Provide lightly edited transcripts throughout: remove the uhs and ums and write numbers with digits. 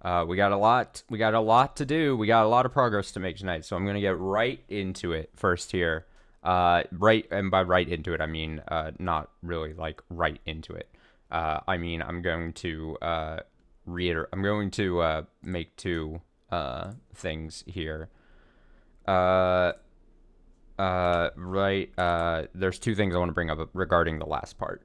We got a lot to do. We got a lot of progress to make tonight, so I'm gonna get right into it first here. Right, and by right into it, I mean not really like right into it. I mean I'm going to reiterate. I'm going to make two things here. Uh, right. There's two things I want to bring up regarding the last part.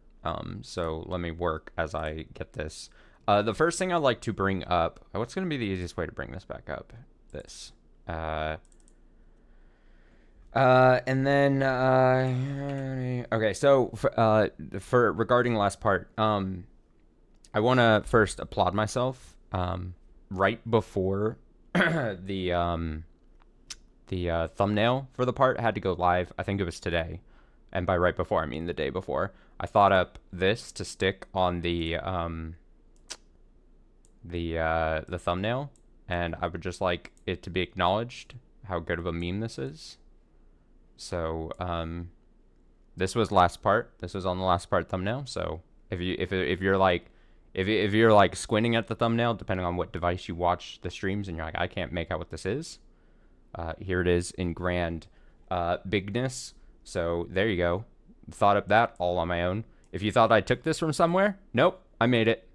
So let me work as I get this. The first thing I'd like to bring up. What's going to be the easiest way to bring this back up? This. And then. Okay. So for regarding the last part. I want to first applaud myself. Right before the thumbnail for the part had to go live. I think it was today, and by right before I mean the day before. I thought up this to stick on the thumbnail, and I would just like it to be acknowledged how good of a meme this is. So this was last part. This was on the last part thumbnail. So if you're like if you're like squinting at the thumbnail, depending on what device you watch the streams, and you're like, I can't make out what this is. Here it is in grand bigness. So there you go. Thought up that all on my own. If you thought I took this from somewhere, nope, I made it.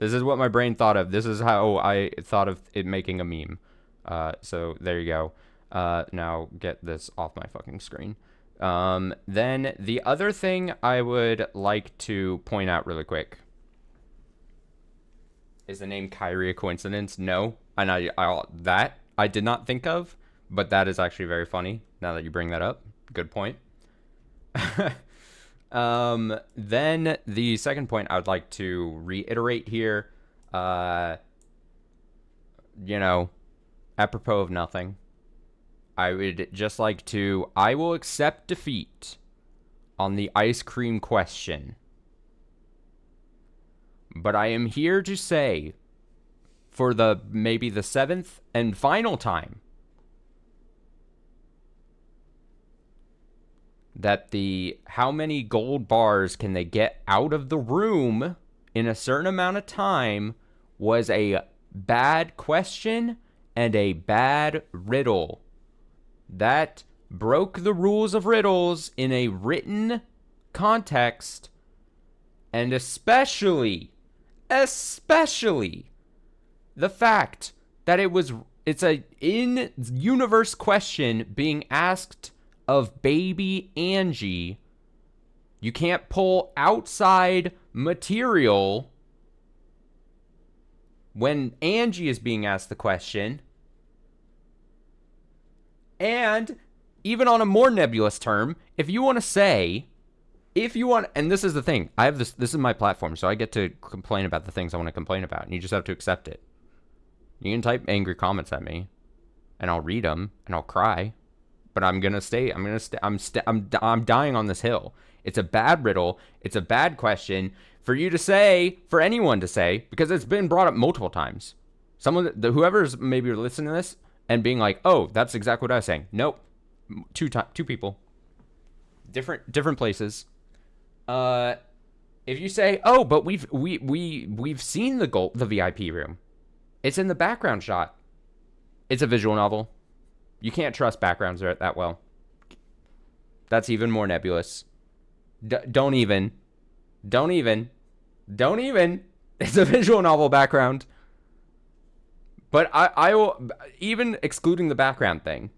This is what my brain thought of. This is how I thought of it making a meme. So there you go. Now get this off my fucking screen. Then the other thing I would like to point out really quick. Is the name Kyrie a coincidence? No. And I did not think of, but that is actually very funny now that you bring that up. Good point. Then the second point I would like to reiterate here, apropos of nothing, I would just like to, I will accept defeat on the ice cream question. But I am here to say, for maybe the seventh and final time, that the how many gold bars can they get out of the room in a certain amount of time was a bad question and a bad riddle. That broke the rules of riddles in a written context, and especially the fact that it's a in-universe question being asked of baby Angie. You can't pull outside material when Angie is being asked the question. And even on a more nebulous term, if you want, and this is the thing, I have this is my platform, so I get to complain about the things I want to complain about, and you just have to accept it. You can type angry comments at me, and I'll read them, and I'll cry, but I'm dying on this hill. It's a bad riddle. It's a bad question for anyone to say, because it's been brought up multiple times. Whoever's maybe listening to this and being like, oh, that's exactly what I was saying. Nope. Two people. Different places. If you say, oh, but we've seen the VIP room. It's in the background shot. It's a visual novel. You can't trust backgrounds that well. That's even more nebulous. Don't even. It's a visual novel background. But I will, even excluding the background thing,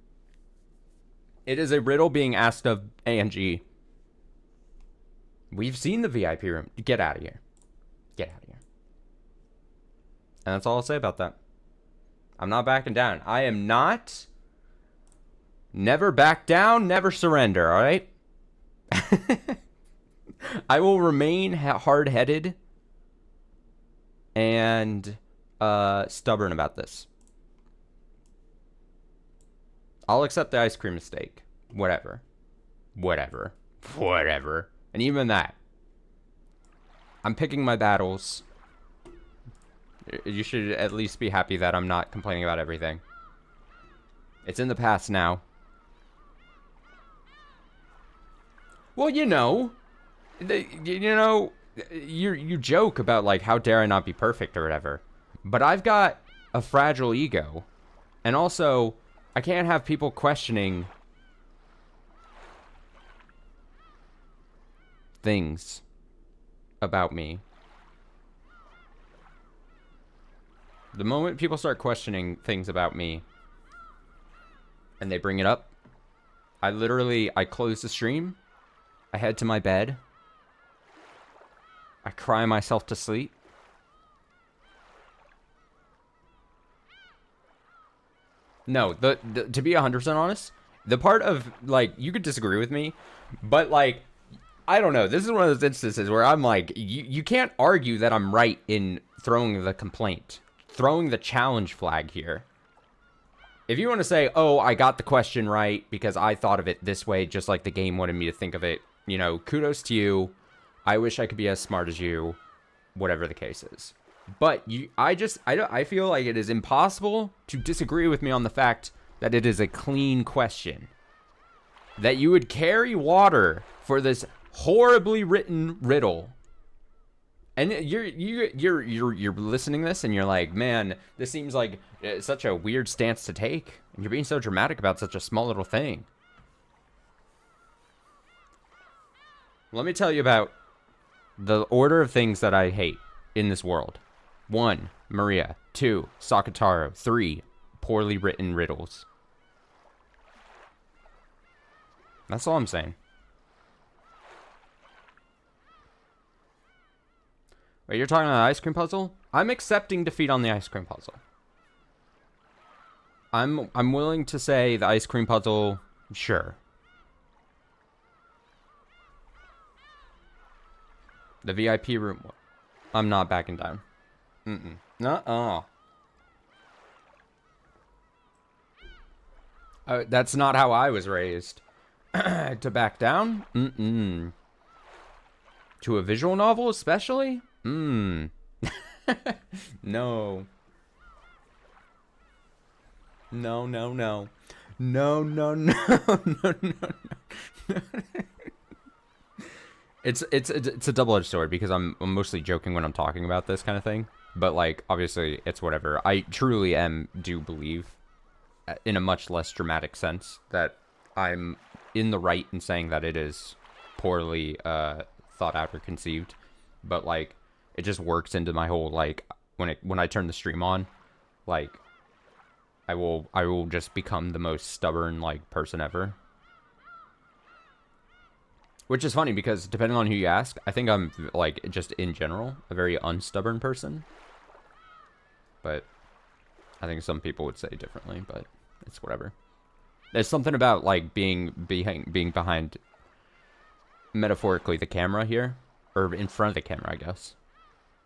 it is a riddle being asked of Angie. We've seen the VIP room. Get out of here. And that's all I'll say about that. I'm not backing down. I am not. Never back down, never surrender, all right? I will remain hard-headed and stubborn about this. I'll accept the ice cream mistake. Whatever. And even that, I'm picking my battles. You should at least be happy that I'm not complaining about everything. It's in the past now. Well, you joke about like how dare I not be perfect or whatever, but I've got a fragile ego, and also I can't have people questioning things about me. The moment people start questioning things about me and they bring it up, I close the stream, I head to my bed, I cry myself to sleep. No, to be 100% honest, the part of, like, you could disagree with me, but, like, I don't know. This is one of those instances where I'm like, you can't argue that I'm right in throwing the complaint, throwing the challenge flag here. If you want to say, oh, I got the question right because I thought of it this way, just like the game wanted me to think of it, you know, kudos to you. I wish I could be as smart as you, whatever the case is. But I feel like it is impossible to disagree with me on the fact that it is a clean question. That you would carry water for this horribly written riddle. And you're listening to this and you're like, man, this seems like such a weird stance to take. And you're being so dramatic about such a small little thing. Let me tell you about the order of things that I hate in this world. 1, Maria. 2, Sakataro. 3, poorly written riddles. That's all I'm saying. Wait, you're talking about the ice cream puzzle? I'm accepting defeat on the ice cream puzzle. I'm willing to say the ice cream puzzle, sure. The VIP room, I'm not backing down. Nuh-uh. That's not how I was raised. To back down? To a visual novel, especially? No. No. No, no, no. No, no, no, no, no, no. It's a double-edged sword because I'm mostly joking when I'm talking about this kind of thing. But, like, obviously, it's whatever. I truly do believe, in a much less dramatic sense, that I'm in the right in saying that it is poorly thought out or conceived. But, like, it just works into my whole, like, when I turn the stream on, like, I will just become the most stubborn, like, person ever. Which is funny because depending on who you ask, I think I'm, like, just in general, a very unstubborn person. But I think some people would say differently, but it's whatever. There's something about, like, being behind, metaphorically, the camera here. Or in front of the camera, I guess.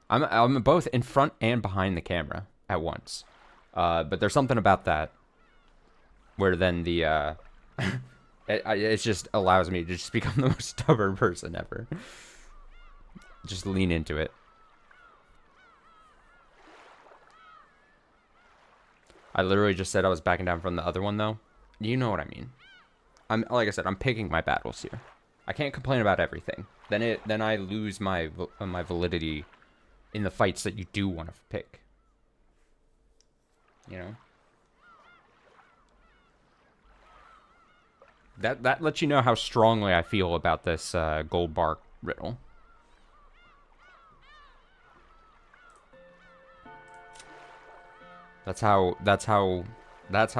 I'm both in front and behind the camera at once. But there's something about that where then the, it just allows me to just become the most stubborn person ever. Just lean into it. I literally just said I was backing down from the other one, though. You know what I mean. Like I said, I'm picking my battles here. I can't complain about everything. Then I lose my validity in the fights that you do want to pick. You know? That lets you know how strongly I feel about this gold bar riddle. That's how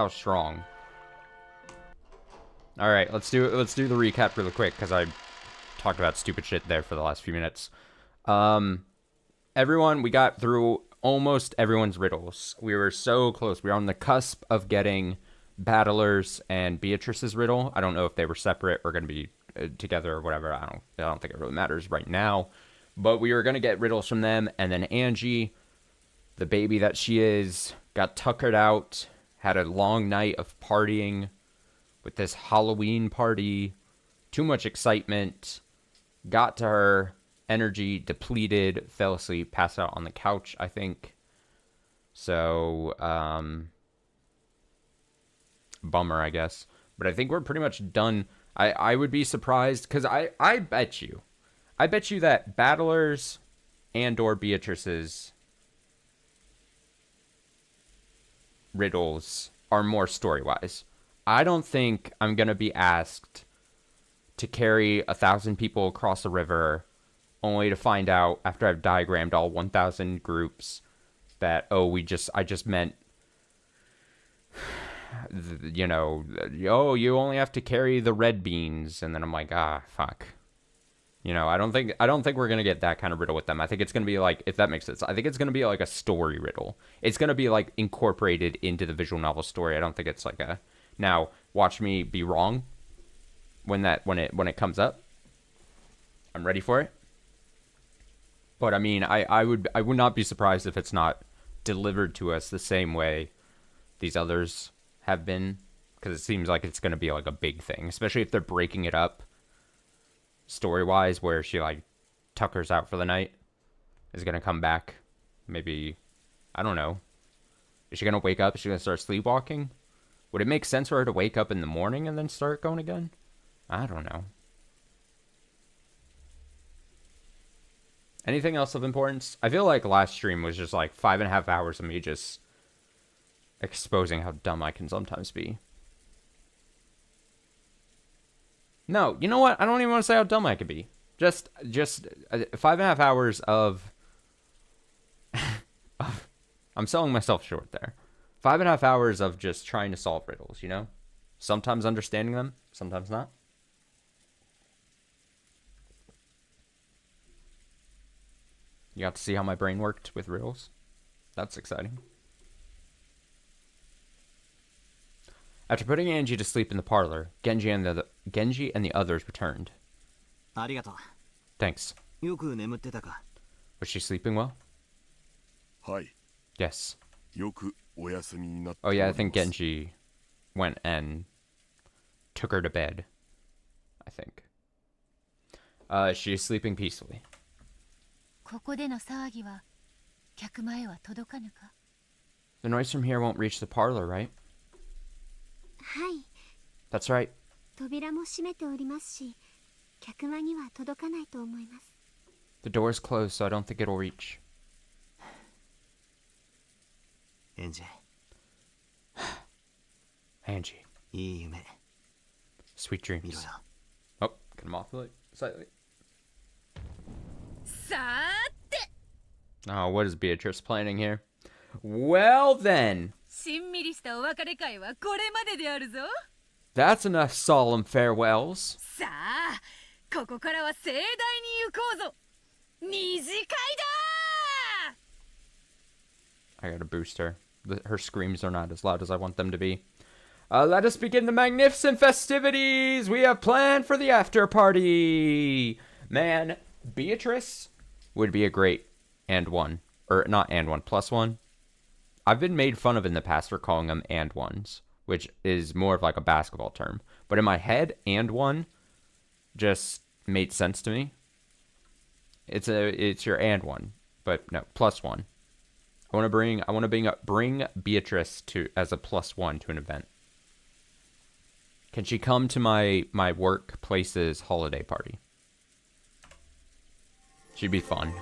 strong. All right, let's do the recap really quick because I talked about stupid shit there for the last few minutes. Everyone, we got through almost everyone's riddles. We were so close. We were on the cusp of getting Battler's and Beatrice's riddle. I don't know if they were separate or going to be together or whatever. I don't think it really matters right now. But we were going to get riddles from them, and then Angie, the baby that she is, got tuckered out, had a long night of partying with this Halloween party, too much excitement, got to her, energy depleted, fell asleep, passed out on the couch, I think. So, bummer, I guess. But I think we're pretty much done. I would be surprised, because I bet you, I bet you that Battler's and or Beatrice's riddles are more story-wise. I don't think I'm going to be asked to carry 1,000 people across a river only to find out after I've diagrammed all 1,000 groups that, oh, I just meant, you know, oh, you only have to carry the red beans. And then I'm like, ah, fuck. You know, I don't think we're going to get that kind of riddle with them. I think it's going to be like, if that makes sense, I think it's going to be like a story riddle. It's going to be like incorporated into the visual novel story. I don't think it's like a, now watch me be wrong when it comes up. I'm ready for it. But I mean, I would not be surprised if it's not delivered to us the same way these others have been, because it seems like it's going to be like a big thing, especially if they're breaking it up story-wise, where she like tuckers out for the night, is going to come back. Maybe, I don't know. Is she going to wake up? Is she going to start sleepwalking? Would it make sense for her to wake up in the morning and then start going again? I don't know. Anything else of importance? I feel like last stream was just like 5.5 hours of me just exposing how dumb I can sometimes be. No, you know what? I don't even want to say how dumb I could be. Just 5.5 hours of I'm selling myself short there. 5.5 hours of just trying to solve riddles, you know? Sometimes understanding them, sometimes not. You got to see how my brain worked with riddles. That's exciting. After putting Angie to sleep in the parlor, Genji and the others returned. Thanks. Was she sleeping well? Yes. Oh yeah, I think Genji went and took her to bed. I think. She is sleeping peacefully. The noise from here won't reach the parlor, right? That's right. The door is closed, so I don't think it'll reach. Angie. Sweet dreams. Oh, cut him off slightly. Oh, what is Beatrice planning here? Well then. That's enough solemn farewells. I gotta boost her. Her screams are not as loud as I want them to be. Let us begin the magnificent festivities we have planned for the after party. Man, Beatrice would be a great and one. Or not and one, plus one. I've been made fun of in the past for calling them and ones, which is more of like a basketball term. But in my head, and one just made sense to me. It's your and one, but no, plus one. I want to bring Beatrice as a plus one to an event. Can she come to my workplace's holiday party? She'd be fun.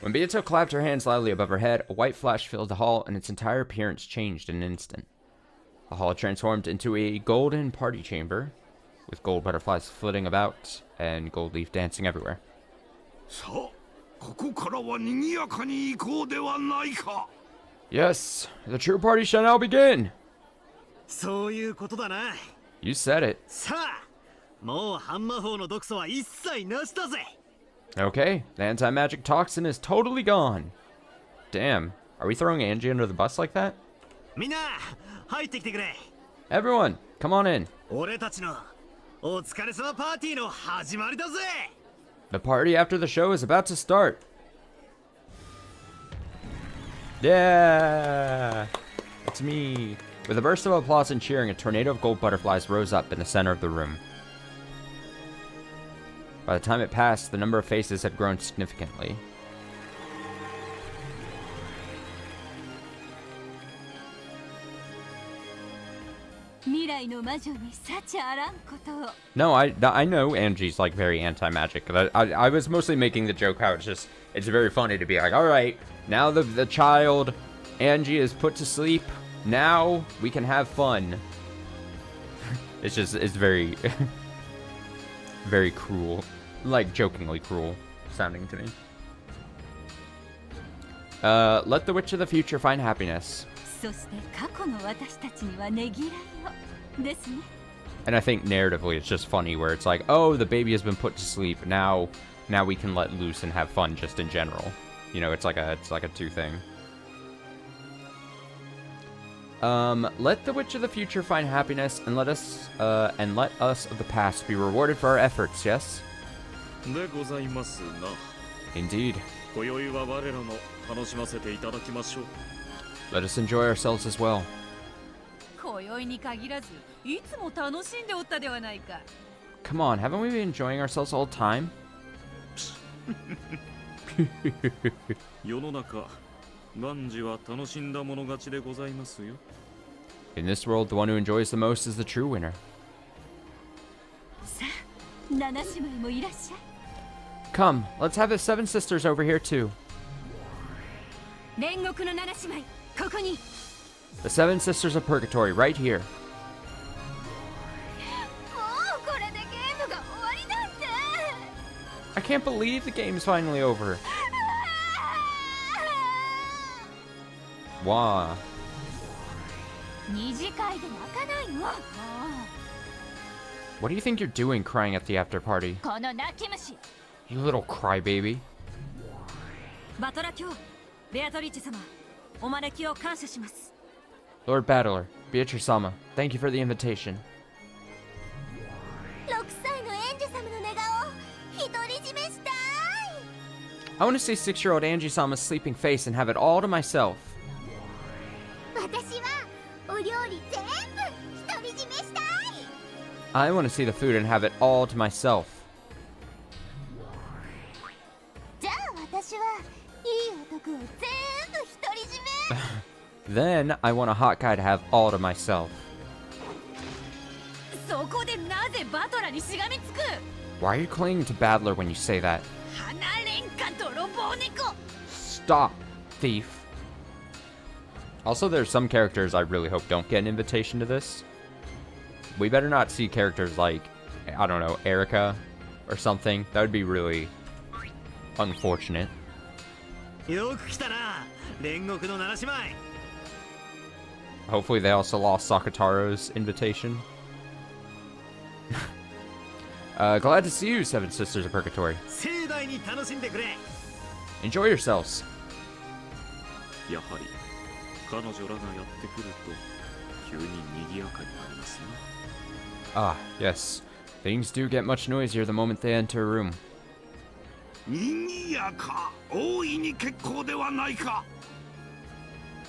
When Beato clapped her hands loudly above her head, a white flash filled the hall, and its entire appearance changed in an instant. The hall transformed into a golden party chamber, with gold butterflies flitting about, and gold leaf dancing everywhere. Yes, the true party shall now begin! You said it. Okay, the anti-magic toxin is totally gone. Damn, are we throwing Angie under the bus like that? Everyone, come on in. The party after the show is about to start. Yeah, it's me. With a burst of applause and cheering, a tornado of gold butterflies rose up in the center of the room. By the time it passed, the number of faces had grown significantly. No, I know Angie's like very anti-magic. I was mostly making the joke how it's very funny to be like, all right, now the child Angie is put to sleep. Now we can have fun. It's very very cruel, like jokingly cruel sounding to me. Let the witch of the future find happiness. And I think narratively it's just funny where it's like, oh, the baby has been put to sleep. Now we can let loose and have fun just in general. You know, it's like a two thing. Let the witch of the future find happiness and let us of the past be rewarded for our efforts, yes? Indeed. Let us enjoy ourselves as well. Come on, haven't we been enjoying ourselves all the time? In this world, the one who enjoys the most is the true winner. Come, let's have the 7 sisters over here too. The 7 sisters of purgatory, right here. I can't believe the game's finally over. Wow. What do you think you're doing crying at the after party? You little crybaby. Lord Battler, Beatrice-sama, thank you for the invitation. I want to see 6-year-old Angie-sama's sleeping face and have it all to myself. I want to see the food and have it all to myself. Then I want a hot guy to have all to myself. Why are you clinging to Battler when you say that? Stop, thief. Also, there's some characters I really hope don't get an invitation to this. We better not see characters like, I don't know, Erica or something. That would be really unfortunate. Hopefully they also lost Sakataro's invitation. Glad to see you, 7 Sisters of Purgatory. Enjoy yourselves. Ah, yes. Things do get much noisier the moment they enter a room.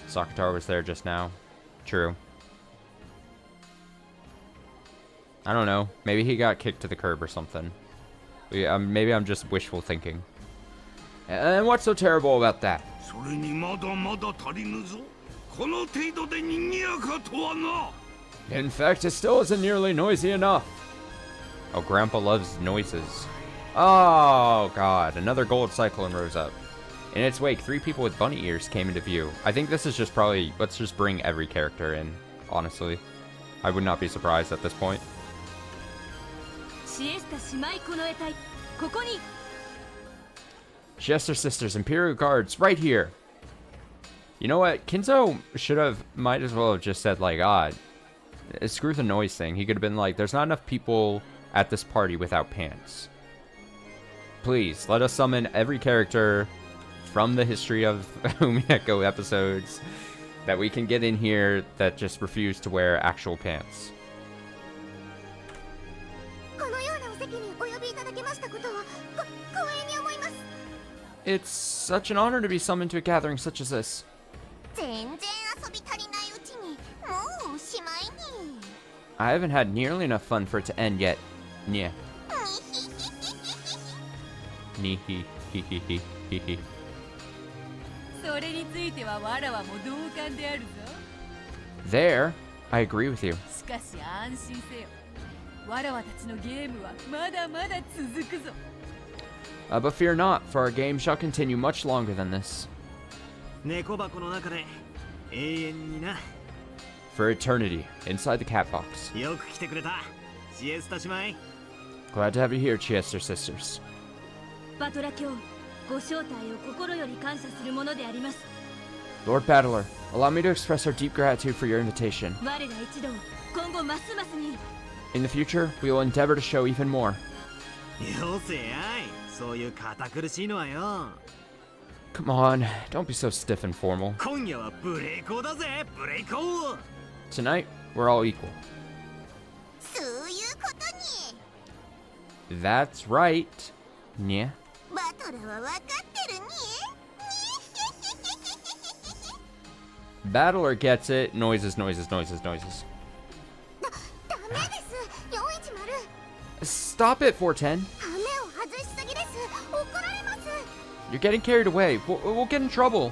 Sakataro was there just now. True. I don't know. Maybe he got kicked to the curb or something. Maybe I'm just wishful thinking. And what's so terrible about that? In fact, it still isn't nearly noisy enough. Oh, Grandpa loves noises. Oh, God. Another gold cyclone rose up. In its wake, 3 people with bunny ears came into view. I think this is just probably... Let's just bring every character in, honestly. I would not be surprised at this point. Siesta Sisters, Imperial Guards, right here. You know what? Kinzo might as well have just said, like, screw the noise thing. He could have been like, there's not enough people at this party without pants. Please, let us summon every character from the history of Umineko episodes that we can get in here that just refuse to wear actual pants. It's such an honor to be summoned to a gathering such as this. I haven't had nearly enough fun for it to end yet. Nyeh. There? I agree with you. しかし安心せよ。わらわたちのゲームはまだまだ続くぞ。But fear not, for our game shall continue much longer than this. 猫箱の中で永遠にな。For eternity, inside the cat box. よく来てくれた。シエスタ姉妹。Glad to have you here, Chiester sisters. バトラ卿、ご招待を心より感謝するものであります。Lord Battler, allow me to express our deep gratitude for your invitation. 我ら一同、今後ますますに。In the future, we will endeavor to show even more. よせやい。そういう堅苦しいのはよ。Come on, don't be so stiff and formal. 今夜はブレイコーだぜ、ブレイコー。Tonight, we're all equal. そういうことに。 That's right. Yeah. バトラは分かってるに。Battler gets it. Noises, noises, noises, noises. ダメです410。 Stop it, 410. 羽目を外しすぎです。怒られます。 You're getting carried away. We'll get in trouble.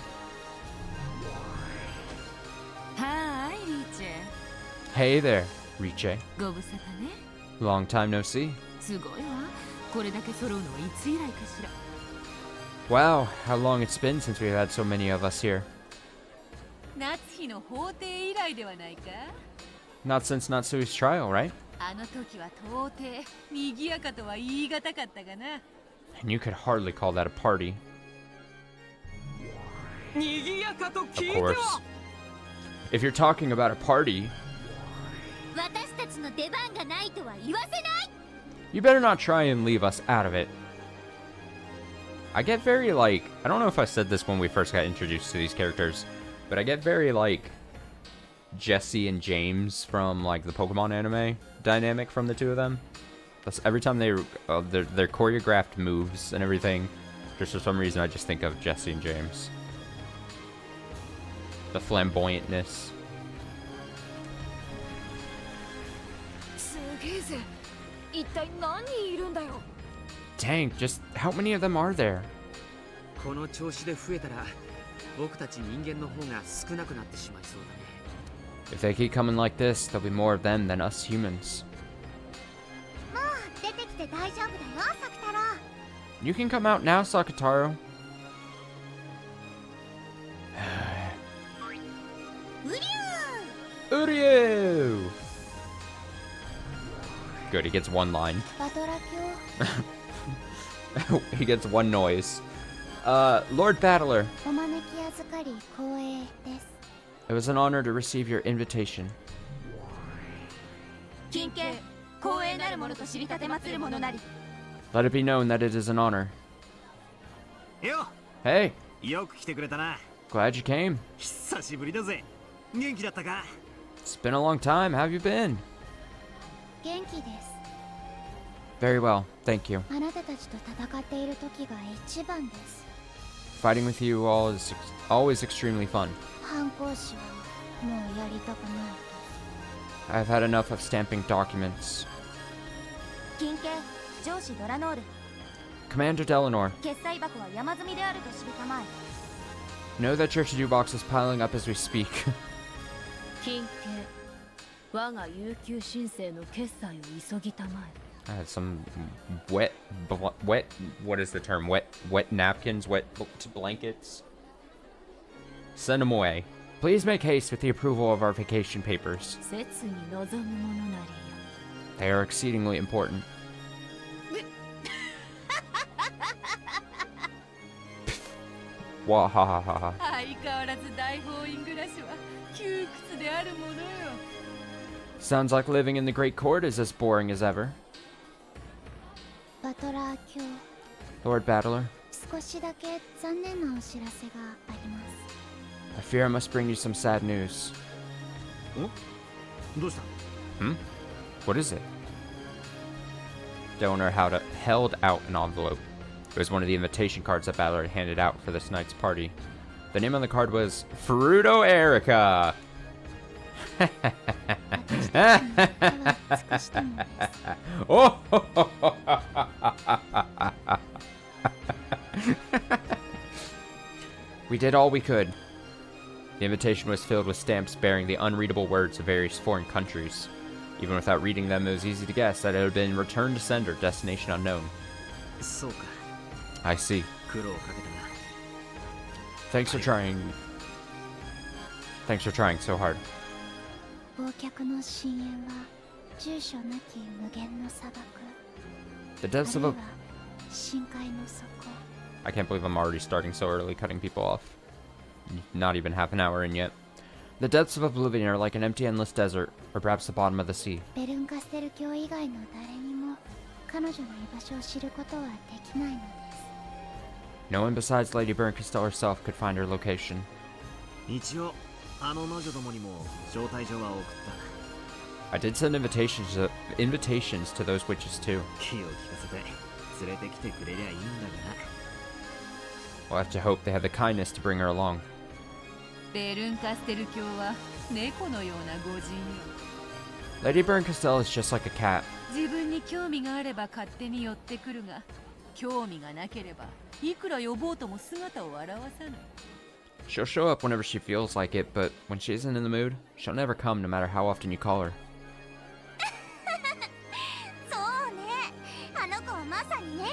はーい、リーチェ。 Hey there, Riche. ご無沙汰ね。 Long time no see. すごいわ。これだけ揃うのはいつ以来かしら。Wow, how long it's been since we've had so many of us here. 夏日の法廷以来ではないか。 Not since Natsui's trial, right? あの時は到底賑やかとは言い難かったがな。 And you could hardly call that a party. 賑やかと Of 聞いて course. は。 If you're talking about a party, 私たちの出番がないとは言わせない。 you better not try and leave us out of it. I get very I don't know if I said this when we first got introduced to these characters, but I get very Jesse and James from the Pokemon anime dynamic from the two of them. That's every time their choreographed moves and everything. Just for some reason, I just think of Jesse and James. The flamboyantness. すげえぜ。一体何人いるんだよ。 Dang, just how many of them are there? この調子で増えたら、僕たち人間の方が少なくなってしまいそうだね。 If they keep coming like this, there'll be more of them than us humans. もう出てきて大丈夫だよ、サク太郎。 You can come out now, Sakataro. うりゅ Uryu! Good, he gets one line. バトラ卿、 He gets one noise. Lord Battler, お招き預かり光栄です。 it was an honor to receive your invitation. 金系、光栄なるものと知り立てまつるものなり。 Let it be known that it is an honor. よ、 Hey, よく来てくれたな。 glad you came. 久しぶりだぜ。元気だったか。 It's been a long time. How have you been? 元気です。 Very well, thank you. あなたたちと戦っている時が一番です。 Fighting with you all is always extremely fun. 反抗士はもうやりたくない。 I've had enough of stamping documents. 金系、上司ドラノール。 Commander Delanor, 決済箱は山積みであると知りたまえ。 know that your to-do box is piling up as we speak. 金系、我が有給申請の決済を急ぎたまえ。 I had some wet, what is the term? Wet napkins, wet blankets. Send them away. Please make haste with the approval of our vacation papers. 切に望むものなりよ。 They are exceedingly important. わはははは。相変わらず大法院暮らしは窮屈であるものよ。 Sounds like living in the Great Court is as boring as ever. バトラー卿、 Lord Battler, 少しだけ残念なお知らせがあります。 I fear I must bring you some sad news. どうした？ What is it? Donor held out an envelope. It was one of the invitation cards that Battler had handed out for this night's party. The name on the card was Fruto Erica. 私たちに手は尽くしたのです。 Oh! We did all we could. The invitation was filled with stamps bearing the unreadable words of various foreign countries. Even without reading them, it was easy to guess that it had been returned to sender, destination unknown. そうか I see. 苦労かけたな Thanks for trying. Thanks for trying so hard. 忘却の深淵は住所なき無限の砂漠 The あ depths る of い a... は深海の底 I can't believe I'm already starting so early cutting people off. Not even half an hour in yet. The depths of oblivion are like an empty endless desert, or perhaps the bottom of the sea. ベルンカステル教以外の誰にも彼女の居場所を知ることはできないのです No one besides Lady Bernkastel herself could find her location. 一応あの魔女どもにも招待状は送った I did send invitations to those witches too. 気を利かせて連れてきてくれりゃいいんだがな We'll have to hope they had the kindness to bring her along. ベルンカステル教は猫のような御人よ Lady Bernkastel is just like a cat. 自分に興味があれば勝手に寄ってくるが興味がなければいくら呼ぼうとも姿を現さない She'll show up whenever she feels like it, but when she isn't in the mood, she'll never come no matter how often you call her. そうねあの子はまさに猫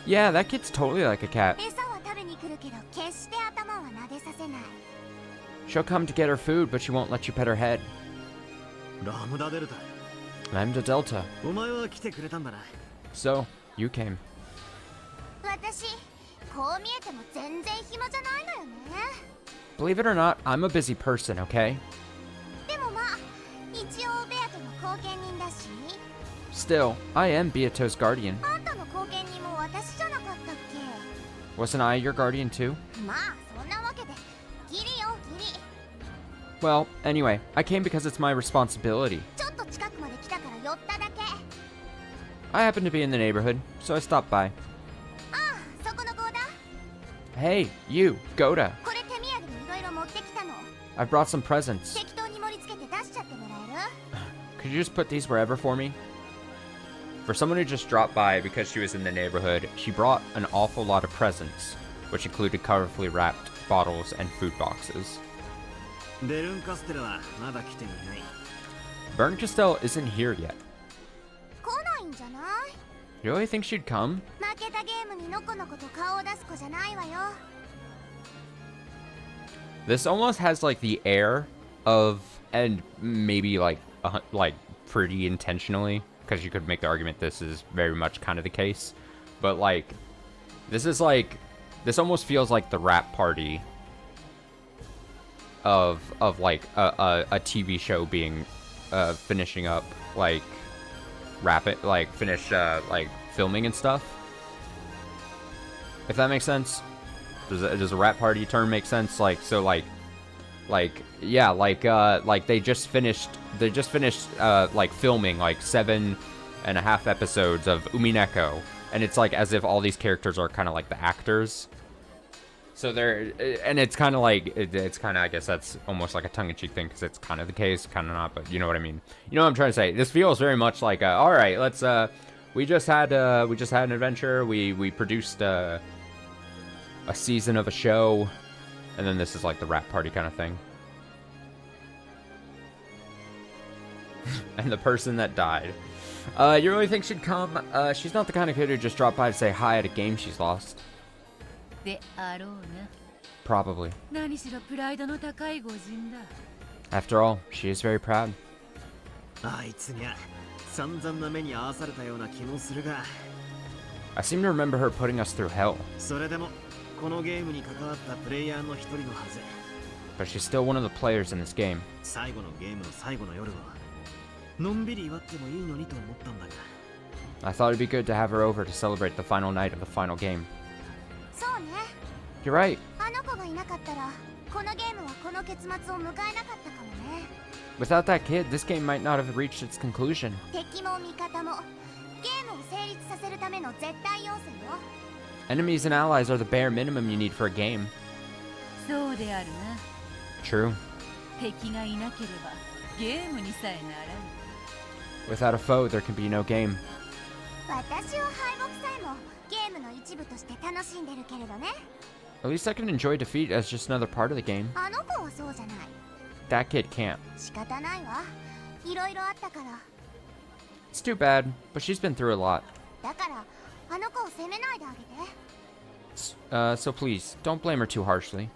Yeah, that kid's totally like a cat. 餌は食べに来るけど決して頭は撫でさせない She'll come to get her food, but she won't let you pet her head. ラムダデルタ Lambda Delta. お前は来てくれたんだな So, you came. 私こう見えても全然暇じゃないのよね Believe it or not, I'm a busy person, okay? でもまあ一応ベアトの後見人だし Still, I am Beato's guardian. あんたの後見人も私じゃなかったっけ Wasn't I your guardian too? まあそんなわけでギリよギリ Well, anyway, I came because it's my responsibility. ちょっと近くまで来たから寄っただけ I happen to be in the neighborhood, so I stopped by. ああそこの子だ Hey, you, Goda. これ手土産にいろいろ持ってきたの I brought some presents. 適当に盛り付けて出しちゃってもらえる Could you just put these wherever for me? For someone who just dropped by because she was in the neighborhood, she brought an awful lot of presents, which included colorfully wrapped bottles and food boxes. ベルンカステルはまだ来ていない Bernkastel isn't here yet. 来ないんじゃない You really think she'd come? 負けたゲームにのこのこと顔を出す子じゃないわよ This almost has like the air of, and maybe like pretty intentionally, because you could make the argument this is very much kind of the case, but like this almost feels like the rap party of like a TV show being finishing up, like finish like filming and stuff, if that makes sense. Does a rap party term make sense? Like they just finished like filming like 7.5 episodes of Umineko, and it's like as if all these characters are kind of like the actors. So and it's kind of like it's kind of, I guess that's almost like a tongue-in-cheek thing because it's kind of the case, kind of not, but you know what I mean. You know what I'm trying to say. This feels very much like all right, let's we just had an adventure. We produced a season of a show, and then this is like the rap party kind of thing. And the person that died. You really think she'd come? She's not the kind of kid who just dropped by to say hi at a game she's lost. であろうな Probably. 何しろプライドの高い御人だ After all, she is very proud. あいつにゃ散々な目に遭わされたような気もするが I seem to remember her putting us through hell, それでもこのゲームに関わったプレイヤーの一人のはず but she's still one of the players in this game. 最後のゲームの最後の夜はのんびり祝ってもいいのにと思ったんだが I thought it'd be good to have her over to celebrate the final night of the final game. そうね You're right. あの子がいなかったらこのゲームはこの結末を迎えなかったかもね Without that kid, this game might not have reached its conclusion. 敵も味方もゲームを成立させるための絶対要素よ Enemies and allies are the bare minimum you need for a game. そうであるな True. 敵がいなければゲームにさえならぬ Without a foe, there can be no game. 私は敗北さえもゲームの一部として楽しんでるけれどね At least I can enjoy defeat as just another part of the game. あの子はそうじゃない。 That kid can't. 仕方ないわ。いろいろあったから。 It's too bad, but she's been through a lot. だからあの子を責めないであげて。So please, don't blame her too harshly.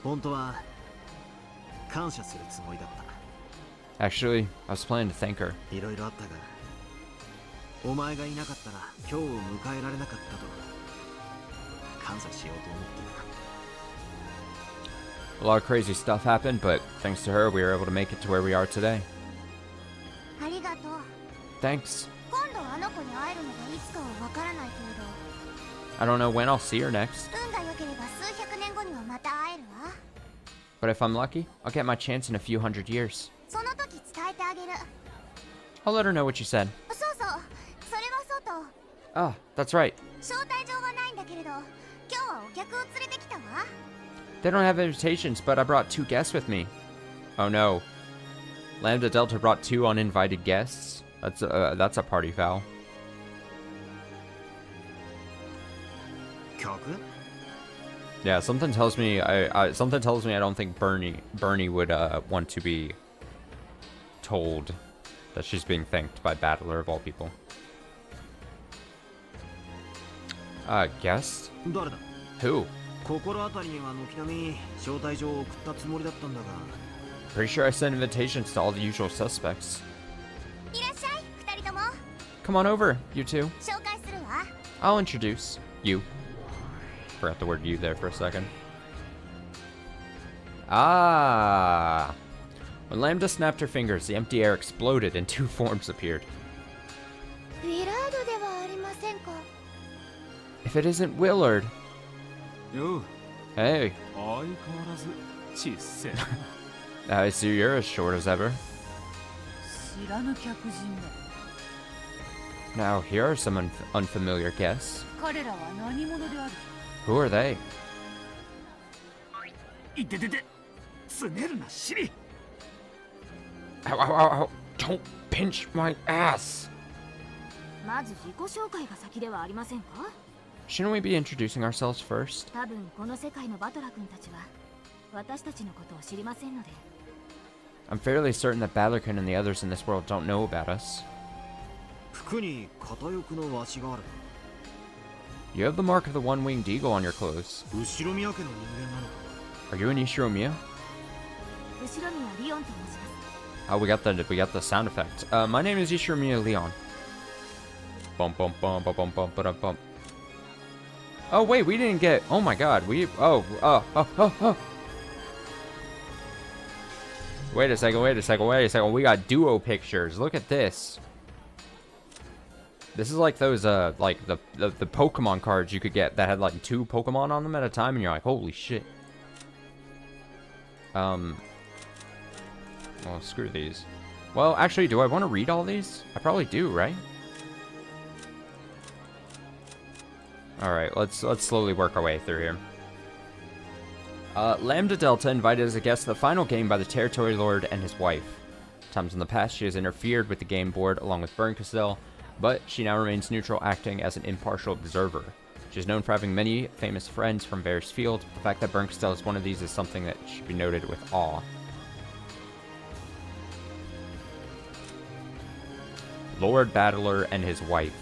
本当は感謝するつもりだった。 Actually, I was planning to thank her. いろいろあったが、お前がいなかったら今日を迎えられなかったと感謝しようと思ってた。 A lot of crazy stuff happened, but thanks to her, we were able to make it to where we are today. ありがとう。 Thanks. 今度あの子に会えるのがいつかはわからないけれど、 I don't know when I'll see her next, 運が良ければ数百年後にはまた会えるわ。 but if I'm lucky, I'll get my chance in a few hundred years. その時伝えてあげる。 I'll let her know what you said. そうそう、それはそうと、 Ah, that's right. 招待状はないんだけれど、今日はお客を連れてきたわ。 They don't have invitations, but I brought 2 guests with me. Oh no. Lambda Delta brought 2 uninvited guests. That's a party foul. 客？ Yeah, something tells me I don't think Bernie would want to be told that she's being thanked by Battler of all people. Guest? 誰だ？ Who? 心当たりには軒並み招待状を送ったつもりだったんだが。 Pretty sure I sent invitations to all the usual suspects. いらっしゃい、二人とも。 Come on over, you two. 紹介するわ。 I'll introduce you. Forgot the word you there for a second. Ah! When Lambda snapped her fingers, the empty air exploded and 2 forms appeared. ウィラードではありませんか。 If it isn't Willard. よう、 Hey, 相変わらず小せえ。 I see you're as short as ever. 知らぬ客人だ。 Now, here are some unfamiliar guests. 彼らは何者である。 Who are they? いててて、つねるな、シリ。 Ow, ow, ow, ow. Don't pinch my ass. まず自己紹介が先ではありませんか？ Shouldn't we be introducing ourselves first? 多分この世界のバトラ君たちは私たちのことを知りませんので。 I'm fairly certain that Ballerkin and the others in this world don't know about us. 服に片翼のワシがある。 You have the mark of the one-winged eagle on your clothes. 後ろ宮家の人間なのか。 Are you an Ishiromiya? 後ろにはリオンと申します。 Oh, we got the sound effect. My name is Ishiromiya Leon. Bum bum bum bum bum bum bum bum. Oh wait, we didn't get. Oh my God, we. Oh. Wait a second. We got duo pictures. Look at this. This is like those like the Pokemon cards you could get that had like 2 Pokemon on them at a time, and you're like, holy shit. Well, screw these. Well, actually, do I want to read all these? I probably do, right? All right, let's slowly work our way through here. Lambda Delta invited as a guest to the final game by the Territory Lord and his wife. Times in the past, she has interfered with the game board along with Berncastel, but she now remains neutral, acting as an impartial observer. She is known for having many famous friends from various fields, but the fact that Berncastel is one of these is something that should be noted with awe. Lord Battler and his wife.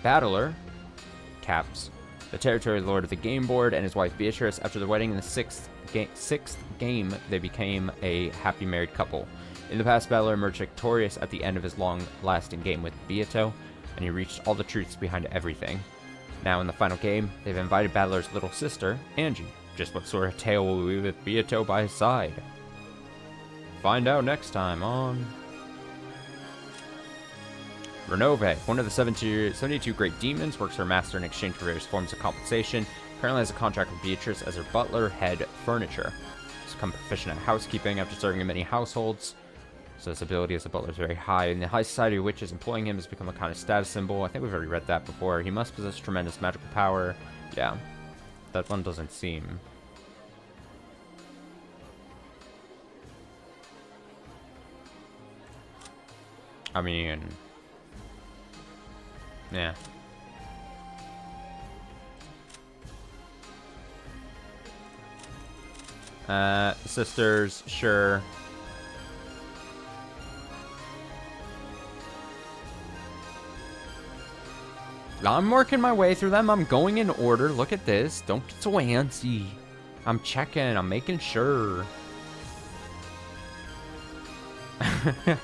Battler, caps, the Territory Lord of the game board, and his wife Beatrice. After the wedding in the sixth game, they became a happy married couple. In the past, Battler emerged victorious at the end of his long-lasting game with Beato, and he reached all the truths behind everything. Now, in the final game, they've invited Battler's little sister, Angie. Just what sort of tale will we with Beato by his side? Find out next time on... Renove, one of the 72 great demons, works for her master in exchange for various forms of compensation. Currently has a contract with Beatrice as her butler, head, furniture. He's become proficient at housekeeping after serving in many households. So his ability as a butler is very high. In the high society which is employing him has become a kind of status symbol. I think we've already read that before. He must possess tremendous magical power. Yeah, that one doesn't seem... I mean... yeah. Sisters, sure. I'm working my way through them. I'm going in order. Look at this. Don't get so antsy. I'm checking. I'm making sure. I'm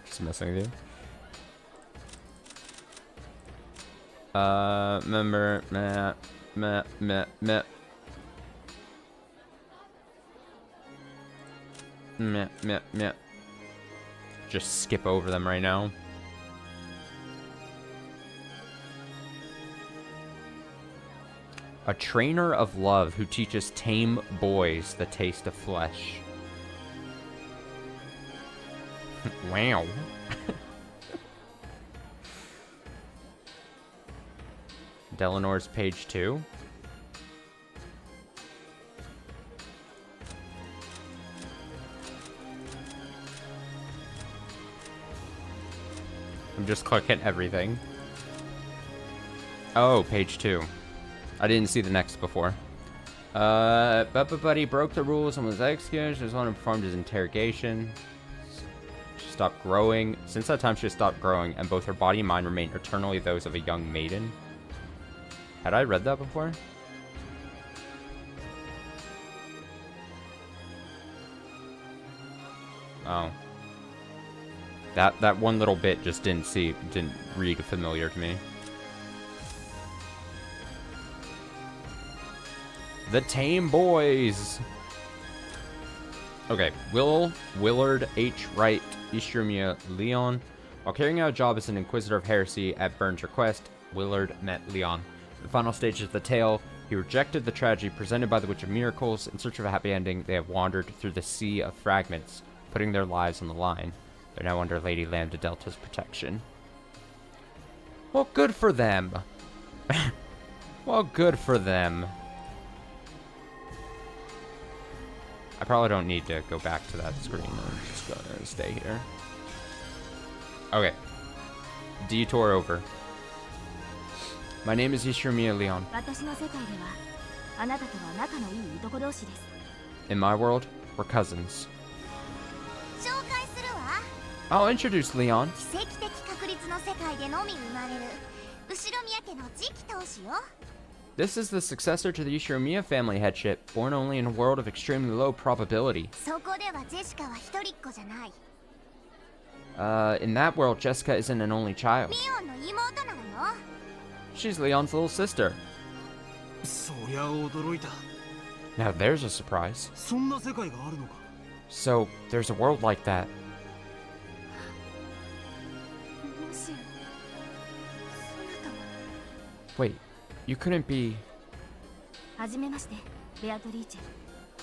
just messing with you. Remember, just skip over them right now. A trainer of love who teaches tame boys the taste of flesh. Wow. Delanor's page 2. I'm just clicking everything. Oh, page 2. I didn't see the next before. Bubba Buddy broke the rules and was executed. She was one who performed his interrogation. She stopped growing. Since that time, she has stopped growing, and both her body and mind remain eternally those of a young maiden. Had I read that before? Oh. That one little bit just didn't read familiar to me. The Tame Boys. Okay, Willard H. Wright, Ishirmiya Leon. While carrying out a job as an Inquisitor of Heresy at Byrne's request, Willard met Leon. In the final stages of the tale, he rejected the tragedy presented by the Witch of Miracles. In search of a happy ending, they have wandered through the sea of fragments, putting their lives on the line. They're now under Lady Lambda Delta's protection. Well, good for them. Well, good for them. I probably don't need to go back to that screen. I'm just gonna stay here. Okay. Detour over. My name is Ishirmiya Leon. In my world, we're cousins. I'll introduce Leon. This is the successor to the Ishirmiya family headship, born only in a world of extremely low probability. In that world, Jessica isn't an only child. She's Leon's little sister. Now there's a surprise. So, there's a world like that. Wait, you couldn't be...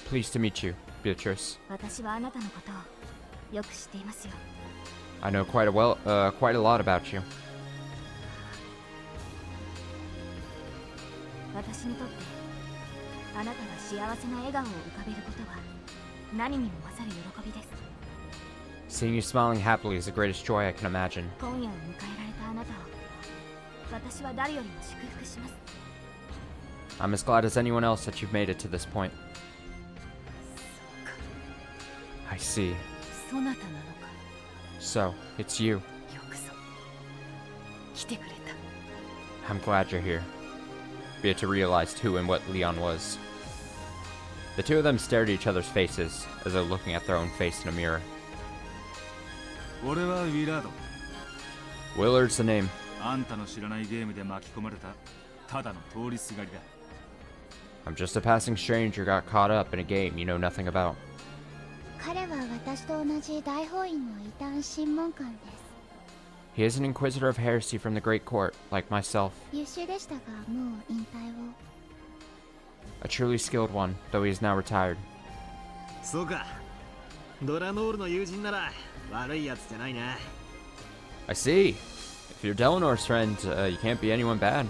Pleased to meet you, Beatrice. I know quite a lot about you. Seeing you smiling happily is the greatest joy I can imagine. I'm as glad as anyone else that you've made it to this point. I see. So, it's you. I'm glad you're here. Beata realized who and what Leon was. The two of them stared at each other's faces, as though looking at their own face in a mirror. Willard's the name. I'm just a passing stranger got caught up in a game you know nothing about. He is an Inquisitor of Heresy from the Great Court, like myself. A truly skilled one, though he is now retired. I see. If you're Delanor's friend, you can't be anyone bad.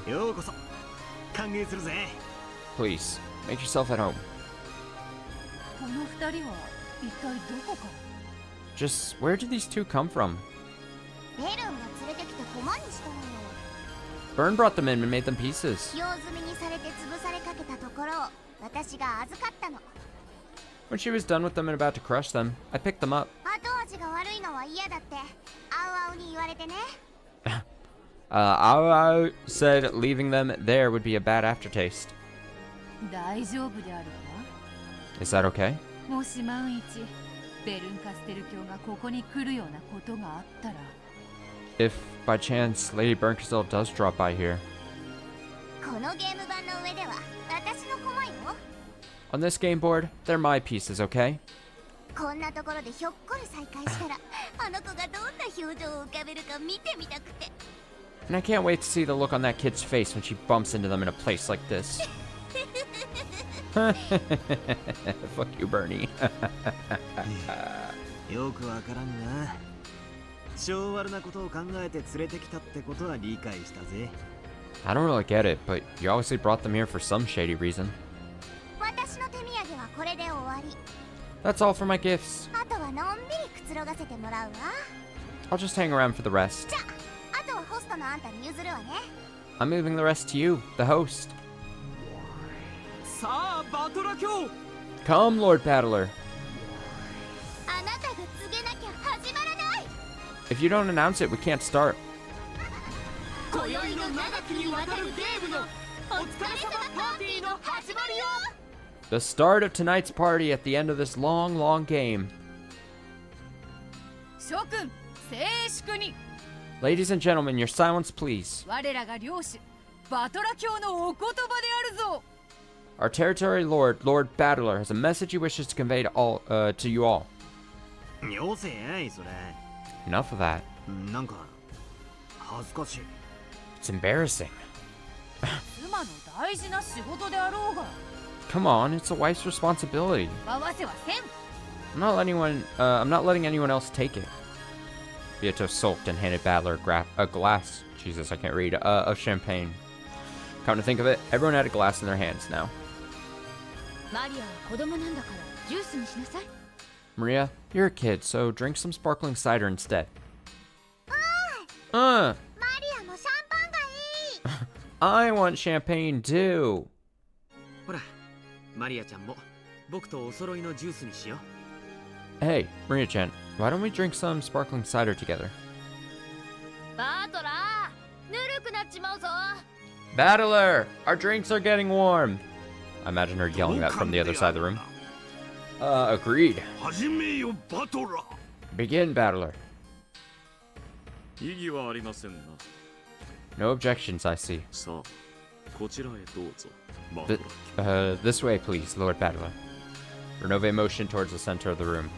Please, make yourself at home. Just, where did these two come from? Byrne brought them in and made them pieces. 私が預かったの。 When she was done with them and about to crush them, I picked them up. 後味が悪いのは嫌だって青々に言われてね。Ao said leaving them there would be a bad aftertaste. 大丈夫である Is that okay? か。もし万一ベルンカステル教がここに来るようなことがあったら。 If, by chance, Lady Bernkastel does drop by here. このゲーム版の上では私の駒よ。 On this game board, they're my pieces, okay? こんなところでひょっこり再会したらあの子がどんな表情を浮かべるか見てみたくて。 And I can't wait to see the look on that kid's face when she bumps into them in a place like this. Fuck you, Bernie. よくわからんが、性悪なことを考えて連れてきたってことは理解したぜ。 I don't really get it, but you obviously brought them here for some shady reason. 私の手土産はこれで終わり。 That's all for my gifts. あとはのんびりくつろがせてもらうわ。 I'll just hang around for the rest. じゃあ、あとはホストのあんたに譲るわね。 I'm moving the rest to you, the host. さあバトラ教 Come, Lord Battler. あなたが告げなきゃ始まらない。 If you don't announce it, we can't start. 今宵の長きにわたるゲームのお疲れ様パーティーの始まりよ The start of tonight's party at the end of this long, long game. 諸君静粛に。 Ladies and gentlemen, your silence, please. 我らが領主バトラ教のお言葉であるぞ。 Our territory lord, Lord Battler, has a message he wishes to convey to you all. よせやいそれ。 Enough of that. なんか恥ずかしい。 It's embarrassing. 妻の大事な仕事であろうが。 Come on, it's a wife's responsibility. 合わせはせん。 I'm not letting anyone else take it. Beato sulked and handed Battler a glass. Jesus, I can't read. Of champagne. Come to think of it, everyone had a glass in their hands now. マリアは子供なんだからジュースにしなさい。 Maria, you're a kid, so drink some sparkling cider instead. マリアもシャンパンがいい。 I want champagne too. ほら、マリアちゃんも僕とお揃いのジュースにしよう。 Hey, Maria-chan, why don't we drink some sparkling cider together? バトラー、ぬるくなっちまうぞ。 Battler, our drinks are getting warm. I imagine her yelling that from the other side of the room. Agreed. 始めよバトラ Begin, Battler. 異議はありませんな No objections, I see. さあこちらへどうぞバト Th- ラ this way, please, Lord Battler. Renove motioned towards the center of the room.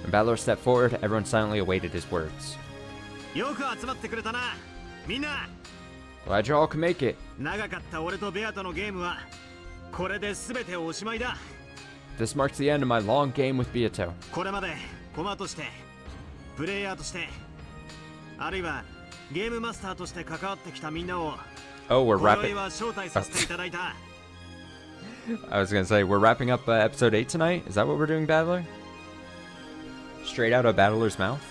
When Battler stepped forward, everyone silently awaited his words. よく集まってくれたな。みんな、 Glad you all could make it. 長かった俺とベアとのゲームはこれで全ておしまいだ。 This marks the end of my long game with Beato. これまで駒として、プレイヤーとして あるいはゲームマスターとして関わってきたみんなを Oh, we're 今宵 wrapping. は招待させていただいた。 I was gonna say, we're wrapping up episode 8 tonight? Is that what we're doing, Battler? Straight out of Battler's mouth?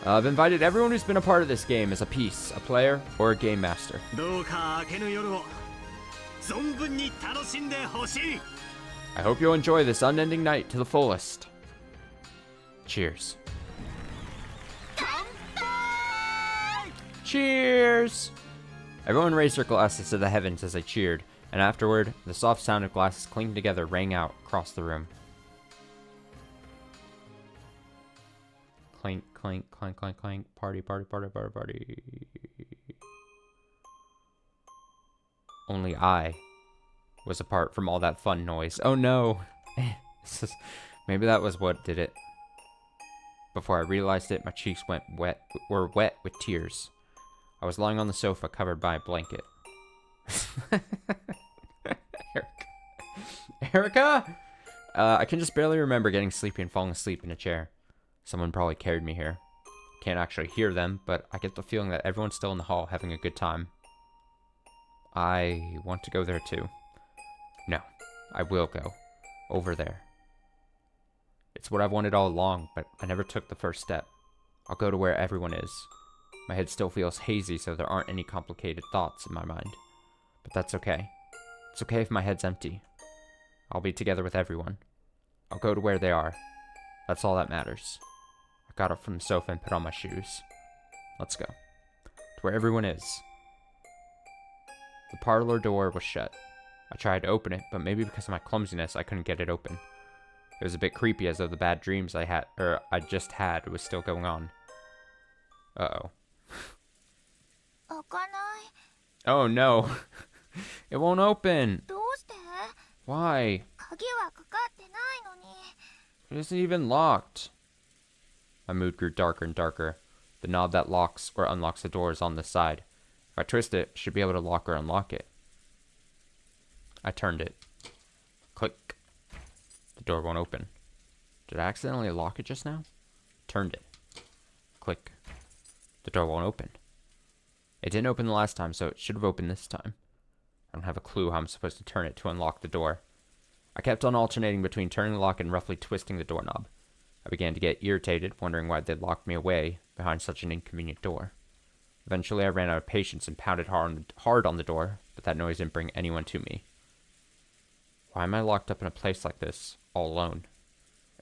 I've invited everyone who's been a part of this game as a piece, a player, or a game master. どうか明けぬ夜を存分に楽しんでほしい。 I hope you'll enjoy this unending night to the fullest. Cheers. Cheers! Everyone raised their glasses to the heavens as they cheered, and afterward, the soft sound of glasses clinking together rang out across the room. Clink, clink, clank, clank, clank. Party, party, party, party, party. Only I was apart from all that fun noise. Oh no! Maybe that was what did it. Before I realized it, my cheeks were wet with tears. I was lying on the sofa covered by a blanket. Erica? I can just barely remember getting sleepy and falling asleep in a chair. Someone probably carried me here. Can't actually hear them, but I get the feeling that everyone's still in the hall having a good time. I want to go there too. No, I will go. Over there. It's what I've wanted all along, but I never took the first step. I'll go to where everyone is. My head still feels hazy, so there aren't any complicated thoughts in my mind. But that's okay. It's okay if my head's empty. I'll be together with everyone. I'll go to where they are. That's all that matters. I got up from the sofa and put on my shoes. Let's go. To where everyone is. The parlor door was shut. I tried to open it, but maybe because of my clumsiness, I couldn't get it open. It was a bit creepy, as though the bad dreams I just had was still going on. Uh-oh. 開かない。 Oh no. It won't open. どうして？ Why? 鍵はかかってないのに。 It isn't even locked. My mood grew darker and darker. The knob that locks or unlocks the door is on this side. If I twist it, I should be able to lock or unlock it. I turned it. Click. The door won't open. Did I accidentally lock it just now? Turned it. Click. The door won't open. It didn't open the last time, so it should have opened this time. I don't have a clue how I'm supposed to turn it to unlock the door. I kept on alternating between turning the lock and roughly twisting the doorknob. I began to get irritated, wondering why they'd locked me away behind such an inconvenient door. Eventually, I ran out of patience and pounded hard on the door, but that noise didn't bring anyone to me. Why am I locked up in a place like this, all alone?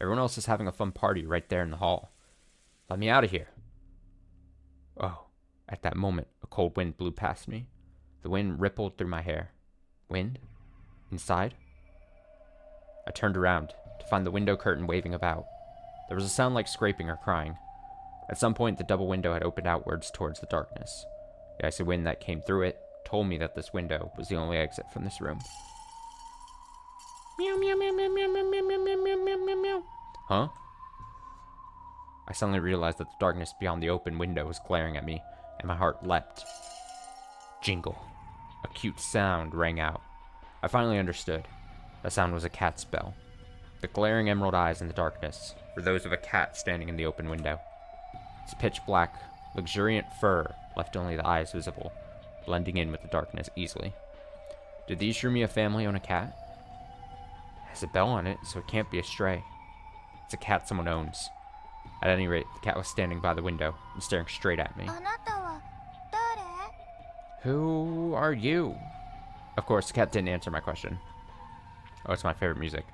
Everyone else is having a fun party right there in the hall. Let me out of here. Oh, at that moment, a cold wind blew past me. The wind rippled through my hair. Wind? Inside? I turned around to find the window curtain waving about. There was a sound like scraping or crying. At some point, the double window had opened outwards towards the darkness. The icy wind that came through it told me that this window was the only exit from this room. Meow, meow, meow, meow, meow, meow, meow, meow, meow, meow, meow, meow. Huh? I suddenly realized that the darkness beyond the open window was glaring at me, and my heart leapt. Jingle. A cute sound rang out. I finally understood. The sound was a cat's bell. The glaring emerald eyes in the darkness were those of a cat standing in the open window. Its pitch black, luxuriant fur left only the eyes visible, blending in with the darkness easily. Did the Ishirmiya family own a cat? It has a bell on it, so it can't be a stray. It's a cat someone owns. At any rate, the cat was standing by the window and staring straight at me. あなたは誰？ Who are you? Of course, the cat didn't answer my question. Oh, it's my favorite music.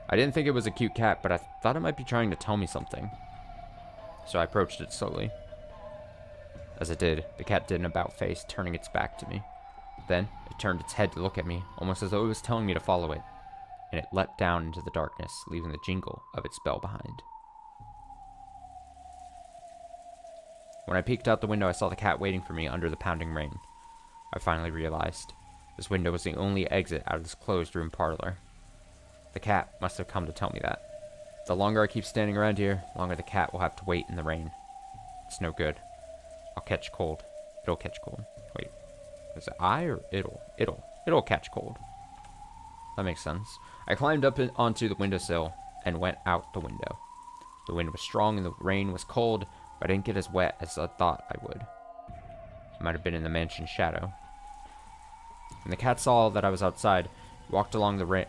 I didn't think it was a cute cat, but I thought it might be trying to tell me something. So I approached it slowly. As it did, the cat did an about-face, turning its back to me. Then, it turned its head to look at me, almost as though it was telling me to follow it. And it leapt down into the darkness, leaving the jingle of its bell behind. When I peeked out the window, I saw the cat waiting for me under the pounding rain. I finally realized. This window was the only exit out of this closed room parlor. The cat must have come to tell me that. The longer I keep standing around here, the longer the cat will have to wait in the rain. It's no good. I'll catch cold. It'll catch cold. Wait. Is it I or it'll? It'll catch cold. That makes sense. I climbed up onto the windowsill and went out the window. The wind was strong and the rain was cold, but I didn't get as wet as I thought I would. I might have been in the mansion's shadow. When the cat saw that I was outside, it walked along the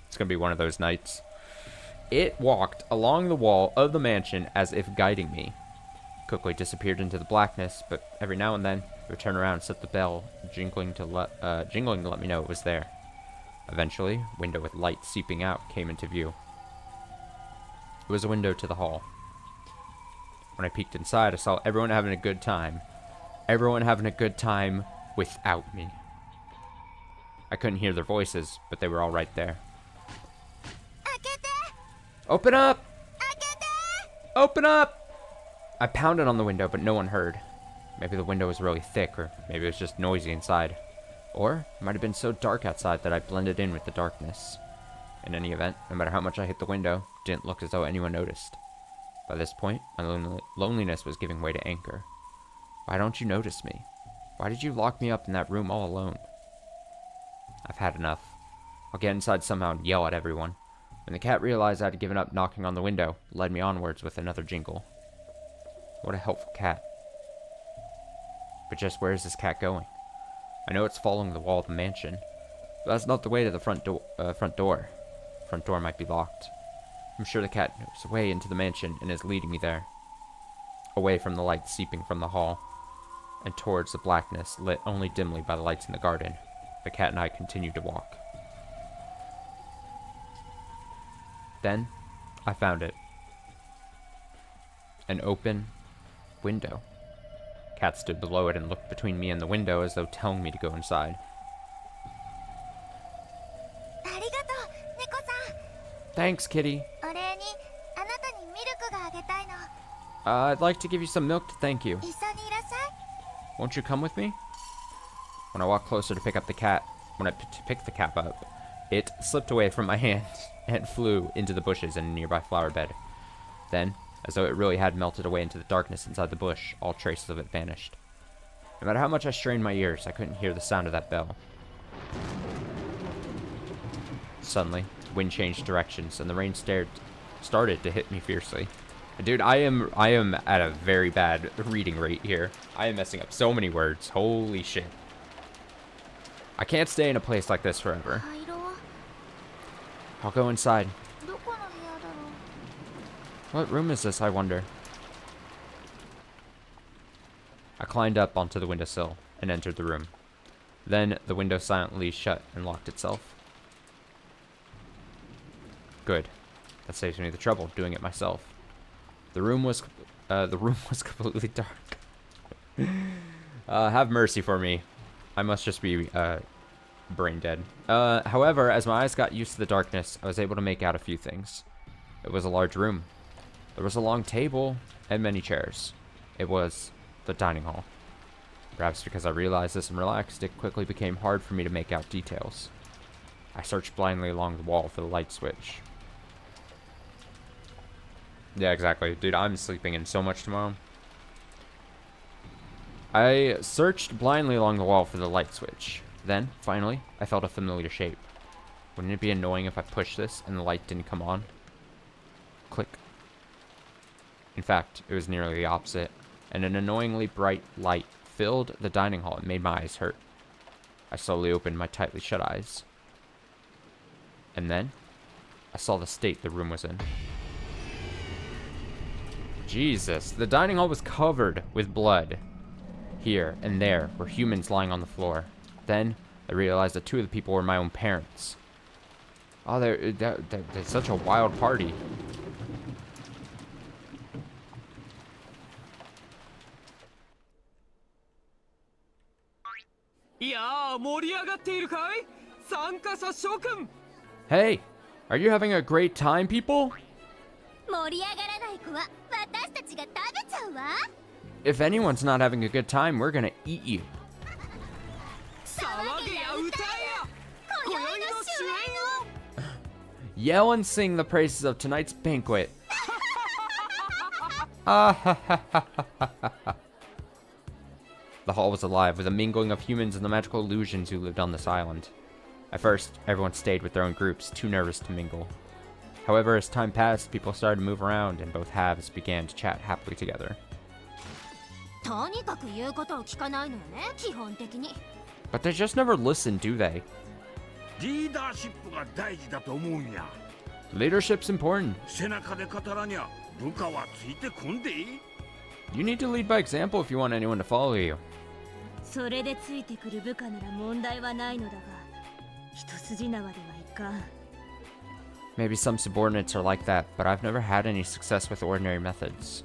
It's gonna be one of those nights. It walked along the wall of the mansion as if guiding me. Quickly disappeared into the blackness, but every now and then it would turn around and set the bell, jingling to let me know it was there. Eventually, a window with light seeping out came into view. It was a window to the hall. When I peeked inside, I saw everyone having a good time. Everyone having a good time without me. I couldn't hear their voices, but they were all right there. 開けて！ Open up! 開けて！ Open up! I pounded on the window, but no one heard. Maybe the window was really thick, or maybe it was just noisy inside. Or it might have been so dark outside that I blended in with the darkness. In any event, no matter how much I hit the window, it didn't look as though anyone noticed. By this point, my loneliness was giving way to anger. Why don't you notice me? Why did you lock me up in that room all alone? I've had enough. I'll get inside somehow and yell at everyone. When the cat realized I had given up knocking on the window, it led me onwards with another jingle. What a helpful cat. But just where is this cat going? I know it's following the wall of the mansion, but that's not the way to the front door. Front door might be locked. I'm sure the cat knows the way into the mansion and is leading me there. away from the light seeping from the hall, and towards the blackness lit only dimly by the lights in the garden. The cat and I continued to walk. Then, I found it. An open window. Cat stood below it and looked between me and the window as though telling me to go inside. ありがとう猫さ Thanks, kitty. ん。お礼にあなたにミルクがあげたいの。 I'd like to give you some milk to thank you. 一緒にいらっしゃい。 Won't you come with me? When I walked closer to pick up the cat, pick the cap up, it slipped away from my hand and flew into the bushes in a nearby flower bed. Then, as though it really had melted away into the darkness inside the bush, all traces of it vanished. No matter how much I strained my ears, I couldn't hear the sound of that bell. Suddenly, the wind changed directions, and the rain started to hit me fiercely. Dude, I am at a very bad reading rate here. I am messing up so many words. Holy shit. I can't stay in a place like this forever. 灰色は I'll go inside. どこの部屋だろう。 What room is this, I wonder? I climbed up onto the windowsill and entered the room. Then the window silently shut and locked itself. Good. That saves me the trouble of doing it myself. The room was completely dark. Have mercy for me. I must just be brain dead. However, as my eyes got used to the darkness, I was able to make out a few things. It was a large room. There was a long table and many chairs. It was the dining hall. Perhaps because I realized this and relaxed, it quickly became hard for me to make out details. I searched blindly along the wall for the light switch. Yeah, exactly. Dude, I'm sleeping in so much tomorrow. I searched blindly along the wall for the light switch. Then, finally, I felt a familiar shape. Wouldn't it be annoying if I pushed this and the light didn't come on? Click. In fact, it was nearly the opposite, and an annoyingly bright light filled the dining hall and made my eyes hurt. I slowly opened my tightly shut eyes. And then, I saw the state the room was in. Jesus, the dining hall was covered with blood. Here and there were humans lying on the floor. Then, I realized that two of the people were my own parents. Oh, they're such a wild party. Hey, are you having a great time, people? 盛り上がらない子は私たちが食べちゃうわ。 If anyone's not having a good time, we're gonna eat you. 騒げや歌えや。今宵の主演を。 Yell and sing the praises of tonight's banquet. The hall was alive with a mingling of humans and the magical illusions who lived on this island. At first, everyone stayed with their own groups, too nervous to mingle. However, as time passed, people started to move around, and both halves began to chat happily together. とにかく言うことを聞かないのよね、基本的に。 But they just never listen, do they? リーダーシップが大事だと思うんや。 Leadership's important. 背中で語らにゃ部下はついてこんでいい。 You need to lead by example if you want anyone to follow you. それでついてくる部下なら問題はないのだが、一筋縄ではいかん。 Maybe some subordinates are like that, but I've never had any success with ordinary methods.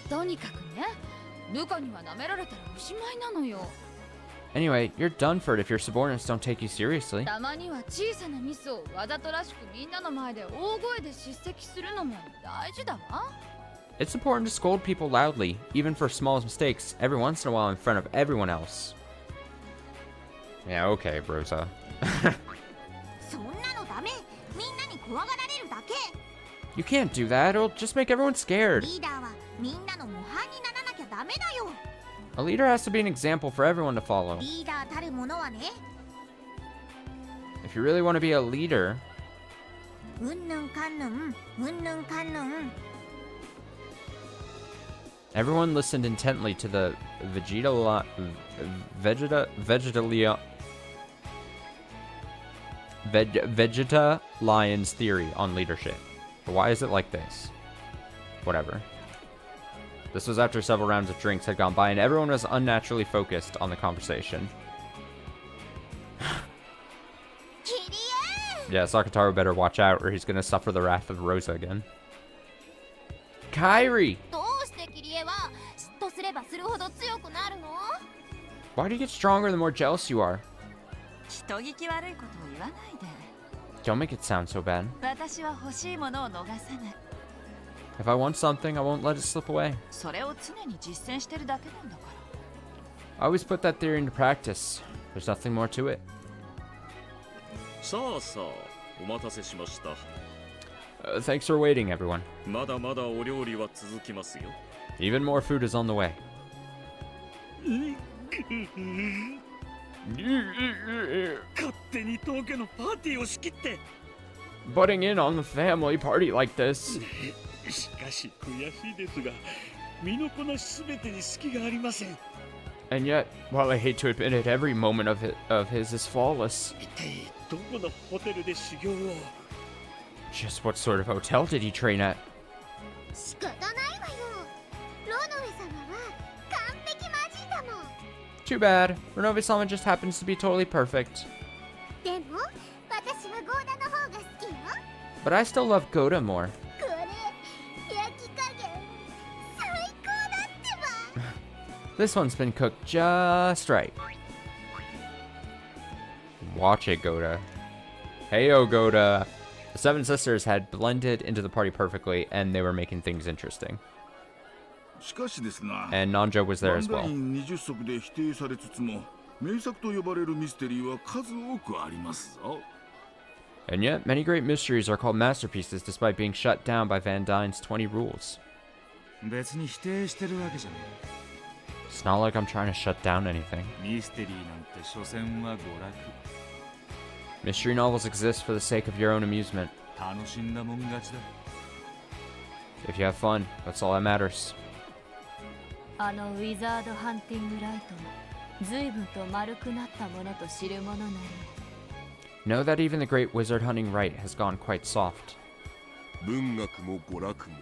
とにかくね、部下には舐められたらおしまいなのよ。 Anyway, you're done for it if your subordinates don't take you seriously. たまには小さなミスをわざとらしくみんなの前で大声で叱責するのも大事だわ。 It's important to scold people loudly, even for small mistakes, every once in a while in front of everyone else. Yeah, okay, Rosa. そんなのダメ。みんなに怖がられるだけ。 You can't do that, it'll just make everyone scared. リーダーはみんなの模範にならなきゃダメだよ。 A leader has to be an example for everyone to follow. リーダーたるものはね。 If you really want to be a leader, うんぬんかんぬん、うんぬんかんぬん。 everyone listened intently to the Vegeta Lion's theory on leadership. Why is it like this? Whatever. This was after several rounds of drinks had gone by and everyone was unnaturally focused on the conversation. Yeah, Sakataro better watch out or he's gonna suffer the wrath of Rosa again. Kairi! どうしてキリエは嫉妬すればするほど強くなるの？ Why do you get stronger the more jealous you are? 人聞き悪いことを言わないで。 Don't make it sound so bad. 私は欲しいものを逃さない。 If I want something, I won't let it slip away. それを常に実践してるだけなんだから。 I always put that theory into practice. There's nothing more to it. さあさあ、お待たせしました。Thanks for waiting, everyone. まだまだお料理は続きますよ。 Even more food is on the way. 勝手に当家のパーティーを仕切って。 Butting in on the family party like this. しかし悔しいですが、身のこなしすべてに隙がありません。 And yet, while I hate to admit it, every moment of his is flawless. 一体どこのホテルで修行を？ Just what sort of hotel did he train at? 仕方ないわよ。ロノエ様は完璧マジだもん。 Too bad. Renove-sama just happens to be totally perfect. でも私はゴーダの方が好きよ。 But I still love Goda more. これ焼き加減最高だってば。 This one's been cooked just right. Watch it, Goda. Heyo, Goda. The seven sisters had blended into the party perfectly, and they were making things interesting. しかしですな。 And Nanjo was there as バンダ well. イン20足で否定されつつも、名作と呼ばれるミステリーは数多くありますぞ。 And yet, many great mysteries are called masterpieces despite being shut down by Van Dyne's 20 rules. 別に否定してるわけじゃね It's not like I'm trying to shut down anything. え。ミステリーなんて所詮は娯楽。 Mystery novels exist for the sake of your own amusement. 楽しんだもん勝ちだ。 If you have fun, that's all that matters. あのウィザードハンティングライトも随分と丸くなったものと知るものなり。 Know that even the great wizard hunting rite has gone quite soft. 文学も娯楽も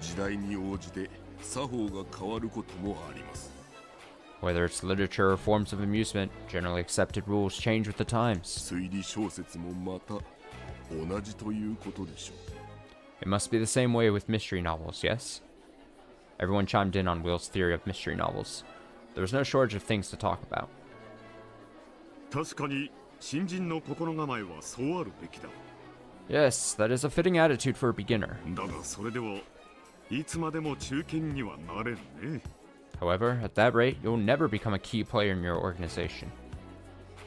時代に応じて作法が変わることもあります。 Whether it's literature or forms of amusement, generally accepted rules change with the times. 推理小説もまた同じということでしょう。 It must be the same way with mystery novels, yes? Everyone chimed in on Will's theory of mystery novels. There was no shortage of things to talk about. 確かに新人の心構えはそうあるべきだ。 Yes, that is a fitting attitude for a beginner. だがそれではいつまでも中堅にはなれんね。 However, at that rate, you'll never become a key player in your organization.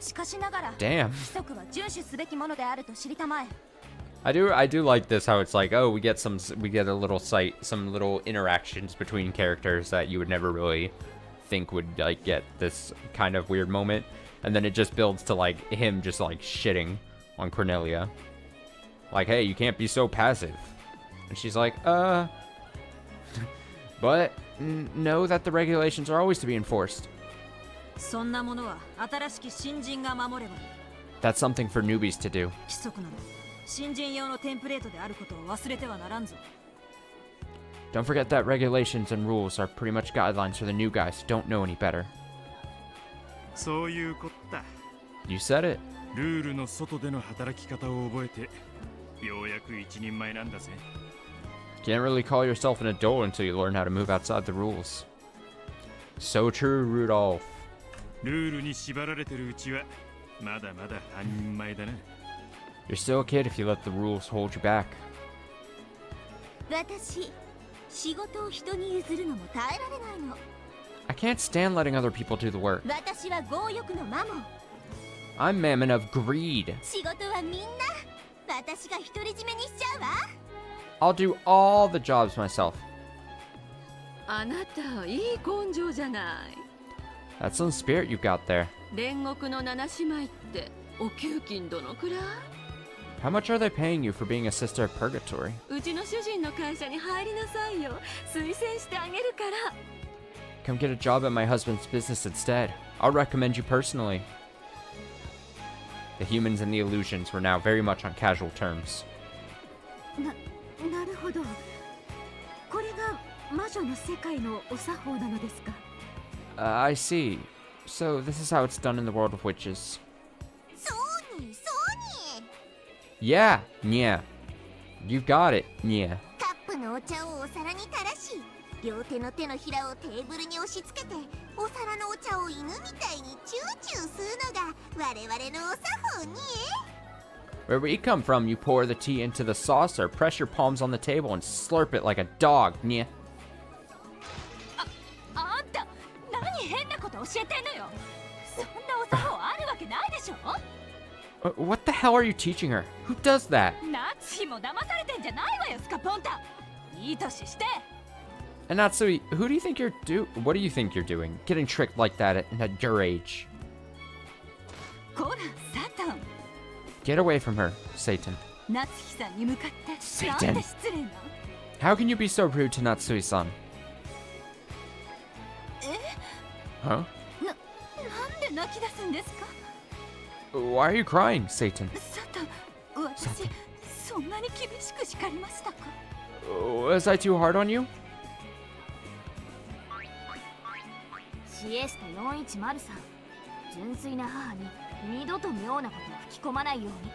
しかしながら Damn. 規則は遵守すべきものであると知りたまえ。 I do like this how it's like, oh, we get a little some little interactions between characters that you would never really think would like get this kind of weird moment, and then it just builds to like him just like shitting on Cornelia. Like, hey, you can't be so passive. And she's like, but know that the regulations are always to be enforced. そんなものは新しき新人が守ればいい。 That's something for newbies to do. 規則など新人用のテンプレートであることを忘れてはならんぞ。 Don't forget that regulations and rules are pretty much guidelines for the new guys who don't know any better. そういうこった。 You said it. ルールの外での働き方を覚えて、ようやく一人前なんだぜ。 Can't really call yourself an adult until you learn how to move outside the rules. So true, Rudolph. ルールに縛られてるうちはまだまだ半人前だな。 You're still a kid if you let the rules hold you back. 私、仕事を人に譲るのも耐えられないの。 I can't stand letting other people do the work. 私は強欲のマモン。 I'm Mammon of greed. 仕事はみんな私が独り占めにしちゃうわ。 I'll do all the jobs myself. あなたいい根性じゃない。 That's some spirit you got there. 煉獄の七姉妹ってお給金どのくらい？ How much are they paying you for being a sister of purgatory? うちの主人の会社に入りなさいよ。推薦してあげるから。 Come get a job at my husband's business instead. I'll recommend you personally. The humans and the illusions were now very much on casual terms. なるほど。これが魔女の世界のお作法なのですか？ I see. So this is how it's done in the world of witches. そうにそうに Yeah, yeah. You got it, yeah. カップのお茶をお皿に垂らし、両手の手のひらをテーブルに押し付けて、お皿のお茶を犬みたいにチューチュー吸うのが我々のお作法に。 Where we come from, you pour the tea into the saucer, press your palms on the table, and slurp it like a dog, yeah. あんた何変なこと教えてんのよ。そんなお作法あるわけないでしょ。 What the hell are you teaching her? Who does that? 夏日も騙されてんじゃないわよ、スカポンタ。いい年して。 And Natsui, who do you think what do you think you're doing? Getting tricked like that at your age? こら、サタン。 Get away from her, Satan. 夏日さんに向かって。 Satan. なんて失礼な。 How can you be so rude to Natsui-san? え？ Huh? なんで泣き出すんですか？ Why are you crying, Satan? サタン、私そんなに厳しく叱りましたか？ Was I too hard on you? シエスタ4103、純粋な母に二度と妙なことを吹き込まないように。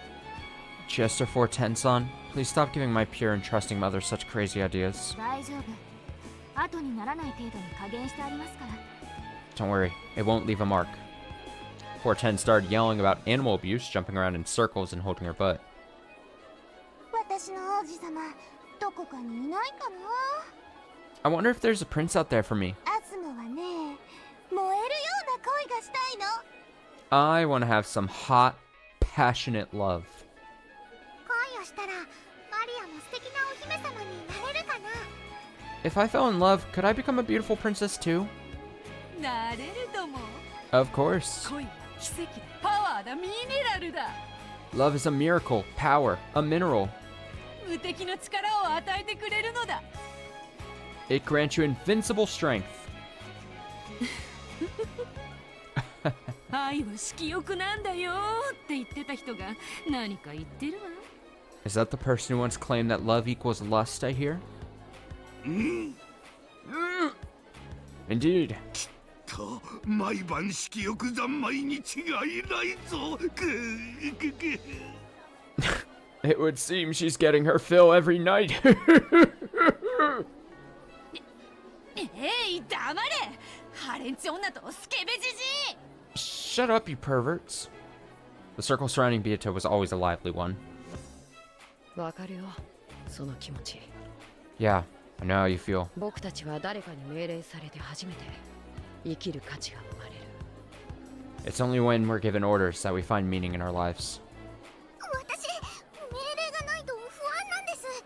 Chester 410-san, please stop giving my pure and trusting mother such crazy ideas. 大丈夫。後にならない程度に加減してありますから。 Don't worry, it won't leave a mark. 410 started yelling about animal abuse, jumping around in circles and holding her butt. 私の王子様、どこかにいないかな。 I wonder if there's a prince out there for me. アズモはね、燃えるような恋がしたいの。 I want to have some hot, passionate love. 恋をしたら、マリアも素敵なお姫様になれるかな。 If I fell in love, could I become a beautiful princess too? なれるとも。 Of course. 恋は奇跡だ、パワーだ、ミネラルだ。 Love is a miracle, power, a mineral. 無敵の力を与えてくれるのだ。 It grants you invincible strength. 愛は色欲なんだよって言ってた人が何か言ってるわ。 Is that the person who once claimed that love equals lust, I hear? Indeed. と毎晩色欲三昧に違いないぞ。It would seem she's getting her fill every night. 黙れ。ハレンチ女とスケベジジイ。 Shut up, you perverts. The circle surrounding Beato was always a lively one. わかるよ、その気持ち。 Yeah, I know how you feel. 僕たちは誰かに命令されて初めて生きる価値が生まれる。 It's only when we're given orders that we find meaning in our lives. 私、命令がないと不安なんです。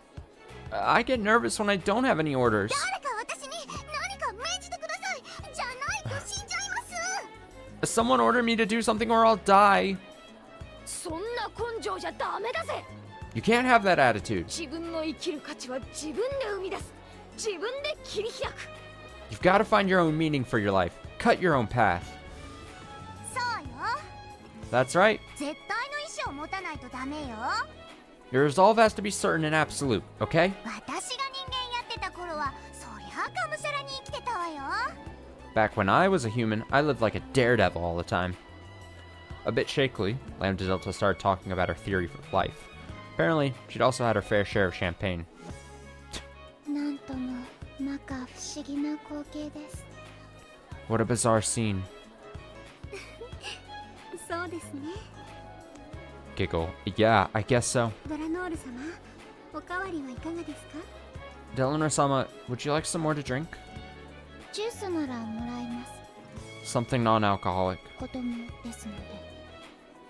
I get nervous when I don't have any orders. 誰か私に何か命じてください。じゃないと死んじゃいます。 Someone order me to do something or I'll die. そんな根性じゃダメだぜ。 You can't have that attitude. 自分の生きる価値は自分で生み出す。自分で切り開く。 You've got to find your own meaning for your life. Cut your own path. そうよ。 That's right. 絶対の意志を持たないとダメよ。 Your resolve has to be certain and absolute, okay? 私が人間やってた頃は、そりゃがむしゃらに生きてたわよ。 Back when I was a human, I lived like a daredevil all the time. A bit shakily, Lambda Delta started talking about her theory for life. Apparently, she'd also had her fair share of champagne. なんとも摩訶不思議な光景です。 What a bizarre scene. そうですね。 Giggle. Yeah, I guess so. ドラノール様、おかわりはいかがですか？ Delano-sama, would you like some more to drink? ジュースならもらいます。 Something non-alcoholic. 子供ですので。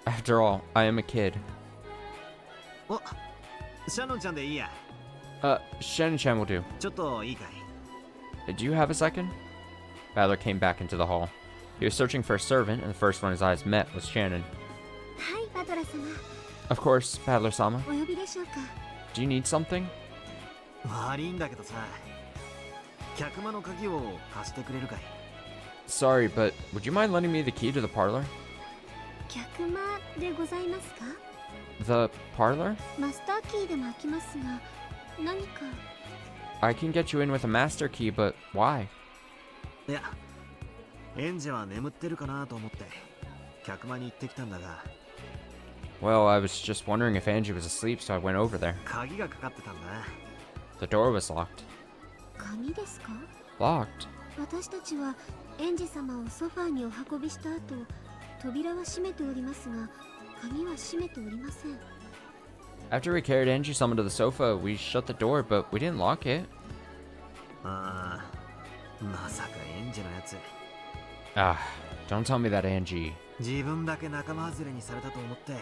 After all, I am a kid. お、シャノンちゃんでいいや。Shen-chan will do. ちょっといいかい？ Do you have a second? Badler came back into the hall. He was searching for a servant, and the first one his eyes met was Shannon. はい、バドラ様。 Of course, Badler-sama. お呼びでしょうか？ Do you need something? 悪いんだけどさ、客間の鍵を貸してくれるかい？ Sorry, but would you mind lending me the key to the parlor? 客間でございますか？ The parlor? マスターキーでも開きますが、何か。I can get you in with a master key, but why? いや、エンジは眠ってるかなと思って客間に行ってきたんだが。 Well, I was just wondering if Angie was asleep, so I went over there. 鍵がかかってたんだ。 The door was locked. 鍵ですか？ Locked? 私たちはエンジ様をソファーにお運びした後、扉は閉めておりますが、鍵は閉めておりません。 After we carried Angie someone to the sofa, we shut the door, but we didn't lock it. ああ、まさかエンジのやつ。 Ah, don't tell me that Angie. 自分だけ仲間外れにされたと思って、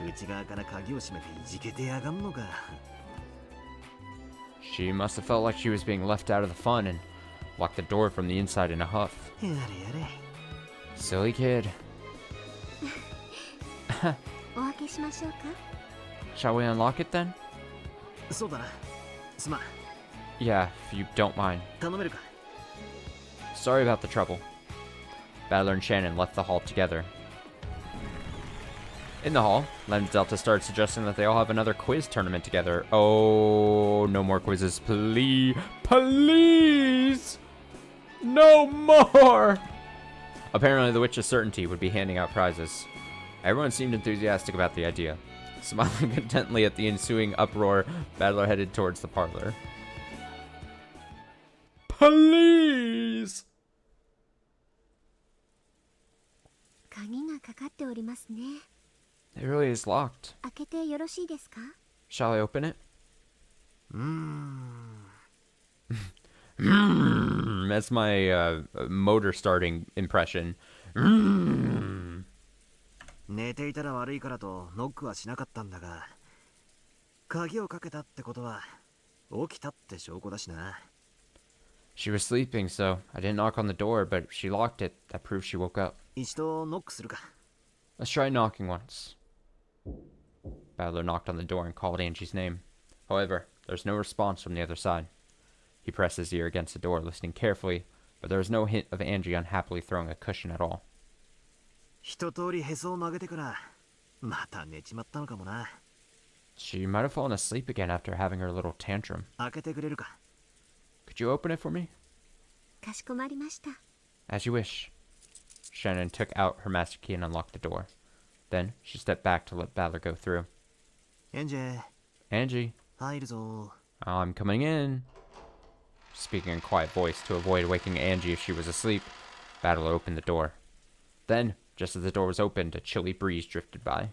内側から鍵を閉めていじけてやがんのか。 She must have felt like she was being left out of the fun and locked the door from the inside in a huff. やれやれ。 Silly kid. お開けしましょうか。 Shall we unlock it then? そうだな。すまん。 Yeah, if you don't mind. 頼めるか。 Sorry about the trouble. Battler and Shannon left the hall together. In the hall, Len and Delta started suggesting that they all have another quiz tournament together. Oh, no more quizzes, please. Please! No more! Apparently, the Witch of Certainty would be handing out prizes. Everyone seemed enthusiastic about the idea. Smiling contentedly at the ensuing uproar, Battler headed towards the parlor. Please! 鍵がかかっておりますね。 It really is locked. 開けてよろしいですか？ Shall I open it? うーん。 That's my motor starting impression. 寝ていたら悪いからとノックはしなかったんだが、鍵をかけたってことは起きたって証拠だしな。 She was sleeping, so I didn't knock on the door, but she locked it. That proves she woke up. 一度ノックするか。 Let's try knocking once. Battler knocked on the door and called Angie's name. However, there's no response from the other side. He pressed his ear against the door, listening carefully, but there was no hint of Angie unhappily throwing a cushion at all. 一通りへそを曲げてからまた寝ちまったのかもな。 She might have fallen asleep again after having her little tantrum. 開けてくれるか。 Could you open it for me? かしこまりました。 As you wish. Shannon took out her master key and unlocked the door. Then she stepped back to let Battler go through. エンジェ、 Angie, 入るぞ。 I'm coming in. Speaking in a quiet voice to avoid waking Angie if she was asleep, Battler opened the door. Then, just as the door was opened, a chilly breeze drifted by.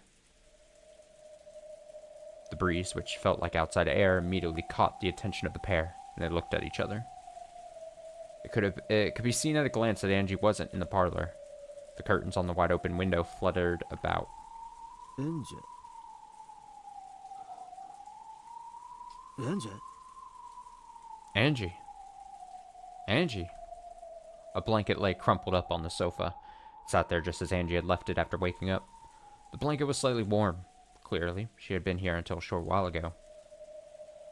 The breeze, which felt like outside air, immediately caught the attention of the pair, and they looked at each other. It could be seen at a glance that Angie wasn't in the parlor. The curtains on the wide open window fluttered about. エンジェ、エンジェ。 Angie. Angie. A blanket lay crumpled up on the sofa. It sat there just as Angie had left it after waking up. The blanket was slightly warm. Clearly, she had been here until a short while ago.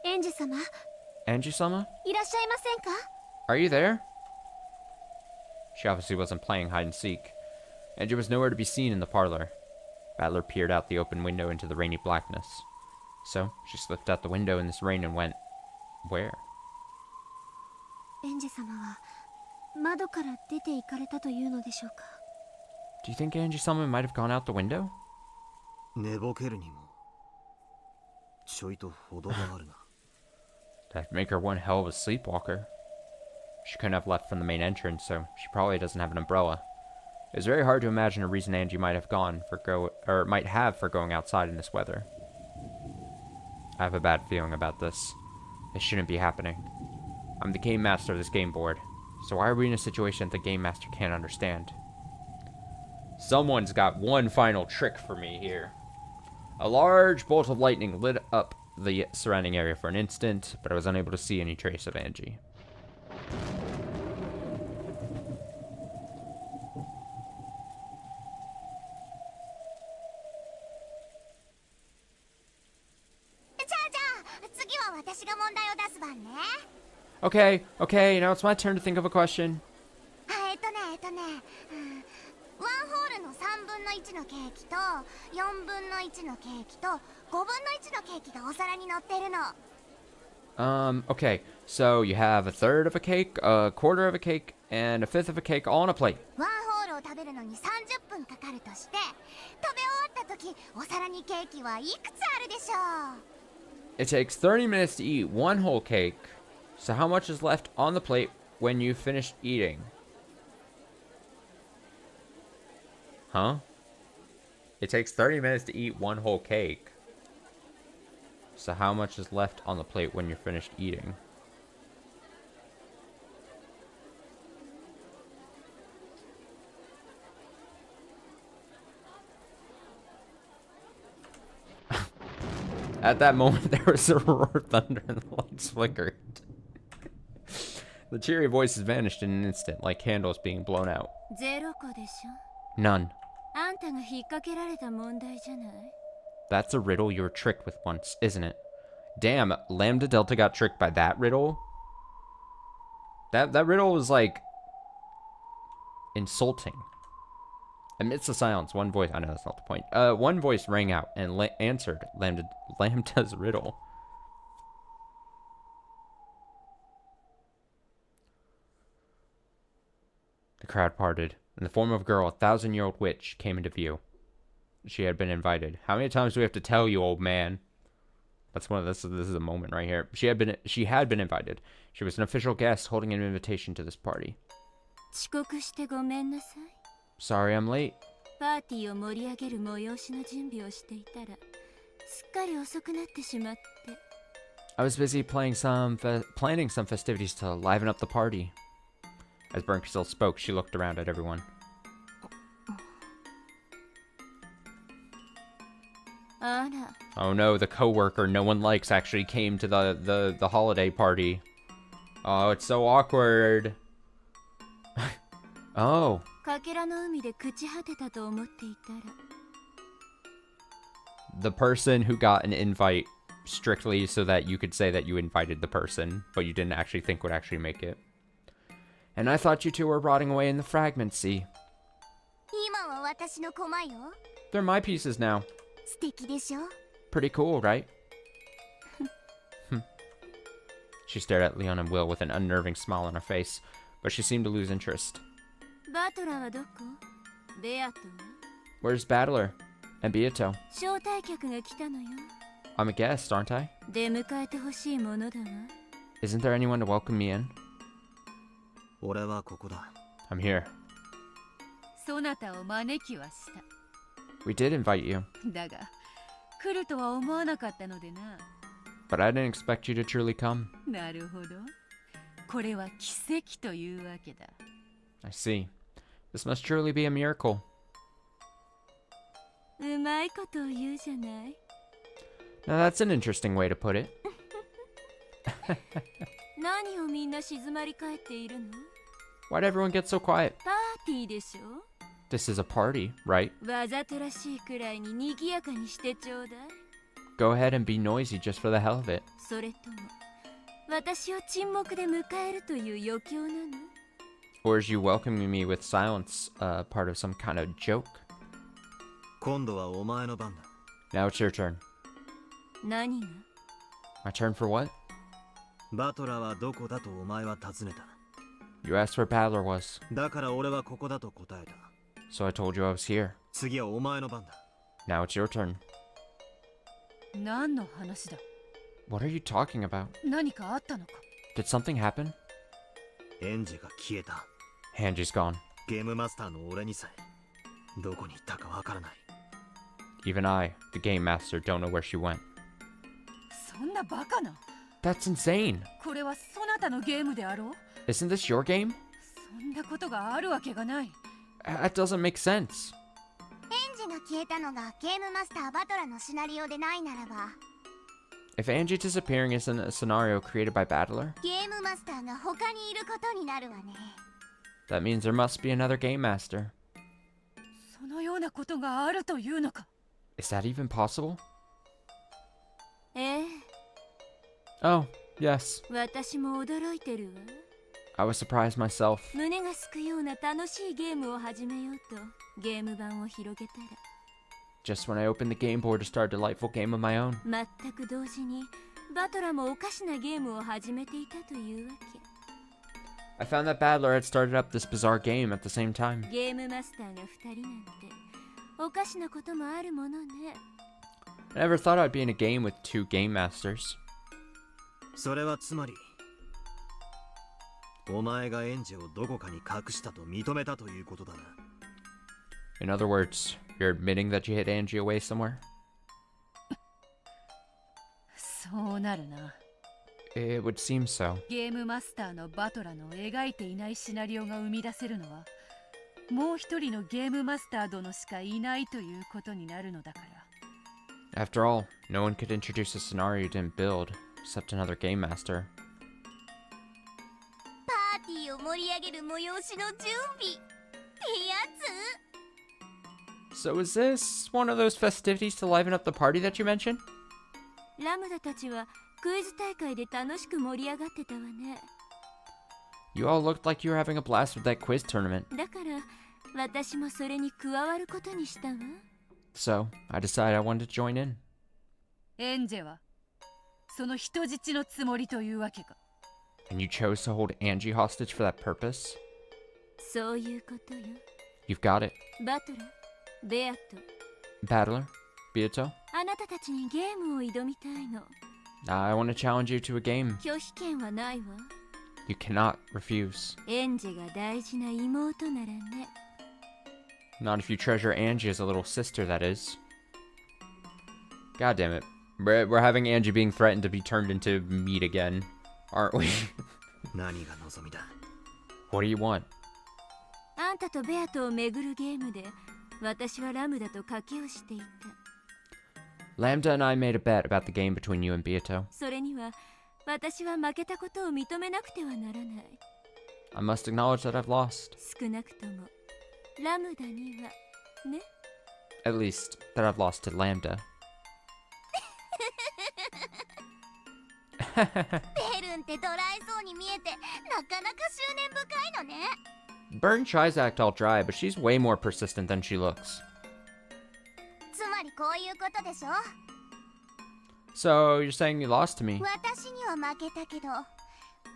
エンジ様、 Angie-sama? いらっしゃいませんか？ Are you there? She obviously wasn't playing hide and seek. Angie was nowhere to be seen in the parlor. Battler peered out the open window into the rainy blackness. So, she slipped out the window in this rain and went... where? エンジ様は窓から出て行かれたというのでしょうか？ Do you think Angie-sama might have gone out the window? 寝ぼけるにもちょいと程があるな。 That'd make her one hell of a sleepwalker. She couldn't have left from the main entrance, so she probably doesn't have an umbrella. It's very hard to imagine a reason Angie might have for going outside in this weather. I have a bad feeling about this. This shouldn't be happening. I'm the game master of this game board, so why are we in a situation that the game master can't understand? Someone's got one final trick for me here. A large bolt of lightning lit up the surrounding area for an instant, but I was unable to see any trace of Angie. Okay, now it's my turn to think of a question. ワンホールの3分の1のケーキと4分の1のケーキと5分の1のケーキがお皿に乗ってるの。Okay, so you have a third of a cake, a quarter of a cake, and a fifth of a cake all on a plate. ワンホールを食べるのに30分かかるとして、食べ終わった時お皿にケーキはいくつあるでしょう？ It takes 30 minutes to eat one whole cake. So how much is left on the plate when you finish eating? Huh? It takes 30 minutes to eat one whole cake. So how much is left on the plate when you're finished eating? At that moment, there was a roar of thunder and the lights flickered. The cheery voices vanished in an instant, like candles being blown out. 0個でしょ。 None. あんたが引っ掛けられた問題じゃない。 That's a riddle you were tricked with once, isn't it? Damn, Lambda Delta got tricked by that riddle? That riddle was, like, insulting. Amidst the silence, one voice... I know that's not the point. One voice rang out and answered Lambda's riddle. The crowd parted. In the form of a girl, a 1,000-year-old witch came into view. She had been invited. How many times do we have to tell you, old man? That's one of this is a moment right here. She had been invited. She was an official guest holding an invitation to this party. 遅刻してごめんなさい。 Sorry I'm late. パーティーを盛り上げる催しの準備をしていたら、すっかり遅くなってしまって。I was busy planning some festivities to liven up the party. As Bernkisil spoke, she looked around at everyone. あら。 Oh no, the coworker no one likes actually came to the holiday party. Oh, it's so awkward. Oh. かけらの海で朽ち果てたと思っていたら。 The person who got an invite strictly so that you could say that you invited the person, but you didn't actually think would actually make it. And I thought you two were rotting away in the fragment sea. 今は私の駒よ。 They're my pieces now. 素敵でしょ？ Pretty cool, right? She stared at Leon and Will with an unnerving smile on her face, but she seemed to lose interest. バトラーはどこ？ベアトは？ Where's Battler? And Beato? 招待客が来たのよ。 I'm a guest, aren't I? 出迎えてほしいものだわ。 Isn't there anyone to welcome me in? 俺はここだ。 I'm here. そなたを招きはした。 We did invite you, だが、来るとは思わなかったのでな。 but I didn't expect you to truly come. なるほど。これは奇跡というわけだ。 I see. This must truly be a miracle. うまいことを言うじゃない。 Now that's an interesting way to put it. 何をみんな静まり返っているの？ Why'd everyone get so quiet? パーティーでしょ？ This is a party, right? わざとらしいくらいに賑やかにしてちょうだい。 Go ahead and be noisy just for the hell of it. それとも、私を沈黙で迎えるという余興なの？ Or is you welcoming me with silence part of some kind of joke? 今度はお前の番だ。 Now it's your turn. 何が？ My turn for what? バトラーはどこだとお前は尋ねた。 You asked where Battler was, だから俺はここだと答えた。 so I told you I was here. 次はお前の番だ。 Now it's your turn. 何の話だ？ What are you talking about? 何かあったのか？ Did something happen? エンジが消えた。 Angie's gone. ゲームマスターの俺にさえどこに行ったかわからない。 Even I, the game master, don't know where she went. そんなバカな。 That's insane. これはそなたのゲームであろう？ Isn't this your game? そんなことがあるわけがない。 That doesn't make sense. エンジが消えたのがゲームマスターバトラのシナリオでないならば、 If Angie disappearing is in a scenario created by Battler, ゲームマスターが他にいることになるわね。 that means there must be another game master. そのようなことがあるというのか？ Is that even possible? ええ、 Oh, yes. 私も驚いてるわ。 I was surprised myself. 胸がすくような楽しいゲームを始めようとゲーム版を広げたら、 Just when I opened the game board to start a delightful game of my own, 全く同時にバトラもおかしなゲームを始めていたというわけ。 I found that Battler had started up this bizarre game at the same time. ゲームマスターが2人なんておかしなこともあるものね。 I never thought I'd be in a game with 2 game masters. それはつまりお前がエンジをどこかに隠したと認めたということだな。 In other words, you're admitting that you hid Angie away somewhere? そうなるな。 It would seem so. ゲームマスターのバトラの描いていないシナリオが生み出せるのはもう一人のゲームマスター殿しかいないということになるのだから。 After all, no one could introduce a scenario you didn't build, except another game master. パーティーを盛り上げる催しの準備ってやつ。 So is this one of those festivities to liven up the party that you mentioned? ラムダたちはクイズ大会で楽しく盛り上がってたわね。 You all looked like you were having a blast with that quiz tournament. だから私もそれに加わることにしたわ。 So, I decided I wanted to join in. エンジェはその人質のつもりというわけか。 And you chose to hold Angie hostage for that purpose? そういうことよ。 You've got it. バトラ、ベアト、 Battler? Beato? あなたたちにゲームを挑みたいの。 I want to challenge you to a game. 拒否権はないわ。 You cannot refuse. エンジェが大事な妹ならね。 Not if you treasure Angie as a little sister, that is. God damn it. We're having Angie being threatened to be turned into meat again, aren't we? 何が望みだ。 What do you want? あんたとベアトを巡るゲームで私はラムダと賭けをしていた。 Lambda and I made a bet about the game between you and Beato. それには私は負けたことを認めなくてはならない。 I must acknowledge that I've lost. 少なくともラムダにはね。 At least, that I've lost to Lambda. ベルンってドライそうに見えてなかなか執念深いのね。 Bern tries to act all dry, but she's way more persistent than she looks. つまりこういうことでしょ。 So, you're saying you lost to me? 私には負けたけど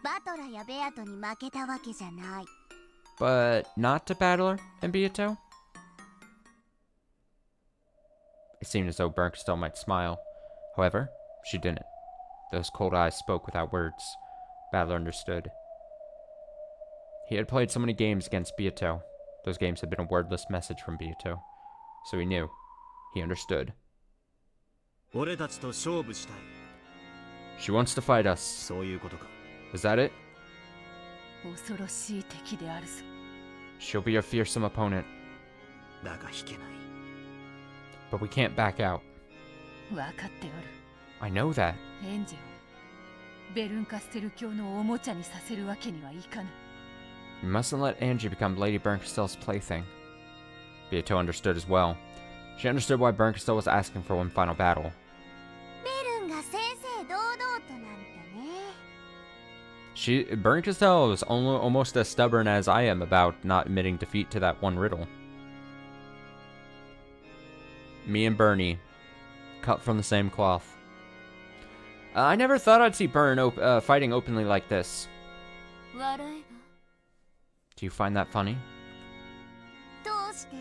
バトラやベアトに負けたわけじゃない。 But not to Battler and Beato? It seemed as though Bernkastel might smile. However, she didn't. Those cold eyes spoke without words. Battler understood. He had played so many games against Beato. Those games had been a wordless message from Beato. So he knew. He understood. 俺たちと勝負したい。 She wants to fight us. そういうことか。 Is that it? 恐ろしい敵であるぞ。 She'll be a fearsome opponent. だが引けない。 But we can't back out. 分かっておる。 I know that. エンジェをベルンカステル教のおもちゃにさせるわけにはいかぬ。 We mustn't let Angie become Lady Bernkastel's plaything. Beato understood as well. She understood why Bernkastel was asking for one final battle. ベルンが正々堂々となんてね。 Bernkastel is almost as stubborn as I am about not admitting defeat to that one riddle. Me and Bernie, cut from the same cloth. I never thought I'd see Bern fighting openly like this. 笑えば Do you find that funny? どうして？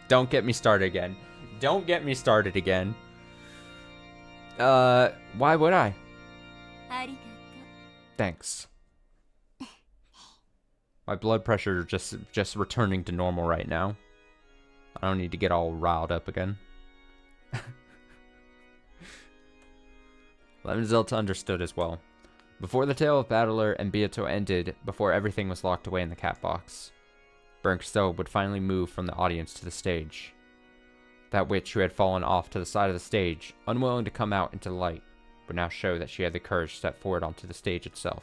Don't get me started again. Don't get me started again. Why would I? ありがとう。 Thanks. My blood pressure just returning to normal right now. I don't need to get all riled up again. Zelta understood as well. Before the tale of Battler and Beato ended, before everything was locked away in the cat box, Bernkastel would finally move from the audience to the stage. That witch who had fallen off to the side of the stage, unwilling to come out into the light, would now show that she had the courage to step forward onto the stage itself.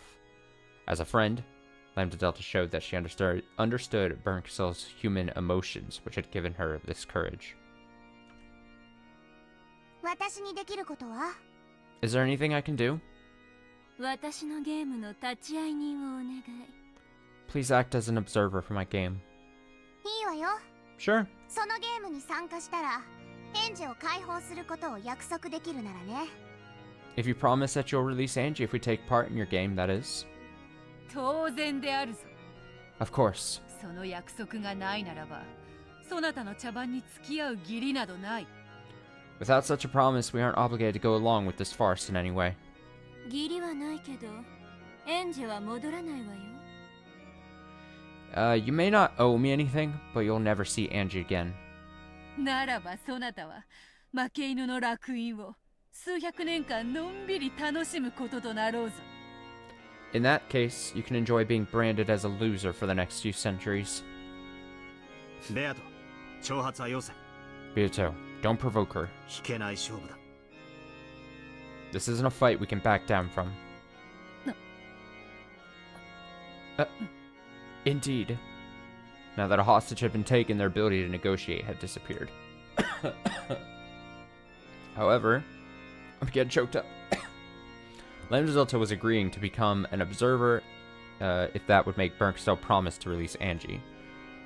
As a friend, Lambda Delta showed that she understood Bernkastel's human emotions, which had given her this courage. 私にできることは？ Is there anything I can do? 私のゲームの立ち会い人をお願い。 Please act as an observer for my game. いいわよ。 Sure. そのゲームに参加したらエンジェを解放することを約束できるならね。If you promise that you'll release Angie if we take part in your game, that is. 当然であるぞ。 Of course. その約束がないならば、そなたの茶番に付き合う義理などない。 Without such a promise, we aren't obligated to go along with this farce in any way. 義理はないけど、エンジェは戻らないわよ。You may not owe me anything, but you'll never see Angie again. ならばそなたは負け犬の烙印を数百年間のんびり楽しむこととなろうぞ。 In that case, you can enjoy being branded as a loser for the next few centuries. ベアト、挑発はよせ。 Beato, don't provoke her. 引けない勝負だ。 This isn't a fight we can back down from. Indeed. Now that a hostage had been taken, their ability to negotiate had disappeared. However, I'm getting choked up. Lambda Delta was agreeing to become an observer if that would make Bernkastel promise to release Angie.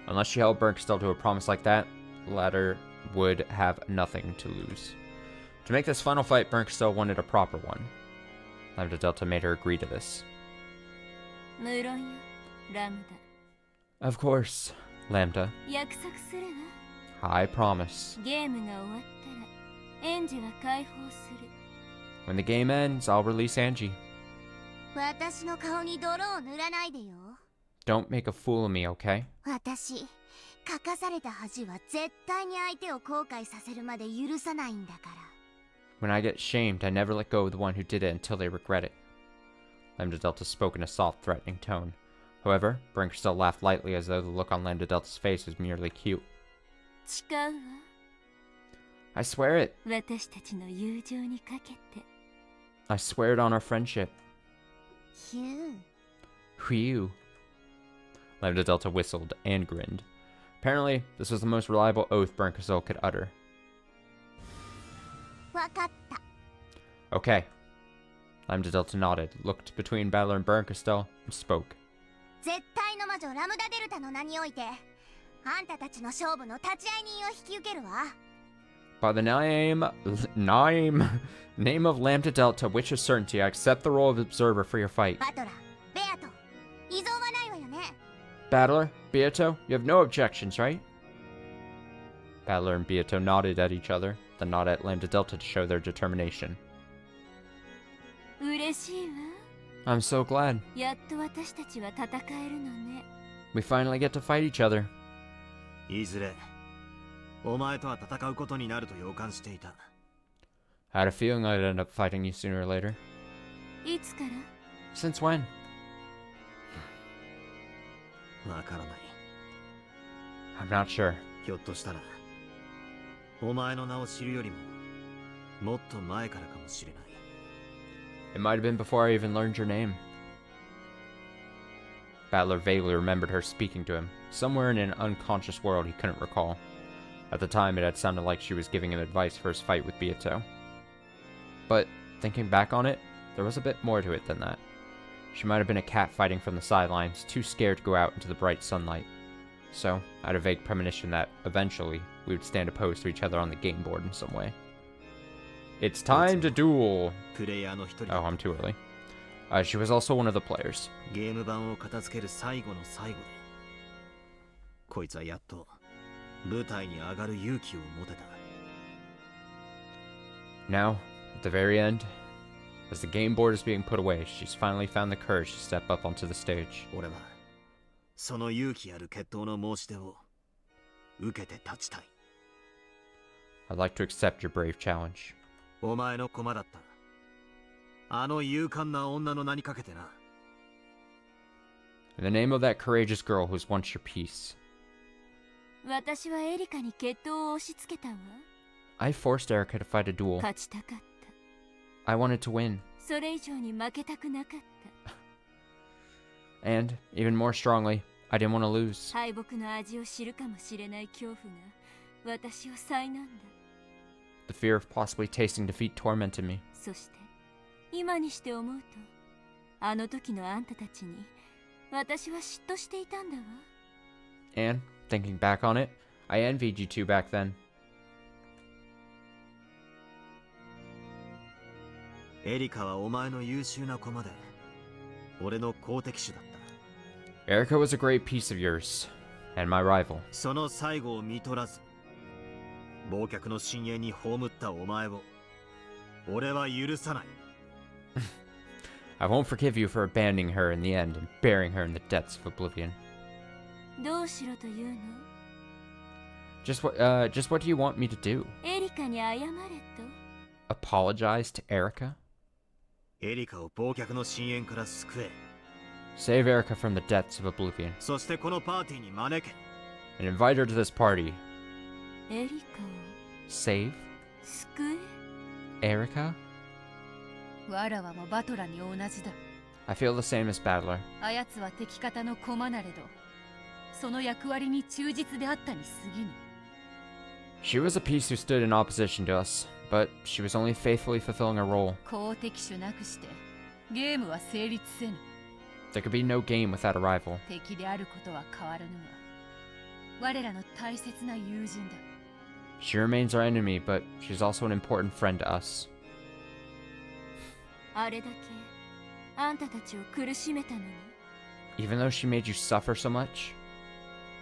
Unless she held Bernkastel to a promise like that, the latter would have nothing to lose. To make this final fight, Bernkastel wanted a proper one. Lambda Delta made her agree to this. 無論よ、ラム Of course, Lambda. ダ。約束するわ。 I promise. ゲームが終わったら、エンジェは解放する。 When the game ends, I'll release Angie. 私の顔に泥を塗らないでよ。 Don't make a fool of me, okay? 私、書かされた恥は絶対に相手を後悔させるまで許さないんだから。 When I get shamed, I never let go of the one who did it until they regret it. Lambda Delta spoke in a soft, threatening tone. However, Bernkastel laughed lightly as though the look on Lambda Delta's face was merely cute. 誓うわ。 I swear it. 私たちの友情にかけて。 I swear it on our friendship. ヒュー。 Whew. Lambda Delta whistled and grinned. Apparently, this was the most reliable oath Bernkastel could utter. わかった。 Okay. Lambda Delta nodded, looked between Battler and Bernkastel, and spoke. 絶対の魔女ラムダデルタの名において、あんたたちの勝負の立ち会い人を引き受けるわ。 By the name of Lambda Delta, which is certainty, I accept the role of observer for your fight. バトラ、ベアト、異存はないわよね。 Battler, Beato, you have no objections, right? Battler and Beato nodded at each other, then nodded at Lambda Delta to show their determination. 嬉しいわ。 I'm so glad. やっと私たちは戦えるのね。 We finally get to fight each other. いずれ、お前とは戦うことになると予感していた。I had a feeling I'd end up fighting you sooner or later. いつから？ Since when? わからない。 I'm not sure. ひょっとしたら、お前の名を知るよりも、もっと前からかもしれない。 It might have been before I even learned your name. Battler vaguely remembered her speaking to him, somewhere in an unconscious world he couldn't recall. At the time, it had sounded like she was giving him advice for his fight with Beato. But, thinking back on it, there was a bit more to it than that. She might have been a cat fighting from the sidelines, too scared to go out into the bright sunlight. So, I had a vague premonition that, eventually, we would stand opposed to each other on the game board in some way. It's time to duel! プレイヤーの一人。 Oh, I'm too early. She was also one of the players. ゲーム版を片付ける最後の最後で、こいつはやっと舞台に上がる勇気を持てた。 Now, at the very end, as the game board is being put away, she's finally found the courage to step up onto the stage. 俺はその勇気ある決闘の申し出を受けて立ちたい。 I'd like to accept your brave challenge. お前の駒だった。あの勇敢な女の名にかけてな。 In the name of that courageous girl who's once your peace. 私はエリカに決闘を押し付けたわ。 I forced Erica to fight a duel. 勝ちたかった。 I wanted to win. それ以上に負けたくなかった。 And, even more strongly, I didn't want to lose. 敗北の味を知るかもしれない恐怖が私を災難だ。 The fear of possibly tasting defeat tormented me. そして今にして思うとあの時のあんたたちに私は嫉妬していたんだわ。 And, thinking back on it, I envied you two back then. エリカはお前の優秀な駒で俺の好敵手だった。 Erica was a great piece of yours, and my rival. その最後を見取らず忘却の深淵に葬ったお前を俺は許さない。I won't forgive you for abandoning her in the end and burying her in the depths of oblivion. どうしろというの？ Just what do you want me to do? エリカに謝れと。 Apologize to Erica? エリカを忘却の深淵から救え。 Save Erica from the depths of oblivion. そしてこのパーティーに招け。 And invite her to this party. エリカを Save 救え。 Erica? わらわもバトラに同じだ。 I feel the same as Battler. あやつは敵方の駒なれど、その役割に忠実であったに過ぎぬ。 She was a piece who stood in opposition to us, but she was only faithfully fulfilling her role. 好敵手なくしてゲームは成立せぬ。 There could be no game without a rival. 敵であることは変わらぬが、我らの大切な友人だ。 She remains our enemy, but she's also an important friend to us. あれだけあんたたちを苦しめたのに。 Even though she made you suffer so much,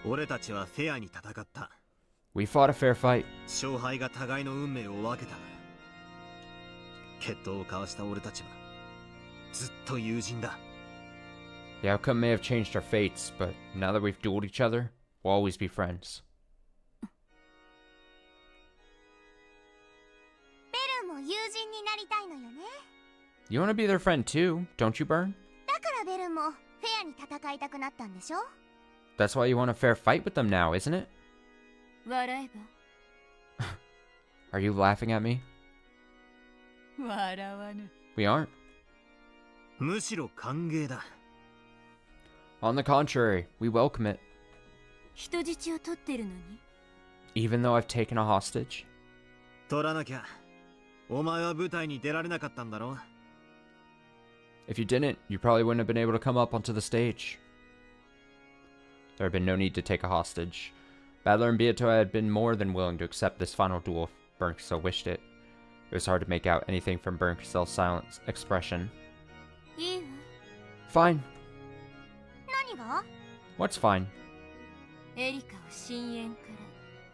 俺たちはフェアに戦った。 we fought a fair fight. 勝敗が互いの運命を分けた。決闘を交わした俺たちはずっと友人だ。 The outcome may have changed our fates, but now that we've dueled each other, we'll always be friends. ベルンも友人になりたいのよね。 You want to be their friend too, don't you, Burn? だからベルンもフェアに戦いたくなったんでしょ。 That's why you want a fair fight with them now, isn't it? 笑えば。 Are you laughing at me? 笑わぬ。 We aren't. むしろ歓迎だ。 On the contrary, we welcome it. 人質を取ってるのに。 Even though I've taken a hostage. 取らなきゃお前は舞台に出られなかったんだろ。 If you didn't, you probably wouldn't have been able to come up onto the stage. There had been no need to take a hostage. Battler and Beato had been more than willing to accept this final duel if Bernkastel wished it. It was hard to make out anything from Bernkastel's silent expression. いいわ。 Fine. 何が？ What's fine? エリカを深淵か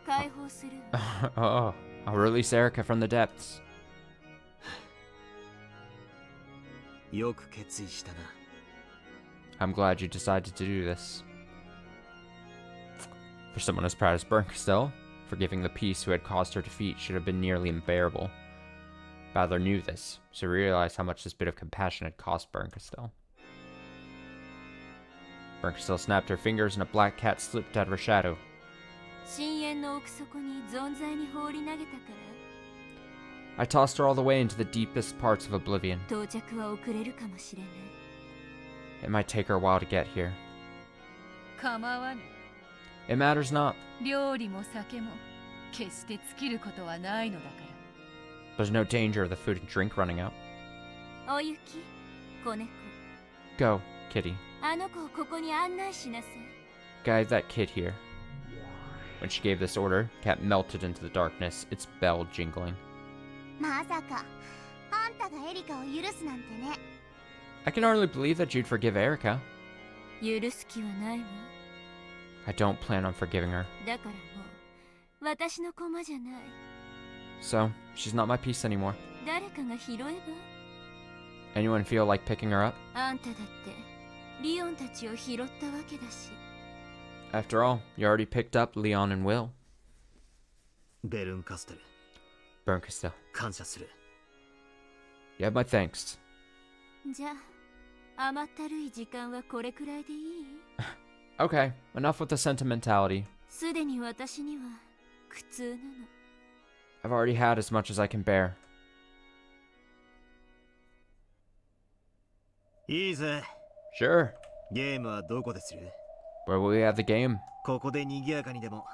ら解放するわ。 Oh, I'll release Erica from the depths. よく決意したな。 I'm glad you decided to do this. For someone as proud as Bernkastel, forgiving the piece who had caused her defeat should have been nearly unbearable. Battler knew this, so he realized how much this bit of compassion had cost Bernkastel. Bernkastel snapped her fingers and a black cat slipped out of her shadow. 深淵の奥底に存在に放り投げたから。 I tossed her all the way into the deepest parts of oblivion. 到着は遅れるかもしれない。 It might take her a while to get here. 構わぬ。 It matters not. 料理も酒も決して尽きることはないのだから。 There's no danger of the food and drink running out. おゆき、子猫。 Go, kitty. あの子をここに案内しなさい。 Guide that kid here. When she gave this order, Cat melted into the darkness, its bell jingling. まさかあんたがエリカを許すなんてね。 I can hardly believe that you'd forgive Erica. 許す気はないわ。 I don't plan on forgiving her. だからもう私の駒じゃない。 So, she's not my piece anymore. 誰かが拾えば。 Anyone feel like picking her up? あんただってリオンたちを拾ったわけだし。 After all, you already picked up Leon and Will. ベルンカステル、 Bernkastel. 感謝する。 You have my thanks. じゃあ甘ったるい時間はこれくらいでいい？ Okay, enough with the sentimentality. すでに私には苦痛なの。 I've already had as much as I can bear. いいぜ。 Sure. ゲームはどこでする？ Where will we have the game? ここで賑やかにでも、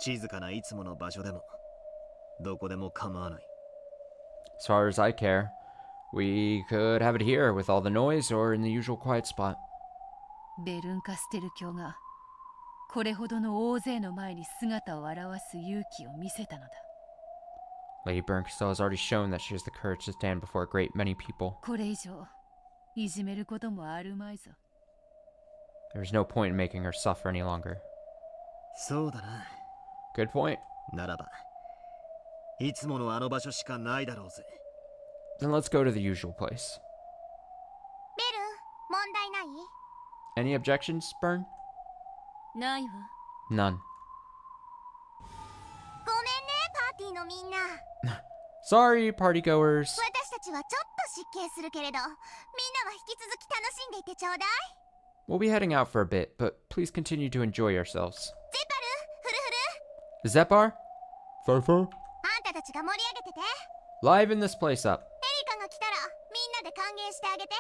静かないつもの場所でも、どこでも構わない。 As far as I care, we could have it here with all the noise or in the usual quiet spot. ベルンカステル教がこれほどの大勢の前に姿を現す勇気を見せたのだ。Lady Bernstein has already shown that she has the courage to stand before a great many people. これ以上いじめることもあるまいぞ。 There's no point in making her suffer any longer. そうだな。 Good point. ならば、いつものあの場所しかないだろうぜ。 Then let's go to the usual place. ベル問題ない？ Any objections, Bern? ないわ。 None. ごめんねパーティーのみんな。 Sorry, partygoers. 私たちはちょっと失敬するけれど、みんなは引き続き楽しんでいてちょうだい。 We'll be heading out for a bit, but please continue to enjoy yourselves. ゼパル、フルフル。 Zepar? Farfar? あんたたちが盛り上げてて。 Liven this place up. エリカが来たらみんなで歓迎してあげて。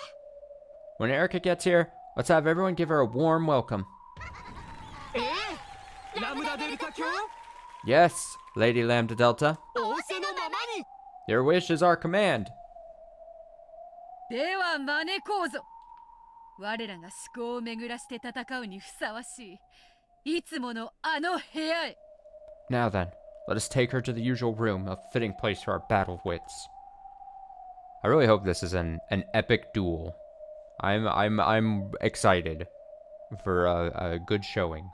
When Erica gets here, let's have everyone give her a warm welcome. ラムダデルタ卿 Yes, Lady Lambda Delta. 仰せのままに Your wish is our command. では招こうぞ。我らが思考を巡らして戦うにふさわしい、いつものあの部屋へ。 Now then, let us take her to the usual room, a fitting place for our battle wits. I really hope this is an epic duel. I'm excited for a good showing.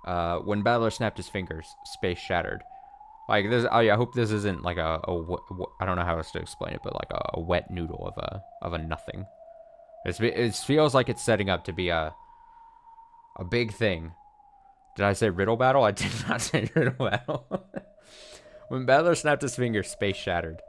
When Battler snapped his fingers, space shattered. Like this, I hope this isn't like I don't know how else to explain it, but like a wet noodle of a nothing. It feels like it's setting up to be a big thing. Did I say riddle battle? I did not say riddle battle. When Battler snapped his fingers, space shattered.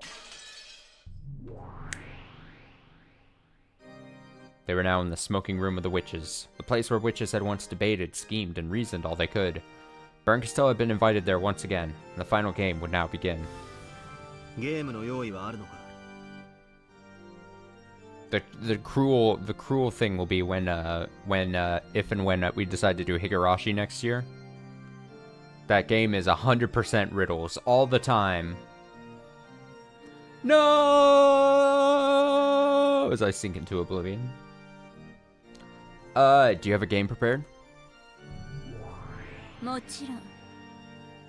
They were now in the smoking room of the witches, the place where witches had once debated, schemed, and reasoned all they could. Berncastello had been invited there once again, and the final game would now begin. ゲームの用意はあるのか？ The cruel thing will be when if and when we decide to do Higurashi next year. That game is 100% riddles all the time. No! As I sink into oblivion. Do you have a game prepared? もちろん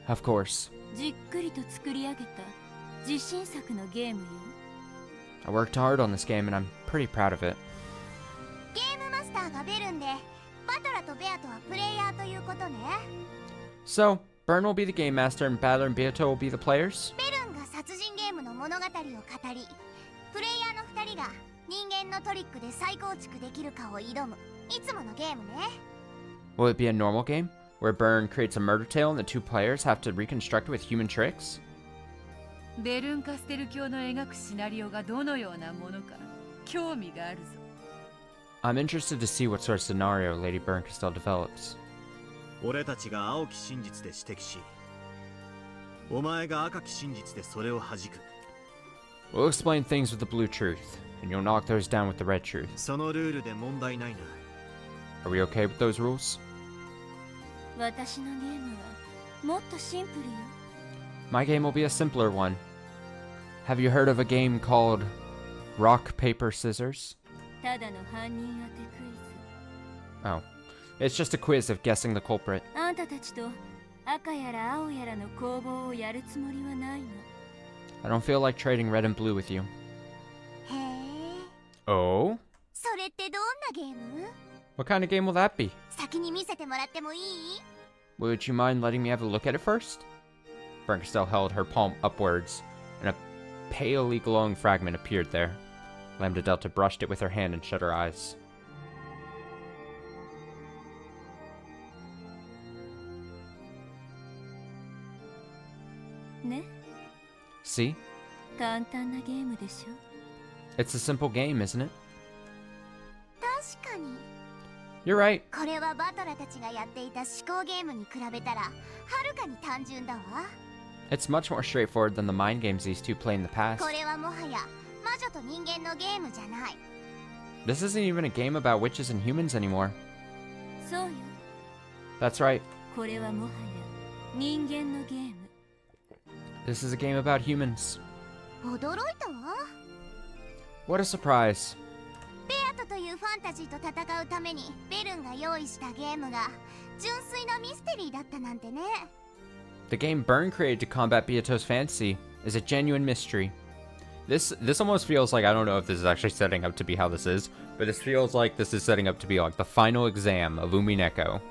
Of course. じっくりと作り上げた自信作のゲームよ。 I worked hard on this game and I'm pretty proud of it. ゲームマスターがベルンで、バトラとベアとはプレイヤーということね。 So, Bern will be the game master and Battler and Beato will be the players? ベルンが殺人ゲームの物語を語り、プレイヤーの2人が人間のトリックで再構築できるかを挑む、いつものゲームね。 Will it be a normal game, where Bern creates a murder tale and the two players have to reconstruct it with human tricks? ベルンカステル教の描くシナリオがどのようなものか興味があるぞ。 I'm interested to see what sort of scenario Lady Berncastel develops. 俺たちが青き真実で指摘し、お前が赤き真実でそれを弾く。 We'll explain things with the blue truth, and you'll knock those down with the red truth. そのルールで問題ないな。 Are we okay with those rules? 私のゲームはもっとシンプルよ。 My game will be a simpler one. Have you heard of a game called Rock, Paper, Scissors? ただの犯人当てクイズ。 Oh. It's just a quiz of guessing the culprit. あんたたちと赤やら青やらの攻防をやるつもりはないの。 I don't feel like trading red and blue with you. へえ。 Oh? それってどんなゲーム？ What kind of game will that be? 先に見せてもらってもいい？ Would you mind letting me have a look at it first? Berncastel held her palm upwards, and a palely glowing fragment appeared there. Lambda Delta brushed it with her hand and shut her eyes. ね、 See? 簡単なゲームでしょ。 It's a simple game, isn't it? 確かに。 You're right. これはバトラたちがやっていた思考ゲームに比べたらはるかに単純だわ。 It's much more straightforward than the mind games these two played in the past. これはもはや魔女と人間のゲームじゃない。 This isn't even a game about witches and humans anymore. そうよ。 That's right. これはもはや人間のゲーム。 This is a game about humans. 驚いたわ。 What a surprise. ベアトというファンタジーと戦うためにベルンが用意したゲームが純粋なミステリーだったなんてね。 The game Bern created to combat Beato's fantasy is a genuine mystery. This almost feels like, I don't know if this is actually setting up to be how this is, but this feels like this is setting up to be like the final exam of Umineko.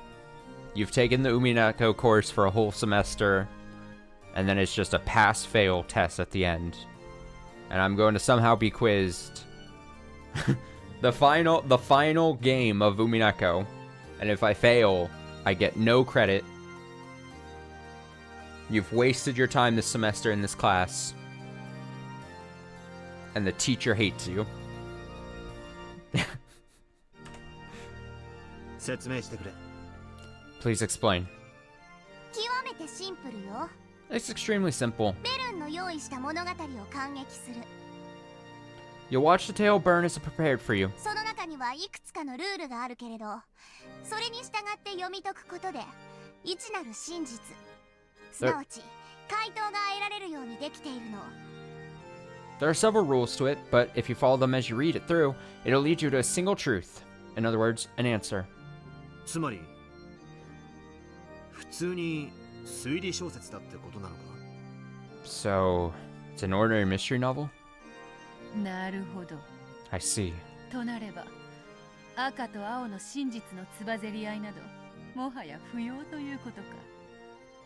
You've taken the Umineko course for a whole semester, and then it's just a pass-fail test at the end. And I'm going to somehow be quizzed. the final game of Umineko. And if I fail, I get no credit. You've wasted your time this semester in this class. And the teacher hates you. 説明してくれ。 Please explain. 極めてシンプルよ。 It's extremely simple. ベルンの用意した物語を感激する。 You'll watch the tale burn as prepared for you. その中にはいくつかのルールがあるけれど、それに従って読み解くことで未知なる真実、すなわち回答が得られるようにできているの。 There are several rules to it, but if you follow them as you read it through, it'll lead you to a single truth. In other words, an answer. つまり普通に推理小説だってことなのか？ So, it's an ordinary mystery novel? なるほど。 I see. となれば、赤と青の真実のつばぜり合いなど、もはや不要ということか。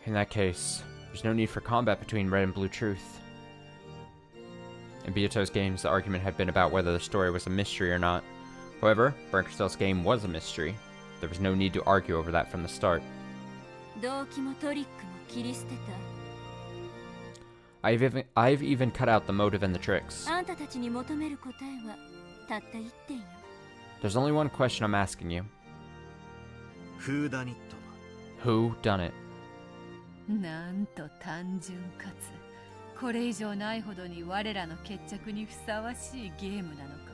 In that case, there's no need for combat between red and blue truth. In Beato's games, the argument had been about whether the story was a mystery or not. However, Bernkestell's game was a mystery. There was no need to argue over that from the start. 動機もトリックも切り捨て I've even cut out the motive and the tricks. た。あんたたちに求める答えはたった一点よ。 There's only one question I'm asking you. Who done it? Who done it? なんと単純かつこれ以上ないほどに我らの決着にふさわしいゲームなのか。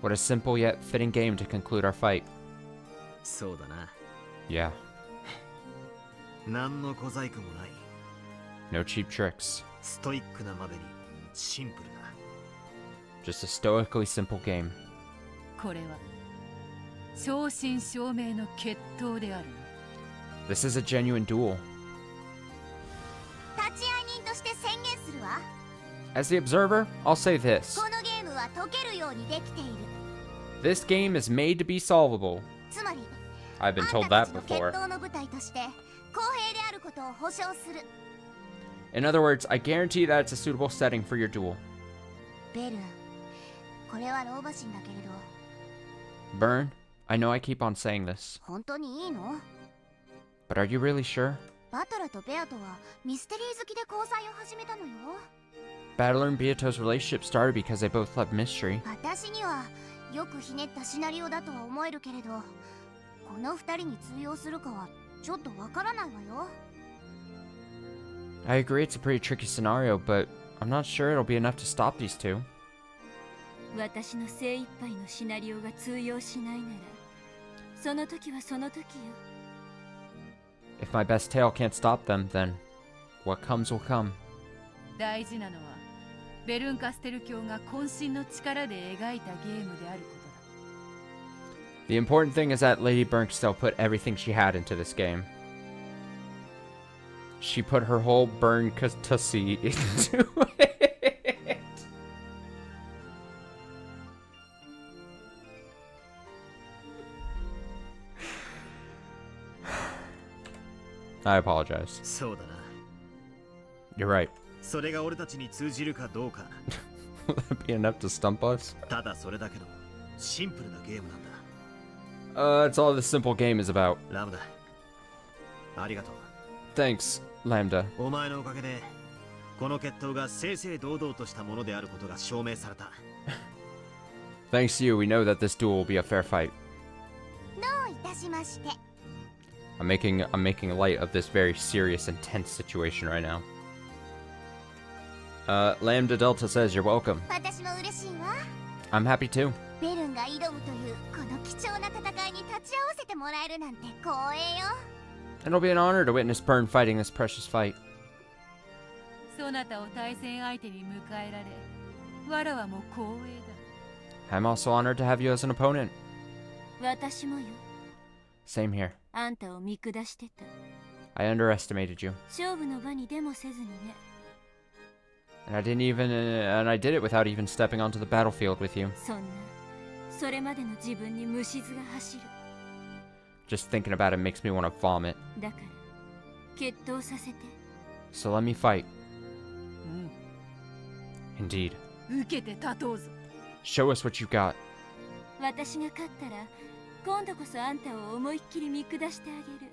What a simple yet fitting game to conclude our fight. そうだな。 Yeah, 何の小細工もない。 no cheap tricks. ストイックなまでにシンプルだ。 Just a stoically simple game. これは正真正銘の決闘である。 This is a genuine duel. 立ち会い人として宣言するわ。 As the observer, I'll say this. このゲームは解けるようにできている。 This game is made to be solvable. つまり、 I've been あ told んたた that ちの決 before. 闘の舞台として公平であることを保証する。 In other words, I guarantee that it's a suitable setting for your duel. ベルン、これは老婆心だけれど、 Burn, I know I keep on saying this, 本当にいいの？ but are you really sure? バトラとベアとはミステリー好きで交際を始めたのよ。 Battler and Beato's relationship started because they both loved mystery. 私にはよくひねったシナリオだとは思えるけれど、この二人に通用するかはちょっとわからないわよ。 I agree it's a pretty tricky scenario, but I'm not sure it'll be enough to stop these two. 私の精一杯のシナリオが通用しないなら、その時はその時よ。 If my best tale can't stop them, then what comes will come. 大事なのはベルンカステル教が渾身の力で描いたゲームであることだ。 The important thing is that Lady Bernkstell put everything she had into this game. She put her whole Bernkassi into it. I apologize. そうだな。 You're right. それが俺たちに通じるかどうか。 Will that be enough to stump us? ただそれだけのシンプルなゲームなんだ。 That's all this simple game is about. ラムだ。ありがとう。 Thanks, Lambda. お前のおかげでこの決闘が正々堂々としたものであることが証明された。 Thanks to you, we know that this duel will be a fair fight. どういたしまして。 I'm making light of this very serious, intense situation right now. Lambda Delta says you're welcome. 私も嬉しいわ。 I'm happy too. ベルンが挑むというこの貴重な戦いに立ち会わせてもらえるなんて光栄よ。 It'll be an honor to witness Byrne fighting this precious fight. そなたを対戦相手に迎えられ、わらはもう光栄だ。 I'm also honored to have you as an opponent. 私もよ。 Same here. あんたを見下してた。 I underestimated you. 勝負の場にでもせずにね。And I did it without even stepping onto the battlefield with you. それまでの自分に虫唾が走る。 Just thinking about it makes me want to vomit. だから決闘させて。 So let me fight. Indeed. 受けて立とうぞ。 Show us what you got. 私が勝ったら今度こそあんたを思いっきり見下してあげる。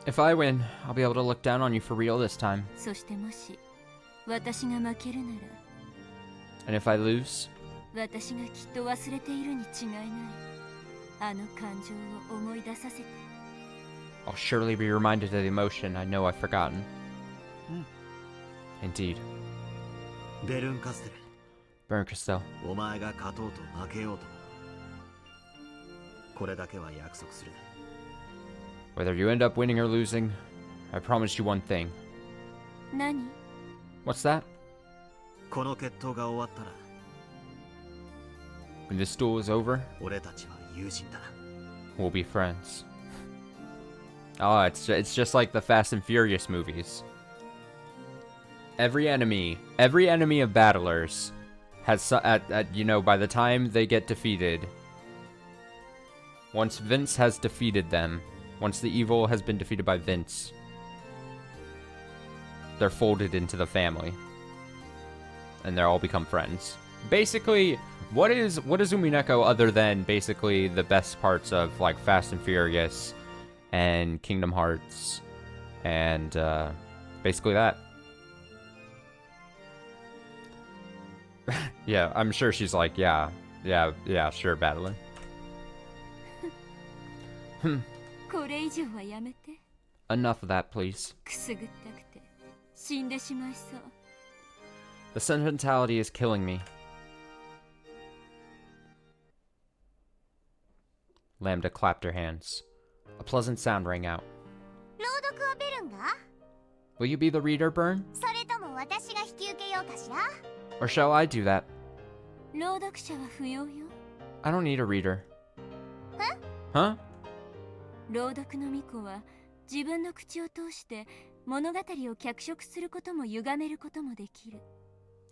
If I win, I'll be able to look down on you for real this time. そしてもし私が負けるな And if I lose, ら私がきっと忘れているに違いない。あの感情を思い出させて。 I'll surely be reminded of the emotion I know I've forgotten. Indeed. ベルンカステル、 Burn Castell. お前が勝とうと負けようと、これだけは約束する。 Whether you end up winning or losing, I promise you one thing. 何？ What's that? この決闘が終わったら、 When this duel is over, 俺たちは友人だ。 we'll be friends. Oh, it's just like the Fast and Furious movies. Every enemy of battlers has by the time they get defeated, once Vince has defeated them, once the evil has been defeated by Vince, they're folded into the family. And they all become friends. Basically, what is Umineko other than basically the best parts of like Fast and Furious and Kingdom Hearts and basically that. Yeah, I'm sure she's like, yeah, sure, battling. これ以上はやめて。 Enough of that, please. くすぐったくて死んでしまいそう。 The sentimentality is killing me. Lambda clapped her hands. A pleasant sound rang out. 朗読はベルンが？ Will you be the reader, Burn? それとも私が引き受けようかしら？ Or shall I do that? 朗読者は不要よ。 I don't need a reader. Huh? 朗読の巫女は自分の口を通して物語を脚色することも歪めることもできる。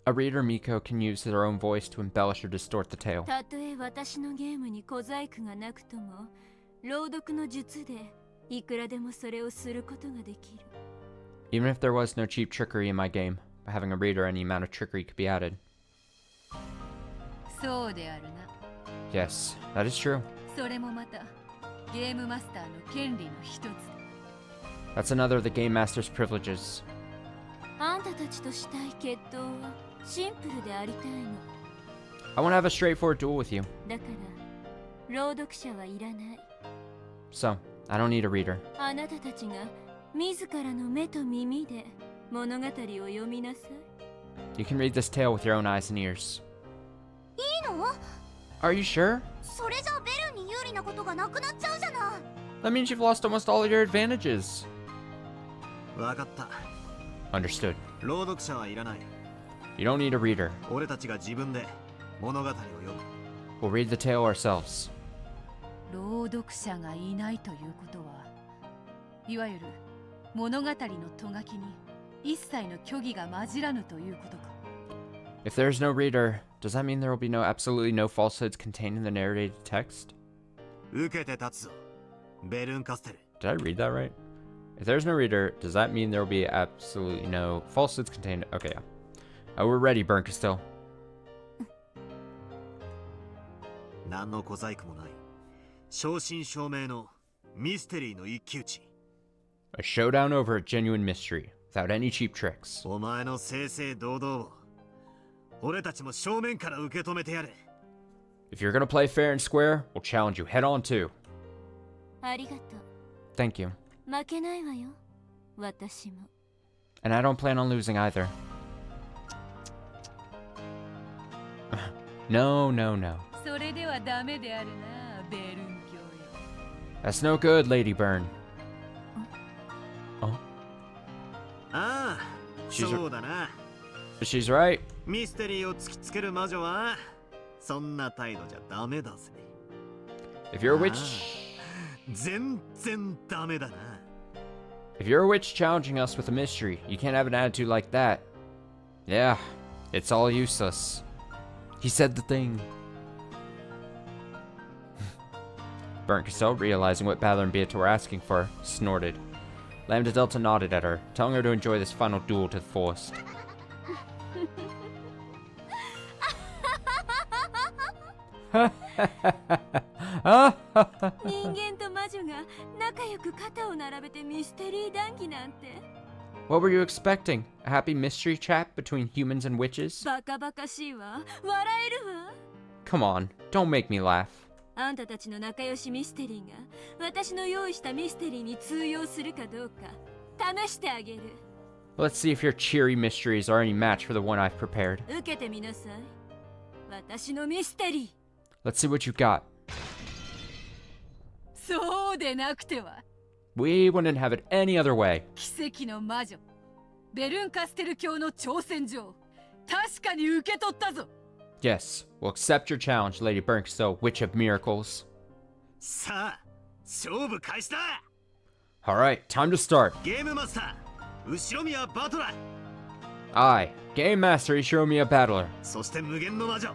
A reader Miko can use their own voice to embellish or distort the tale. たとえ私のゲームに小細工がなくとも、朗読の術でいくらでもそれをすることができる。 Even if there was no cheap trickery in my game, by having a reader, any amount of trickery could be added. そうであるな。 Yes, that is true. それもまたゲームマスターの権利の一つだ。 That's another of the Game Master's privileges. あんたたちとしたい決闘はシンプルでありたいの。 I want to have a straightforward duel with you. だから朗読者はいらない。 So, I don't need a reader. あなたたちが自らの目と耳で物語を読みなさい。 You can read this tale with your own eyes and ears. いいの？ Are you sure? それじゃベルンに有利なことがなくなっちゃうじゃない。 That means you've lost almost all of your advantages. わかった。 Understood. 朗読者はいらない。 You don't need a reader. 俺たちが自分で物語を読む。 We'll read the tale ourselves. 朗読者がいないということは、いわゆる物語のとがきに一切の虚偽が混じらぬということか。 If there's no reader, does that mean there will be absolutely no falsehoods contained in the narrated text? 受けて立つぞ。ベルンカステル。 Did I read that right? If there's no reader, does that mean there will be absolutely no falsehoods contained? Okay, yeah. We're ready, Burn Castell. 何の小細工もない。正真正銘のミステリーの一騎打ち。 A showdown over a genuine mystery, without any cheap tricks. お前の正々堂々を俺たちも正面から受け止めてやる。 If you're gonna play fair and square, we'll challenge you head on too. ありがとう。 Thank you. 負けないわよ。私も。 And I don't plan on losing either. No. それではダメであるな、ベルン教よ。 That's no good, Lady Burn. Oh? ああ、そうだな。 She's right. ミステリーを突きつける魔女はそんな態度じゃダメだぜ。 If you're a witch... 全然ダメだな。 If you're a witch challenging us with a mystery, you can't have an attitude like that. Yeah, It's all useless. He said the thing. Burnt Cassell, realizing what Battler and Beata were asking for, snorted. Lambda Delta nodded at her, telling her to enjoy this final duel to the fullest. 人間と魔女が仲良く肩を並べてミステリー談義なんて What were you expecting? A happy mystery chat between humans and witches? バカバカしいわ笑えるわ Come on, don't make me laugh. あんたたちの仲良しミステリーが私の用意したミステリーに通用するかどうか試してあげる Let's see if your cheery mysteries are any match for the one I've prepared. 受けてみなさい私のミステリー Let's see what you got. そうでなくては We wouldn't have it any other way. 奇跡の魔女ベルンカステル教の挑戦状確かに受け取ったぞ Yes, we'll accept your challenge, Lady Burnkstow, Witch of Miracles. さあ勝負開始だ Alright, time to start. ゲームマスター後ろ宮バトラー I, Game Master Ishiromiya Battler, そして無限の魔女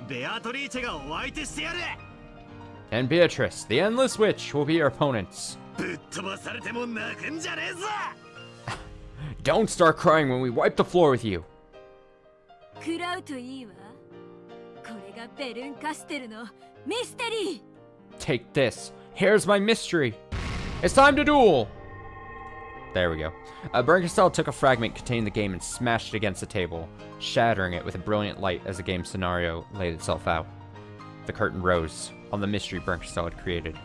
ベアトリーチェがお相手してやる and Beatrice, the Endless Witch, will be your opponents. ぶっ飛ばされても泣くんじゃねえぞ Don't start crying when we wipe the floor with you. 食らうといいわこれがベルンカステルのミステリー Take this. Here's my mystery. It's time to duel. There we go. Burnkestell took a fragment containing the game and smashed it against the table, shattering it with a brilliant light as the game scenario laid itself out. The curtain rose on the mystery Burnkestell had created.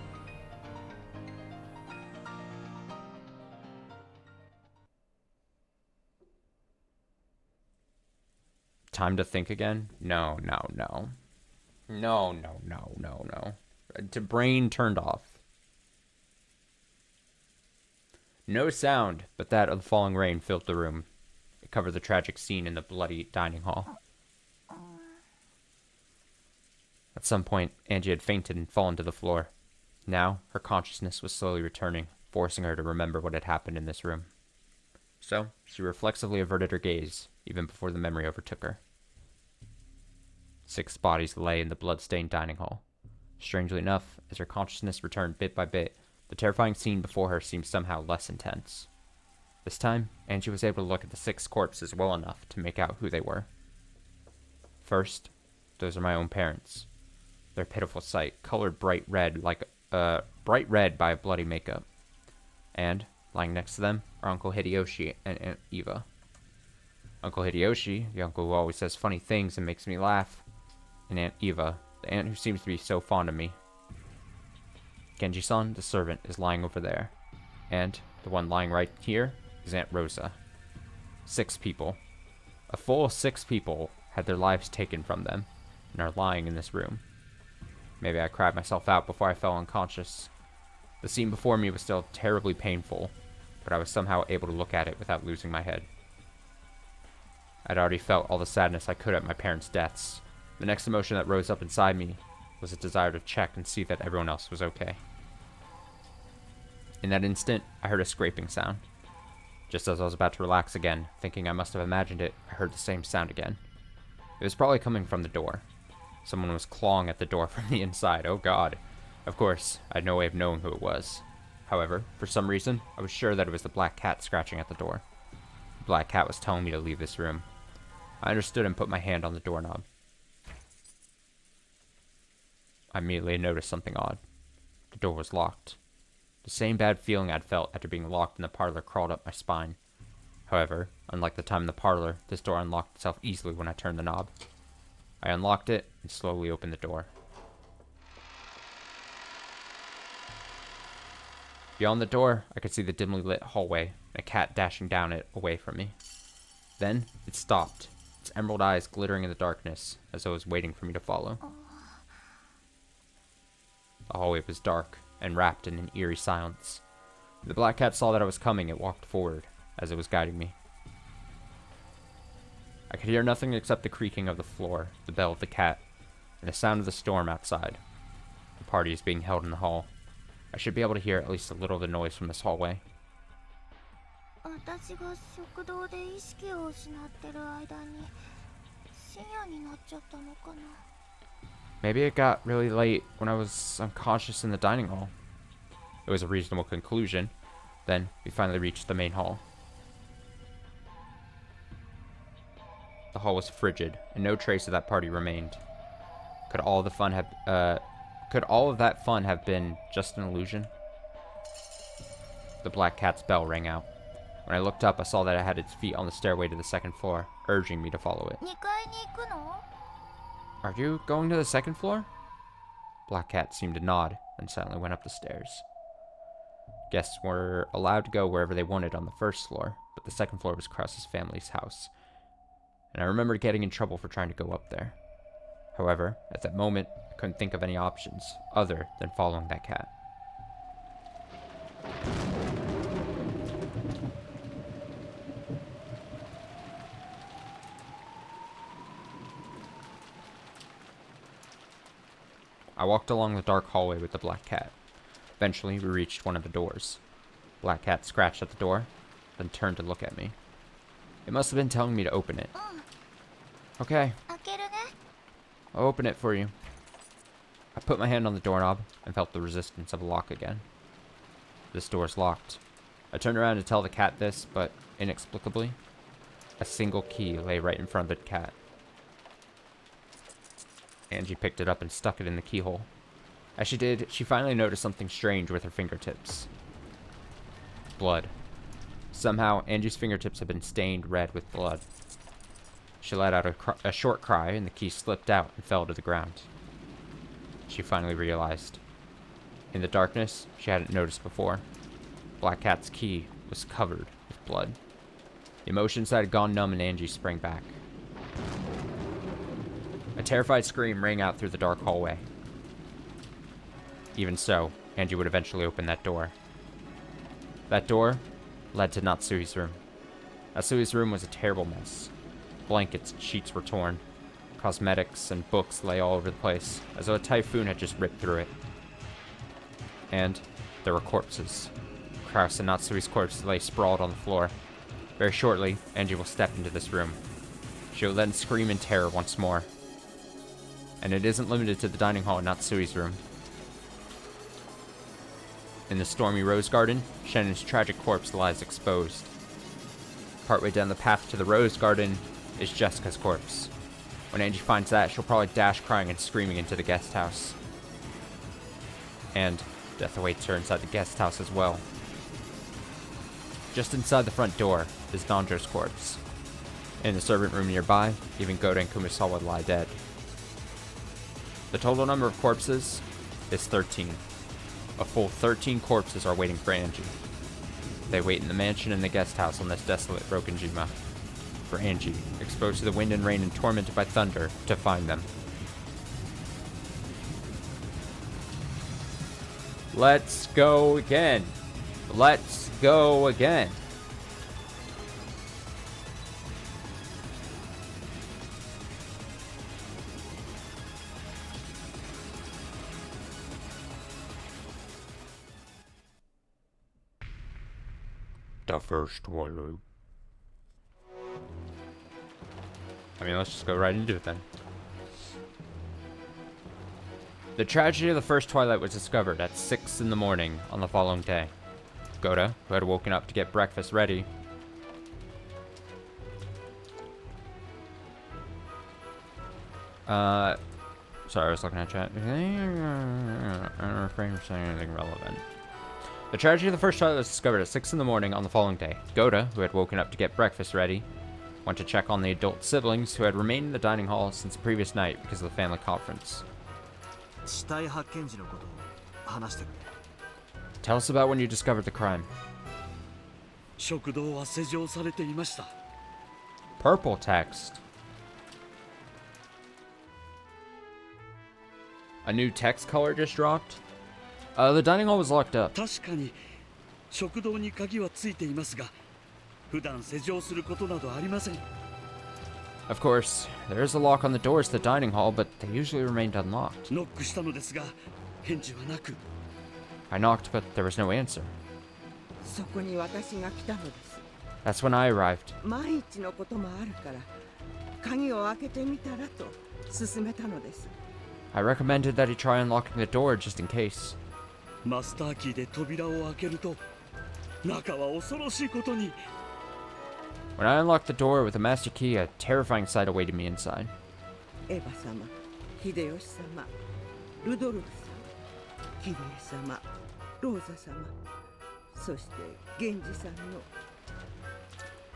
Time to think again? No. No. The brain turned off. No sound but that of the falling rain filled the room. It covered the tragic scene in the bloody dining hall. At some point, Angie had fainted and fallen to the floor. Now, her consciousness was slowly returning, forcing her to remember what had happened in this room. So, she reflexively averted her gaze, even before the memory overtook her. 6 bodies lay in the blood-stained dining hall. Strangely enough, as her consciousness returned bit by bit, the terrifying scene before her seemed somehow less intense. This time, Angie was able to look at the 6 corpses well enough to make out who they were. First, those are my own parents. Their pitiful sight, colored bright red by a bloody makeup. And, lying next to them, are Uncle Hideyoshi and Aunt Eva. Uncle Hideyoshi, the uncle who always says funny things and makes me laugh, and Aunt Eva, the aunt who seems to be so fond of me. Genji-san, the servant, is lying over there. And the one lying right here is Aunt Rosa. 6 people. A full 6 people had their lives taken from them and are lying in this room. Maybe I cried myself out before I fell unconscious. The scene before me was still terribly painful, but I was somehow able to look at it without losing my head. I'd already felt all the sadness I could at my parents' deaths. The next emotion that rose up inside me was a desire to check and see that everyone else was okay. In that instant, I heard a scraping sound. Just as I was about to relax again, thinking I must have imagined it, I heard the same sound again. It was probably coming from the door. Someone was clawing at the door from the inside. Oh god. Of course, I had no way of knowing who it was. However, for some reason, I was sure that it was the black cat scratching at the door. The black cat was telling me to leave this room. I understood and put my hand on the doorknob. I immediately noticed something odd. The door was locked. The same bad feeling I'd felt after being locked in the parlor crawled up my spine. However, unlike the time in the parlor, this door unlocked itself easily when I turned the knob. I unlocked it and slowly opened the door. Beyond the door, I could see the dimly lit hallway and a cat dashing down it away from me. Then, it stopped, its emerald eyes glittering in the darkness as though it was waiting for me to follow. The hallway was dark and wrapped in an eerie silence. When the black cat saw that I was coming, it walked forward as it was guiding me. I could hear nothing except the creaking of the floor, the bell of the cat, and the sound of the storm outside. The party is being held in the hall. I should be able to hear at least a little of the noise from this hallway. 私が食堂で意識を失ってる間に Maybe it got really late when I was unconscious in the dining hall. It was a reasonable conclusion. Then we finally reached the main hall. The hall was frigid, and no trace of that party remained. Could all of that fun have been just an illusion? The black cat's bell rang out. When I looked up, I saw that it had its feet on the stairway to the second floor, urging me to follow it. Are you going to the second floor? Black cat seemed to nod, and silently went up the stairs. Guests were allowed to go wherever they wanted on the first floor, but the second floor was Krause's family's house, and I remembered getting in trouble for trying to go up there. However, at that moment, I couldn't think of any options other than following that cat. I walked along the dark hallway with the black cat. Eventually, we reached one of the doors. Black cat scratched at the door, then turned to look at me. It must have been telling me to open it. Okay, I'll open it for you. I put my hand on the doorknob and felt the resistance of a lock again. This door is locked. I turned around to tell the cat this, but inexplicably, a single key lay right in front of the cat. Angie picked it up and stuck it in the keyhole. As she did, she finally noticed something strange with her fingertips. Blood. Somehow, Angie's fingertips had been stained red with blood. She let out a short cry, and the key slipped out and fell to the ground. She finally realized. In the darkness, she hadn't noticed before. Black Cat's key was covered with blood. The emotions that had gone numb in Angie sprang back. A terrified scream rang out through the dark hallway. Even so, Angie would eventually open that door. That door led to Natsui's room. Natsui's room was a terrible mess. Blankets and sheets were torn. Cosmetics and books lay all over the place, as though a typhoon had just ripped through it. And there were corpses. Krause and Natsui's corpses lay sprawled on the floor. Very shortly, Angie will step into this room. She will then scream in terror once more. And it isn't limited to the dining hall in Natsui's room. In the stormy rose garden, Shannon's tragic corpse lies exposed. Partway down the path to the rose garden is Jessica's corpse. When Angie finds that, she'll probably dash crying and screaming into the guest house. And death awaits her inside the guest house as well. Just inside the front door is Nanjo's corpse. In the servant room nearby, even Goda and Kumisawa lie dead. The total number of corpses is 13. A full 13 corpses are waiting for Angie. They wait in the mansion and the guest house on this desolate Rokenjima. For Angie, exposed to the wind and rain and tormented by thunder, to find them. Let's go again. Let's go again. The first one. I mean, let's just go right into it then. The tragedy of the first twilight was discovered at 6 in the morning on the following day. Goda, who had woken up to get breakfast ready, sorry, I was looking at chat. I don't refrain from saying anything relevant. The tragedy of the first twilight was discovered at 6 in the morning on the following day. Goda, who had woken up to get breakfast ready, went to check on the adult siblings who had remained in the dining hall since the previous night because of the family conference. Tell us about when you discovered the crime. Purple text. A new text color just dropped? The dining hall was locked up. Of course, there is a lock on the doors to the dining hall, but they usually remained unlocked. I knocked, but there was no answer. That's when I arrived. 鍵を開けてみたらと勧めたのです。 I recommended that he try unlocking the door just in case. マスターキーで扉を開けると中は恐ろしいことに。 When I unlocked the door with the master key, a terrifying sight awaited me inside. エヴァ様、秀吉様、ルドルフ様、キリエ様、ローザ様、そして源氏さんの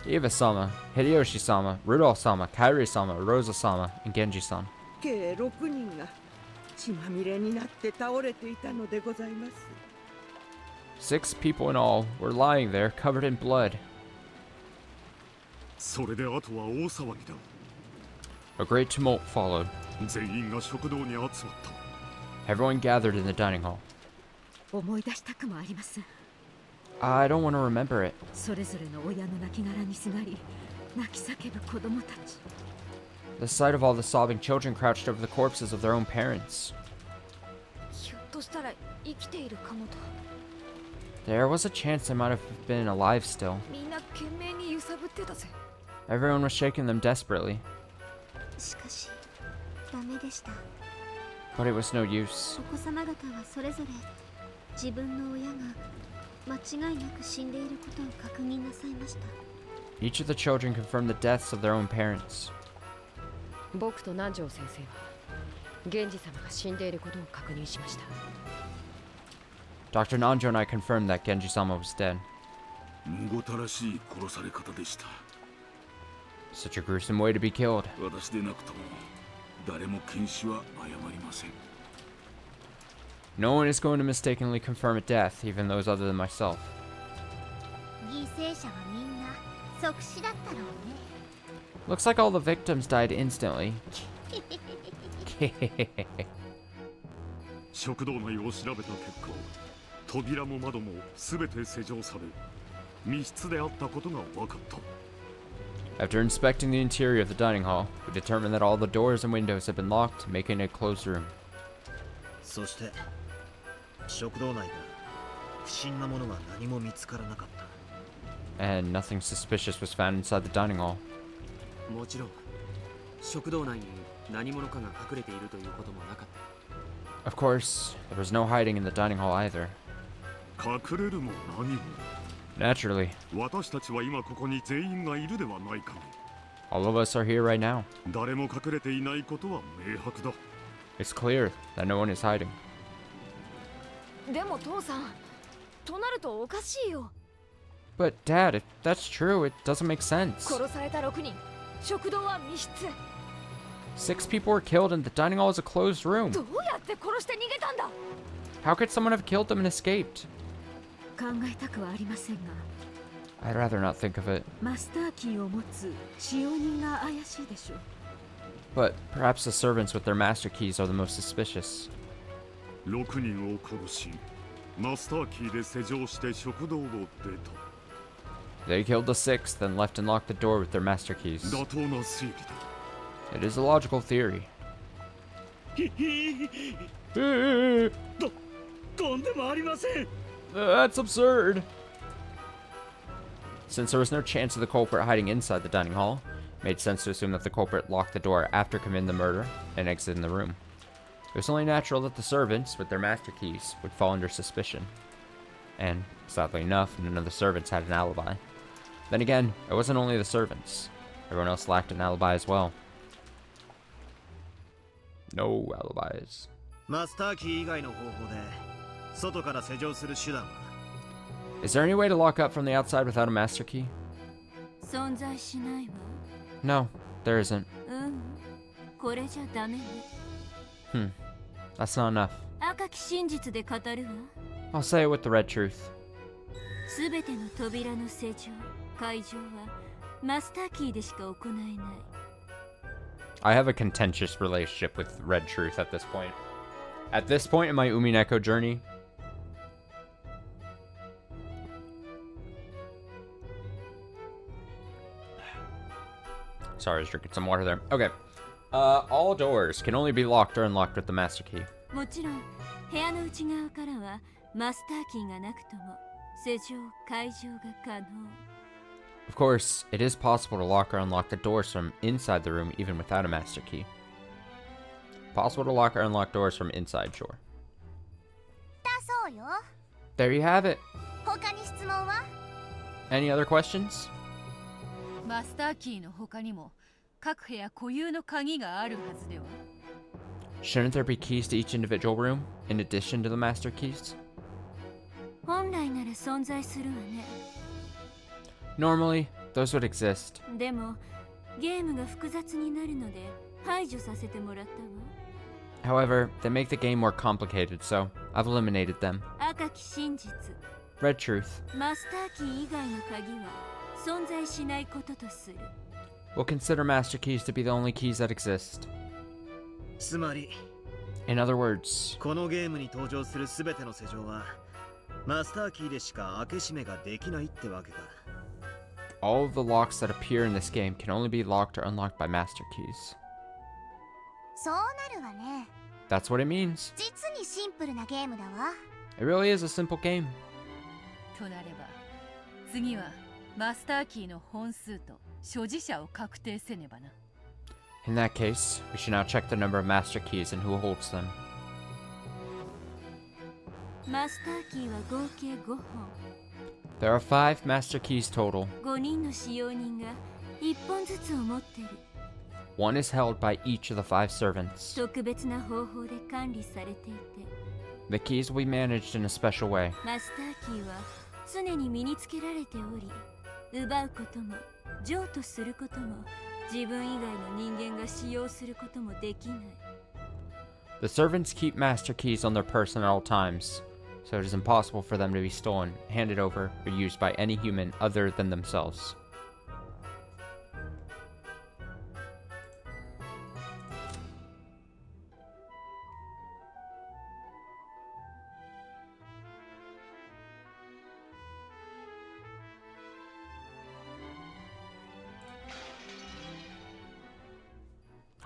Eva-sama, Hideyoshi-sama, Rudolph-sama, Kairi-sama, Rosa-sama, and Genji-san. 計6人が血まみれになって倒れていたのでございます。 6 people in all were lying there, covered in blood. それであとは大騒ぎだ。 A great tumult followed. 全員が食堂に集まった。 Everyone gathered in the dining hall. 思い出したくもありません。 I don't want to remember it. それぞれの親の亡骸にすがり、泣き叫ぶ子供たち。 The sight of all the sobbing children crouched over the corpses of their own parents. ひょっとしたら生きているかもと。 There was a chance they might have been alive still. みんな懸命に揺さぶってたぜ。 Everyone was shaking them desperately, しかしダメでした。 but it was no use. お子様方はそれぞれ自分の親が間違いなく死んでいることを確認なさいました。 Each of the children confirmed the deaths of their own parents. 僕と南條先生は源氏様が死んでいることを確認しました。 Dr. Nanjo and I confirmed that Genji-sama was dead. むごたらしい殺され方でした。 Such a gruesome way to be killed. 私でなくとも誰も検視は誤りません。 No one is going to mistakenly confirm a death, even those other than myself. 犠牲者はみんな即死だったろうね。 Looks like all the victims died instantly. 食堂内を調べた結果、扉も窓も全て施錠され、密室であったことが分かった。 After inspecting the interior of the dining hall, we determined that all the doors and windows had been locked, making it a closed room. そして食堂内で不審なものは何も見つからなかった。 And nothing suspicious was found inside the dining hall. もちろん食堂内に何者かが隠れているということもなかった。 Of course, there was no hiding in the dining hall either. 隠れるも何も。 Naturally, 私たちは今ここに全員がいるではないか。 all of us are here right now. 誰も隠れていないことは明白だ。 It's clear that no one is hiding. でも父さん、となるとおかしいよ。 But Dad, if that's true, it doesn't make sense. 殺された6人、食堂は密室。 6 people were killed and the dining hall is a closed room. どうやって殺して逃げたんだ？ How could someone have killed them and escaped? 考えたくはありませんが、 I'd rather not think of it. マスターキーを持つ使用人が怪しいでしょう。 But perhaps the servants with their master keys are the most suspicious. 6人を殺し、マスターキーで施錠して食堂を出た。 They killed the 6th, then left and locked the door with their master keys. 妥当な推理だ。 It is a logical theory. とんでもありません。 That's absurd. Since there was no chance of the culprit hiding inside the dining hall, it made sense to assume that the culprit locked the door after committing the murder and exiting the room. It was only natural that the servants, with their master keys, would fall under suspicion. And, sadly enough, none of the servants had an alibi. Then again, it wasn't only the servants. Everyone else lacked an alibi as well. No alibis. マスターキー以外の方法で外から施錠する手段は Is there any way to lock up from the outside without a master key? 存在しないわ。 No, there isn't. これじゃダメね。That's not enough. 赤き真実で語るわ。 I'll say it with the red truth. すべての扉の施錠、解錠はマスターキーでしか行えない。 I have a contentious relationship with red truth at this point. At this point in my Umineko journey, sorry, I was drinking some water there. Okay. All doors can only be locked or unlocked with the master key. もちろん部屋の内側からはマスターキーがなくとも施錠、解錠が可能。Of course, it is possible to lock or unlock the doors from inside the room even without a master key. Possible to lock or unlock doors from inside, sure. だそうよ。 There you have it. 他に質問は？ Any other questions? マスターキーの他にも各部屋固有の鍵があるはずでは。 Shouldn't there be keys to each individual room, in addition to the master keys? 本来なら存在するわね。 Normally, those would exist. でもゲームが複雑になるので排除させてもらったわ。 However, they make the game more complicated, so I've eliminated them. 赤き真実。 Red truth. マスターキー以外の鍵は存在しないこととする。 We'll consider master keys to be the only keys that exist. つまり In other words, このゲームに登場する全ての施錠はマスターキーでしか開け閉めができないってわけか。 all of the locks that appear in this game can only be locked or unlocked by master keys. そうなるわね。 That's what it means. 実にシンプルなゲームだわ。 It really is a simple game. となれば次はマスターキーの本数と所持者を確定せねばな。 In that case, we should now check the number of master keys and who holds them. マスターキーは合計5本。 There are 5 master keys total. 5人の使用人が1本ずつを持ってる。 One is held by each of the 5 servants. 特別な方法で管理されていて、 The keys will be managed in a special way. マスターキーは常に身につけられており、奪うことも譲渡することも自分以外の人間が使用することもできない。 The servants keep master keys on their person at all times, so it is impossible for them to be stolen, handed over, or used by any human other than themselves.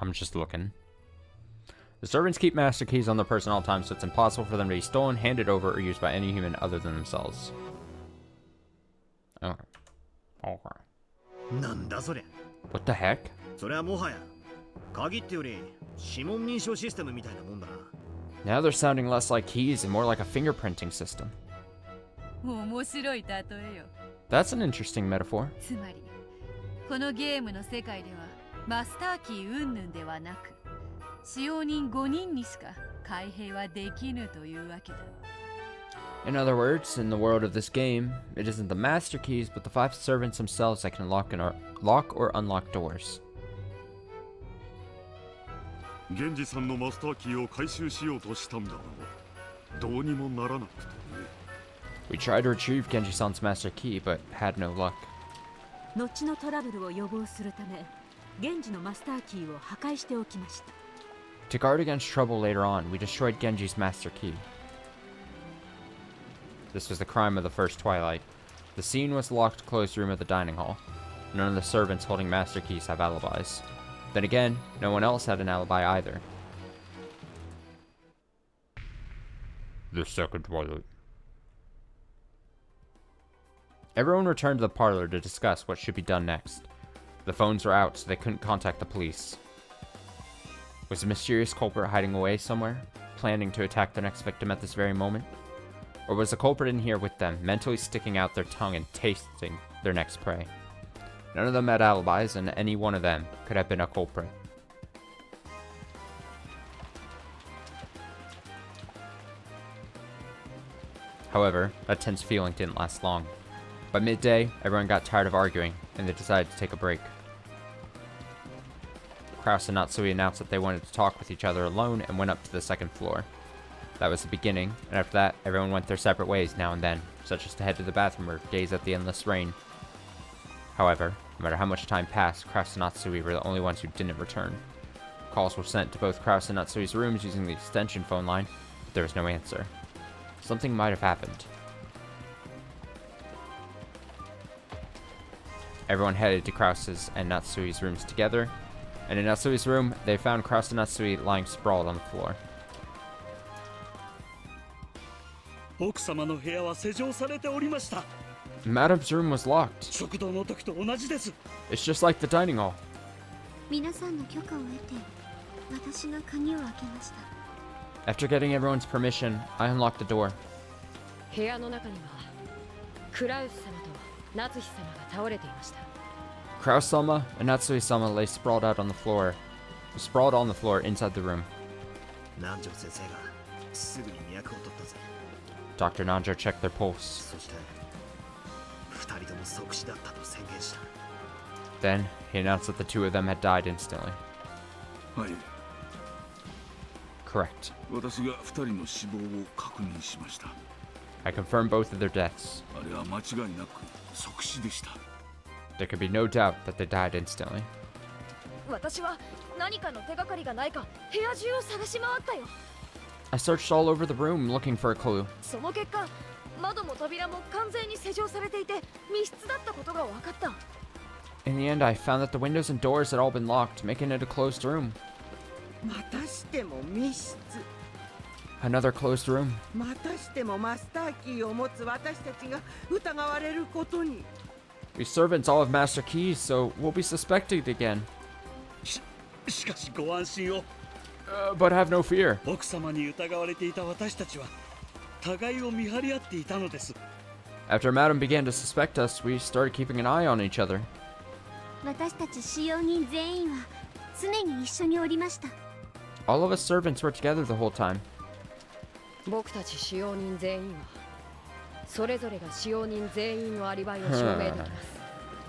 I'm just looking. The servants keep master keys on their person at all times, so it's impossible for them to be stolen, handed over, or used by any human other than themselves. Okay. Okay. なんだそれ。 What the heck? それはもはや鍵ってより指紋認証システムみたいなもんだな。 Now they're sounding less like keys and more like a fingerprinting system. 面白い例えよ。 That's an interesting metaphor. つまりこのゲームの世界ではマスターキー云々ではなく使用人5人にしか開閉はできぬというわけだ。 In other words, in the world of this game, it isn't the master keys, but the 5 servants themselves that can lock or unlock doors. 源氏さんのマスターキーを回収しようとしたんだが、どうにもならなくてね。 We tried to retrieve Genji-san's master key, but had no luck. 後のトラブルを予防するため、源氏のマスターキーを破壊しておきました。 To guard against trouble later on, we destroyed Genji's master key. This was the crime of the first Twilight. The scene was the locked closed room of the dining hall. None of the servants holding master keys have alibis. Then again, no one else had an alibi either. The second Twilight. Everyone returned to the parlor to discuss what should be done next. The phones were out, so they couldn't contact the police. Was the mysterious culprit hiding away somewhere, planning to attack their next victim at this very moment? Or was the culprit in here with them, mentally sticking out their tongue and tasting their next prey? None of them had alibis, and any one of them could have been a culprit. However, that tense feeling didn't last long. By midday, everyone got tired of arguing, and they decided to take a break. Kraus and Natsui announced that they wanted to talk with each other alone and went up to the second floor. That was the beginning, and after that, everyone went their separate ways now and then, such as to head to the bathroom or gaze at the endless rain. However, no matter how much time passed, Kraus and Natsui were the only ones who didn't return. Calls were sent to both Kraus and Natsui's rooms using the extension phone line, but there was no answer. Something might have happened. Everyone headed to Kraus's and Natsui's rooms together, and in Natsui's room, they found Kraus and Natsui lying sprawled on the floor. 奥様の部屋は施錠されておりました。Madam's room was locked. 食堂の時と同じです。 It's just like the dining hall. 皆さんの許可を得て私が鍵を開けました。 After getting everyone's permission, I unlocked the door. 部屋の中にはクラウス様と夏日様が倒れていました。 Kraus-sama and Natsui-sama lay sprawled on the floor inside the room. 南條先生がすぐに脈を取ったぜ。 Dr. Nanjo checked their pulse. そして二人とも即死だったと宣言した。 Then he announced that the two of them had died instantly. はい。 Correct. 私が二人の死亡を確認しました。 I confirmed both of their deaths. あれは間違いなく即死でした。 There could be no doubt that they died instantly. 私は何かの手がかりがないか部屋中を探し回ったよ。 I searched all over the room looking for a clue. その結果、窓も扉も完全に施錠されていて密室だったことが分かった。 In the end, I found that the windows and doors had all been locked, making it a closed room. またしても密室。 Another closed room. またしてもマスターキーを持つ私たちが疑われることに。 We servants all have master keys, so we'll be suspected again. しかしご安心を。 But have no fear. 奥様に疑われていた私たちは互いを見張り合っていたのです。 After Madam began to suspect us, we started keeping an eye on each other. 私たち使用人全員は常に一緒におりました。 All of us servants were together the whole time. 僕たち使用人全員はそれぞれが使用人全員のアリバイを証明できます。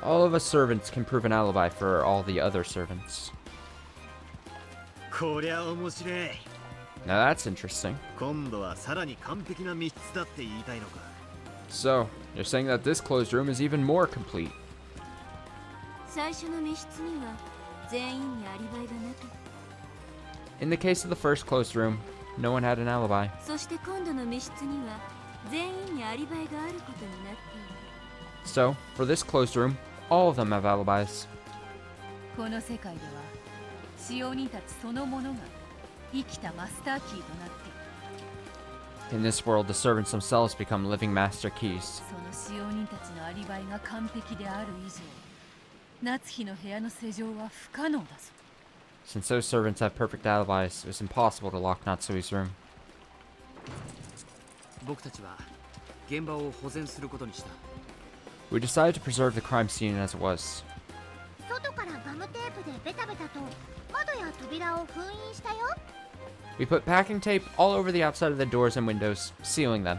All of us servants can prove an alibi for all the other servants. こりゃ面白い。 Now that's interesting. 今度はさらに完璧な密室だって言いたいのか。 So, you're saying that this closed room is even more complete. 最初の密室には全員にアリバイがなく、 In the case of the first closed room, no one had an alibi. そして今度の密室には全員にアリバイがあることになっている。 So, for this closed room, all of them have alibis. この世界では使用人たちそのものが生きたマスターキーとなっている。 In this world, the servants themselves become living master keys. その使用人たちのアリバイが完璧である以上、夏日の部屋の施錠は不可能だぞ。 Since those servants have perfect alibis, it was impossible to lock Natsui's room. 僕たちは現場を保全することにした。 We decided to preserve the crime scene as it was. 外からガムテープでベタベタと窓や扉を封印したよ。 We put packing tape all over the outside of the doors and windows, sealing them.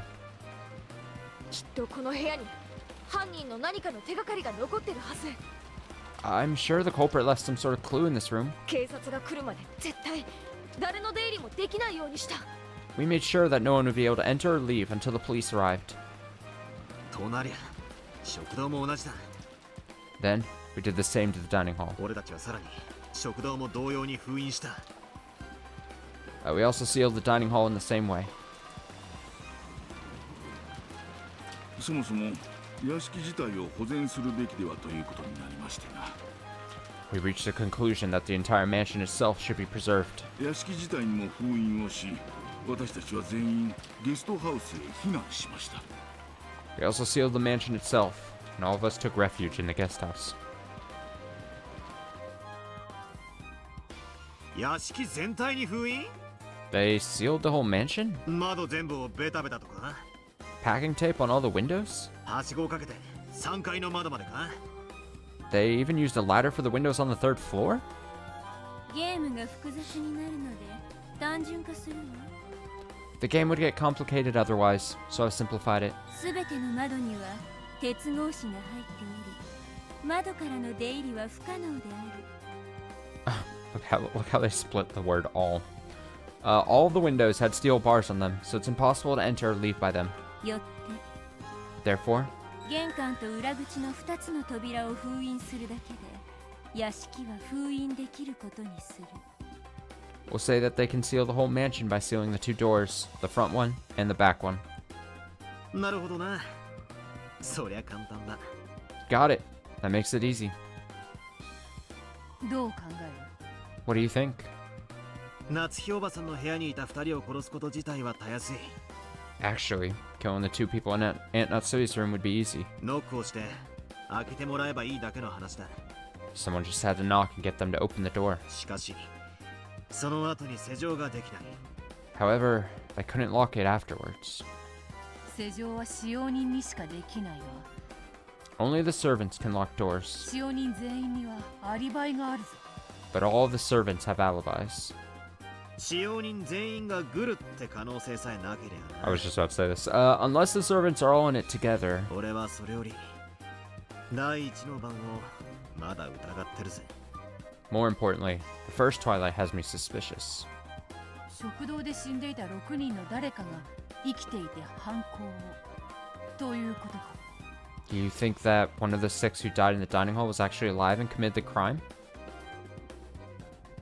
きっとこの部屋に犯人の何かの手がかりが残ってるはず。 I'm sure the culprit left some sort of clue in this room. 警察が来るまで絶対誰の出入りもできないようにした。 We made sure that no one would be able to enter or leave until the police arrived. となりゃ食堂も同じだ。 Then, we did the same to the dining hall. 俺たちはさらに食堂も同様に封印した。We also sealed the dining hall in the same way. そもそも屋敷自体を保全するべきではということになりましてな。 We reached the conclusion that the entire mansion itself should be preserved. 屋敷自体にも封印をし、私たちは全員ゲストハウスへ避難しました。 We also sealed the mansion itself, and all of us took refuge in the guest house. 屋敷全体に封印？ They sealed the whole mansion? 窓全部をベタベタとか？ Packing tape on all the windows? はしごをかけて3階の窓までか？ They even used a ladder for the windows on the third floor? ゲームが複雑になるので単純化するわ。 The game would get complicated otherwise, so I've simplified it. すべての窓には鉄格子が入っており、窓からの出入りは不可能である。Look how they split the word all. All of the windows had steel bars on them, so it's impossible to enter or leave by them. よって Therefore, 玄関と裏口の2つの扉を封印するだけで屋敷は封印できることにする。 we'll say that they can seal the whole mansion by sealing the two doors, the front one and the back one. なるほどな。そりゃ簡単だ。 Got it. That makes it easy. どう考える？ What do you think? 夏日おばさんの部屋にいた2人を殺すこと自体はたやすい。Actually, killing the two people in Aunt Natsui's room would be easy. ノックをして開けてもらえばいいだけの話だ。 Someone just had to knock and get them to open the door. しかし、その後に施錠ができない。 However, I couldn't lock it afterwards. 施錠は使用人にしかできないわ。 Only the servants can lock doors. 使用人全員にはアリバイがあるぞ。 But all the servants have alibis. 使用人全員がグルって可能性さえなければ I was just about to say this. Unless the servants are all in it together. 俺はそれより第一の番をまだ疑ってるぜ。 More importantly, the first Twilight has me suspicious. 食堂で死んでいた6人の誰かが生きていて犯行をということか。 Do you think that one of the 6 who died in the dining hall was actually alive and committed the crime?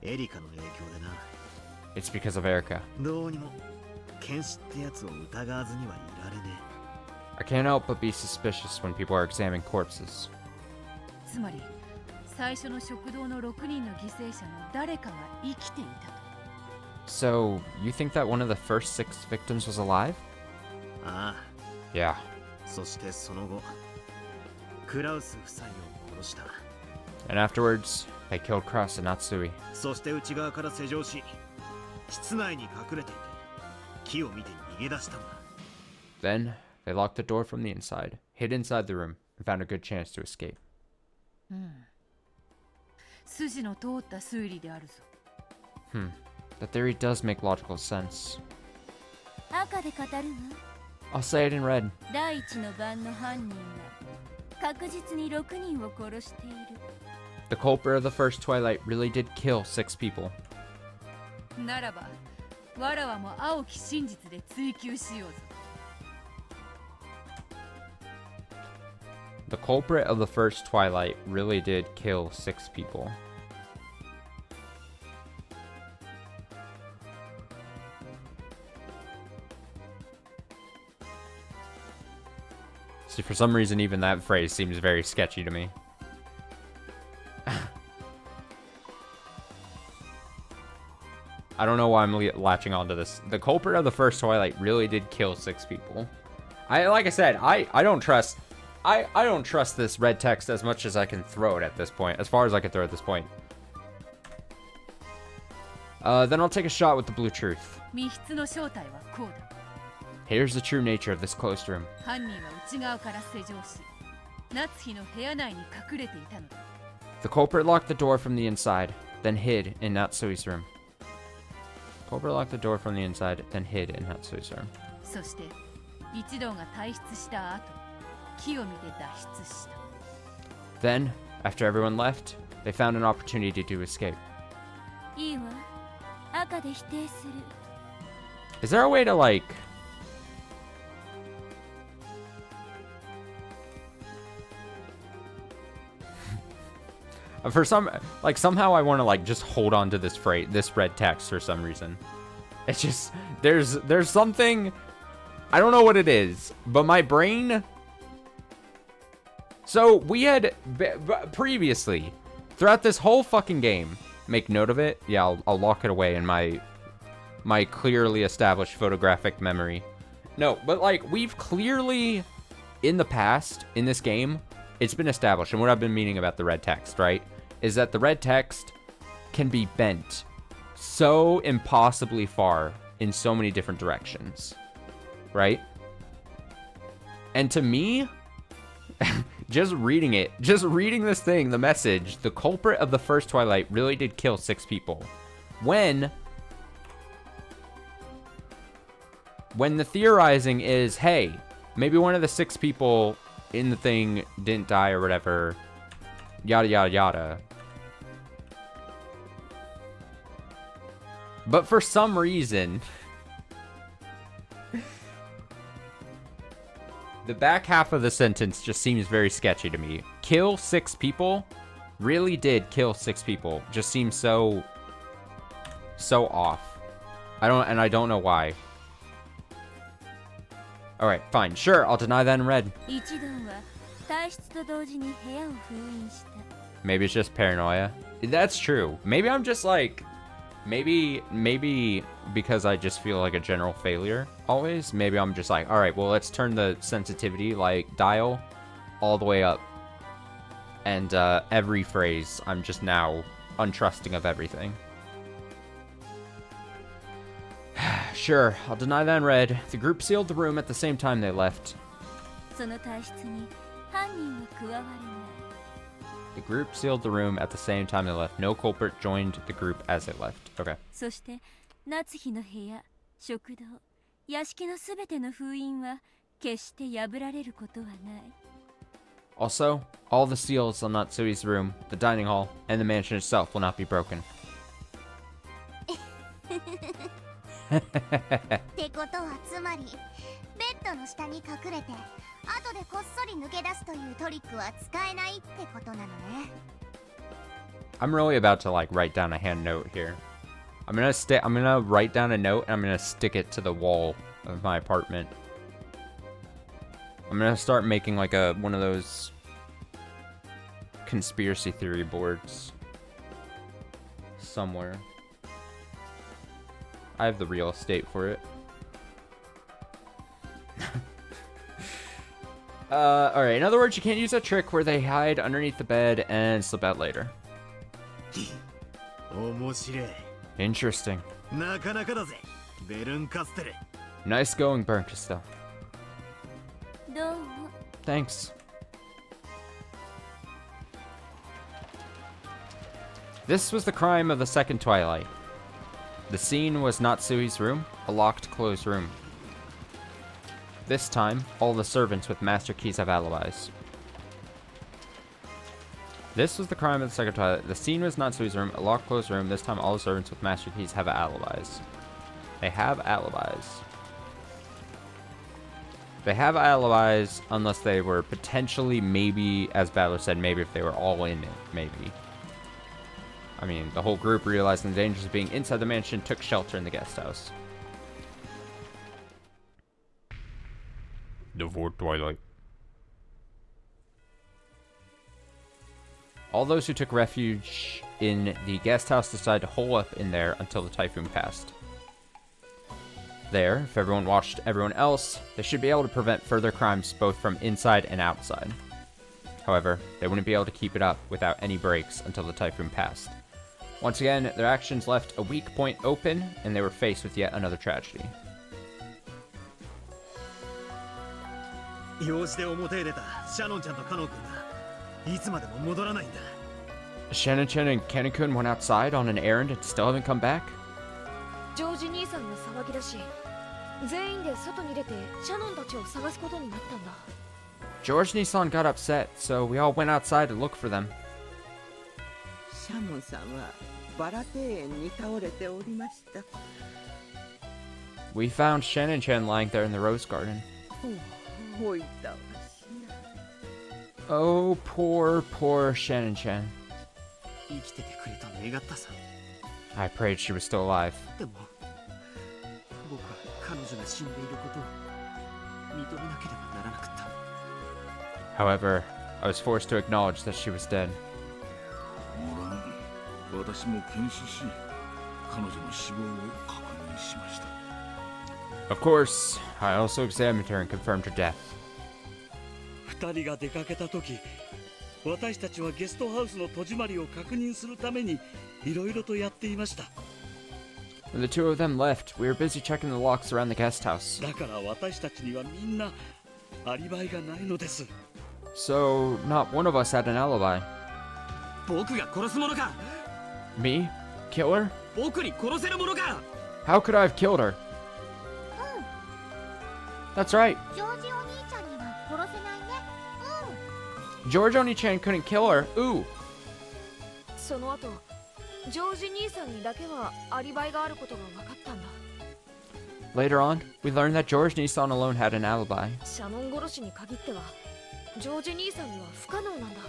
エリカの影響でな。 It's because of Erica. どうにも剣士ってやつを疑わずにはいられね I can't help but be suspicious when people are examining corpses. つまり最初の食堂の6人の犠牲者の誰かが生きていたと。 So, you think that one of the first 6 victims was alive? ああ。 Yeah. そしてその後クラウス夫妻を殺した。 And afterwards, they killed Kraus and Natsui. そして内側から施錠し室内に隠れていて木を見て逃げ出したんだ。 Then, they locked the door from the inside, hid inside the room, and found a good chance to escape. 筋の通った推理であるぞ。 The theory does make logical sense. 赤で語るわ。 I'll say it in red. 第一の番の犯人は確実に6人を殺している。 The culprit of the first Twilight really did kill 6 people. ならば、わらわも青き真実で追求しようぞ。 The culprit of the first Twilight really did kill 6 people. See, for some reason, even that phrase seems very sketchy to me. I don't know why I'm latching onto this. The culprit of the first Twilight really did kill 6 people. Like I said, I don't trust this red text as much as I can throw it at this point. As far as I can throw at this point. Then I'll take a shot with the blue truth. 密室の正体はこうだ。 Here's the true nature of this closed room. 犯人は内側から施錠し、夏日の部屋内に隠れていたのだ。 The culprit locked the door from the inside, then hid in Natsui's room. Culprit locked the door from the inside, then hid in Natsui's room. そして一同が退出した後、木を見て脱出した。 Then, after everyone left, they found an opportunity to escape. いいわ。赤で否定する。 Is there a way to, like... For some, like, somehow I want to, like, just hold on to this phrase, this red text for some reason. It's just, there's something, I don't know what it is, but my brain... So, we had, previously, throughout this whole fucking game, make note of it, yeah, I'll lock it away in my clearly established photographic memory. No, but, like, we've clearly, in the past, in this game, it's been established, and what I've been meaning about the red text, right, is that the red text can be bent so impossibly far in so many different directions, right? And to me, just reading this thing, the message, the culprit of the first Twilight really did kill 6 people. When the theorizing is, hey, maybe one of the 6 people in the thing didn't die or whatever, yada yada yada. But for some reason, the back half of the sentence just seems very sketchy to me. Kill 6 people? Really did kill 6 people. Just seems so off. I don't know why. Alright, fine. Sure, I'll deny that in red. Maybe it's just paranoia. That's true. Maybe I'm just like... Maybe because I just feel like a general failure always. Maybe I'm just like, all right, well, let's turn the sensitivity like dial all the way up. And every phrase, I'm just now untrusting of everything. Sure, I'll deny that in red. The group sealed the room at the same time they left. その体質に犯人は加わるね。 The group sealed the room at the same time they left. No culprit joined the group as they left. Okay. そして夏日の部屋、食堂、屋敷のすべての封印は決して破られることはない。 Also, all the seals on Natsui's room, the dining hall, and the mansion itself will not be broken. ってことはつまりベッドの下に隠れて後でこっそり抜け出すというトリックは使えないってことなのね。 I'm really about to like write down a hand note here. I'm gonna write down a note and I'm gonna stick it to the wall of my apartment. I'm gonna start making like one of those conspiracy theory boards somewhere. I have the real estate for it. Alright, in other words, you can't use that trick where they hide underneath the bed and slip out later. Interesting. Nice going, Berncasto. どうも。 Thanks. This was the crime of the second twilight. The scene was Natsui's room, a locked, closed room. This time, all the servants with master keys have alibis. This was the crime of the second twilight. The scene was Natsui's room, a locked, closed room. This time, all the servants with master keys have alibis. They have alibis. They have alibis unless they were potentially, maybe, as Battler said, maybe if they were all in it, maybe. I mean, the whole group, realizing the dangers of being inside the mansion, took shelter in the guest house. The fourth twilight. All those who took refuge in the guest house decided to hole up in there until the typhoon passed. There, if everyone watched everyone else, they should be able to prevent further crimes both from inside and outside. However, they wouldn't be able to keep it up without any breaks until the typhoon passed. Once again, their actions left a weak point open, and they were faced with yet another tragedy. 用事で表へ出たシャノンちゃんとカノン君がいつまでも戻らないんだ。 Shannon-chan and Kanon-kun went outside on an errand and still haven't come back? ジョージ兄さんの騒ぎだし、全員で外に出てシャノンたちを探すことになったんだ。 George Nissan got upset, so we all went outside to look for them. シャノンさんはバラ庭園に倒れておりました。 We found Shannon-chan lying there in the rose garden. おいたわしな。 Oh, poor Shannon-chan. 生きててくれと願ったさ。 I prayed she was still alive. でも僕は彼女が死んでいることを認めなければならなかった。 However, I was forced to acknowledge that she was dead. 無論、私も検視し、彼女の死亡を確認しました。 Of course, I also examined her and confirmed her death. 二人が出かけた時、私たちはゲストハウスの戸締まりを確認するためにいろいろとやっていました。 When the two of them left, we were busy checking the locks around the guest house. だから私たちにはみんなアリバイがないのです。 So, not one of us had an alibi. 僕が殺すものか。 Me? Kill her? 僕に殺せるものか。 How could I have killed her? That's right. ジョージお兄ちゃんには殺せないね。George Oni-chan couldn't kill her. Ooh. その後、ジョージ兄さんにだけはアリバイがあることが分かったんだ。 Later on, we learned that George Nissan alone had an alibi. シャノン殺しに限っては、ジョージ兄さんには不可能なんだ。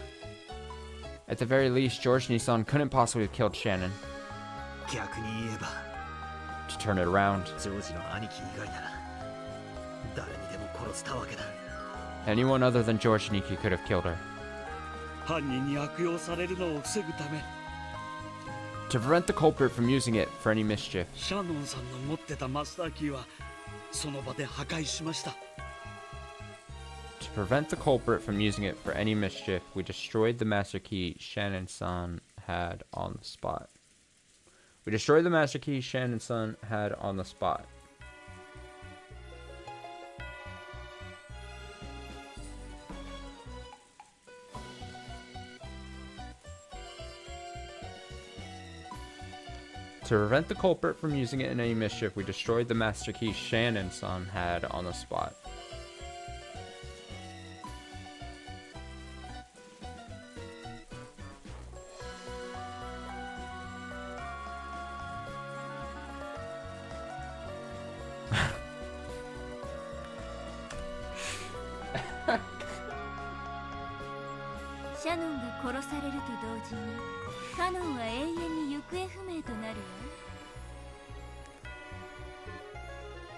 At the very least, George Nissan couldn't possibly have killed Shannon. 逆に言えば、 To turn it around, ジョージの兄貴以外なら誰にでも殺したわけだ。 anyone other than George Niki could have killed her. 犯人に悪用されるのを防ぐため。To prevent the culprit from using it for any mischief. シャノンさんの持ってたマスターキーはその場で破壊しました。To prevent the culprit from using it for any mischief, we destroyed the master key Shannon-san had on the spot. We destroyed the master key Shannon-san had on the spot. To prevent the culprit from using it in any mischief, we destroyed the master key Shannon-san had on the spot.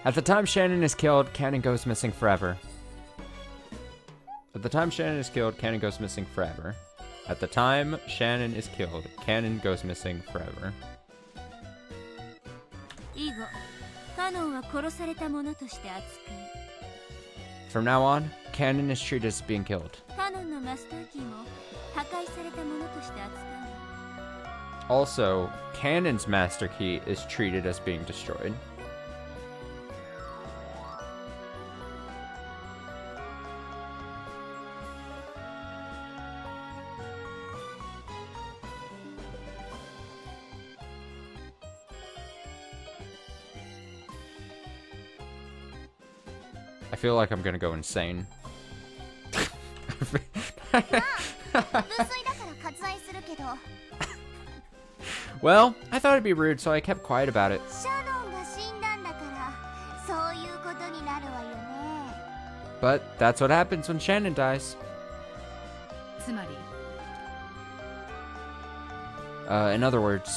At the time Shannon is killed, Cannon goes missing forever. At the time Shannon is killed, Cannon goes missing forever. At the time Shannon is killed, Cannon goes missing forever. From now on, Cannon is treated as being killed. Also, Cannon's master key is treated as being destroyed. I feel like I'm gonna go insane. Well, I thought it'd be rude, so I kept quiet about it. But that's what happens when Shannon dies. In other words,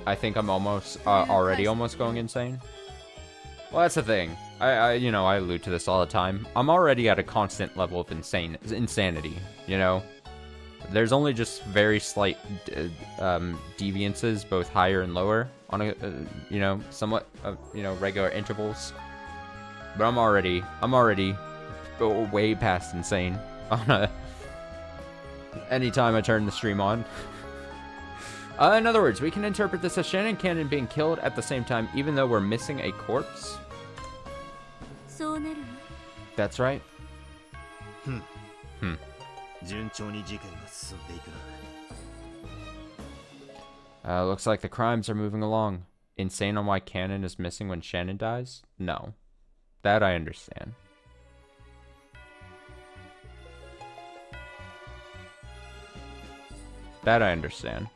I think I'm almost already almost going insane. Well, that's the thing. I allude to this all the time. I'm already at a constant level of insanity. You know, there's only just very slight deviances, both higher and lower, on a somewhat regular intervals. But I'm already way past insane on a anytime I turn the stream on. In other words, we can interpret this as Shannon and Cannon being killed at the same time, even though we're missing a corpse. That's right. Looks like the crimes are moving along. Insane on why Cannon is missing when Shannon dies? No. That I understand. That I understand.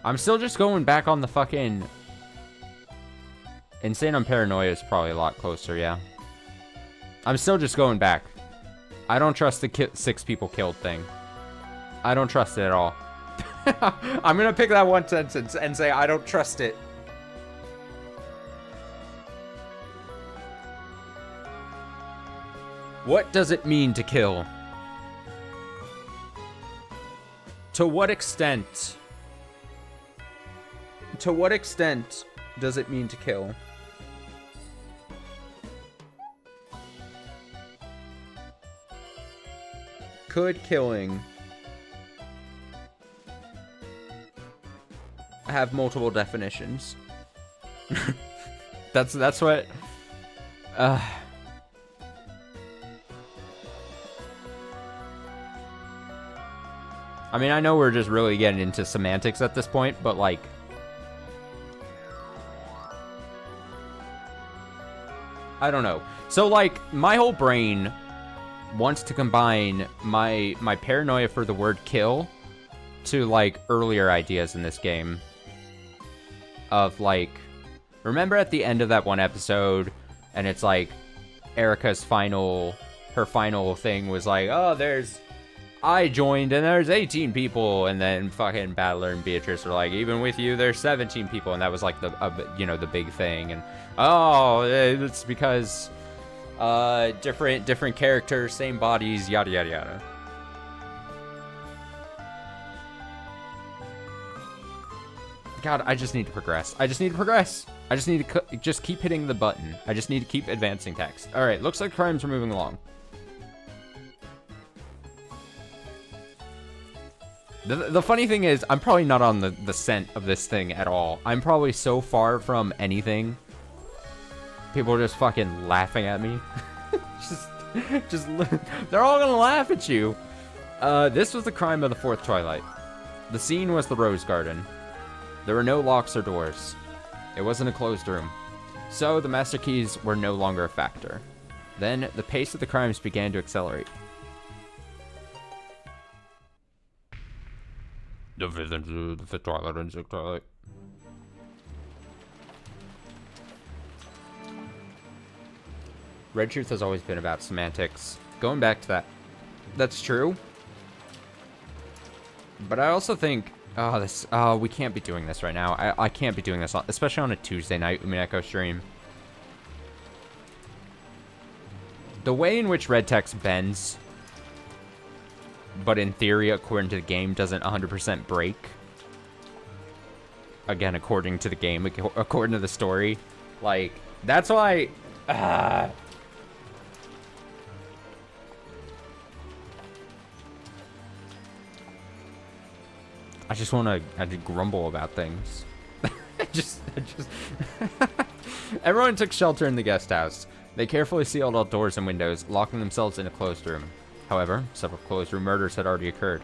I'm still just going back on the fucking... Insane on Paranoia is probably a lot closer, yeah. I'm still just going back. I don't trust the 6 people killed thing. I don't trust it at all. I'm gonna pick that one sentence and say I don't trust it. What does it mean to kill? To what extent? To what extent does it mean to kill? Could killing have multiple definitions? that's what I mean, I know we're just really getting into semantics at this point, but like I don't know. So like my whole brain wants to combine my paranoia for the word kill to like earlier ideas in this game of like, remember at the end of that one episode and it's like Erica's her final thing was like, oh, I joined and there's 18 people, and then fucking Battler and Beatrice were like, even with you, there's 17 people, and that was like the the big thing, and oh, it's because different characters, same bodies, yada yada yada. God, I just need to progress. I just need to progress. I just need to just keep hitting the button. I just need to keep advancing text. All right, looks like crimes are moving along. The funny thing is, I'm probably not on the scent of this thing at all. I'm probably so far from anything. People are just fucking laughing at me. just they're all gonna laugh at you. This was the crime of the fourth twilight. The scene was the rose garden. There were no locks or doors. It wasn't a closed room. So the master keys were no longer a factor. Then the pace of the crimes began to accelerate. The fifth twilight and sixth twilight. Red Truth has always been about semantics. Going back to that, that's true. But I also think, we can't be doing this right now. I can't be doing this, especially on a Tuesday night Umineko stream. The way in which red text bends, but in theory, according to the game, doesn't 100% break. Again, according to the game, according to the story. Like, that's why... I just want to grumble about things. I just Everyone took shelter in the guest house. They carefully sealed all doors and windows, locking themselves in a closed room. However, several closed room murders had already occurred.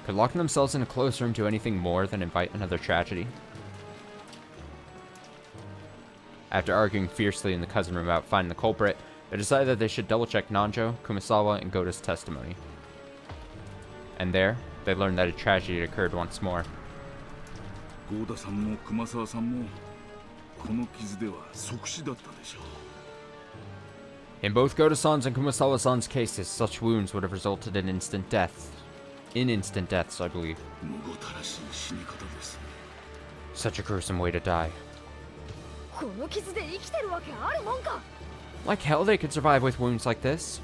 Could locking themselves in a closed room do anything more than invite another tragedy? After arguing fiercely in the cousin room about finding the culprit, they decided that they should double-check Nanjo, Kumasawa, and Goda's testimony. And there, they learned that a tragedy had occurred once more. Goda-sanも Kumasawa-sanも この傷では即死だったでしょう。 In both Goda-san's and Kumasawa-san's cases, such wounds would have resulted in instant death. In instant deaths, I believe. Such a gruesome way to die. Like hell they could survive with wounds like this.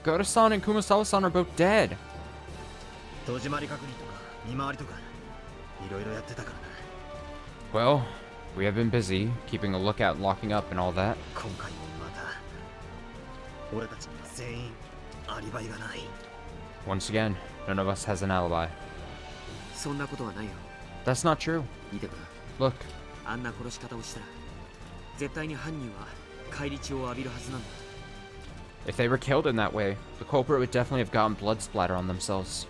Goda-san and Kumasawa-san are both dead. Well, we have been busy, keeping a lookout and locking up and all that. Once again, none of us has an alibi. That's not true. Look. If they were killed in that way, the culprit would definitely have gotten blood splatter on themselves.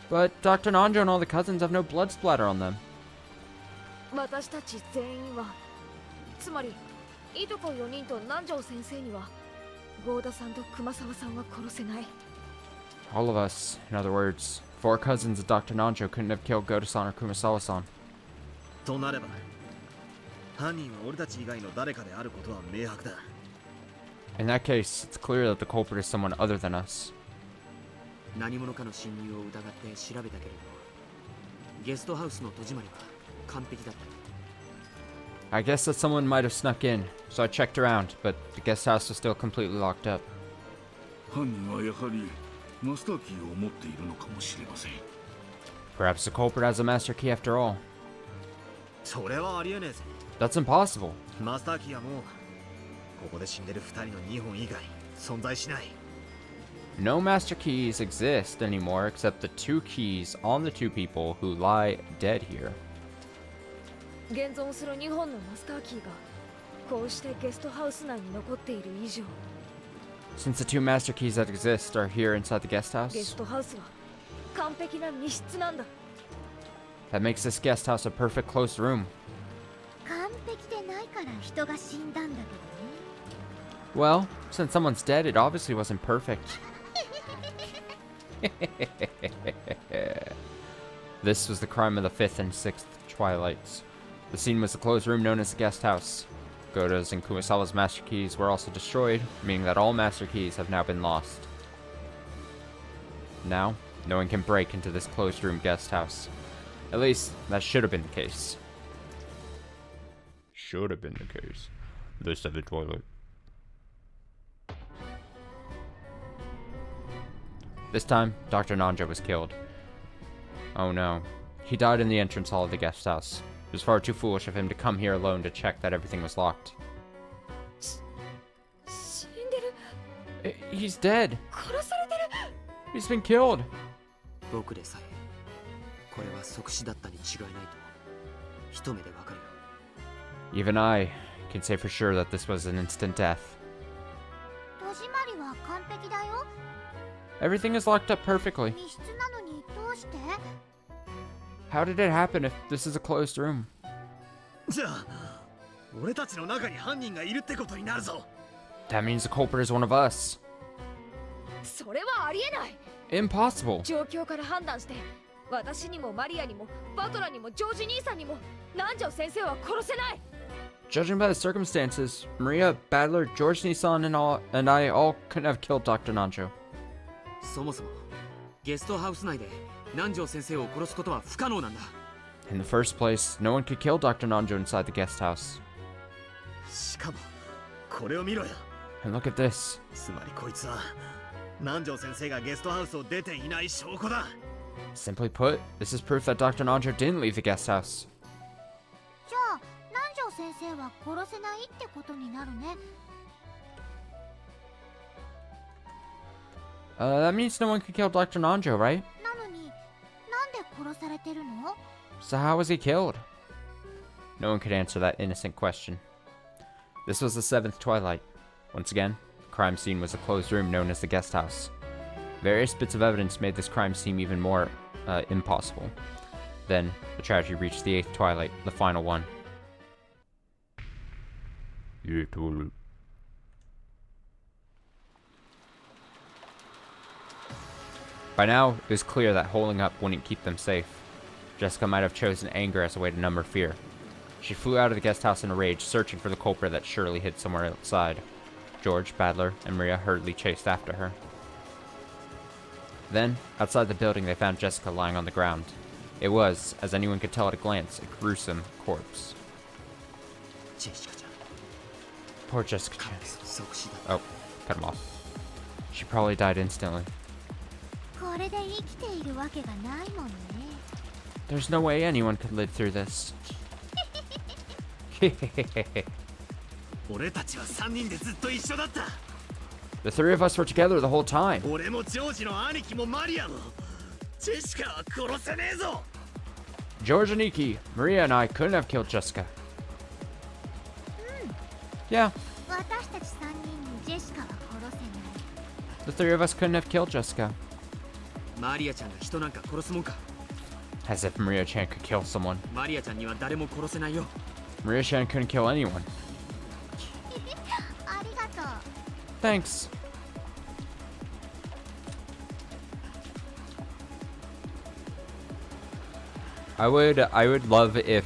But Dr. Nanjo and all the cousins have no blood splatter on them. All of us, in other words, 4 cousins of Dr. Nanjo couldn't have killed Goda-san or Kumasawa-san. In that case, it's clear that the culprit is someone other than us. I guess that someone might have snuck in, so I checked around, but the guest house was still completely locked up. Perhaps the culprit has a master key after all. That's impossible. No master keys exist anymore except the 2 keys on the 2 people who lie dead here. Since the 2 master keys that exist are here inside the guest house, that makes this guest house a perfect closed room. Well, since someone's dead, it obviously wasn't perfect. This was the crime of the 5th and 6th twilights. The scene was the closed room known as the guest house. Goda's and Kumasawa's master keys were also destroyed, meaning that all master keys have now been lost. Now, no one can break into this closed room guest house. At least, that should have been the case. Should have been the case. The seventh toilet. This time, Dr. Nanjo was killed. Oh no. He died in the entrance hall of the guest house. It was far too foolish of him to come here alone to check that everything was locked. He's dead. He's been killed. 僕でさえこれは即死だったに違いないと一目でわかるよ。 Even I can say for sure that this was an instant death. 戸締まりは完璧だよ。 Everything is locked up perfectly. 密室なのにどうして？ How did it happen if this is a closed room? じゃあ俺たちの中に犯人がいるってことになるぞ。 That means the culprit is one of us. それはありえない。 Impossible. 状況から判断して私にもマリアにもバトラにもジョージ兄さんにも南條先生は殺せない。 Judging by the circumstances, Maria, Battler, George Nissan, and I all couldn't have killed Dr. Nanjo. そもそもゲストハウス内で南條先生を殺すことは不可能なんだ。 In the first place, no one could kill Dr. Nanjo inside the guest house. しかもこれを見ろよ。 And look at this. つまりこいつは南條先生がゲストハウスを出ていない証拠だ。 Simply put, this is proof that Dr. Nanjo didn't leave the guest house. じゃあ南條先生は殺せないってことになるね。 That means no one could kill Dr. Nanjo, right? なのになんで殺されてるの？ So how was he killed? No one could answer that innocent question. This was the seventh twilight. Once again, the crime scene was a closed room known as the guest house. Various bits of evidence made this crime seem even more impossible. Then, the tragedy reached the eighth twilight, the final one. By now, it was clear that holding up wouldn't keep them safe. Jessica might have chosen anger as a way to numb her fear. She flew out of the guest house in a rage, searching for the culprit that surely hid somewhere outside. George, Battler, and Maria hurriedly chased after her. Then, outside the building, they found Jessica lying on the ground. It was, as anyone could tell at a glance, a gruesome corpse. Poor Jessica Chan. Oh, cut him off. She probably died instantly. これで生きているわけがないもんね。 There's no way anyone could live through this. 俺たちは3人でずっと一緒だった。 The three of us were together the whole time. 俺もジョージの兄貴もマリアもジェシカは殺せねえぞ。 George and Nikki, Maria and I couldn't have killed Jessica. Yeah, 私たち3人にジェシカは殺せない。 the three of us couldn't have killed Jessica. マリアちゃんが人なんか殺すもんか。 As if Maria Chan could kill someone. マリアちゃんには誰も殺せないよ。 Maria Chan couldn't kill anyone. ありがとう。 Thanks. I would love if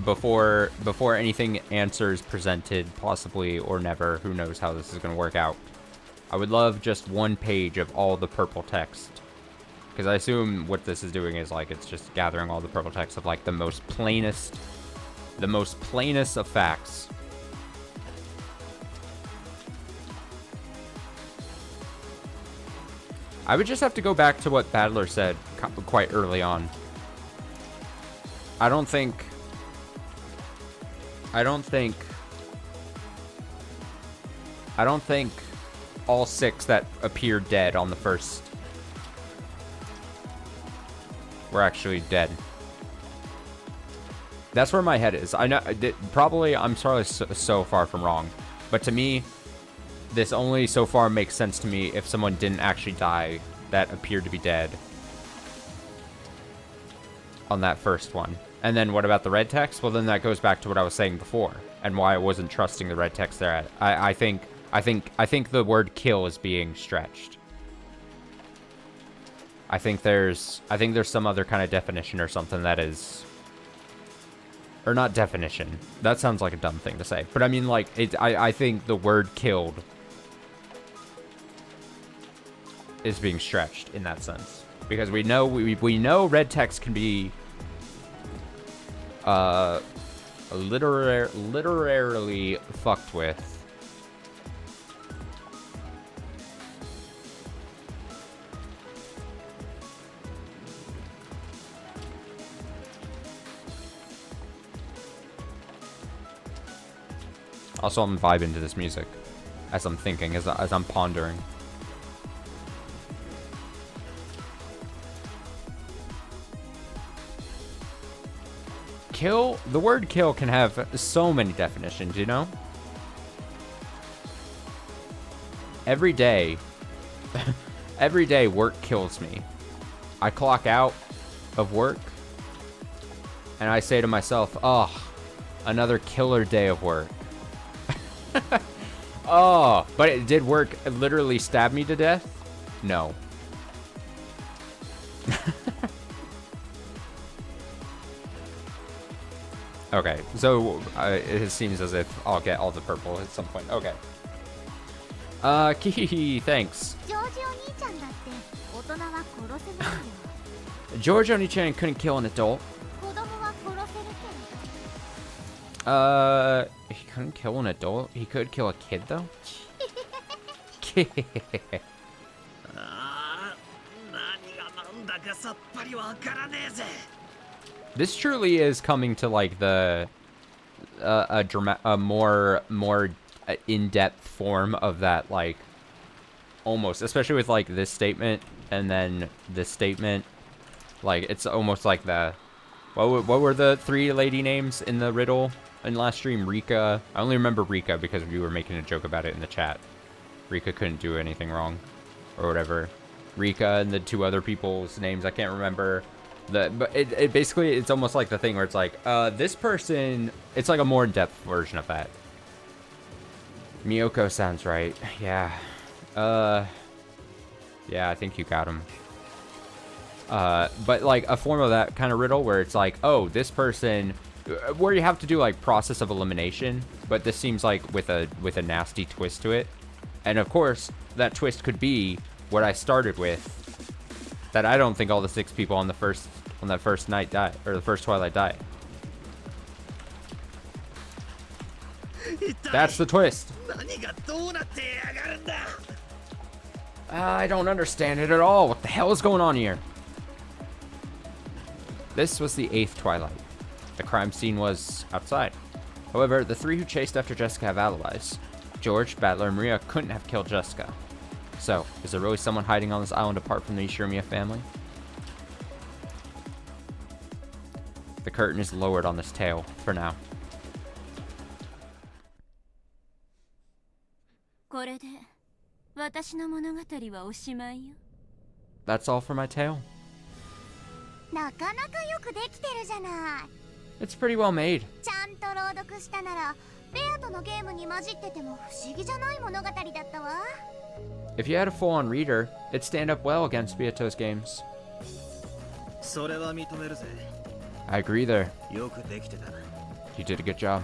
before anything answers presented, possibly or never, who knows how this is going to work out. I would love just one page of all the purple text. Because I assume what this is doing is like it's just gathering all the purple text of like the most plainest of facts. I would just have to go back to what Battler said quite early on. I don't think all 6 that appeared dead on the first were actually dead. That's where my head is. I know, probably, I'm sorry, so far from wrong, but to me, this only so far makes sense to me if someone didn't actually die that appeared to be dead on that first one. And then what about the red text? Well, then that goes back to what I was saying before and why I wasn't trusting the red text there. I think the word kill is being stretched. I think there's some other kind of definition or something that is, Or not definition. That sounds like a dumb thing to say. But I mean, like, I think the word killed is being stretched in that sense. Because we know red text can be literally fucked with. Also, I'm vibing to this music as I'm thinking, as I'm pondering. Kill, the word kill can have so many definitions, you know? Every day, every day work kills me. I clock out of work and I say to myself, oh, another killer day of work. Oh, but it did work literally stab me to death? No. Okay, so it seems as if I'll get all the purple at some point. Okay. Kihihi, thanks. George Oni-chan couldn't kill an adult. He couldn't kill an adult? He could kill a kid, though? This truly is coming to, like, the... a more in-depth form of that, like... Almost. Especially with, like, this statement, and then this statement. Like, it's almost like the... What were the three lady names in the riddle? In last stream, Rika. I only remember Rika because we were making a joke about it in the chat. Rika couldn't do anything wrong. Or whatever. Rika and the two other people's names, I can't remember. But it basically, it's almost like the thing where it's like, this person... It's like a more in-depth version of that. Miyoko sounds right. Yeah. Yeah, I think you got him. But like a form of that kind of riddle where it's like, oh, this person... Where you have to do like process of elimination, but this seems like with a nasty twist to it. And of course, that twist could be what I started with. That I don't think all the 6 people on that first night died, or the first Twilight died. That's the twist. I don't understand it at all. What the hell is going on here? This was the 8th Twilight. The crime scene was outside. However, the 3 who chased after Jessica have alibis. George, Battler, and Maria couldn't have killed Jessica. So, is there really someone hiding on this island apart from the Ishirimiya family? The curtain is lowered on this tale, for now. That's all for my tale. It's pretty well made. If you had a full-on reader, it'd stand up well against Beato's games. I agree there. You did a good job.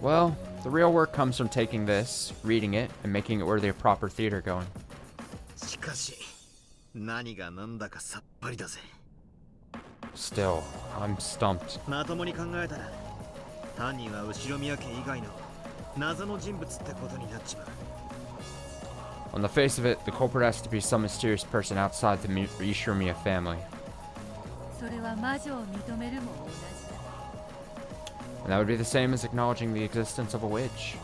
Well, the real work comes from taking this, reading it, and making it worthy of proper theater going. Still, I'm stumped. On the face of it, the culprit has to be some mysterious person outside the Ishirimiya family. And that would be the same as acknowledging the existence of a witch.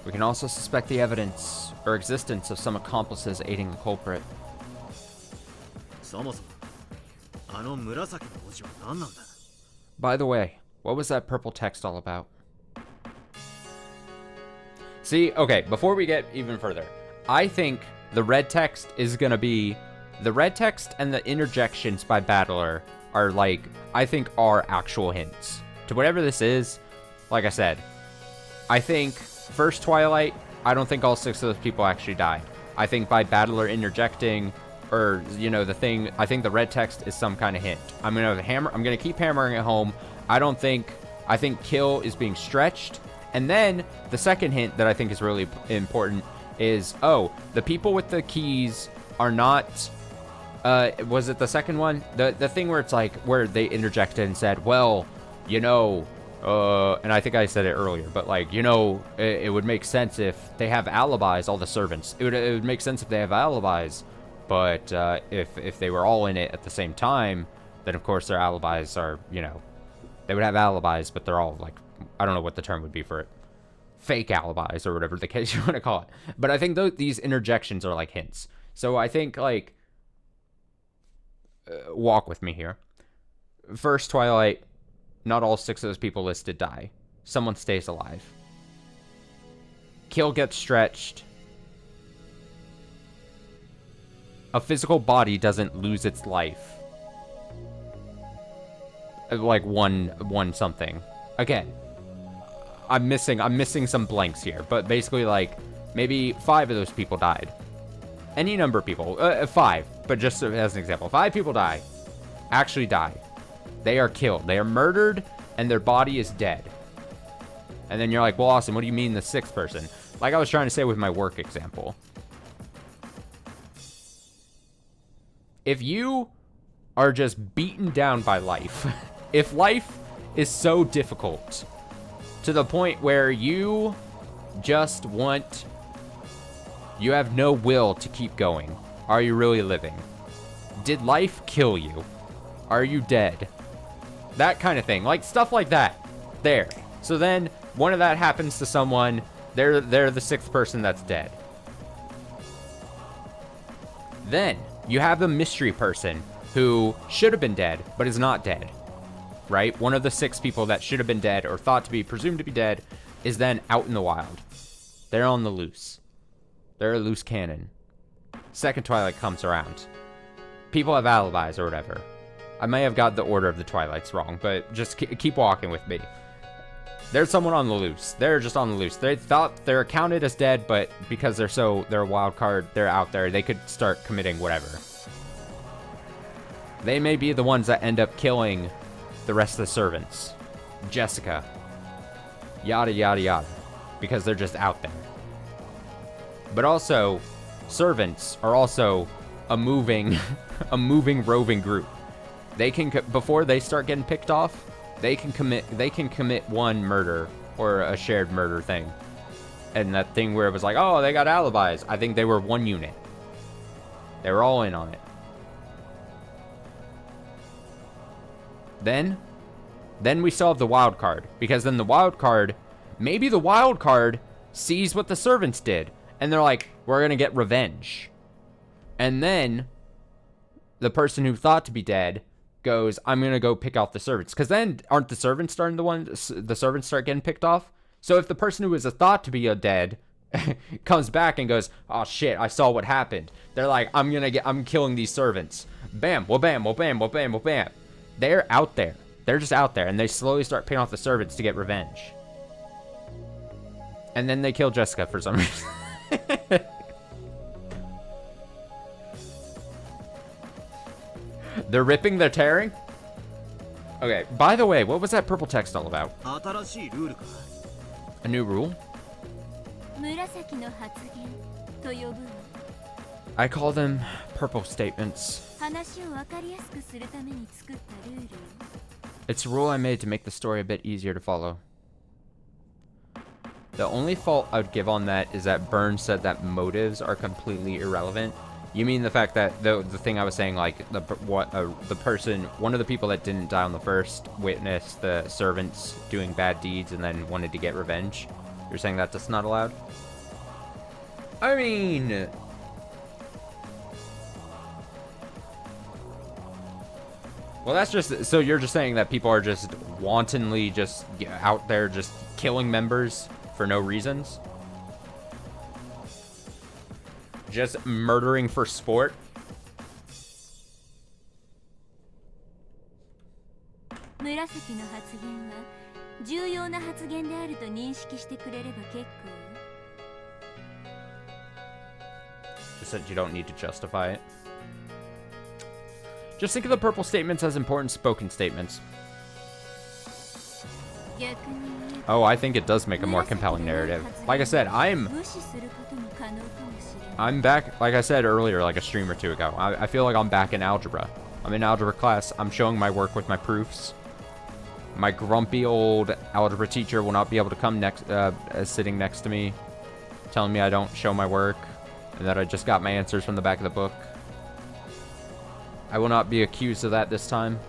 We can also suspect the evidence or existence of some accomplices aiding the culprit. By the way, what was that purple text all about? See, okay, before we get even further, I think the red text is gonna be... The red text and the interjections by Battler are like, I think are actual hints to whatever this is. like I said, I think first Twilight, I don't think all 6 of those people actually died. I think by Battler interjecting, or, you know, the thing, I think the red text is some kind of hint. I'm gonna keep hammering it home. I think kill is being stretched. And then the second hint that I think is really important is, oh, the people with the keys are not, was it the second one? The thing where it's like, where they interjected and said, well, you know, and I think I said it earlier, but like, you know, it would make sense if they have alibis, all the servants. It would make sense if they have alibis, but if they were all in it at the same time, then of course their alibis are, you know, they would have alibis, but they're all like, I don't know what the term would be for it. Fake alibis or whatever the case you want to call it. But I think these interjections are like hints. So I think like, walk with me here. First Twilight, not all 6 of those people listed die. Someone stays alive. Kill gets stretched. A physical body doesn't lose its life. Like one something. Again, I'm missing some blanks here, but basically like maybe 5 of those people died. Any number of people, 5, but just as an example, 5 people actually die. They are killed. They are murdered, and their body is dead. And then you're like, well, Austin, what do you mean the 6th person? Like I was trying to say with my work example. If you are just beaten down by life, if life is so difficult to the point where you just you have no will to keep going, are you really living? Did life kill you? Are you dead? That kind of thing, like stuff like that. There. So then one of that happens to someone, they're the 6th person that's dead. Then you have the mystery person who should have been dead, but is not dead. Right? One of the 6 people that should have been dead or thought to be presumed to be dead is then out in the wild. They're on the loose. They're a loose cannon. Second Twilight comes around. People have alibis or whatever. I may have got the order of the Twilights wrong, but just keep walking with me. There's someone on the loose. They're just on the loose. They thought they're counted as dead, but because they're a wild card, they're out there. They could start committing whatever. They may be the ones that end up killing the rest of the servants. Jessica. Yada, yada, yada. Because they're just out there. But also, servants are also a moving, roving group. They can, before they start getting picked off, they can commit one murder or a shared murder thing. And that thing where it was like, oh, they got alibis. I think they were one unit. They were all in on it. Then we still have the wild card, because then the wild card, maybe the wild card sees what the servants did, and they're like, we're gonna get revenge. And then the person who thought to be dead goes, I'm gonna go pick off the servants, because then aren't the servants the servants start getting picked off? So if the person who was thought to be dead comes back and goes, oh shit, I saw what happened, they're like, I'm killing these servants. Bam, well bam, well bam, well bam, well bam. They're out there. They're just out there, and they slowly start picking off the servants to get revenge. And then they kill Jessica for some reason. They're ripping, they're tearing? Okay, by the way, what was that purple text all about? A new rule? I call them purple statements. It's a rule I made to make the story a bit easier to follow. The only fault I would give on that is that Burns said that motives are completely irrelevant. You mean the fact that the thing I was saying, like the person, one of the people that didn't die on the first witnessed the servants doing bad deeds and then wanted to get revenge? You're saying that that's not allowed? I mean, well, that's just, so you're just saying that people are just wantonly just out there just killing members for no reasons? Just murdering for sport? 重要な発言であると認識してくれれば結構よ。 Just that you don't need to justify it. Just think of the purple statements as important spoken statements. 逆に言えば Oh, I think it does make a more compelling narrative. Like I said, 無視することも可能かもしれない。 I'm back, like I said earlier, like a stream or two ago. I feel like I'm back in algebra. I'm in algebra class. I'm showing my work with my proofs. My grumpy old algebra teacher will not be able to come next, sitting next to me, telling me I don't show my work and that I just got my answers from the back of the book. I will not be accused of that this time.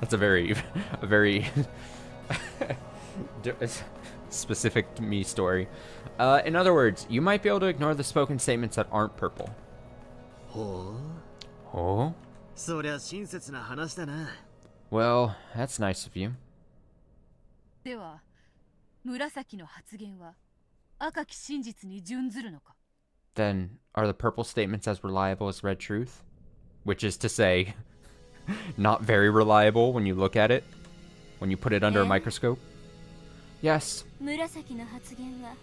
That's a very specific to me story. In other words, you might be able to ignore the spoken statements that aren't purple. Oh? Well, that's nice of you. では、紫の発言は赤き真実に準ずるのか? Then, are the purple statements as reliable as red truth? Which is to say, not very reliable when you look at it, when you put it under a microscope? Yes. 紫の発言は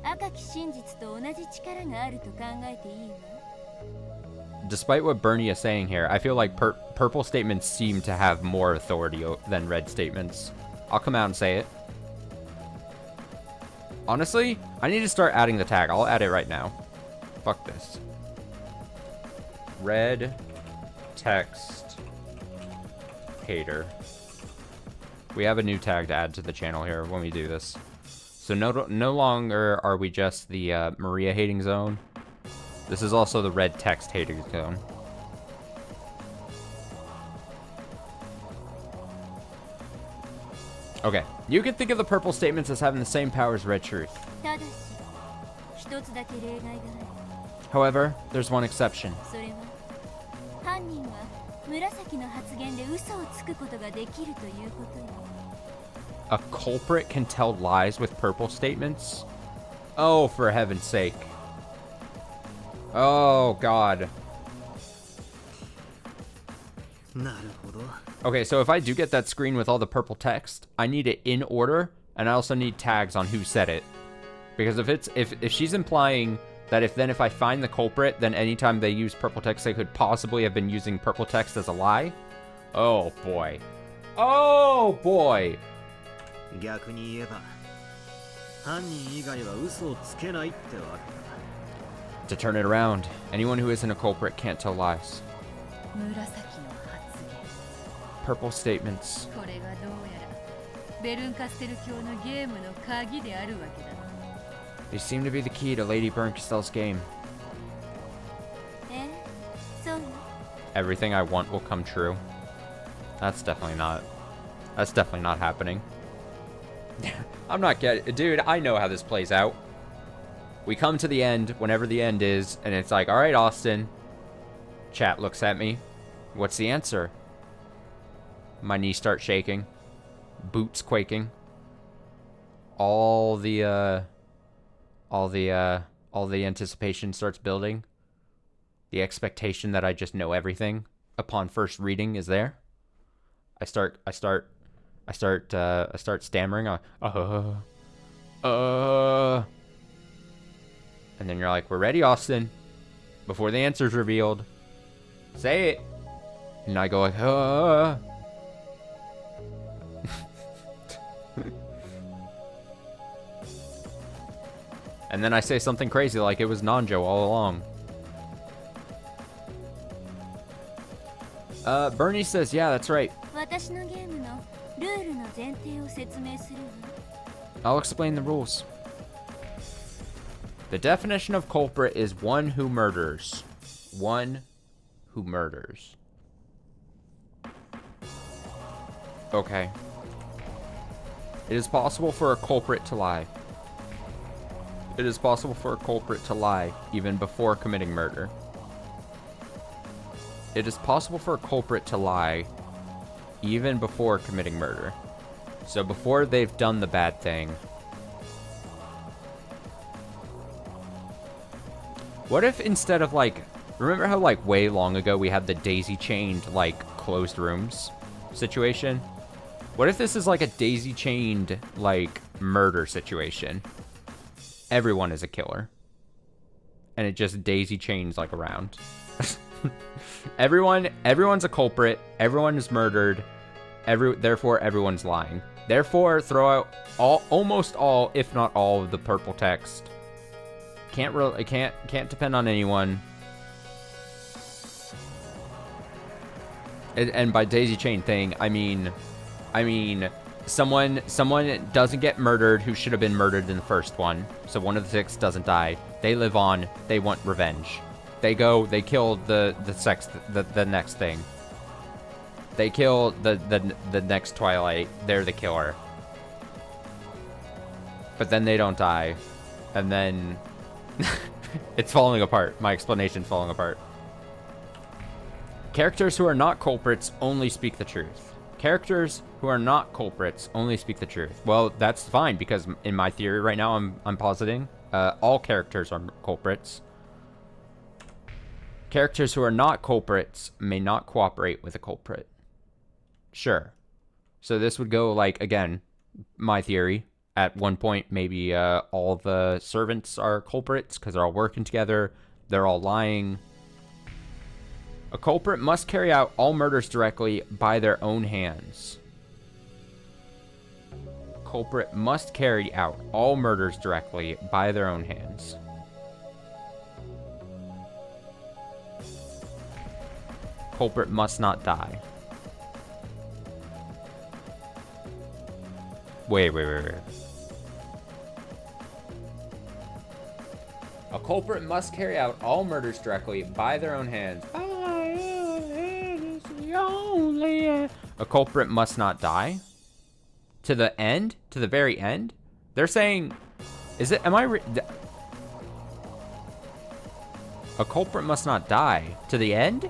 赤き真実と同じ力があると考えていいわ。 Despite what Bernie is saying here, I feel like purple statements seem to have more authority than red statements. I'll come out and say it. Honestly, I need to start adding the tag. I'll add it right now. Fuck this. Red text hater. We have a new tag to add to the channel here when we do this. So no longer are we just the Maria hating zone. This is also the red text hating zone. Okay, you can think of the purple statements as having the same power as red truth. However, there's one exception. A culprit can tell lies with purple statements? Oh, for heaven's sake. Oh, God. Okay, so if I do get that screen with all the purple text, I need it in order, and I also need tags on who said it. Because if she's implying that if I find the culprit, then anytime they use purple text, they could possibly have been using purple text as a lie. Oh, boy. Oh, boy. To turn it around, anyone who isn't a culprit can't tell lies. Purple statements. They seem to be the key to Lady Berncastell's game. Everything I want will come true. That's definitely not happening. I'm not getting... Dude, I know how this plays out. We come to the end, whenever the end is, and it's like, alright, Austin. Chat looks at me. What's the answer? My knees start shaking. Boots quaking. All the anticipation starts building. The expectation that I just know everything upon first reading is there. I start stammering. And then you're like, we're ready, Austin. Before the answer's revealed. Say it. And I go like, And then I say something crazy like it was Nanjo all along. Bernie says, yeah, that's right. I'll explain the rules. The definition of culprit is one who murders. One who murders. Okay. It is possible for a culprit to lie. It is possible for a culprit to lie even before committing murder. It is possible for a culprit to lie even before committing murder. So before they've done the bad thing. What if instead of like, remember how like way long ago we had the daisy chained like closed rooms situation? What if this is like a daisy-chained, like, murder situation? Everyone is a killer. And it just daisy-chains, like, around. Everyone's a culprit. Everyone is murdered. Therefore, everyone's lying. Therefore, throw out almost all, if not all, of the purple text. Can't depend on anyone. And by daisy chain thing, I mean, someone doesn't get murdered who should have been murdered in the first one. So one of the 6 doesn't die. They live on. They want revenge. They kill the next thing. They kill the next Twilight. They're the killer. But then they don't die. And then it's falling apart. My explanation's falling apart. Characters who are not culprits only speak the truth. Characters who are not culprits only speak the truth. Well, that's fine, because in my theory right now, I'm positing all characters are culprits. Characters who are not culprits may not cooperate with a culprit. Sure. So this would go like, again, my theory. At one point, maybe all the servants are culprits because they're all working together. They're all lying. A culprit must carry out all murders directly by their own hands. Culprit must carry out all murders directly by their own hands. Culprit must not die. Wait. A culprit must carry out all murders directly by their own hands. A culprit must not die? To the end? To the very end? They're saying... Is it... Am I... A culprit must not die. To the end?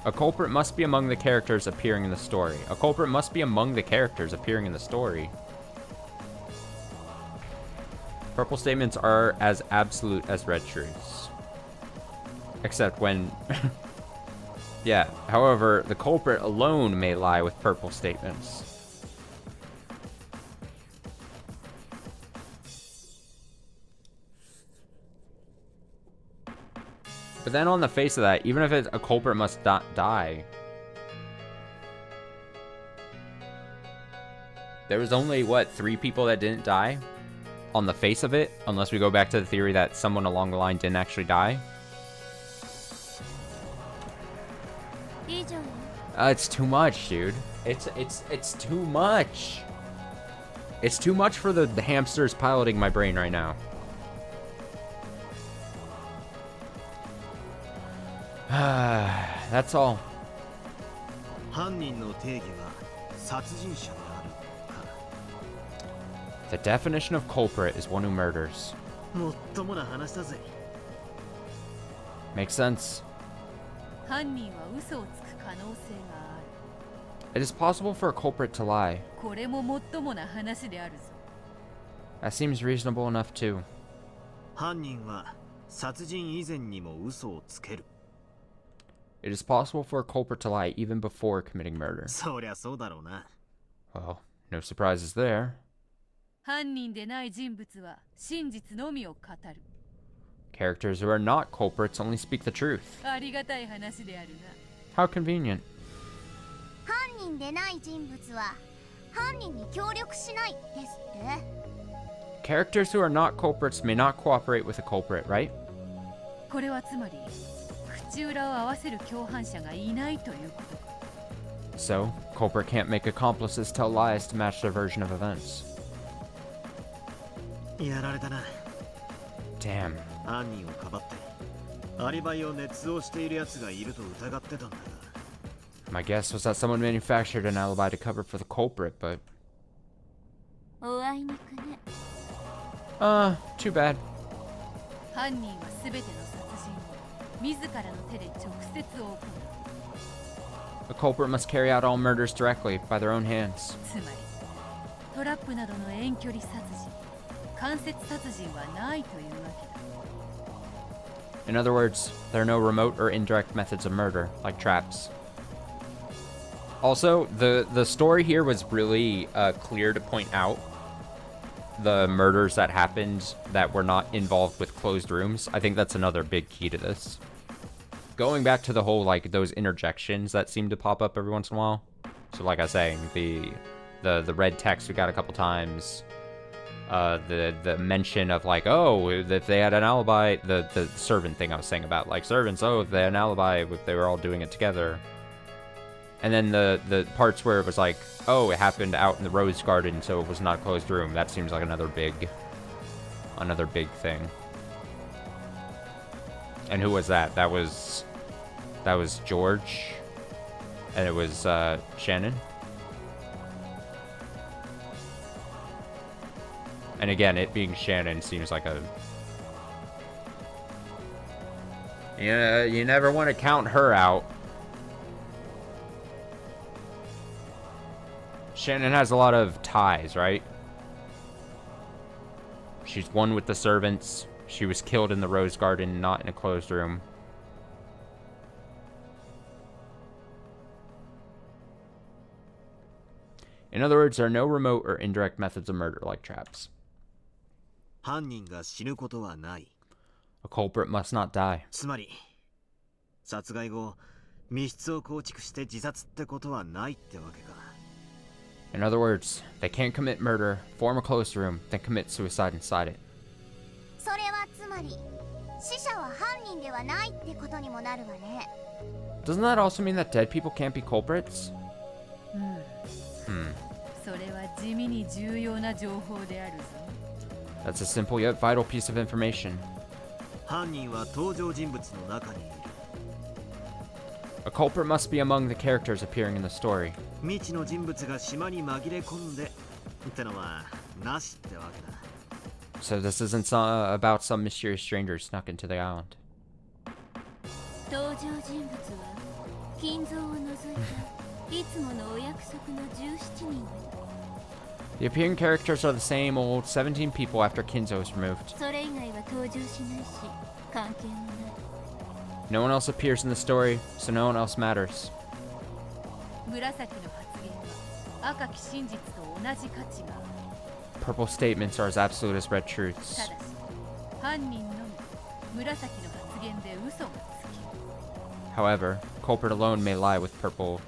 A culprit must be among the characters appearing in the story. A culprit must be among the characters appearing in the story. Purple statements are as absolute as red truths. Except when... yeah, however, the culprit alone may lie with purple statements. But then on the face of that, even if it's a culprit must not die, there was only, what, 3 people that didn't die? On the face of it, unless we go back to the theory that someone along the line didn't actually die. It's too much, dude. It's too much. It's too much for the hamsters piloting my brain right now. That's all. The definition of culprit is one who murders. Makes sense. It is possible for a culprit to lie. That seems reasonable enough too. It is possible for a culprit to lie even before committing murder. Well, no surprises there. Characters who are not culprits only speak the truth. How convenient. Characters who are not culprits may not cooperate with a culprit, right? So, culprit can't make accomplices tell lies to match their version of events. Damn. My guess was that someone manufactured an alibi to cover for the culprit, but... too bad. A culprit must carry out all murders directly, by their own hands. In other words, there are no remote or indirect methods of murder, like traps. Also, the story here was really clear to point out the murders that happened that were not involved with closed rooms. I think that's another big key to this. Going back to the whole, like, those interjections that seem to pop up every once in a while. So, like I was saying, the red text we got a couple times. The mention of, like, oh, if they had an alibi, the servant thing I was saying about, like, servants, oh, if they had an alibi, if they were all doing it together. And then the parts where it was like, oh, it happened out in the rose garden, so it was not a closed room. That seems like another big thing. And who was that? That was George, and it was Shannon. And again, it being Shannon seems like a... Yeah, you never want to count her out. Shannon has a lot of ties, right? She's one with the servants. She was killed in the rose garden, not in a closed room. In other words, there are no remote or indirect methods of murder like traps. 犯人が死ぬことはない。 A culprit must not die. つまり、殺害後、密室を構築して自殺ってことはないってわけか。 In other words, they can't commit murder, form a closed room, then commit suicide inside it. それはつまり死者は犯人ではないってことにもなるわね。 Doesn't that also mean that dead people can't be culprits? それは地味に重要な情報であるぞ。 That's a simple yet vital piece of information. 犯人は登場人物の中にいる。 A culprit must be among the characters appearing in the story. 未知の人物が島に紛れ込んでってのはなしってわけだ。 So this isn't about some mysterious stranger snuck into the island. 登場人物は金蔵を除いたいつものお約束の17人だ。 The appearing characters are the same old 17 people after Kinzo is removed. それ以外は登場しないし関係もない。 No one else appears in the story, so no one else matters. 紫の発言は赤き真実と同じ価値がある。 Purple statements are as absolute as red た truths. だし犯人のみ紫の発言で嘘がつき。 However, culprit alone may lie with purple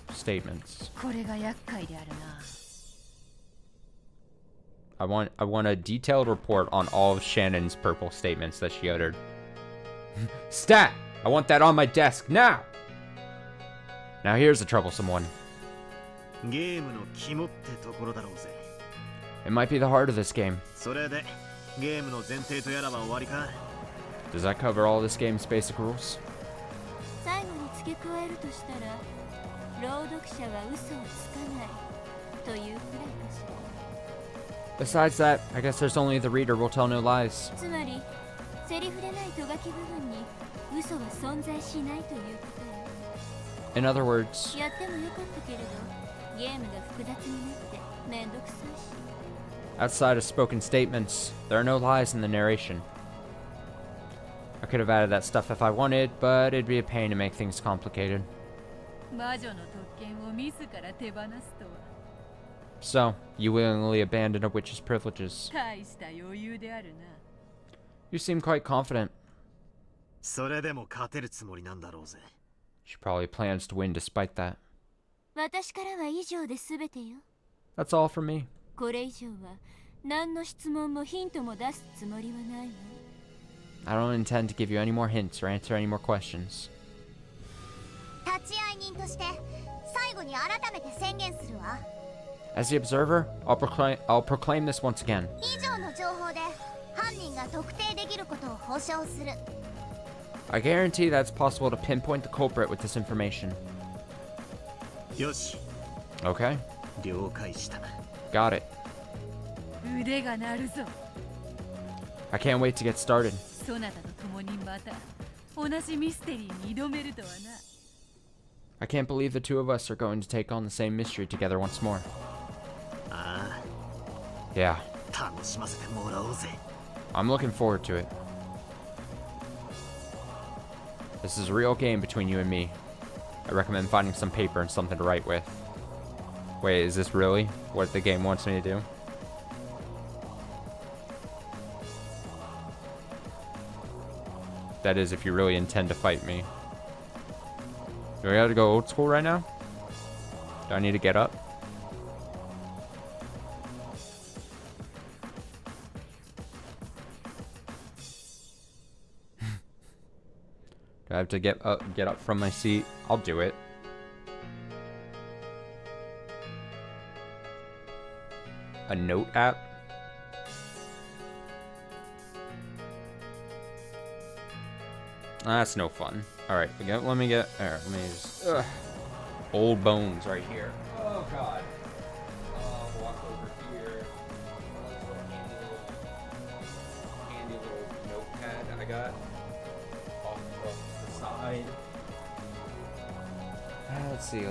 statements. これが厄介であるな。 I want a detailed report on all of Shannon's purple statements that she uttered. Stat! I want that on my desk now! Now here's a troublesome one. ゲームの肝ってところだろうぜ。 It might be the heart of this game. それでゲームの前提とやらは終わりか。 Does that cover all this game's basic rules? 最後に付け加えるとしたら朗読者は嘘をつかないというくらいかしら。 Besides that, I guess there's only the reader will tell no lies. つまりセリフでないとがき部分に嘘は存在しないということよ。 In other words, やってもよかったけれどゲームが複雑になってめんどくさいし。 outside of spoken statements, there are no lies in the narration. I could have added that stuff if I wanted, but it'd be a pain to make things complicated. 魔女の特権を自ら手放すとは So, you willingly abandon a witch's privileges. 大した余裕であるな。 You seem quite confident. それでも勝てるつもりなんだろうぜ。 She probably plans to win despite that. 私からは以上で全てよ。 That's all from me. これ以上は何の質問もヒントも出すつもりはないわ。 I don't intend to give you any more hints or answer any more questions. 立ち会い人として最後に改めて宣言するわ。 As the observer, I'll proclaim this once again. 以上の情報で犯人が特定できることを保証する。 I guarantee that it's possible to pinpoint the culprit with this information. よし。 Okay? 了解した。 Got it. 腕が鳴るぞ。 I can't wait to get started. そなたと共にまた同じミステリーに挑めるとはな。 I can't believe the two of us are going to take on the same mystery together once more. ああ。 Yeah. 楽しませてもらおうぜ。 I'm looking forward to it. This is a real game between you and me. I recommend finding some paper and something to write with. Wait, is this really what the game wants me to do? That is, if you really intend to fight me. Do I gotta go old school right now? Do I need to get up? Do I have to get up from my seat? I'll do it. A note app? That's no fun. Alright, let me just... Old bones right here. Oh, God. Walk over here. Nice little handy little notepad I got. Off to the side. Let's see.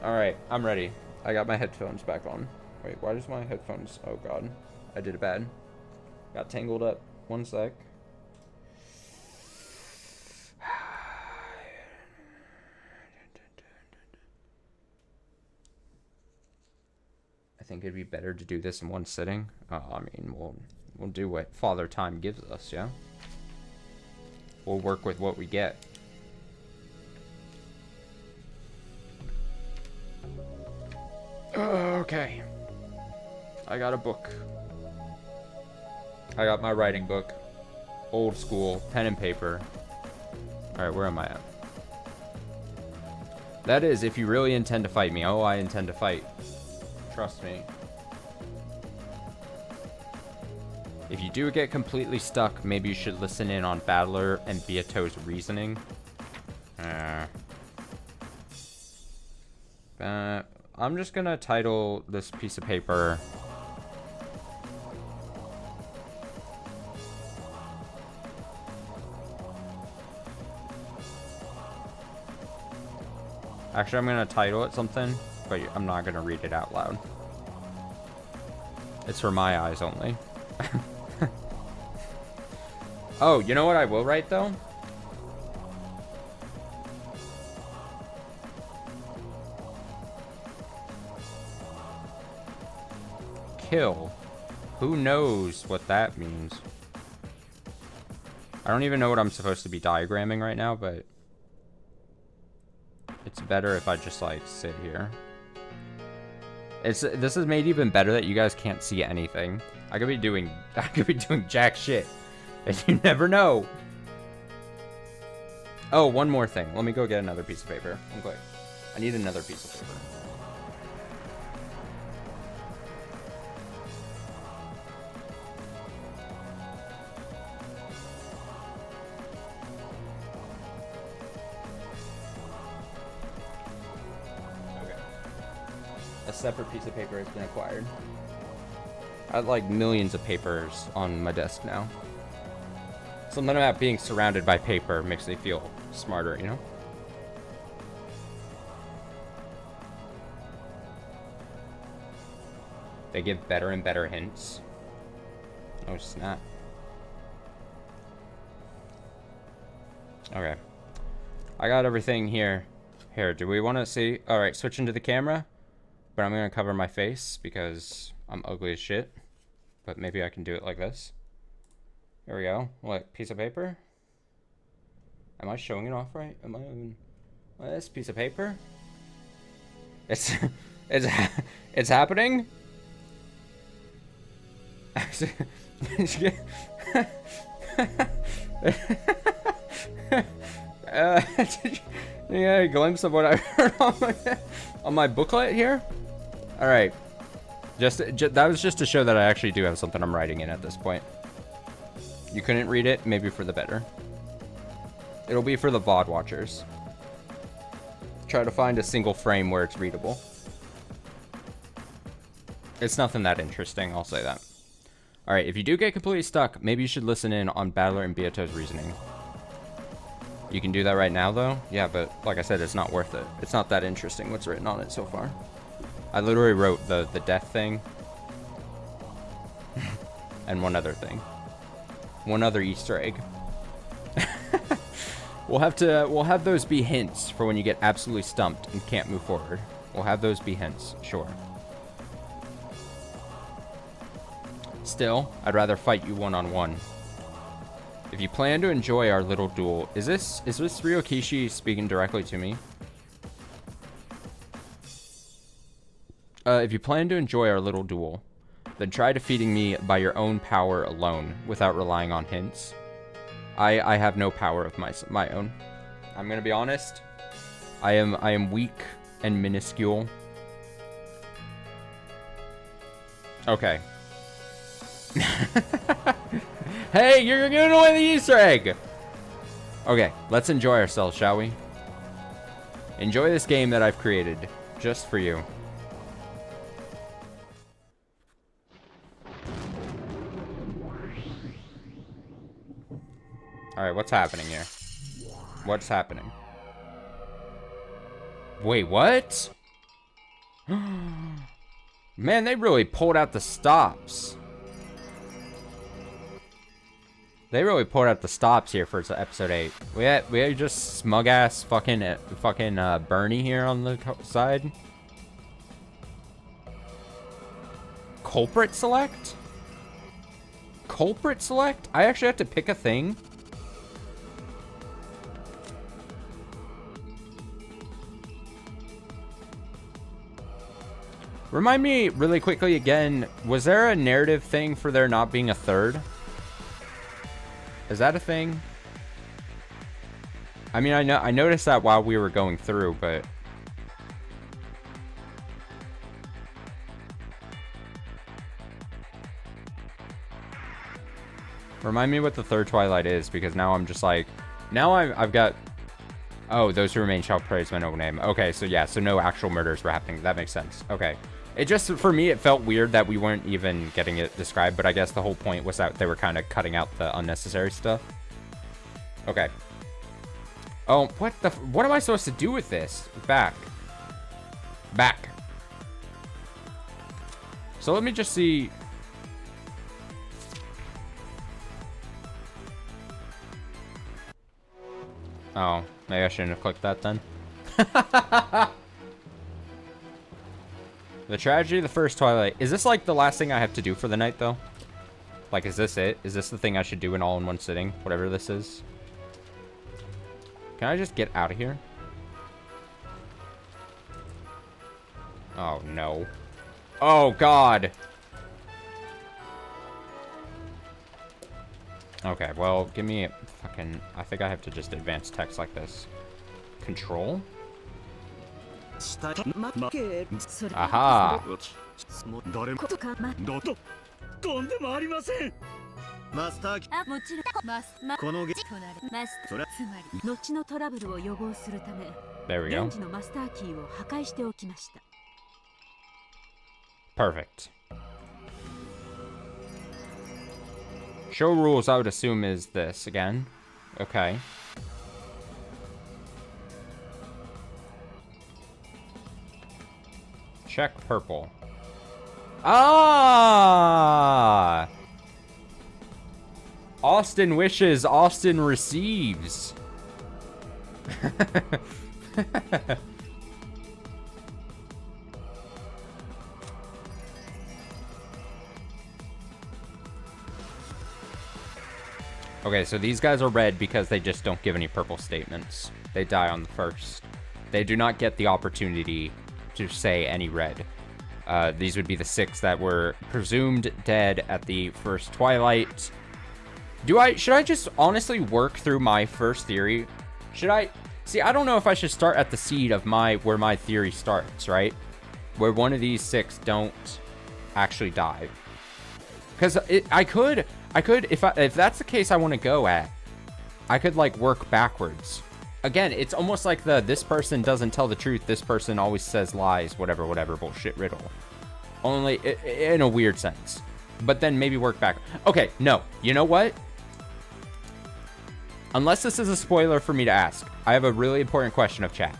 Alright, I'm ready. I got my headphones back on. Wait, why does my headphones... Oh god, I did it bad. Got tangled up. One sec. I think it'd be better to do this in one sitting. I mean, we'll do what Father Time gives us, yeah? We'll work with what we get. Okay. I got a book. I got my writing book. Old school, pen and paper. Alright, where am I at? That is, if you really intend to fight me. Oh, I intend to fight. Trust me. If you do get completely stuck, maybe you should listen in on Battler and Beato's reasoning. I'm just gonna title this piece of paper... Actually, I'm gonna title it something, but I'm not gonna read it out loud. It's for my eyes only. Oh, you know what I will write, though? Kill. Who knows what that means? I don't even know what I'm supposed to be diagramming right now, but... it's better if I just, like, sit here. This is made even better that you guys can't see anything. I could be doing jack shit. And you never know. Oh, one more thing. Let me go get another piece of paper. I'm quick. I need another piece of paper. Okay. A separate piece of paper has been acquired. I have like millions of papers on my desk now. Something about being surrounded by paper makes me feel smarter, you know? They give better and better hints. Oh, snap. Okay. I got everything here. Here, do we want to see? Alright, switch into the camera. But I'm going to cover my face because I'm ugly as shit. But maybe I can do it like this. There we go. What, piece of paper? Am I showing it off right? Am I even... this piece of paper? It's happening? You got a glimpse of what I heard on my booklet here? Alright. That was just to show that I actually do have something I'm writing in at this point. You couldn't read it, maybe for the better. It'll be for the VOD watchers. Try to find a single frame where it's readable. It's nothing that interesting, I'll say that. All right, if you do get completely stuck, maybe you should listen in on Battler and Beato's reasoning. You can do that right now, though? Yeah, but like I said, it's not worth it. It's not that interesting what's written on it so far. I literally wrote the death thing. And one other thing. One other Easter egg. We'll have those be hints for when you get absolutely stumped and can't move forward. We'll have those be hints, sure. Still, I'd rather fight you one-on-one. If you plan to enjoy our little duel, is this Ryokishi speaking directly to me? If you plan to enjoy our little duel, then try defeating me by your own power alone, without relying on hints. I have no power of my own. I'm gonna be honest. I am weak and minuscule. Okay. Hey, you're giving away the Easter egg! Okay, let's enjoy ourselves, shall we? Enjoy this game that I've created, just for you. Alright, what's happening here? What's happening? Wait, what? Man, they really pulled out the stops. They really pulled out the stops here for episode 8. We had just smug ass fucking Bernie here on the side. Culprit select? Culprit select? I actually have to pick a thing? Remind me really quickly again, was there a narrative thing for there not being a third? Is that a thing? I mean, I noticed that while we were going through, but remind me what the third Twilight is, because now I'm just like, now I've got, oh, those who remain shall praise my noble name. Okay, so yeah, so no actual murders were happening. That makes sense. Okay. It just, for me, it felt weird that we weren't even getting it described, but I guess the whole point was that they were kind of cutting out the unnecessary stuff. Okay. Oh, what am I supposed to do with this? Back. So let me just see. Oh, maybe I shouldn't have clicked that then. The tragedy of the first Twilight. Is this like the last thing I have to do for the night, though? Like, is this it? Is this the thing I should do in all in one sitting? Whatever this is. Can I just get out of here? Oh, no. Oh, God. Okay, well, give me a fucking... I think I have to just advance text like this. Control? Aha! とんでもありません。マスターあ、もちろんこのゲとなるマスつまり後のトラブルを予防するため There we go. 現時のマスターキーを破壊しておきました。 Perfect. Show rules I would assume is this again. Okay. Check purple. Ah! Austin wishes, Austin receives. Okay, so these guys are red because they just don't give any purple statements. They die on the first. They do not get the opportunity to say any red. These would be the 6 that were presumed dead at the first Twilight. Should I just honestly work through my first theory? Should I? See, I don't know if I should start at the seed of where my theory starts, right? Where one of these 6 don't actually die. Because I could, if that's the case I want to go at, I could like work backwards. Again, it's almost like this person doesn't tell the truth, this person always says lies, whatever bullshit riddle. Only in a weird sense. but then maybe work back. Okay, no. You know what? Unless this is a spoiler for me to ask, I have a really important question of chat.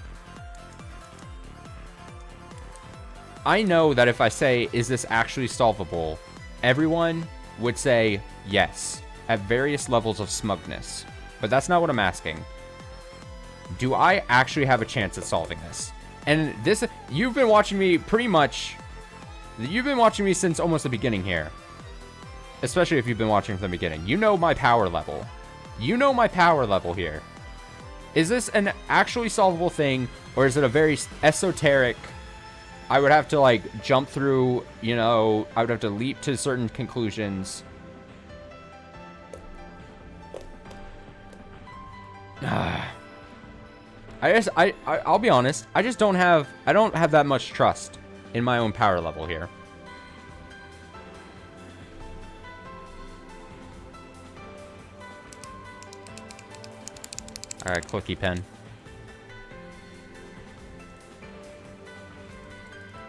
I know that if I say, is this actually solvable, everyone would say yes, at various levels of smugness. But that's not what I'm asking. Do I actually have a chance at solving this? And this, you've been watching me pretty much, you've been watching me since almost the beginning here. Especially if you've been watching from the beginning. You know my power level. You know my power level here. Is this an actually solvable thing, or is it a very esoteric, I would have to like jump through, you know, I would have to leap to certain conclusions. I'll be honest, I just don't have that much trust in my own power level here. Alright, clicky pen.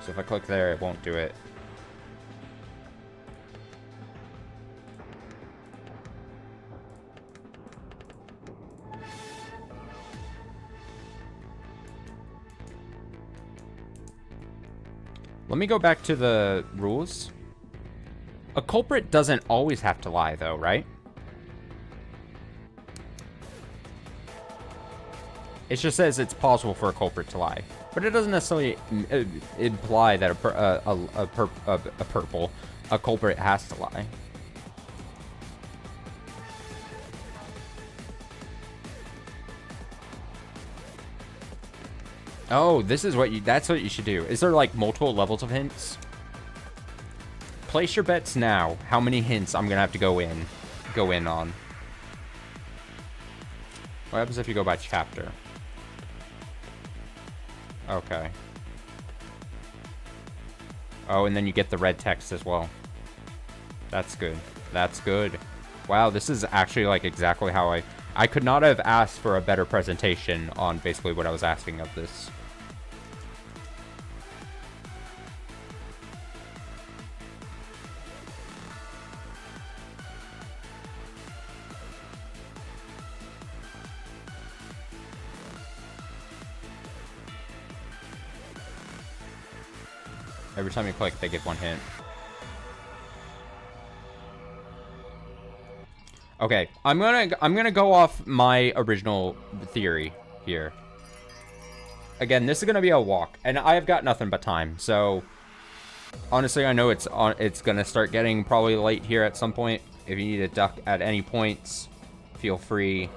So if I click there, it won't do it. Let me go back to the rules. A culprit doesn't always have to lie, though, right? It just says it's possible for a culprit to lie, but it doesn't necessarily imply that a culprit has to lie. Oh, this is what that's what you should do. Is there like multiple levels of hints? Place your bets now. How many hints I'm gonna have to go in on? What happens if you go by chapter? Okay. Oh, and then you get the red text as well. That's good. That's good. Wow, this is actually like exactly how I could not have asked for a better presentation on basically what I was asking of this. Every time you click, they give one hint. Okay, I'm gonna go off my original theory here. Again, this is gonna be a walk, and I have got nothing but time. So honestly, I know it's gonna start getting probably late here at some point. If you need to duck at any points, feel free.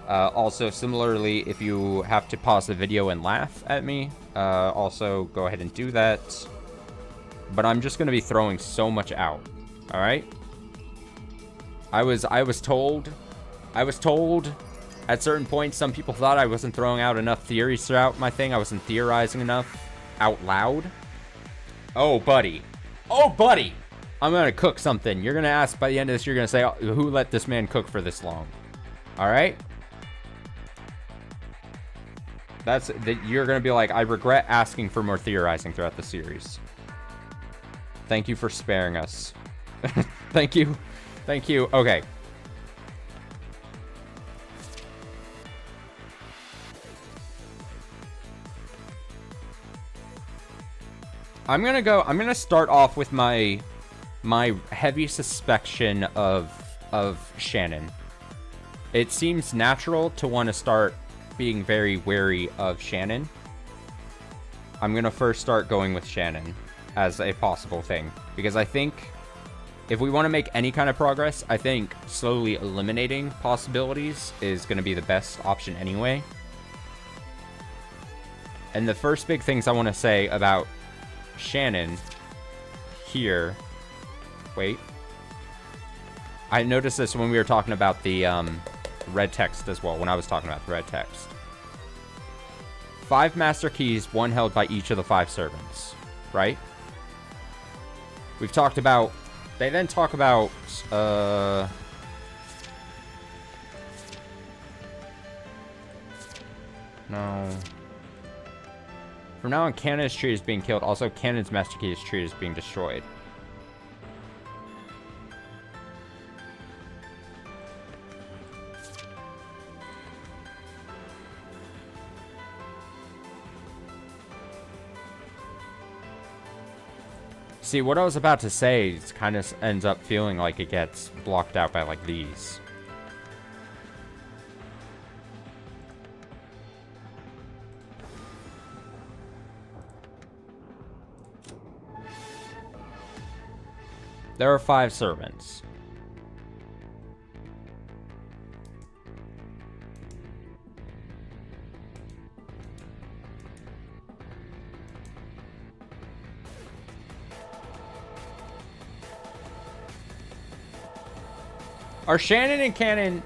Also, similarly, if you have to pause the video and laugh at me, also go ahead and do that. But I'm just gonna be throwing so much out. All right. I was told at certain points, some people thought I wasn't throwing out enough theories throughout my thing. I wasn't theorizing enough out loud. Oh, buddy. Oh, buddy. I'm gonna cook something. You're gonna ask by the end of this. You're gonna say, oh, who let this man cook for this long? All right. That's that. You're gonna be like, I regret asking for more theorizing throughout the series. Thank you for sparing us. Thank you. Thank you. Okay. I'm gonna start off with my heavy suspicion of Shannon. It seems natural to want to start being very wary of Shannon. I'm gonna first start going with Shannon as a possible thing, because I think if we want to make any kind of progress, I think slowly eliminating possibilities is going to be the best option anyway. And the first big things I want to say about Shannon here... Wait. I noticed this when we were talking about the red text as well, when I was talking about the red text. 5 master keys, 1 held by each of the 5 servants, right? We've talked about... They then talk about, no. From now on, Canon's tree is being killed. Also, Canon's master key is tree is being destroyed. See, what I was about to say kind of ends up feeling like it gets blocked out by, like, these. There are 5 servants. Are Shannon and Cannon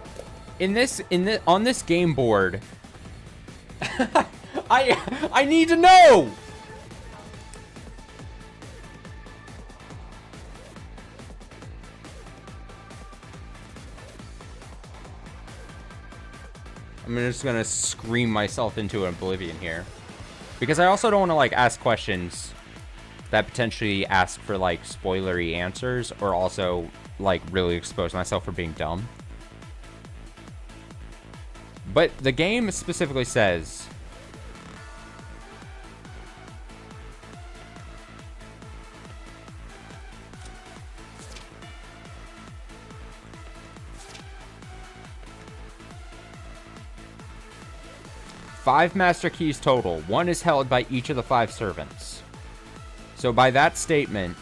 on this game board? I need to know. I'm just gonna scream myself into oblivion here, because I also don't want to like ask questions that potentially ask for like spoilery answers, or also like really expose myself for being dumb. But the game specifically says five master keys total. 1 is held by each of the 5 servants. So by that statement,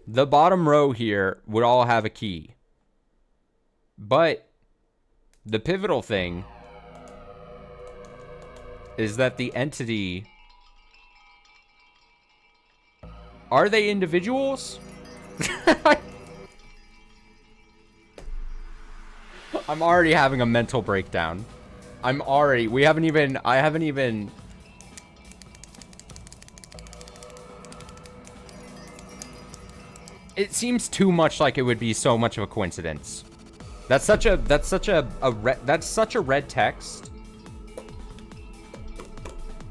the bottom row here would all have a key. But the pivotal thing is that the entity... Are they individuals? I'm already having a mental breakdown. I haven't even... It seems too much like it would be so much of a coincidence. That's such a red text.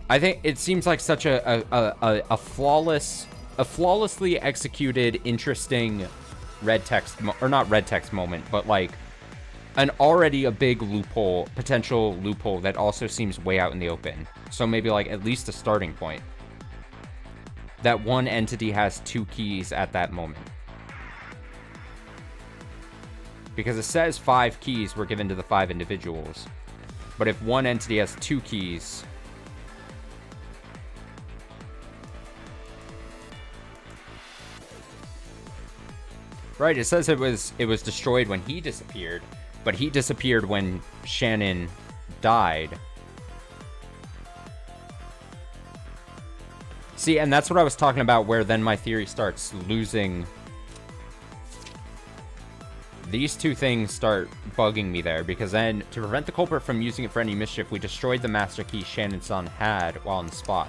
I think it seems like such a flawlessly executed, interesting red text, or not red text moment, but like an already a big loophole, potential loophole that also seems way out in the open. So maybe like at least a starting point. That one entity has 2 keys at that moment. Because it says 5 keys were given to the 5 individuals. But if one entity has 2 keys... Right, it says it was destroyed when he disappeared, but he disappeared when Shannon died. See, and that's what I was talking about, where then my theory starts losing. These 2 things start bugging me there, because then, to prevent the culprit from using it for any mischief, we destroyed the master key Shannon's son had while on the spot.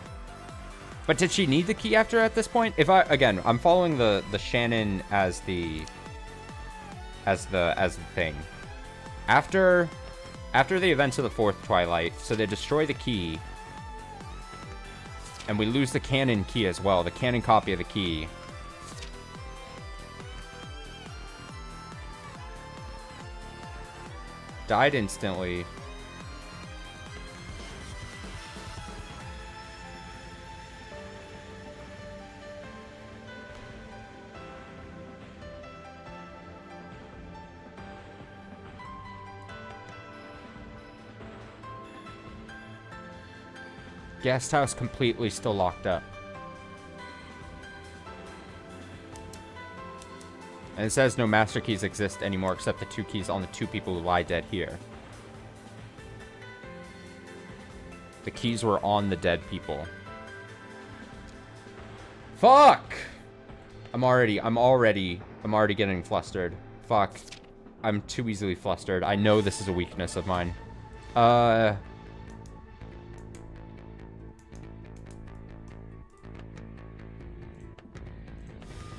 But did she need the key after at this point? Again, I'm following the Shannon as the thing. After the events of the 4th Twilight, so they destroy the key, and we lose the canon key as well, the canon copy of the key. Died instantly. Guest house completely still locked up. And it says no master keys exist anymore except the 2 keys on the 2 people who lie dead here. The keys were on the dead people. Fuck! I'm already getting flustered. Fuck. I'm too easily flustered. I know this is a weakness of mine.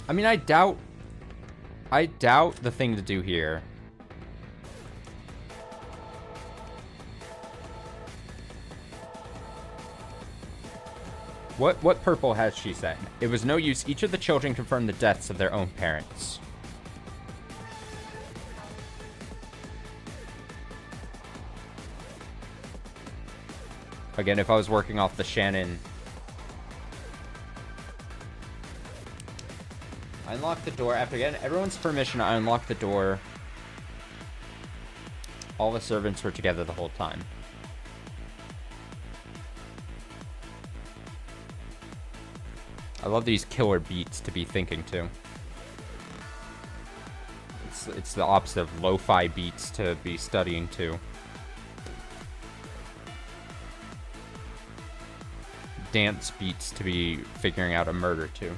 I mean, I doubt the thing to do here. What purple has she said? It was no use. Each of the children confirmed the deaths of their own parents. Again, if I was working off the Shannon... I unlocked the door. After getting everyone's permission, I unlocked the door. All the servants were together the whole time. I love these killer beats to be thinking to. It's the opposite of lo-fi beats to be studying to. Dance beats to be figuring out a murder to.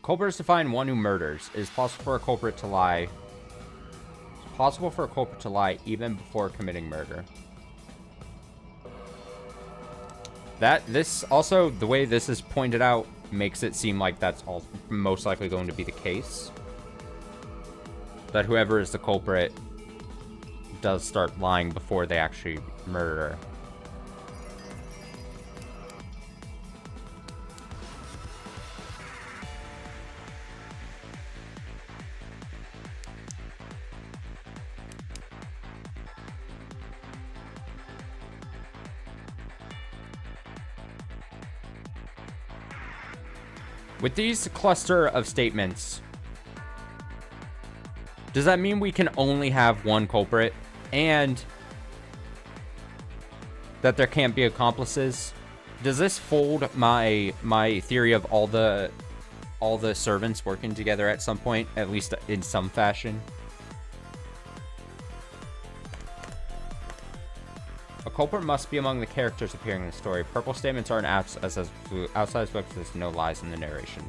Culprit is to find one who murders. It is possible for a culprit to lie. It's possible for a culprit to lie even before committing murder. This also, the way this is pointed out, makes it seem like that's all most likely going to be the case. That whoever is the culprit does start lying before they actually murder. With these cluster of statements, does that mean we can only have one culprit and that there can't be accomplices? Does this fold my theory of all the servants working together at some point, at least in some fashion? A culprit must be among the characters appearing in the story. Purple statements aren't outside books. There's no lies in the narration.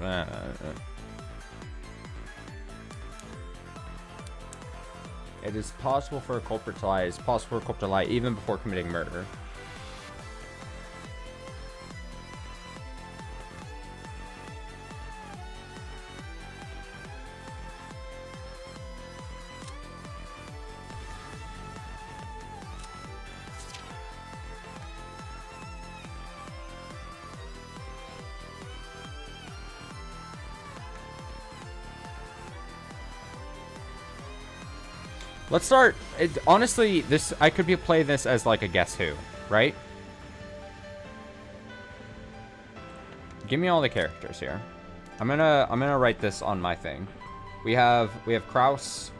It is possible for a culprit to lie. It is possible for a culprit to lie even before committing murder. Let's start. Honestly, I could be playing this as like a Guess Who, right? Give me all the characters here. I'm gonna write this on my thing. We have Kraus.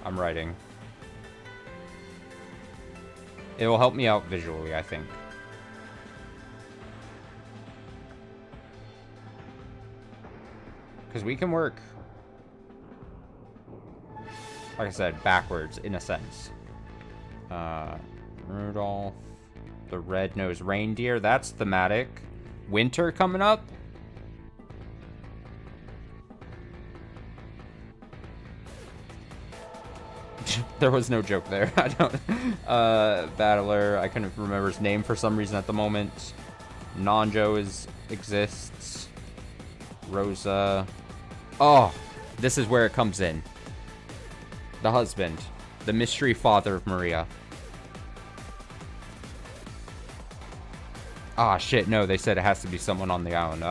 I'm writing. It will help me out visually, I think. Because we can work, like I said, backwards in a sense. Rudolph, the red-nosed reindeer, that's thematic. Winter coming up. There was no joke there. I don't. Battler. I couldn't remember his name for some reason at the moment. Nanjo exists. Rosa. Oh, this is where it comes in. The husband, the mystery father of Maria. Ah, shit. No, they said it has to be someone on the island.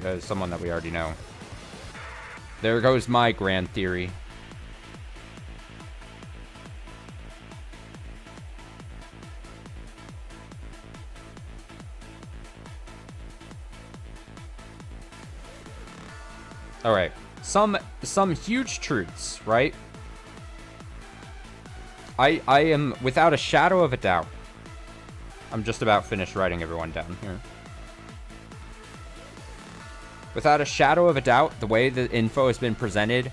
There's someone that we already know. There goes my grand theory. All right, some huge truths, right? I am without a shadow of a doubt. I'm just about finished writing everyone down here. Without a shadow of a doubt, the way the info has been presented,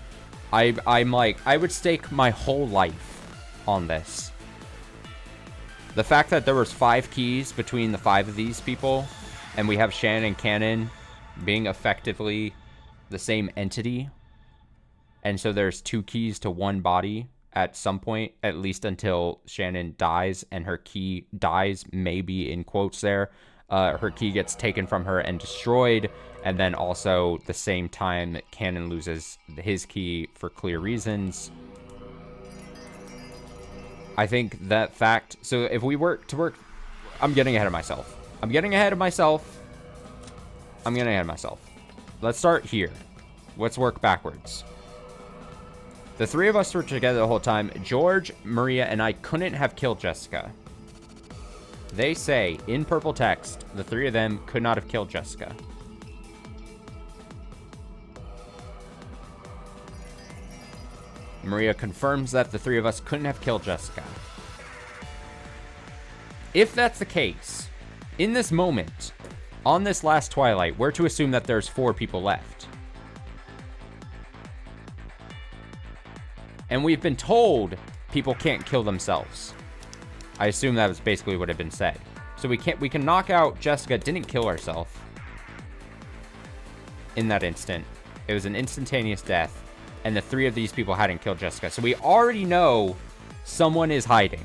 I'm like, I would stake my whole life on this. The fact that there was 5 keys between the 5 of these people, and we have Shannon and Canon being effectively the same entity, and so there's 2 keys to one body at some point, at least until Shannon dies, and her key dies, maybe in quotes there. Her key gets taken from her and destroyed, and then also the same time Canon loses his key for clear reasons. I think that fact, so if we were to work, I'm getting ahead of myself. Let's start here. Let's work backwards. The 3 of us were together the whole time. George, Maria, and I couldn't have killed Jessica. They say, in purple text, the 3 of them could not have killed Jessica. Maria confirms that the 3 of us couldn't have killed Jessica. If that's the case, in this moment, on this last Twilight, we're to assume that there's 4 people left. And we've been told people can't kill themselves. I assume that was basically what had been said. So we can knock out Jessica, didn't kill herself in that instant. It was an instantaneous death. And the 3 of these people hadn't killed Jessica. So we already know someone is hiding.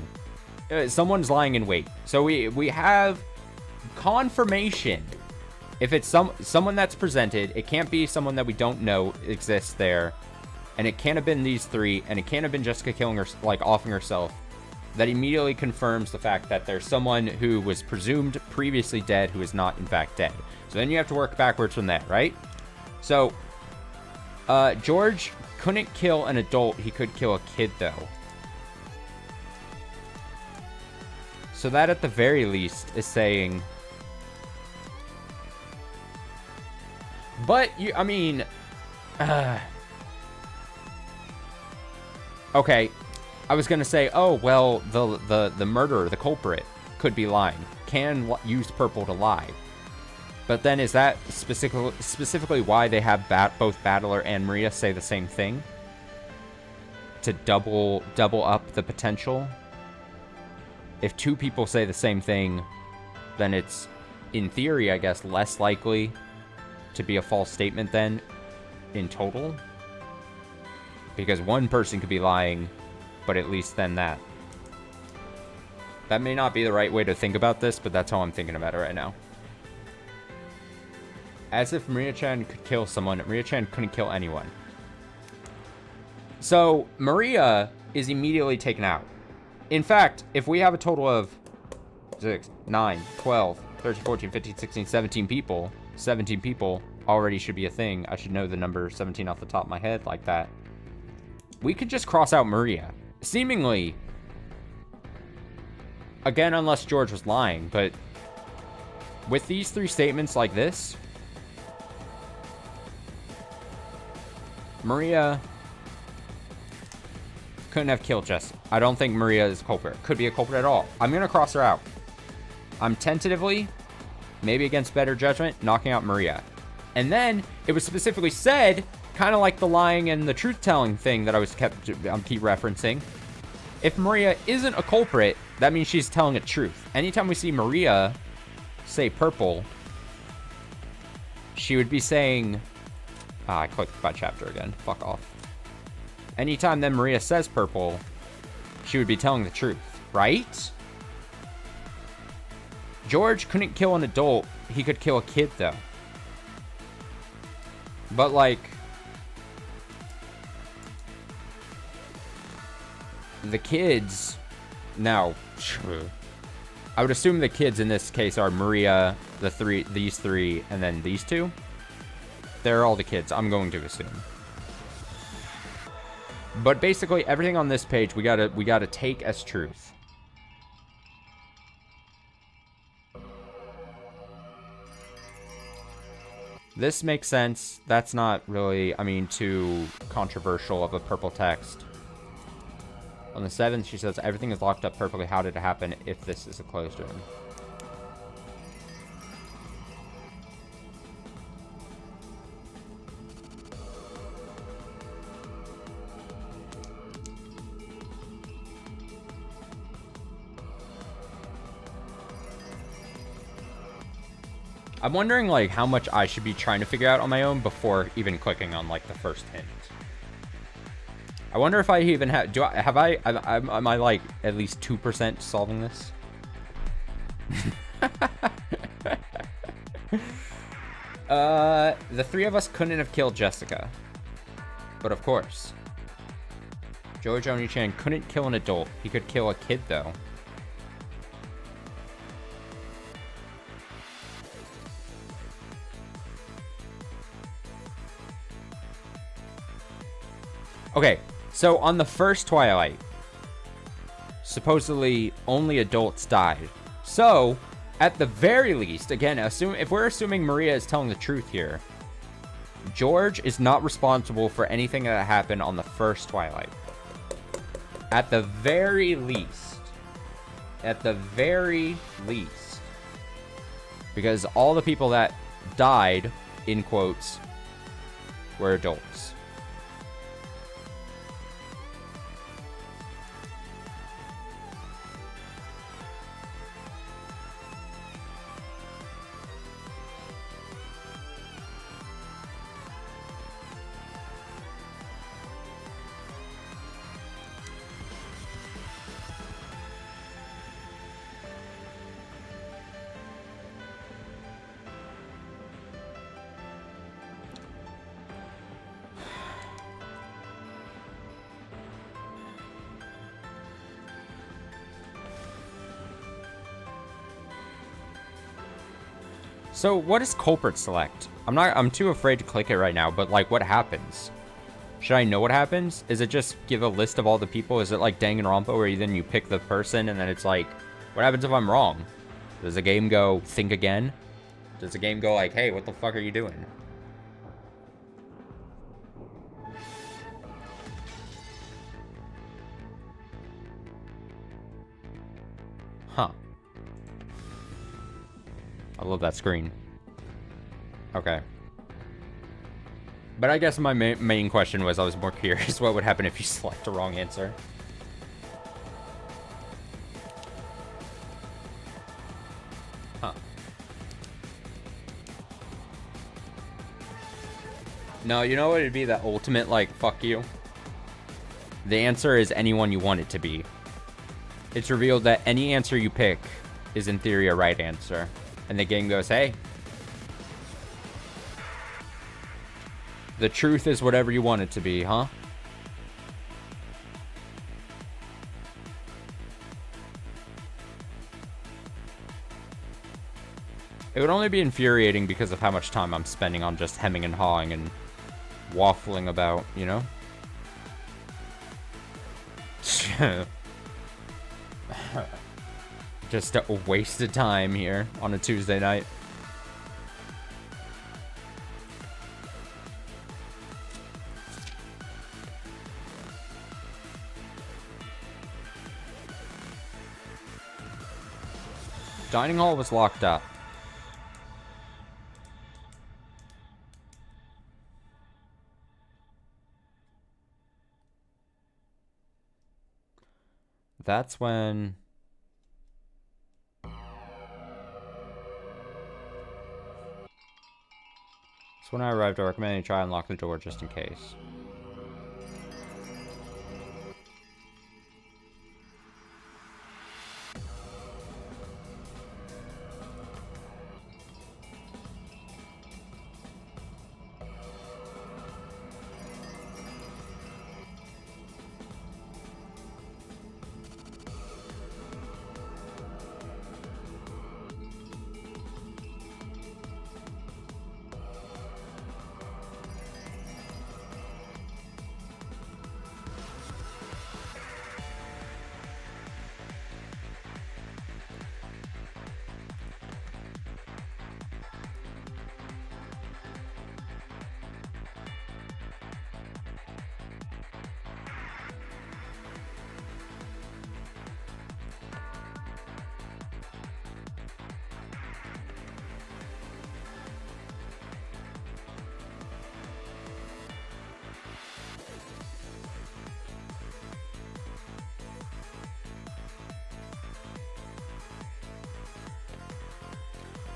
Someone's lying in wait. So we have confirmation. If it's someone that's presented, it can't be someone that we don't know exists there. And it can't have been these 3. And it can't have been Jessica killing her, like offing herself. That immediately confirms the fact that there's someone who was presumed previously dead who is not in fact dead. So then you have to work backwards from that, right? So George couldn't kill an adult. He could kill a kid, though. So that, at the very least, is saying... But, I mean... Okay. I was going to say, oh, well, the murderer, the culprit, could be lying. Can use purple to lie. But then is that specifically why they have both Battler and Maria say the same thing? To double up the potential? If 2 people say the same thing, then it's, in theory, I guess, less likely to be a false statement then, in total. Because 1 person could be lying, but at least then that. That may not be the right way to think about this, but that's how I'm thinking about it right now. As if Maria-chan could kill someone, Maria-chan couldn't kill anyone. So, Maria is immediately taken out. In fact, if we have a total of 6, 9, 12, 13, 14, 15, 16, 17 people, 17 people already should be a thing. I should know the number 17 off the top of my head like that. We could just cross out Maria. Seemingly, again, unless George was lying, but with these 3 statements like this, Maria couldn't have killed Jess. I don't think Maria is a culprit. Could be a culprit at all. I'm going to cross her out. I'm tentatively, maybe against better judgment, knocking out Maria. And then it was specifically said, kind of like the lying and the truth-telling thing that I keep referencing. If Maria isn't a culprit, that means she's telling a truth. Anytime we see Maria say purple, she would be saying... I clicked by chapter again. Fuck off. Anytime then Maria says purple, she would be telling the truth, right? George couldn't kill an adult. He could kill a kid, though. But, like... the kids... Now... I would assume the kids in this case are Maria, these 3, and then these 2. They're all the kids, I'm going to assume. But basically, everything on this page, we gotta take as truth. This makes sense. That's not really, I mean, too controversial of a purple text. On the 7th, she says, everything is locked up perfectly. How did it happen if this is a closed room? I'm wondering like how much I should be trying to figure out on my own before even clicking on like the first hint. I wonder if I even have, am I like at least 2% solving this? The three of us couldn't have killed Jessica. But of course. George Oni-chan couldn't kill an adult. He could kill a kid though. Okay, so on the first Twilight, supposedly only adults died. So, at the very least, again, if we're assuming Maria is telling the truth here, George is not responsible for anything that happened on the first Twilight. At the very least. At the very least. Because all the people that died, in quotes, were adults. So what does culprit select? I'm too afraid to click it right now, but like what happens? Should I know what happens? Is it just give a list of all the people? Is it like Danganronpa where you pick the person and then it's like, what happens if I'm wrong? Does the game go, think again? Does the game go like, hey, what the fuck are you doing? Huh. I love that screen. Okay. But I guess my main question was, I was more curious what would happen if you select the wrong answer. Huh. No, you know what it'd be? That ultimate, like, fuck you? The answer is anyone you want it to be. It's revealed that any answer you pick is in theory a right answer. And the game goes, hey, the truth is whatever you want it to be, huh? It would only be infuriating because of how much time I'm spending on just hemming and hawing and waffling about, you know? Just a wasted time here on a Tuesday night. Dining hall was locked up. That's when... So when I arrived, I recommend you try and lock the door just in case.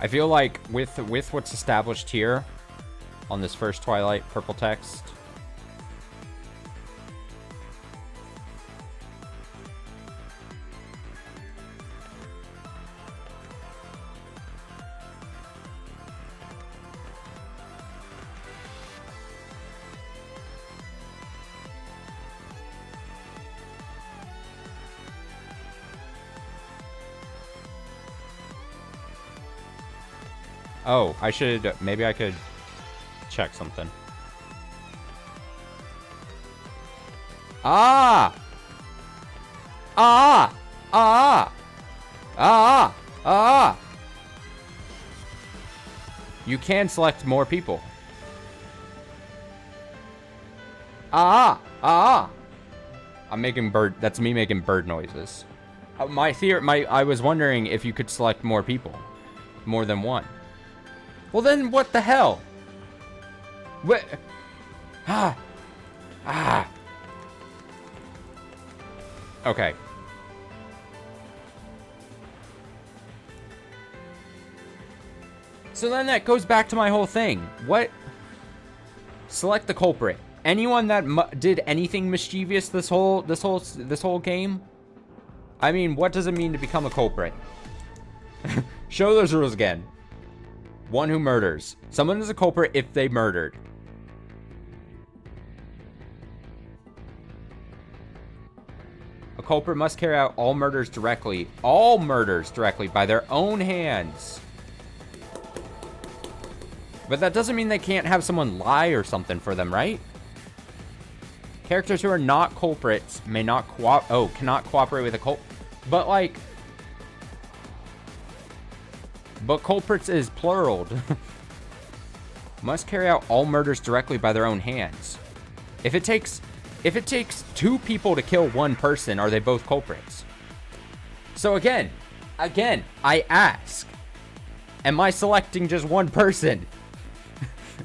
I feel like with what's established here on this first Twilight purple text, oh, I should, maybe I could check something. Ah! Ah! Ah! Ah! Ah! You can select more people. Ah! Ah! I'm making bird, that's me making bird noises. I was wondering if you could select more people. More than one. Well then, what the hell? What? Ah. Ah. Okay. So then that goes back to my whole thing. What? Select the culprit. Anyone that did anything mischievous this whole game? I mean, what does it mean to become a culprit? Show those rules again. One who murders. Someone is a culprit if they murdered. A culprit must carry out all murders directly by their own hands. But that doesn't mean they can't have someone lie or something for them, right? Characters who are not culprits may not cannot cooperate with a culprit. But like, but culprits is plural. Must carry out all murders directly by their own hands. If it takes two people to kill one person, are they both culprits? So again, I ask, am I selecting just one person?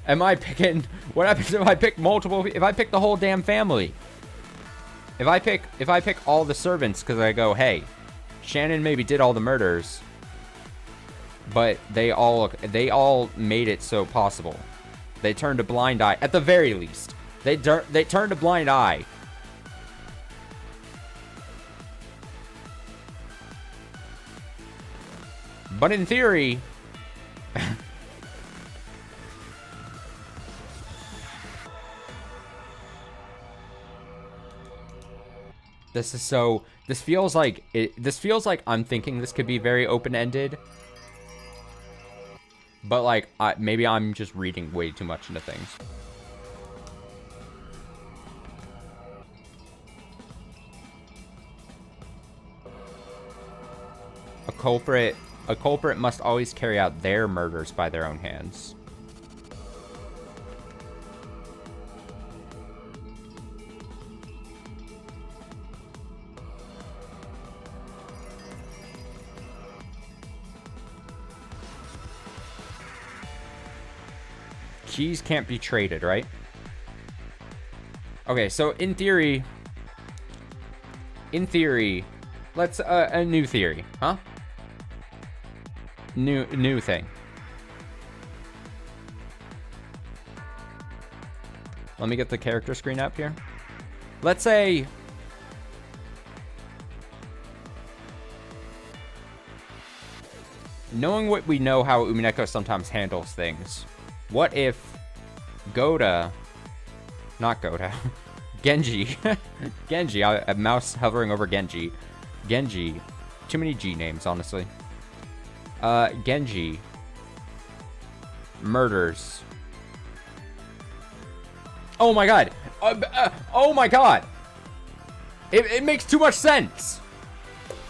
Am I picking, what happens if I pick multiple, if I pick the whole damn family? If I pick all the servants because I go, hey, Shannon maybe did all the murders, but they all made it so possible. They turned a blind eye, at the very least. They turned a blind eye. But in theory, this feels like I'm thinking this could be very open-ended. But like, maybe I'm just reading way too much into things. A culprit must always carry out their murders by their own hands. Keys can't be traded, right? Okay, so in theory, let's a new theory, huh? New thing. Let me get the character screen up here. Let's say knowing what we know how Umineko sometimes handles things. What if not Goda, Genji, Genji, a mouse hovering over Genji, too many G names, honestly. Genji murders. Oh my god, oh my god, it makes too much sense.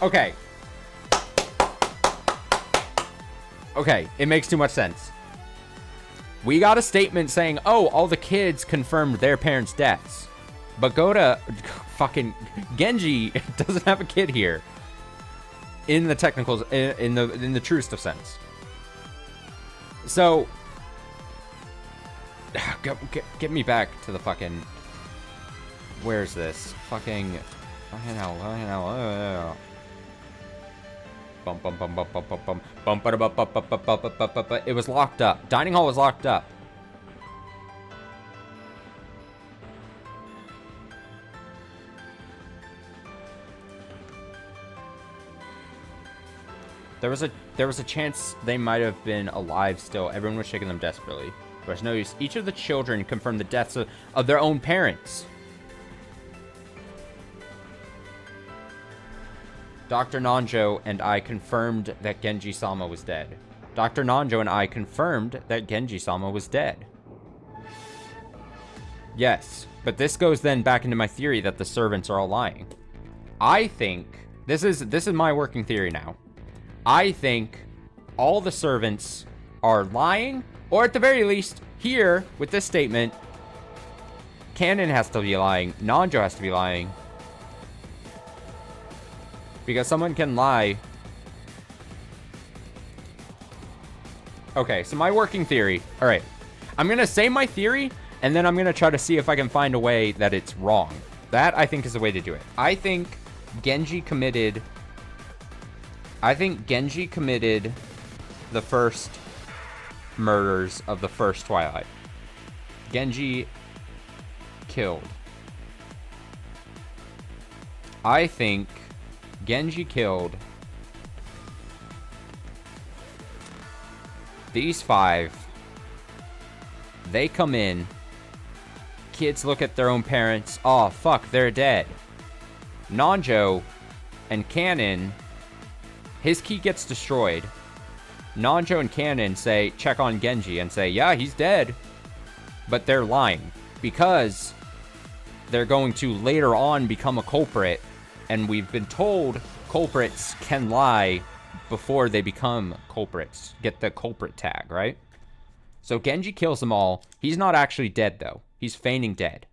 Okay, it makes too much sense. We got a statement saying, oh, all the kids confirmed their parents' deaths. But fucking Genji doesn't have a kid here. In the technicals, in the truest of sense. So, get me back to the fucking, where's this? Fucking hell. Bum bum bum bum bum bum bum bum bum bum bum bum bum bum bum bum. It was locked up. Dining hall was locked up. There was a chance they might have been alive still. Everyone was shaking them desperately. There's no use. Each of the children confirmed the deaths of their own parents. Dr. Nanjo and I confirmed that Genji-sama was dead. Dr. Nanjo and I confirmed that Genji-sama was dead. Yes, but this goes then back into my theory that the servants are all lying. I think this is my working theory now. I think all the servants are lying, or at the very least, here with this statement, Canon has to be lying, Nanjo has to be lying. Because someone can lie. Okay, so my working theory. Alright. I'm going to say my theory, and then I'm going to try to see if I can find a way that it's wrong. That, I think, is the way to do it. I think Genji committed the first murders of the first Twilight. Genji killed. I think Genji killed these 5. They come in. Kids look at their own parents. Oh, fuck, they're dead. Nanjo and Canon, his key gets destroyed. Nanjo and Canon say, check on Genji and say, yeah, he's dead. But they're lying because they're going to later on become a culprit. And we've been told culprits can lie before they become culprits. Get the culprit tag, right? So Genji kills them all. He's not actually dead, though. He's feigning dead.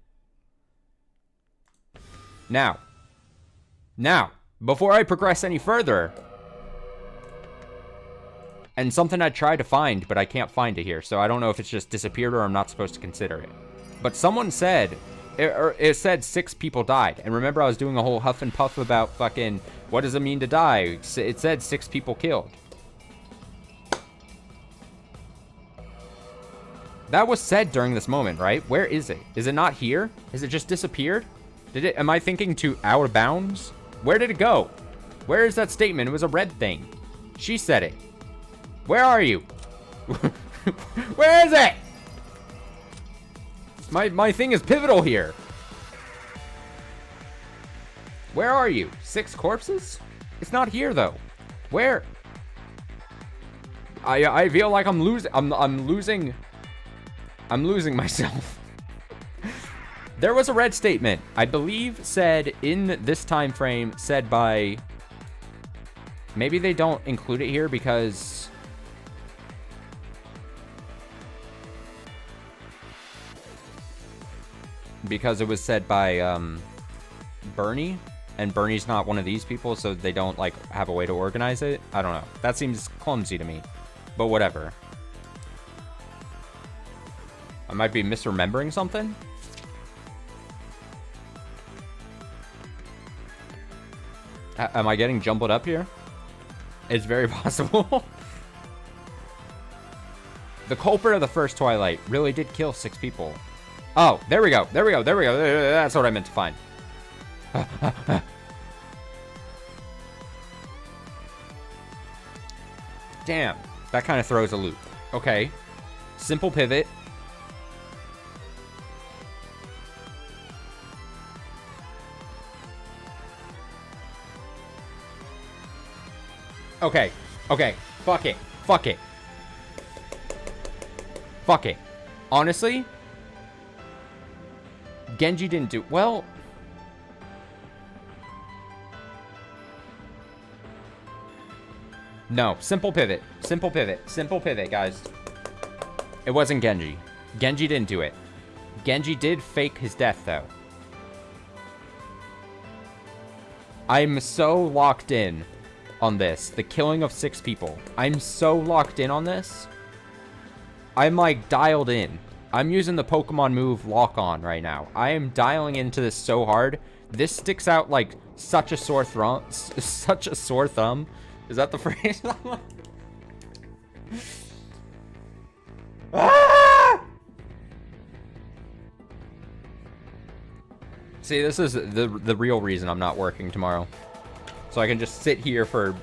Now, before I progress any further, and something I tried to find, but I can't find it here, so I don't know if it's just disappeared or I'm not supposed to consider it. But someone said, it said 6 people died. And remember, I was doing a whole huff and puff about fucking, what does it mean to die? It said 6 people killed. That was said during this moment, right? Where is it? Is it not here? Has it just disappeared? Am I thinking to out of bounds? Where did it go? Where is that statement? It was a red thing. She said it. Where are you? Where is it? My thing is pivotal here. Where are you? 6 corpses? It's not here though. Where? I feel like I'm losing. I'm losing myself. There was a red statement, I believe, said in this time frame, said by. Maybe they don't include it here because. Because it was said by Bernie, and Bernie's not one of these people, so they don't like have a way to organize it. I don't know. That seems clumsy to me, but whatever. I might be misremembering something. Am I getting jumbled up here? It's very possible. The culprit of the first Twilight really did kill 6 people. Oh, there we go. There we go. There we go. That's what I meant to find. Damn. That kind of throws a loop. Okay. Simple pivot. Okay. Okay. Fuck it. Fuck it. Fuck it. Honestly, Genji didn't do well. No, simple pivot. Simple pivot. Simple pivot, guys. It wasn't Genji. Genji didn't do it. Genji did fake his death, though. I'm so locked in on this. The killing of 6 people. I'm so locked in on this. I'm like dialed in. I'm using the Pokemon move lock on right now. I am dialing into this so hard. This sticks out like such a sore thumb. Is that the phrase? Ah! See, this is the real reason I'm not working tomorrow. So I can just sit here for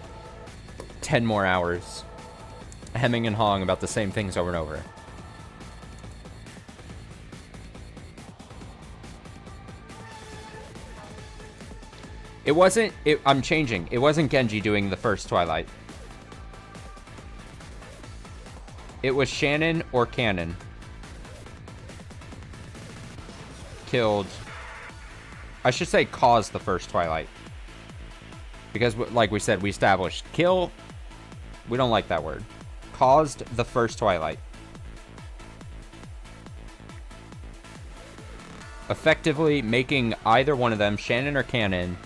10 more hours, hemming and hawing about the same things over and over. I'm changing. It wasn't Genji doing the first Twilight. It was Shannon or Cannon. Killed. I should say caused the first Twilight. Because, like we said, we established kill. We don't like that word. Caused the first Twilight. Effectively making either one of them, Shannon or Cannon,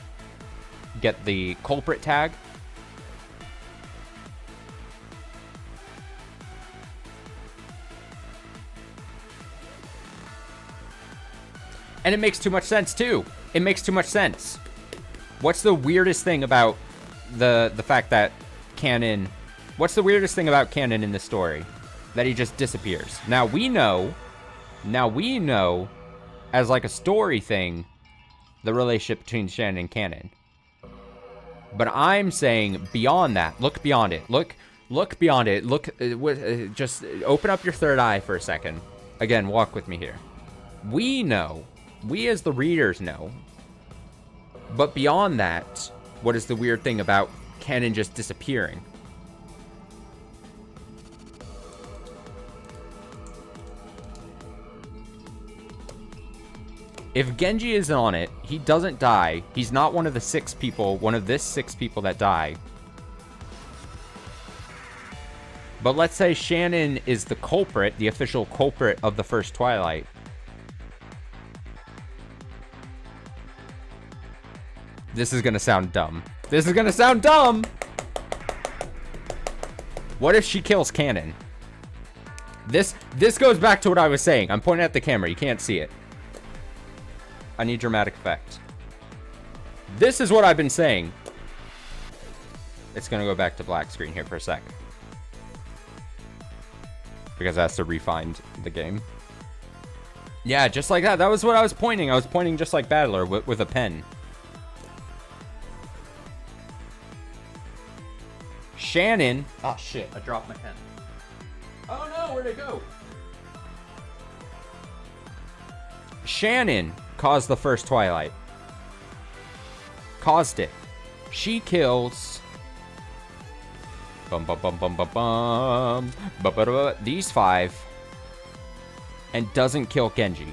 get the culprit tag. And it makes too much sense, too. It makes too much sense. What's the weirdest thing about the fact that Cannon... What's the weirdest thing about Cannon in this story? That he just disappears. Now we know, as like a story thing, the relationship between Shannon and Cannon. But I'm saying beyond that. Look beyond it. Look beyond it. Just open up your third eye for a second. Again, walk with me here. We know. We as the readers know. But beyond that, what is the weird thing about Cannon just disappearing? If Genji is on it, he doesn't die. He's not one of the 6 people, one of this 6 people that die. But let's say Shannon is the culprit, the official culprit of the first Twilight. This is gonna sound dumb. This is gonna sound dumb! What if she kills Cannon? This goes back to what I was saying. I'm pointing at the camera. You can't see it. I need dramatic effect. This is what I've been saying. It's gonna go back to black screen here for a second. Because it has to refind the game. Yeah, just like that. That was what I was pointing. I was pointing just like Battler with a pen. Shannon. Oh shit, I dropped my pen. Oh no, where'd it go? Shannon caused the first Twilight. Caused it. She kills... these 5. And doesn't kill Genji.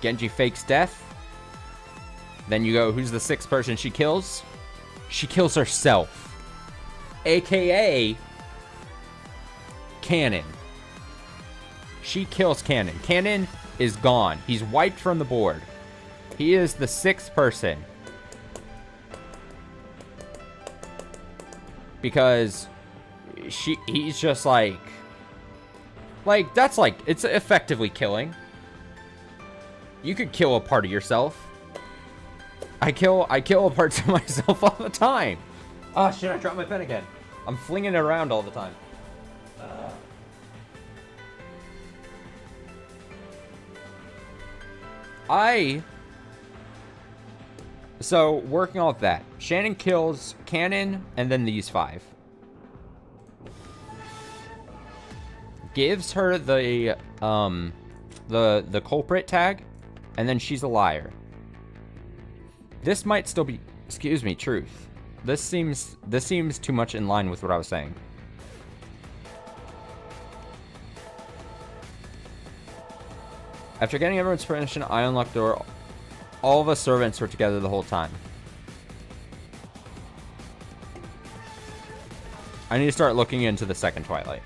Genji fakes death. Then you go, who's the 6th person she kills? She kills herself. AKA... Cannon. She kills Cannon. Cannon is gone. He's wiped from the board. He is the 6th person. Because he's just like that's like, it's effectively killing. You could kill a part of yourself. I kill parts of myself all the time. Oh shit, I dropped my pen again. I'm flinging it around all the time. So, working off that. Shannon kills Cannon and then these 5. Gives her the culprit tag, and then she's a liar. This might still be, excuse me, truth. This seems too much in line with what I was saying. After getting everyone's permission, I unlocked the door. All of us servants were together the whole time. I need to start looking into the second Twilight.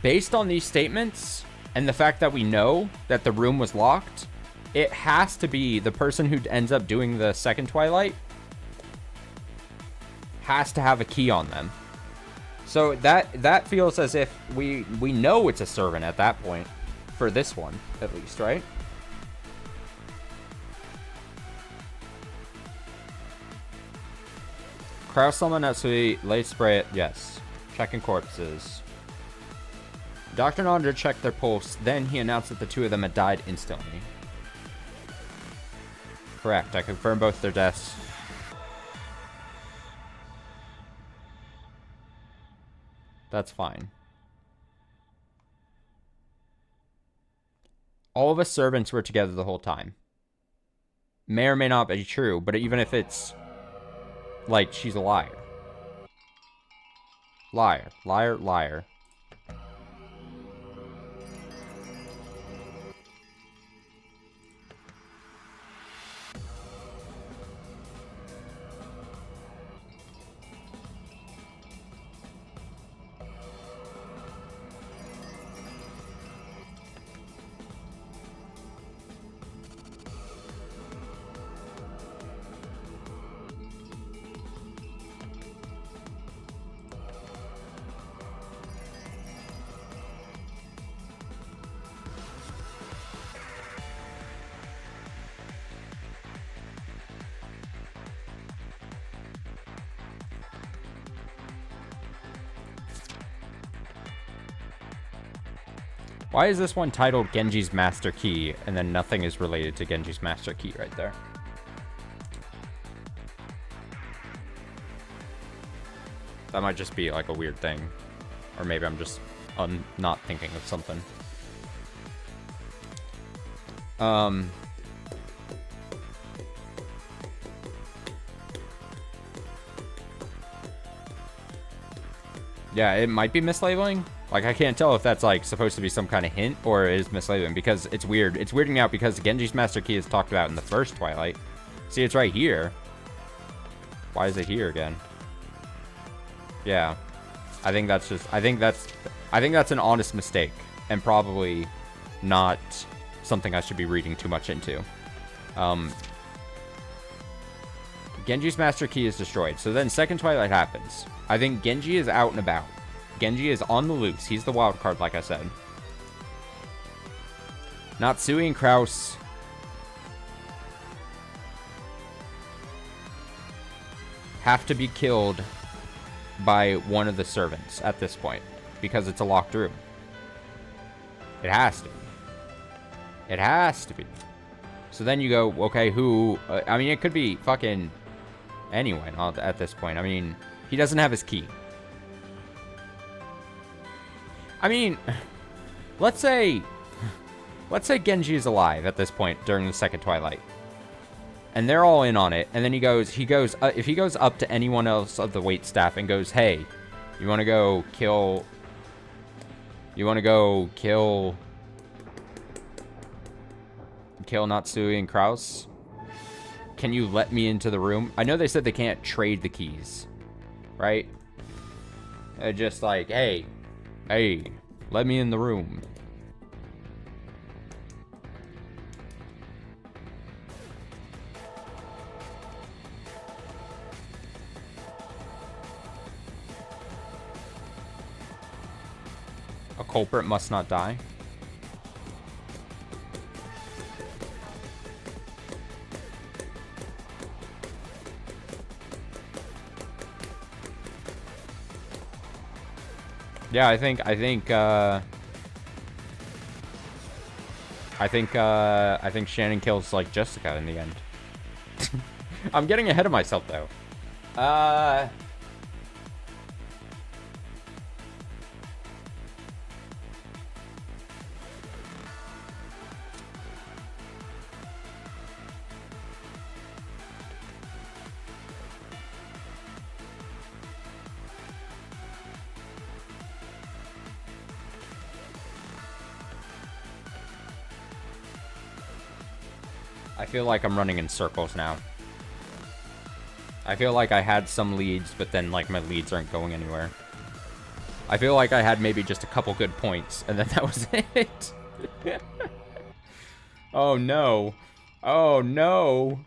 Based on these statements and the fact that we know that the room was locked, it has to be the person who ends up doing the second Twilight has to have a key on them. So that feels as if we know it's a servant at that point, for this one at least, right? Kraus summon Natsui, late spray it, yes. Checking corpses. Dr. Nandra checked their pulse, then he announced that the two of them had died instantly. Correct, I confirm both their deaths. That's fine. All of us servants were together the whole time. May or may not be true, but even if it's... like, she's a liar. Liar. Liar, liar. Why is this one titled Genji's Master Key, and then nothing is related to Genji's Master Key right there? That might just be like a weird thing. Or maybe I'm just not thinking of something. Yeah, it might be mislabeling. Like, I can't tell if that's, like, supposed to be some kind of hint or it is mislabeling because it's weird. It's weirding out because Genji's Master Key is talked about in the first Twilight. See, it's right here. Why is it here again? Yeah. I think that's just... I think that's an honest mistake and probably not something I should be reading too much into. Genji's Master Key is destroyed. So then second Twilight happens. I think Genji is out and about. Genji is on the loose. He's the wild card, like I said. Natsui and Kraus have to be killed by one of the servants at this point because it's a locked room. It has to be. It has to be. So then you go, okay, who... I mean, it could be fucking anyone at this point. I mean, he doesn't have his key. I mean, let's say Genji is alive at this point during the second Twilight. And they're all in on it. And then if he goes up to anyone else of the waitstaff and goes, hey, you want to go kill Natsui and Kraus? Can you let me into the room? I know they said they can't trade the keys, right? They're just like, hey, let me in the room. A culprit must not die. Yeah, I think Shannon kills like Jessica in the end. I'm getting ahead of myself though. I feel like I'm running in circles now. I feel like I had some leads, but then like my leads aren't going anywhere. I feel like I had maybe just a couple good points, and then that was it. Oh no. Oh no.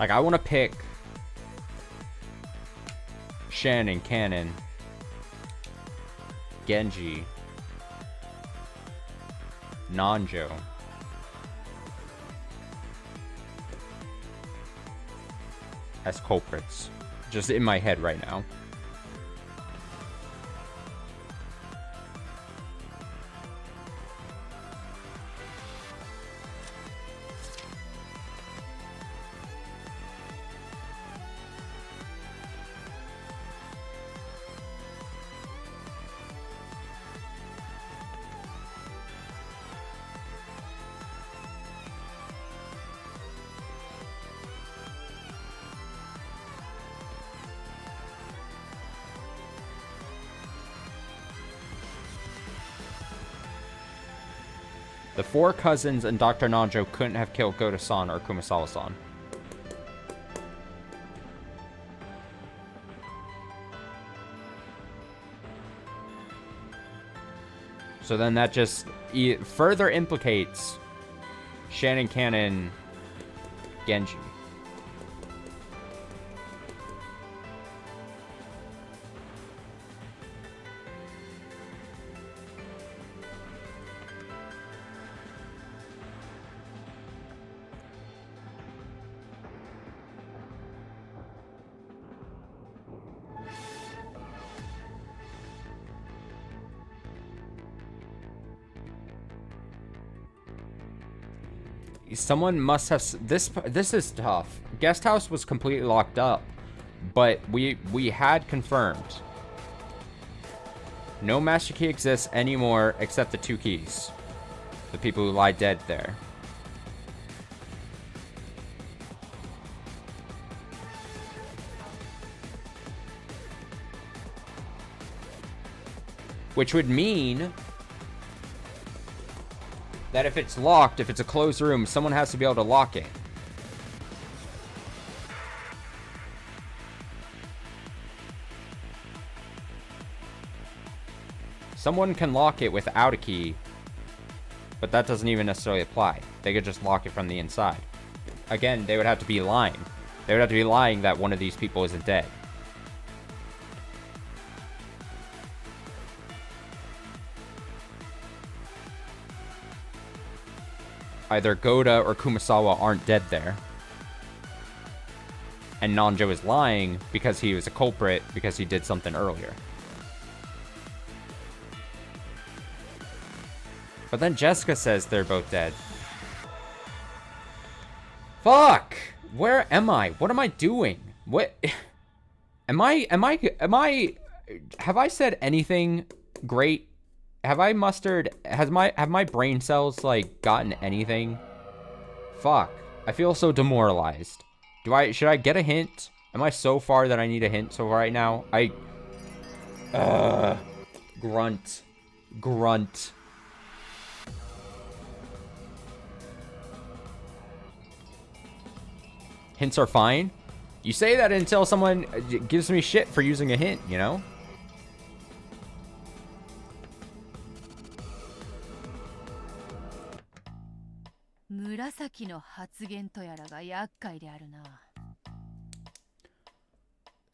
Like, I want to pick Shannon, Cannon, Genji, Nanjo, as culprits. Just in my head right now. The four cousins and Dr. Nanjo couldn't have killed Goto-san or Kumasawa-san. So then that just further implicates Shannon, Cannon, Genji. Someone must have this is tough. Guest house was completely locked up, but we had confirmed no master key exists anymore except the two keys. The people who lie dead there. Which would mean that if it's locked, if it's a closed room, someone has to be able to lock it. Someone can lock it without a key, but that doesn't even necessarily apply. They could just lock it from the inside. Again, they would have to be lying. They would have to be lying that one of these people isn't dead. Either Goda or Kumasawa aren't dead there. And Nanjo is lying because he was a culprit because he did something earlier. But then Jessica says they're both dead. Fuck! Where am I? What am I doing? What? Have I said anything great? Have my brain cells, like, gotten anything? Fuck. I feel so demoralized. Should I get a hint? Am I so far that I need a hint so right now? Grunt. Grunt. Hints are fine? You say that until someone gives me shit for using a hint, you know?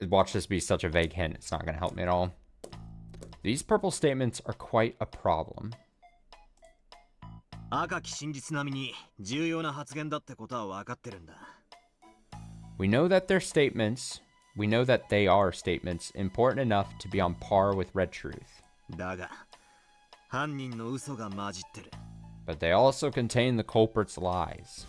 Watch this be such a vague hint, it's not going to help me at all. These purple statements are quite a problem. We know that they're statements. We know that they are statements important enough to be on par with red truth. But they also contain the culprit's lies.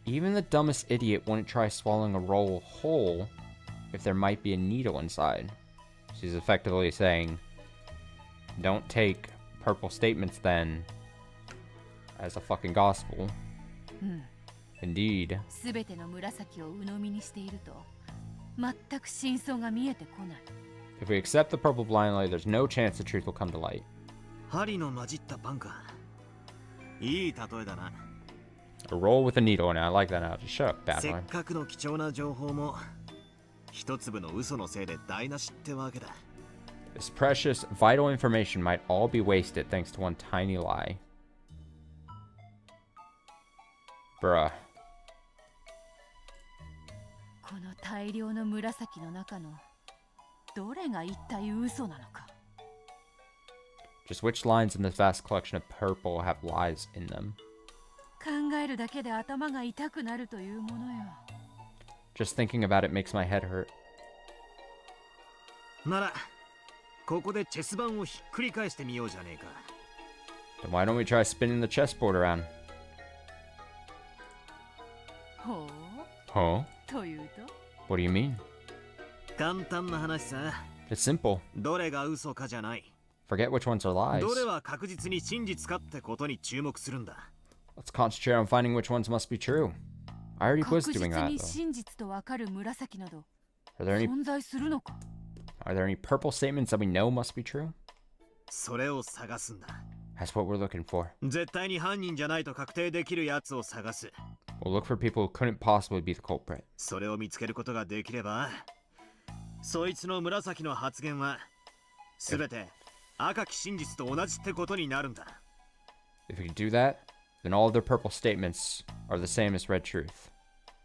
Even the dumbest idiot wouldn't try swallowing a roll whole if there might be a needle inside. She's effectively saying, don't take purple statements then as a fucking gospel. Indeed. If we accept the purple blindly, there's no chance the truth will come to light. A roll with a needle, and I like that now. Just shut up, bad boy. This precious, vital information might all be wasted thanks to one tiny lie. Bruh. この大量の紫の中のどれが一体嘘なのか。 Just which lines in this vast collection of purple have lies in them? 考えるだけで頭が痛くなるというものよ。 Just thinking about it makes my head hurt. ならここでチェス盤をひっくり返してみようじゃねえか。 Then why don't we try spinning the chessboard around? ほう Huh? というと What do you mean? 簡単な話さ。 It's simple. どれが嘘かじゃない。 Forget which ones are lies. どれは確実に真実かってことに注目するんだ。 Let's concentrate on finding which ones must be true. I already was 確 doing 実 that に though. 真実とわかる紫など Are there any 存在するのか。 Are there any purple statements that we know must be true? それを探すんだ。 That's what we're looking for. 絶対に犯人じゃないと確定できるやつを探す。 We'll look for people who couldn't possibly be the culprit. それを見つけることができれば、そいつの紫の発言はすべて赤き真実と同じってことになるんだ。 If we can do that, then all of their purple statements are the same as red truth.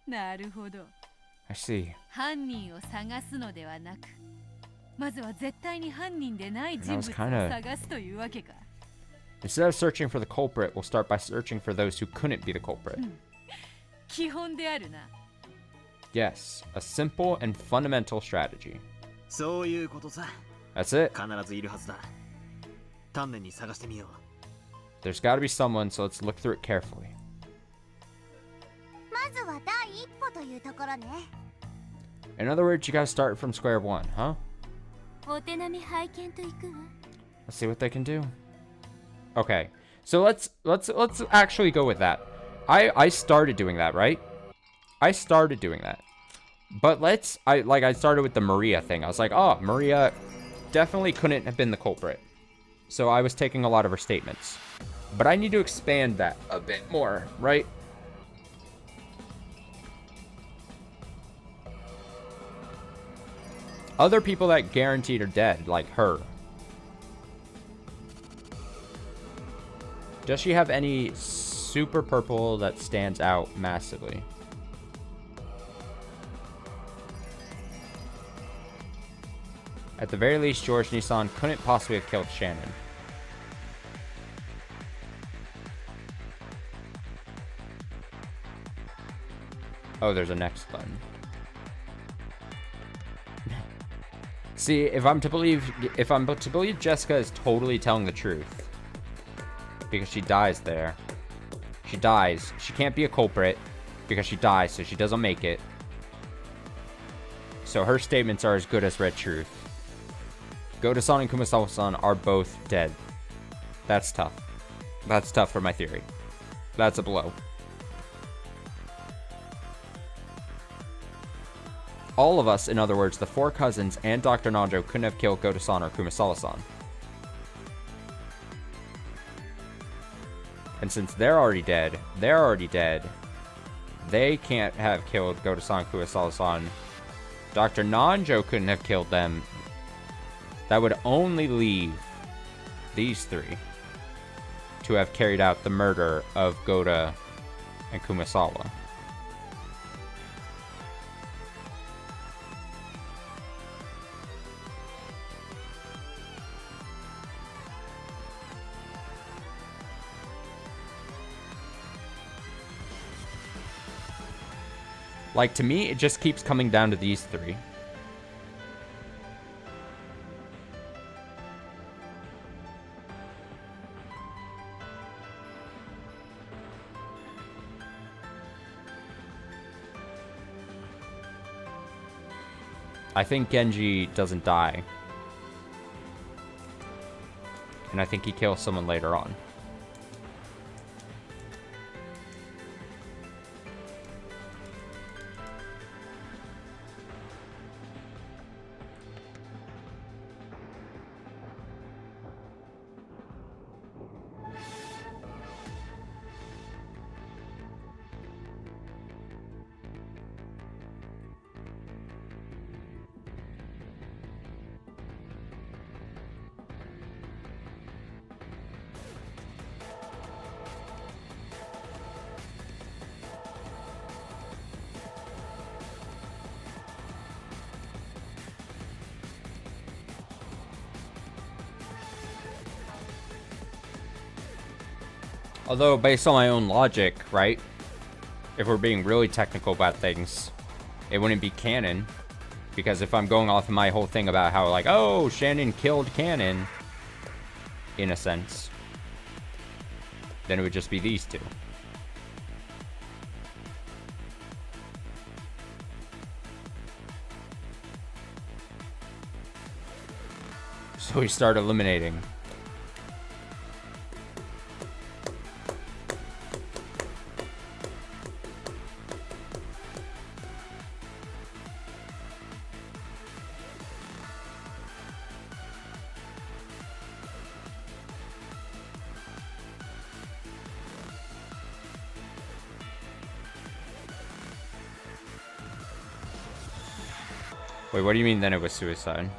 なるほど。 I see. 犯人を探すのではなく、まずは絶対に犯人でない人物を That was kinda- 探すというわけか。 Instead of searching for the culprit, we'll start by searching for those who couldn't be the culprit. 基本であるな。 Yes, a simple and fundamental strategy. そういうことさ。 That's it. 必ずいるはずだ。丹念に探してみよう。 There's gotta be someone, so let's look through it carefully. まずは第一歩というところね。 In other words, you gotta start from square one, huh? お手並み拝見といくわ。 Let's see what they can do. Okay, so let's actually go with that. I started doing that, right? I started doing that. But I started with the Maria thing. I was like, oh, Maria definitely couldn't have been the culprit. So I was taking a lot of her statements. But I need to expand that a bit more, right? Other people that guaranteed are dead, like her. Does she have any super purple that stands out massively? At the very least, George Nissan couldn't possibly have killed Shannon. Oh, there's a next button. See, if I'm to believe Jessica is totally telling the truth, because she dies there. She dies. She can't be a culprit because she dies, so she doesn't make it. So her statements are as good as red truth. Goto-san and Kumasawa-san are both dead. That's tough. That's tough for my theory. That's a blow. All of us, in other words, the four cousins and Dr. Nanjo couldn't have killed Goto-san or Kumasawa-san. And since they're already dead, they can't have killed Goto-san, Kumasawa-san. Dr. Nanjo couldn't have killed them. That would only leave these three to have carried out the murder of Goto and Kumasawa. Like, to me, it just keeps coming down to these three. I think Genji doesn't die. And I think he kills someone later on. Although, based on my own logic, right? If we're being really technical about things, it wouldn't be canon. Because if I'm going off of my whole thing about how, like, oh, Shannon killed Cannon, in a sense, then it would just be these two. So we start eliminating. Wait, what do you mean then it was suicide?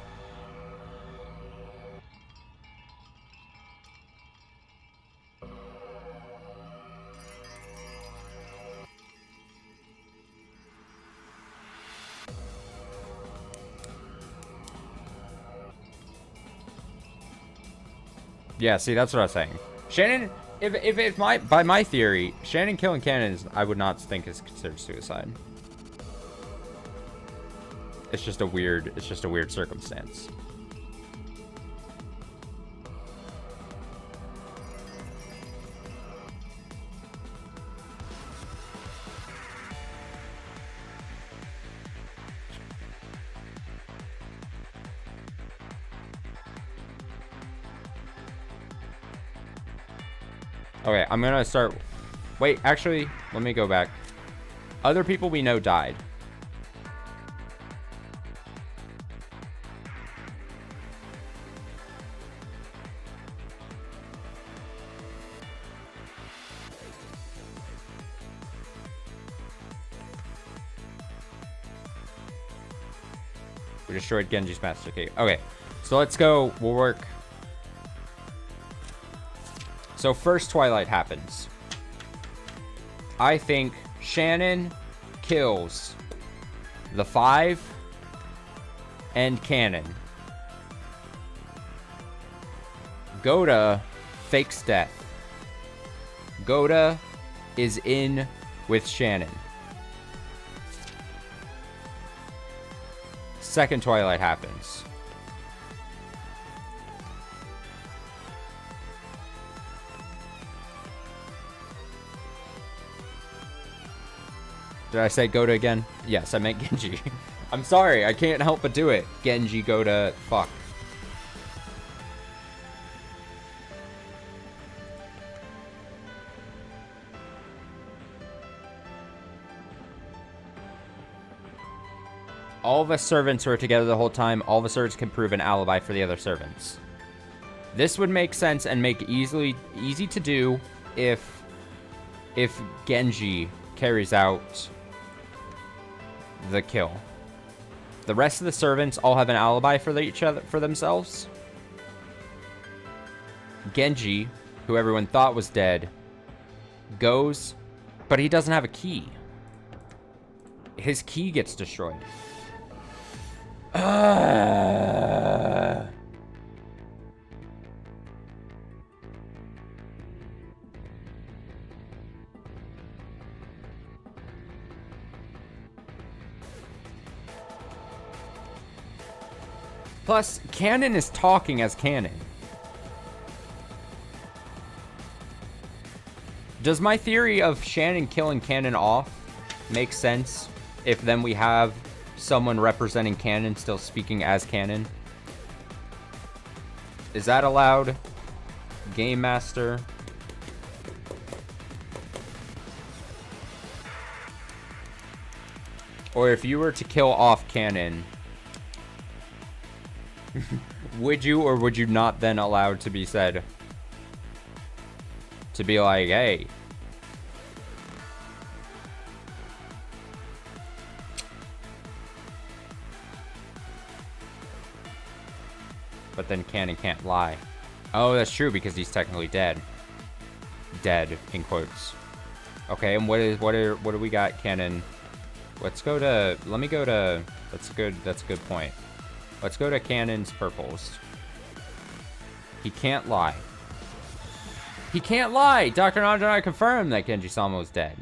Yeah, see, that's what I was saying. Shannon, if by my theory, Shannon killing Cannon is, I would not think is considered suicide. It's just a weird circumstance. Okay, I'm gonna start. Wait, actually, let me go back. Other people we know died. We destroyed Genji's Master Key. Okay, so let's go. We'll work. So first Twilight happens. I think Shannon kills the 5 and Cannon. Goda fakes death. Goda is in with Shannon. Second Twilight happens. Did I say Goda again? Yes, I meant Genji. I'm sorry, I can't help but do it. Genji, Goda, fuck. All of us servants were together the whole time. All of us servants can prove an alibi for the other servants. This would make sense and make easy to do if Genji carries out the kill. The rest of the servants all have an alibi for themselves. Genji, who everyone thought was dead, goes, but he doesn't have a key. His key gets destroyed. Plus, Cannon is talking as Cannon. Does my theory of Shannon killing Cannon off make sense if then we have someone representing Cannon still speaking as Cannon? Is that allowed? Game Master. Or if you were to kill off Cannon, would you or would you not then allowed to be said to be like, hey, but then Cannon can't lie. Oh, that's true because he's technically dead. Dead in quotes. Okay, and what do we got, Cannon? Let's go to. Let me go to. That's good. That's a good point. Let's go to Cannon's purples. He can't lie. He can't lie. Dr. Nanjo and I confirmed that Genji-sama was dead.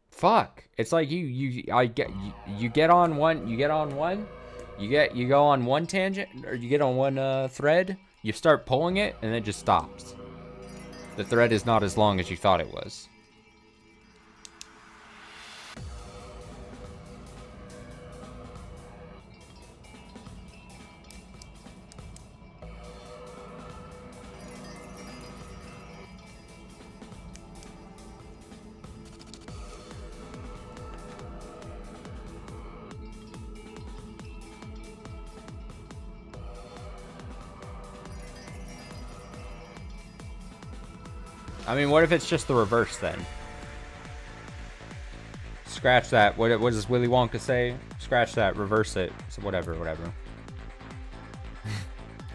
Fuck. It's like you go on one tangent, or you get on one thread, you start pulling it, and it just stops. The thread is not as long as you thought it was. I mean, what if it's just the reverse then? Scratch that. What does Willy Wonka say? Scratch that. Reverse it. So whatever.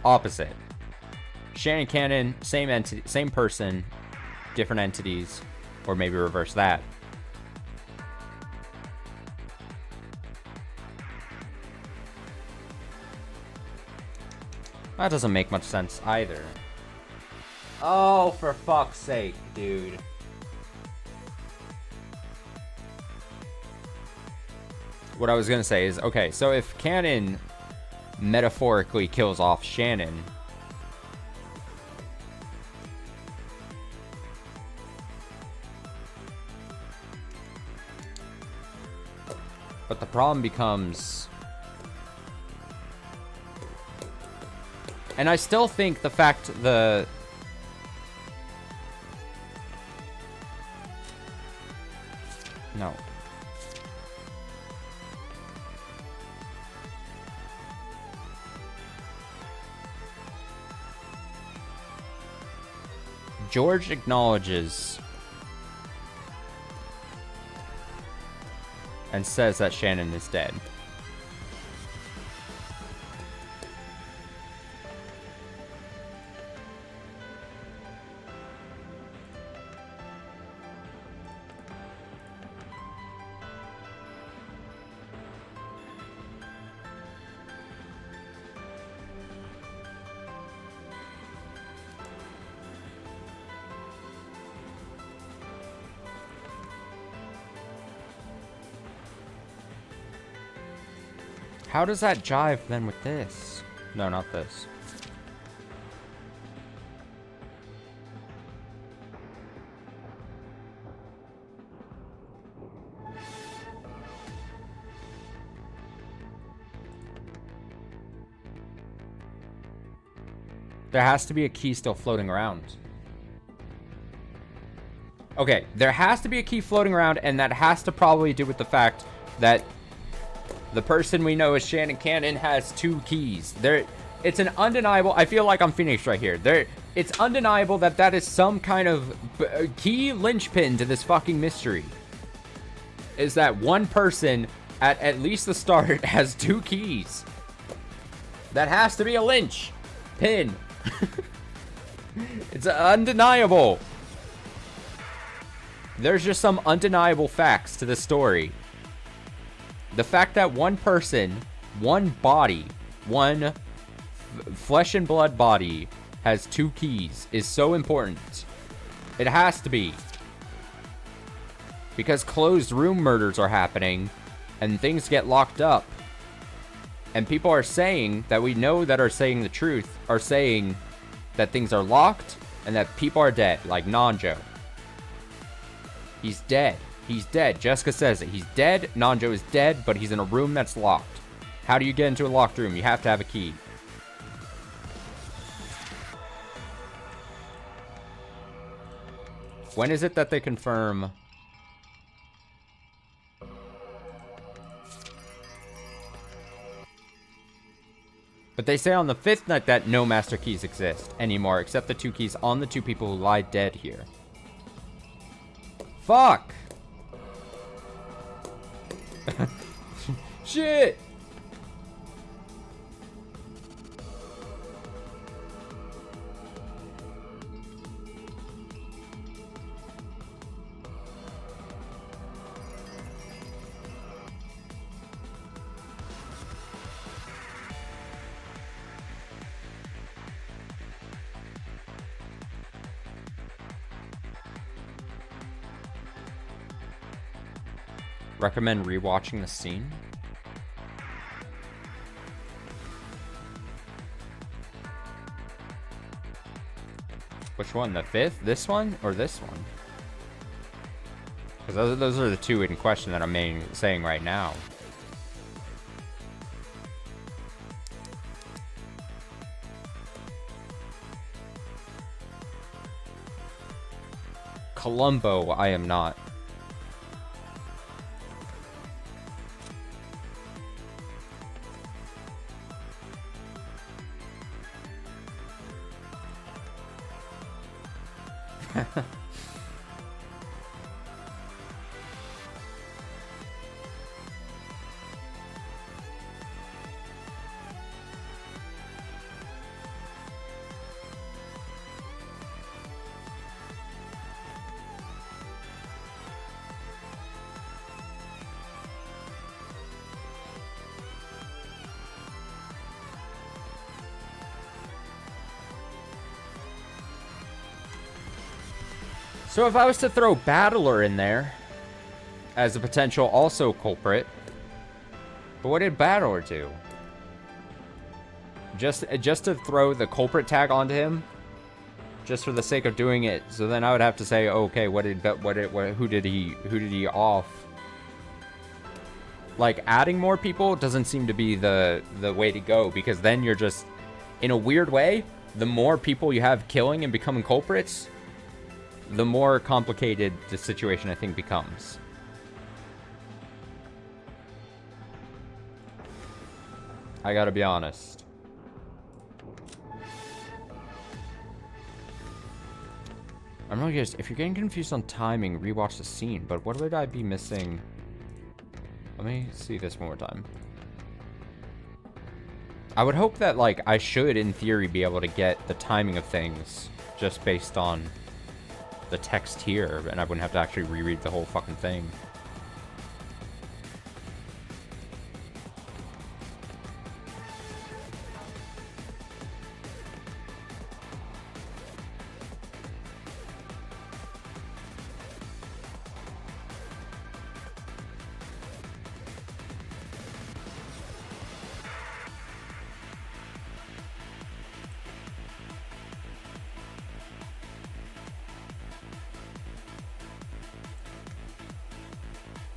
Opposite. Shannon Cannon, same entity, same person, different entities, or maybe reverse that. That doesn't make much sense either. Oh, for fuck's sake, dude. What I was gonna say is, okay, so if Cannon metaphorically kills off Shannon, but the problem becomes, and I still think the fact no. George acknowledges and says that Shannon is dead. How does that jive then with this? No, not this. There has to be a key still floating around. Okay, there has to be a key floating around, and that has to probably do with the fact that the person we know as Shannon Cannon has 2 keys. It's an undeniable. I feel like I'm Phoenix right here. It's undeniable that that is some kind of key linchpin to this fucking mystery. Is that one person at least the start has 2 keys? That has to be a lynch pin. It's undeniable. There's just some undeniable facts to this story. The fact that one person, one body, one flesh and blood body has 2 keys is so important. It has to be. Because closed room murders are happening and things get locked up. And people are saying that we know that are saying the truth are saying that things are locked and that people are dead, like Nanjo. He's dead. He's dead. Jessica says it. He's dead. Nanjo is dead, but he's in a room that's locked. How do you get into a locked room? You have to have a key. When is it that they confirm? But they say on the 5th night that no master keys exist anymore, except the 2 keys on the 2 people who lie dead here. Fuck! Shit! Recommend rewatching the scene? Which one? The 5th? This one? Or this one? Because those are the two in question that I'm saying right now. Columbo, I am not. So if I was to throw Battler in there as a potential also culprit, but what did Battler do? Just to throw the culprit tag onto him, just for the sake of doing it. So then I would have to say, okay, who did he off? Like, adding more people doesn't seem to be the way to go, because then you're just, in a weird way, the more people you have killing and becoming culprits, the more complicated the situation, I think, becomes. I gotta be honest. I'm really curious. If you're getting confused on timing, rewatch the scene. But what would I be missing? Let me see this one more time. I would hope that, like, I should, in theory, be able to get the timing of things just based on the text here, and I wouldn't have to actually reread the whole fucking thing.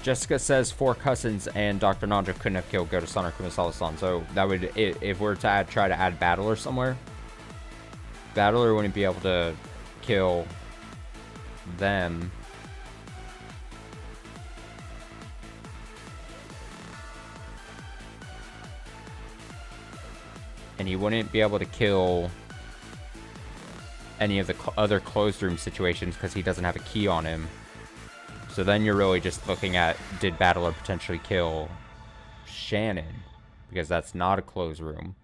Jessica says 4 cousins and Dr. Nanja couldn't have killed Goto-san or Kumasala-san. So that would, if we're to try to add Battler somewhere, Battler wouldn't be able to kill them. And he wouldn't be able to kill any of the other closed room situations because he doesn't have a key on him. So then you're really just looking at, did Battler potentially kill Shannon? Because that's not a closed room.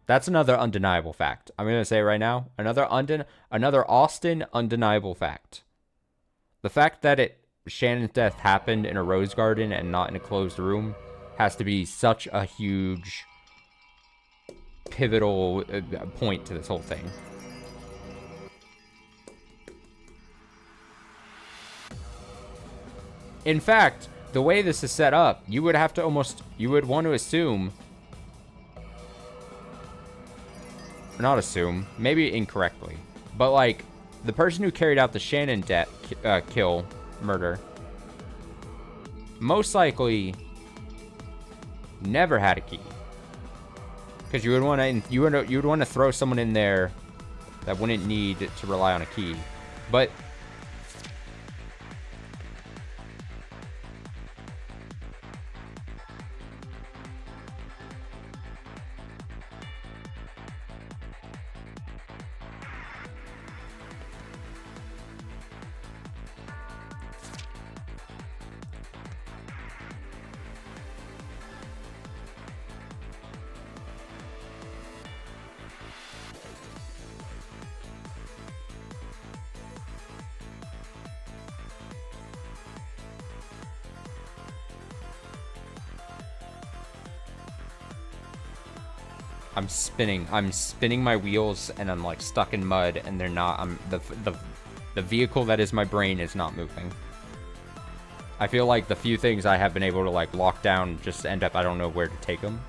That's another undeniable fact. I'm going to say it right now. Another Austin undeniable fact. The fact that Shannon's death happened in a rose garden and not in a closed room has to be such a huge pivotal point to this whole thing. In fact, the way this is set up, you would want to assume, not assume, maybe incorrectly, but like, the person who carried out the Shannon murder, most likely never had a key. Because you would want to throw someone in there that wouldn't need to rely on a key. But I'm spinning my wheels and I'm like stuck in mud and they're not, the vehicle that is my brain is not moving. I feel like the few things I have been able to like lock down just end up I don't know where to take them.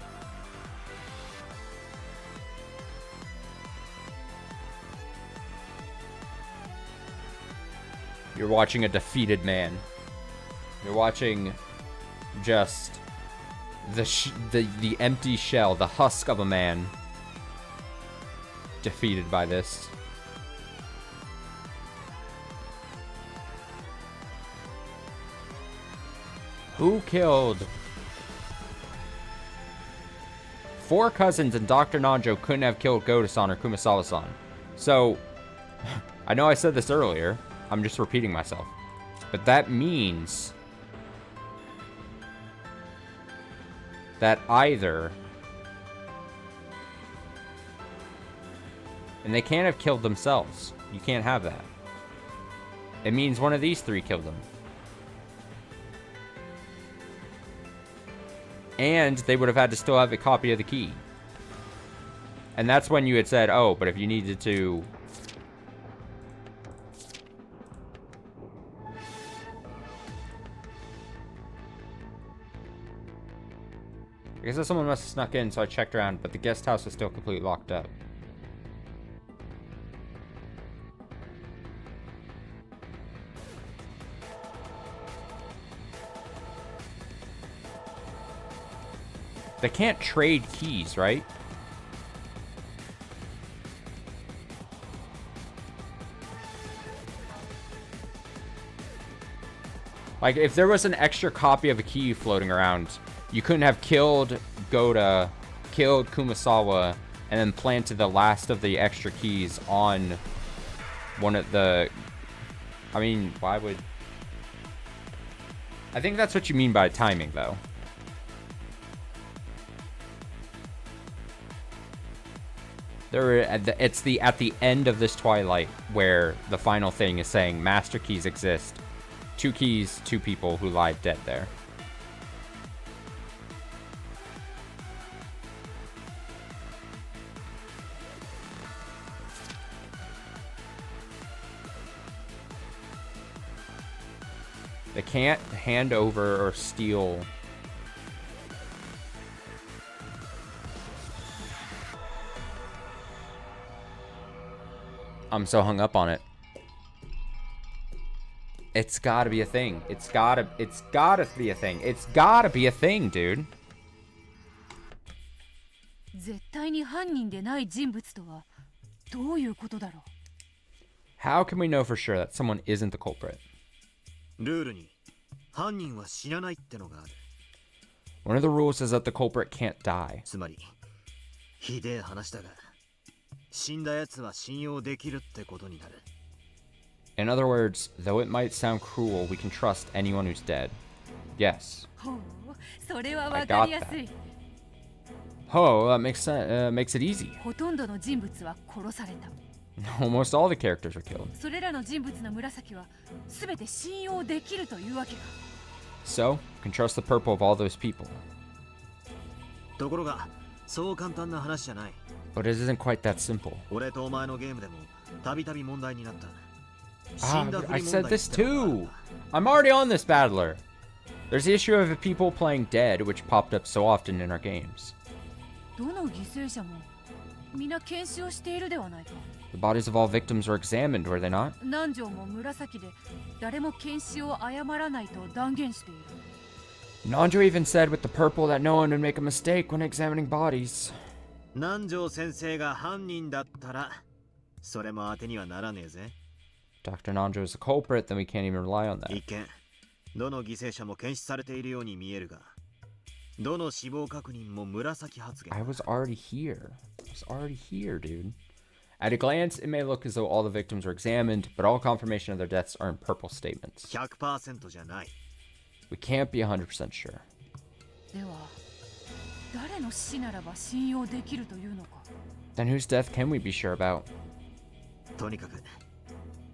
You're watching a defeated man. You're watching just the empty shell, the husk of a man defeated by this. Who killed 4 cousins and Dr. Nanjo couldn't have killed Goto-san or Kumasawa-san? So, I know I said this earlier. I'm just repeating myself. But that means that either... And they can't have killed themselves. You can't have that. It means one of these 3 killed them. And they would have had to still have a copy of the key. And that's when you had said, oh, but if you needed to... I guess that someone must have snuck in, so I checked around, but the guest house was still completely locked up. They can't trade keys, right? Like, if there was an extra copy of a key floating around, you couldn't have killed Goda, killed Kumasawa, and then planted the last of the extra keys on one of the... I mean, why would... I think that's what you mean by timing, though. It's at the end of this twilight where the final thing is saying master keys exist. 2 keys, 2 people who lie dead there. They can't hand over or steal. I'm so hung up on it. It's gotta be a thing. It's gotta be a thing. It's gotta be a thing, dude. 絶対に犯人でない人物とはどういうことだろう。 How can we know for sure that someone isn't the culprit? ルールに犯人は死なないってのがある。 One of the rules is that the culprit can't die. つまりひでえ話だが、死んだ奴は信用できるってことになる。 In other words, though it might sound cruel, we can trust anyone who's dead. Yes. ほう、それはわかりやすい。 Oh, that makes it easy. ほとんどの人物は殺された。 Almost all the characters are killed. それらの人物の紫は全て信用できるというわけか。 So, can trust the purple of all those people. ところが、そう簡単な話じゃない。 But it isn't quite that simple. 俺とお前のゲームでもたびたび問題になった。 I said this too. I'm already on this battler. There's the issue of people playing dead, which popped up so often in our games. どの犠牲者も皆検視をしているではないか。 The bodies of all victims were examined, were they not? 南條も紫で誰も検視を誤らないと断言している。 Nanjo even said with the purple that no one would make a mistake when examining bodies. 南條先生が犯人だったら、それも当てにはならねえぜ。 Dr. Nanjo is the culprit, then we can't even rely on that. 一見、どの犠牲者も検視されているように見えるが、どの死亡確認も紫発言。 I was already here, dude. At a glance, it may look as though all the victims were examined, but all confirmation of their deaths are in purple statements. 100% じゃない。 We can't be 100% sure. では、誰の死ならば信用できるというのか。 Then whose death can we be sure about? とにかく、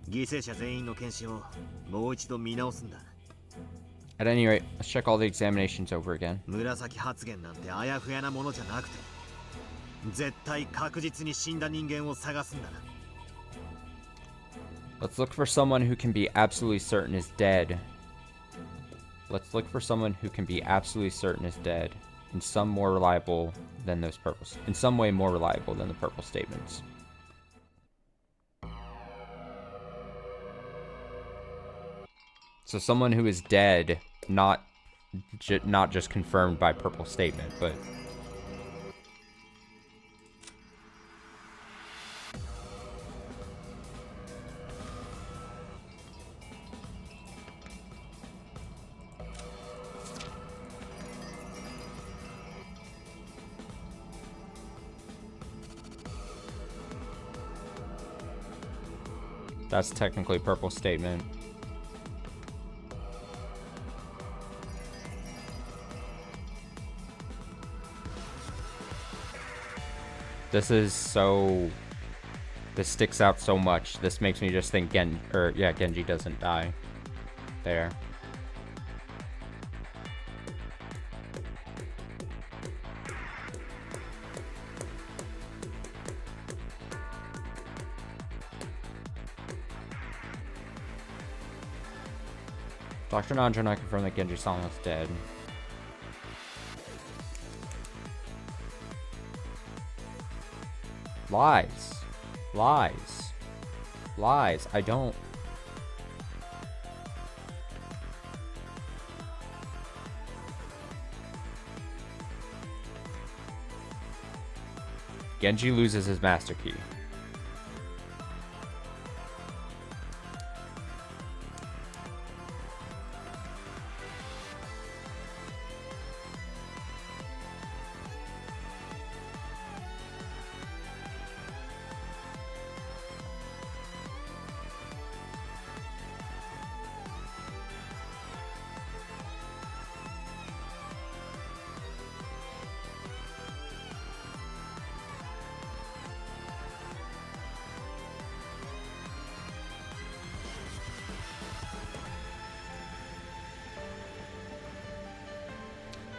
犠牲者全員の検視をもう一度見直すんだ。 At any rate, let's check all the examinations over again. 紫発言なんてあやふやなものじゃなくて、絶対確実に死んだ人間を探すんだ。 Let's look for someone who can be absolutely certain is dead. Let's look for someone who can be absolutely certain is dead. In some more reliable than those purple. In some way more reliable than the purple statements. So someone who is dead, not just confirmed by purple statement, but that's technically purple statement. This is so... This sticks out so much. This makes me just think Genji doesn't die. There. Dr. Nanjo and I confirmed that Genji-san was dead. Lies. Lies. Lies. I don't... Genji loses his master key.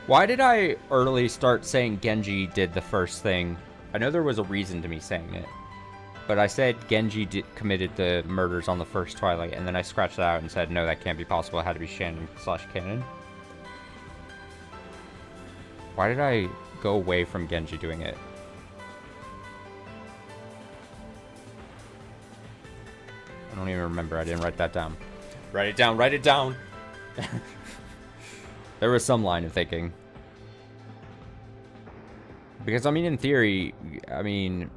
Why did I early start saying Genji did the first thing? I know there was a reason to me saying it. But I said Genji committed the murders on the first Twilight, and then I scratched that out and said, no, that can't be possible. It had to be Shannon/Kanon. Why did I go away from Genji doing it? I don't even remember. I didn't write that down. Write it down. Write it down. There was some line of thinking. Because, I mean, in theory, I mean,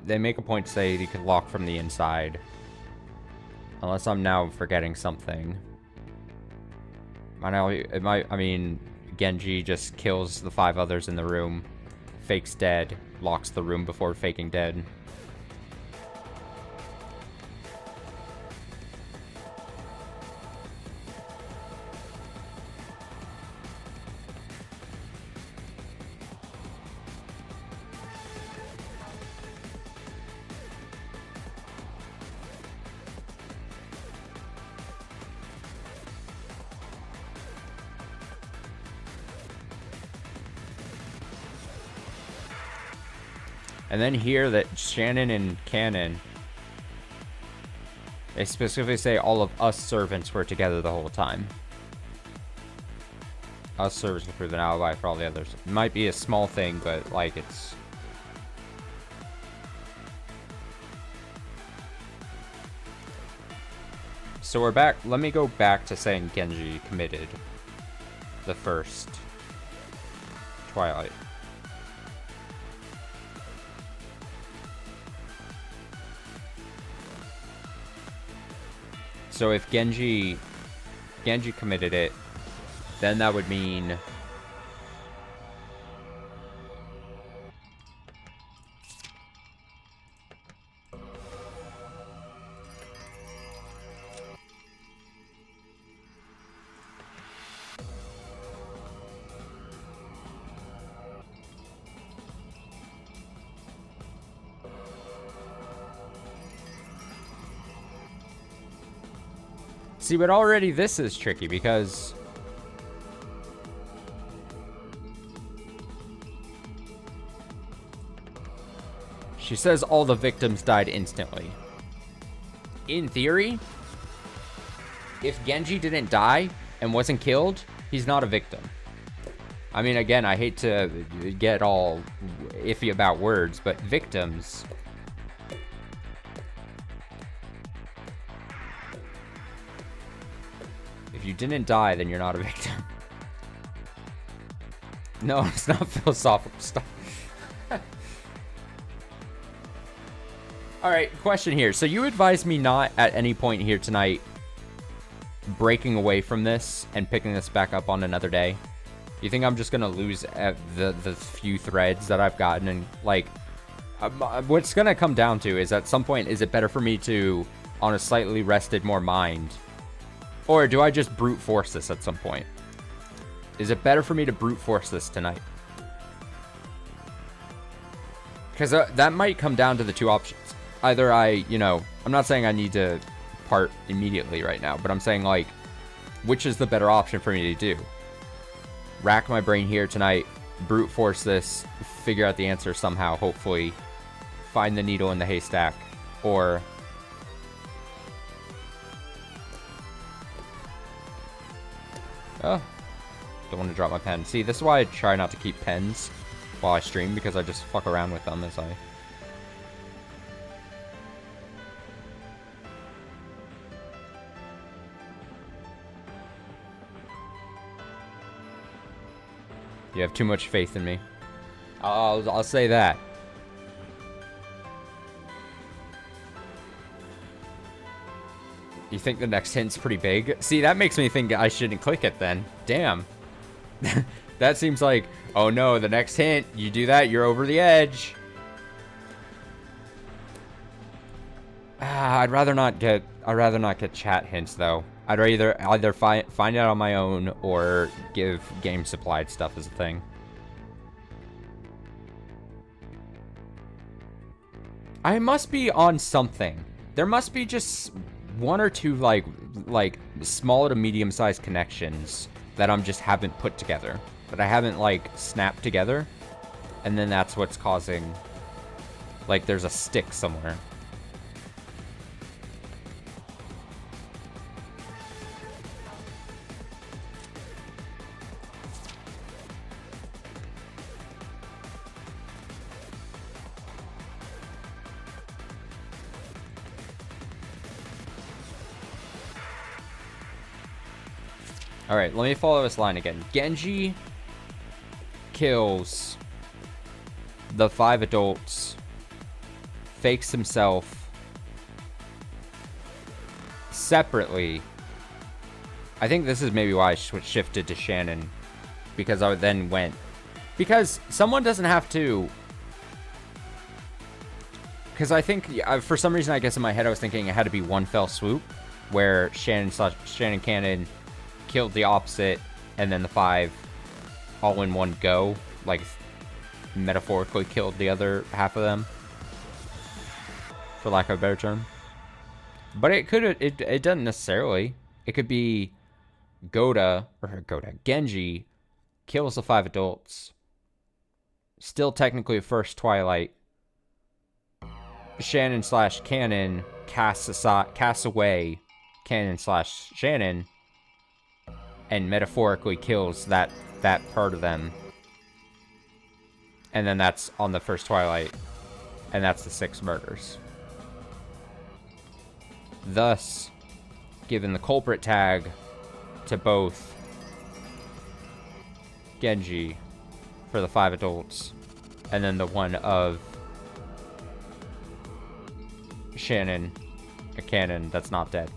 they make a point to say you can lock from the inside. Unless I'm now forgetting something. I mean, Genji just kills the 5 others in the room, fakes dead, locks the room before faking dead. And then here that Shannon and Kanon, they specifically say all of us servants were together the whole time. Us servants can prove an alibi for all the others. It might be a small thing, but like it's... So we're back. Let me go back to saying Genji committed the first Twilight. So if Genji committed it, then that would mean see, but already this is tricky because she says all the victims died instantly. In theory, if Genji didn't die and wasn't killed, He's not a victim. I mean, again, I hate to get all iffy about words, but victims... If you didn't die, then you're not a victim. No, it's not philosophical stuff. Alright, question here. So you advised me not at any point here tonight breaking away from this and picking this back up on another day. You think I'm just gonna lose the few threads that I've gotten? And like, what's gonna come down to is at some point, is it better for me to, on a slightly rested more mind, or do I just brute force this at some point? Is it better for me to brute force this tonight? Because that might come down to the two options. Either I'm not saying I need to part immediately right now, but I'm saying, like, which is the better option for me to do? Rack my brain here tonight, brute force this, figure out the answer somehow, hopefully, find the needle in the haystack, or... Oh, don't want to drop my pen. See, this is why I try not to keep pens while I stream, because I just fuck around with them as I... You have too much faith in me. I'll say that. You think the next hint's pretty big? See, that makes me think I shouldn't click it then. Damn. That seems like, oh no, the next hint, you do that, you're over the edge. I'd rather not get chat hints though. I'd either find out on my own or give game supplied stuff as a thing. I must be on something. There must be just one or two like small to medium sized connections that I'm just haven't put together, that I haven't like snapped together, and then that's what's causing, like, there's a stick somewhere. Alright, let me follow this line again. Genji kills the 5 adults, fakes himself separately. I think this is maybe why I shifted to Shannon, because I then went... Because someone doesn't have to... Because I think, for some reason, I guess in my head I was thinking it had to be one fell swoop, where Shannon Cannon killed the opposite, and then the 5 all in one go, like metaphorically killed the other half of them, for lack of a better term. But it could, it doesn't necessarily. It could be Genji kills the 5 adults, still technically a first Twilight. Shannon/Cannon casts away Cannon/Shannon and metaphorically kills that part of them. And then that's on the first Twilight. And that's the 6 murders. Thus, given the culprit tag to both Genji for the 5 adults, and then the one of Shannon, a Cannon that's not dead.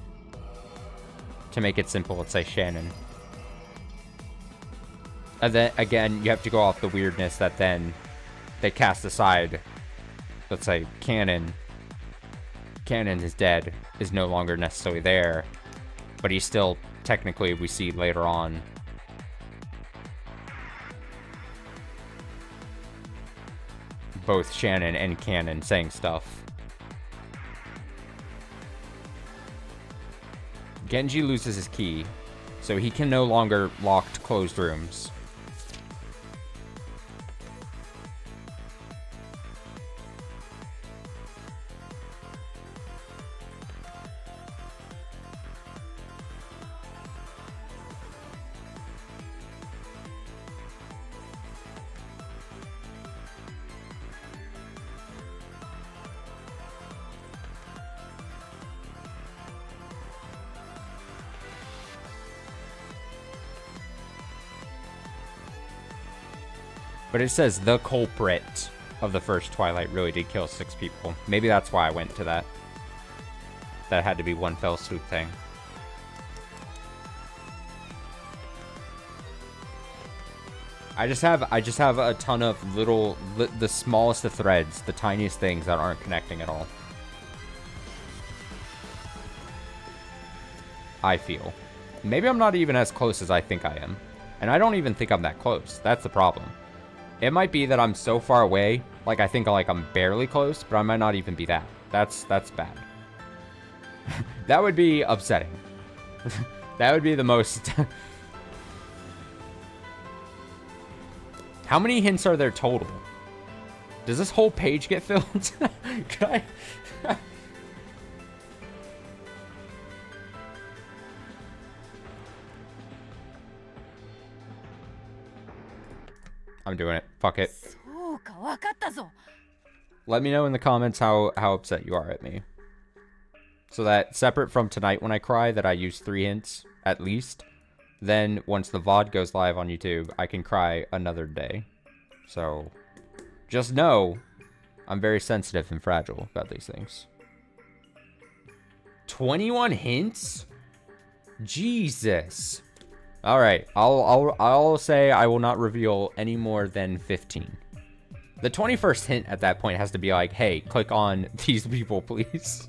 To make it simple, let's say Shannon. And then, again, you have to go off the weirdness that then they cast aside, let's say, Cannon. Cannon is dead, is no longer necessarily there, but he's still, technically, we see later on, both Shannon and Cannon saying stuff. Genji loses his key, so he can no longer lock closed rooms. But it says the culprit of the first Twilight really did kill 6 people. Maybe that's why I went to that. That had to be one fell swoop thing. I just have a ton of the smallest of threads, the tiniest things that aren't connecting at all. I feel. Maybe I'm not even as close as I think I am. And I don't even think I'm that close. That's the problem. It might be that I'm so far away, like I think like I'm barely close, but I might not even be that. That's bad. That would be upsetting. That would be the most... How many hints are there total? Does this whole page get filled? Could I... I'm doing it. Fuck it. Let me know in the comments how upset you are at me. So that separate from tonight when I cry that I use 3 hints at least. Then once the VOD goes live on YouTube, I can cry another day. So just know I'm very sensitive and fragile about these things. 21 hints? Jesus. All right, I'll say I will not reveal any more than 15. The 21st hint at that point has to be like, hey, click on these people, please.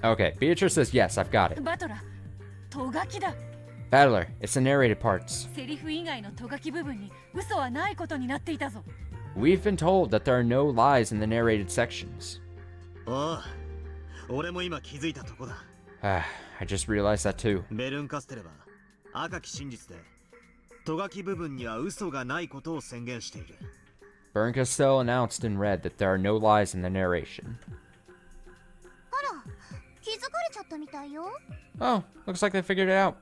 Okay, Beatrice says, yes, I've got it. Battler, it's the narrated parts. We've been told that there are no lies in the narrated sections. I just realized that too. Berncastel announced in red that there are no lies in the narration. Oh, looks like they figured it out.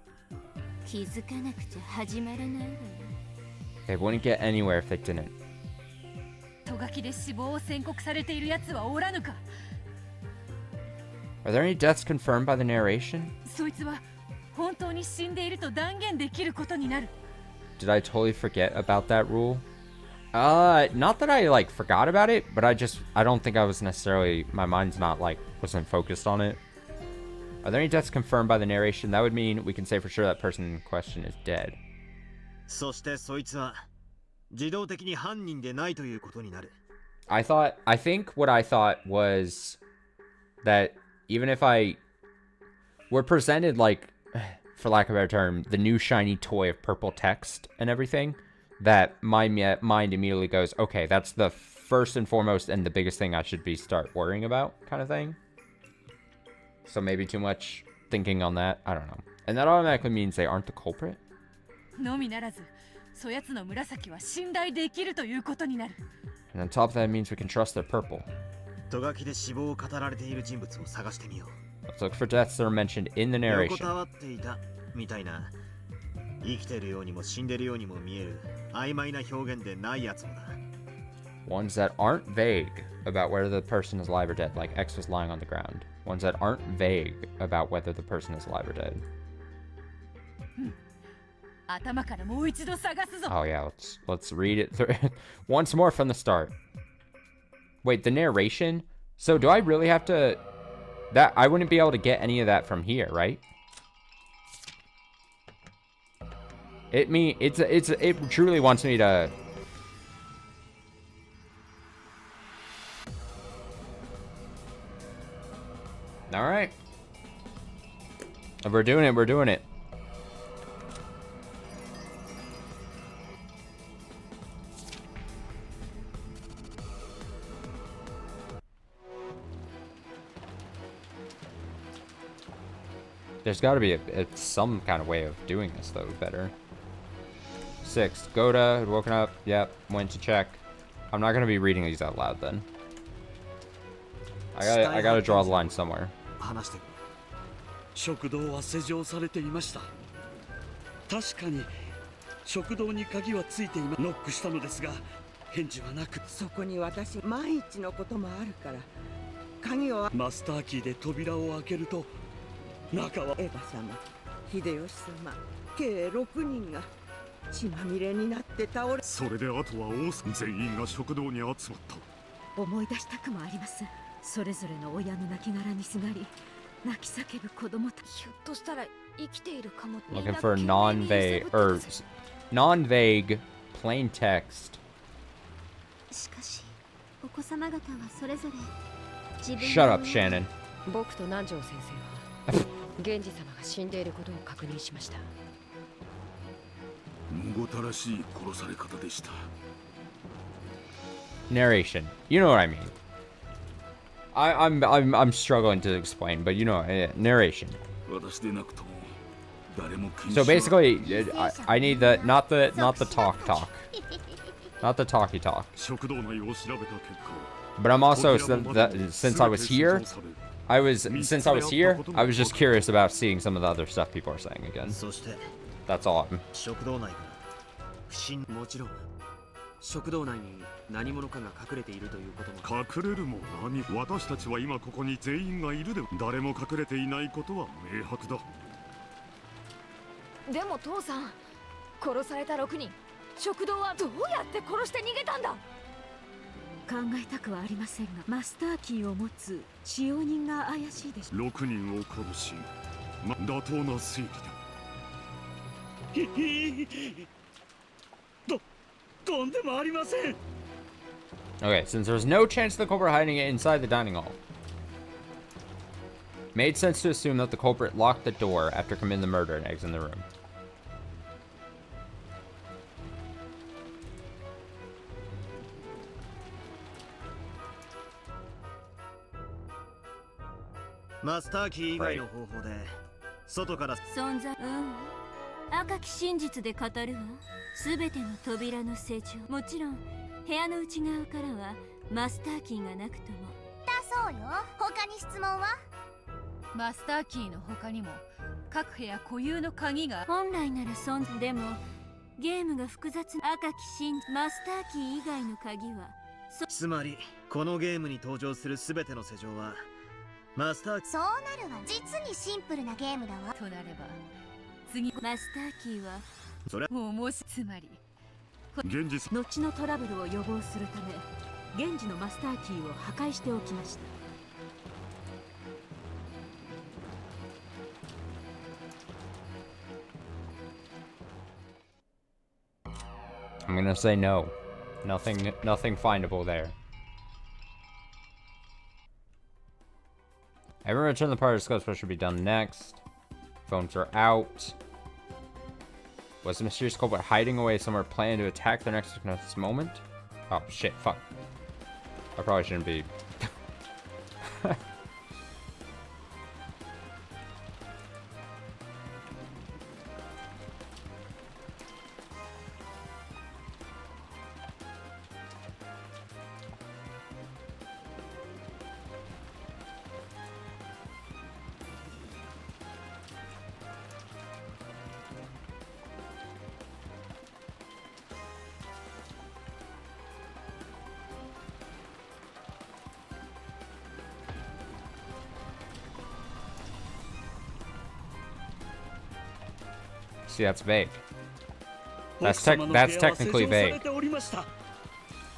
They wouldn't get anywhere if they didn't. Are there any deaths confirmed by the narration? Did I totally forget about that rule? Not that I like forgot about it, but I don't think I was necessarily, my mind's not like, wasn't focused on it. Are there any deaths confirmed by the narration? That would mean we can say for sure that person in question is dead. I think what I thought was that even if we're presented like, for lack of a better term, the new shiny toy of purple text and everything, that my mind immediately goes, okay, that's the first and foremost and the biggest thing I should start worrying about, kind of thing. So maybe too much thinking on that. I don't know. And that automatically means they aren't the culprit? And on top of that, it means we can trust their purple. Let's look for deaths that are mentioned in the narration. Ones that aren't vague about whether the person is alive or dead, like X was lying on the ground. Ones that aren't vague about whether the person is alive or dead. Oh yeah, let's read it through once more from the start. Wait, the narration? So do I really have to... I wouldn't be able to get any of that from here, right? It truly wants me to... Alright. We're doing it, we're doing it. There's got to be some kind of way of doing this, though, better. 6. Goda had woken up. Yep, went to check. I'm not going to be reading these out loud, then. I gotta draw the line somewhere. 食堂は施錠されていました。確かに食堂に鍵はついていまノックしたのですが返事はなく、そこに私万一のこともあるから鍵をマスターキーで扉を開けると中はエヴァ様、秀吉様、計6人が血まみれになって倒れ、それであとは全員が食堂に集まった。思い出したくもあります。それぞれの親の亡骸にすがり泣き叫ぶ子供たち。ひょっとしたら生きているかも。 Looking for non-vague plain text. しかしお子様方はそれぞれ自分 Shut up, Shannon. 僕と南條先生は源氏様が死んでいることを確認しました。むごたらしい殺され方でした。 Narration. You know what I mean. I'm struggling to explain, but you know, narration. 私でなくとも誰も検 So 視は basically, I need the not the talk, not the talky talk. 食堂内を調べた結果、 But I'm also since I was here, I was just curious about seeing some of the other stuff people are saying again. そして That's all. 食堂内から不審、もちろん食堂内に何者かが隠れているということも。隠れるも何、私たちは今ここに全員がいるで、誰も隠れていないことは明白だ。でも父さん、殺された6人、食堂はどうやって殺して逃げたんだ。考えたくはありませんが、マスターキーを持つ使用人が怪しいでしょう。6人を殺し、妥当な推理だ。とんでもありません。 Okay, since there's no chance of the culprit hiding it inside the dining hall, made sense to assume that the culprit locked the door after committing the murder and exiting the room. Master Key 以外の方法で外から存在、赤き真実で語るわ。すべての扉の施錠、もちろん部屋の内側からはマスターキーがなくとも。だそうよ。他に質問は？マスターキーの他にも各部屋固有の鍵が。本来ならでもゲームが複雑。赤き真マスターキー以外の鍵はつまりこのゲームに登場するすべての施錠はマスター。そうなるわ。実にシンプルなゲームだわ。となれば次マスターキーはそれもしつまり後のトラブルを予防するため源氏のマスターキーを破壊しておきました。I'm gonna say no. Nothing findable there. Everyone return the party. Discuss what should be done next. Phones are out. Was the mysterious culprit hiding away somewhere planning to attack their next moment? Oh shit, fuck. I probably shouldn't be. See, that's vague. That's technically vague.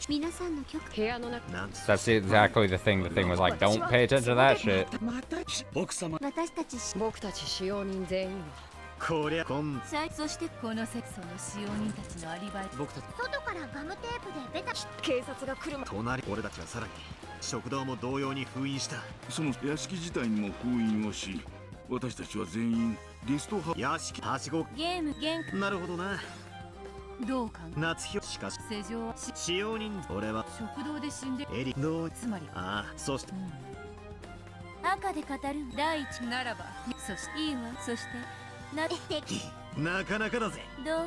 皆さんの曲。 That's exactly the thing. The thing was like, don't pay attention to that shit. 僕たち使用人全員はこりゃそしてこのセクソの使用人たちのアリバイ。僕たち外からガムテープでベタ。警察が来るまで隣俺たちはさらに食堂も同様に封印した。その屋敷自体にも封印をし、私たちは全員ゲストハウス屋敷はしごゲーム玄関。なるほどな。どう考え夏日しかし施錠は使用人俺は食堂で死んでエリどうつまりああそして、赤で語る第一ならばそしていいわ。そしてなかなかだぜ。どうも。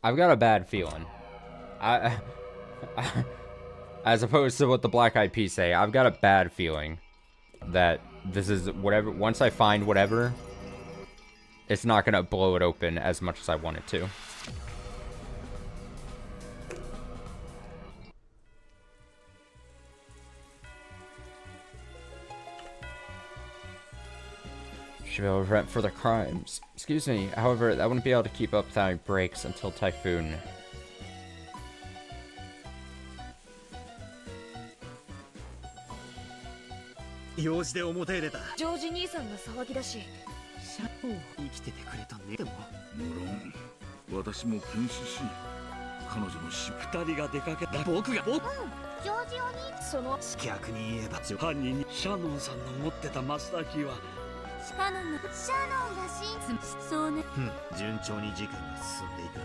I've got a bad feeling. As opposed to what the Black Eyed Peas say, I've got a bad feeling that this is whatever. Once I find whatever, it's not gonna blow it open as much as I want it to. Should be able to prevent further crimes. Excuse me, however, I wouldn't be able to keep up without any breaks until Typhoon. 用事で表へ出た。ジョージ兄さんが騒ぎだし。生きててくれたね。でも無論私も検視し彼女の死。二人が出かけた。僕が。ジョージお兄その逆に言えば犯人にシャノンさんの持ってたマスターキーは。シャノンがそうね。順調に事件が進んでいく。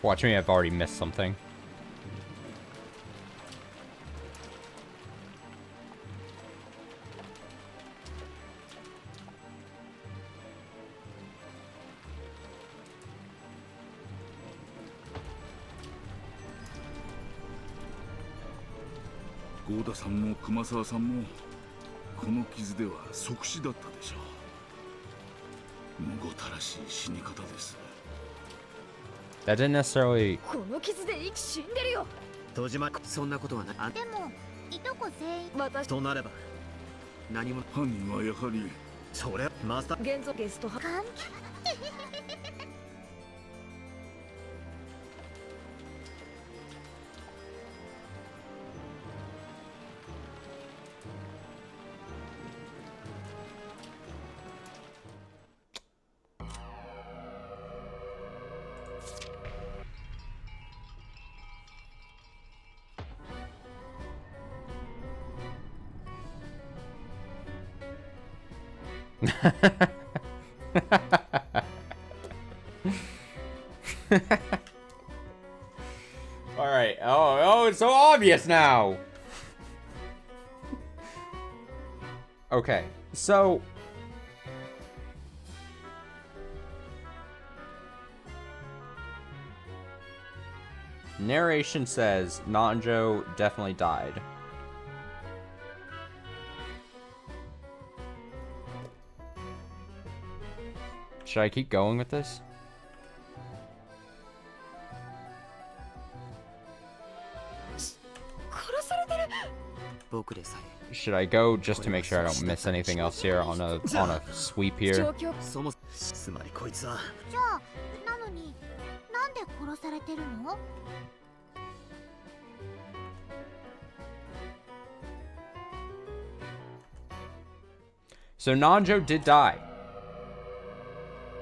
Watch me, I've already missed something. Goda さんも熊沢さんもこの傷では即死だったでしょう。むごたらしい死に方です。 That didn't necessarily. この傷で死んでるよ。戸島、そんなことはない。でもいとこ全員私となれば何も。犯人はやはり。それマスター。現在ゲストハ。関係。All right. Oh, it's so obvious now. Okay, so narration says Nanjo definitely died. Should I keep going with this? Should I go just to make sure I don't miss anything else here on a sweep here? じゃあなのになんで殺されてるの？ So Nanjo did die.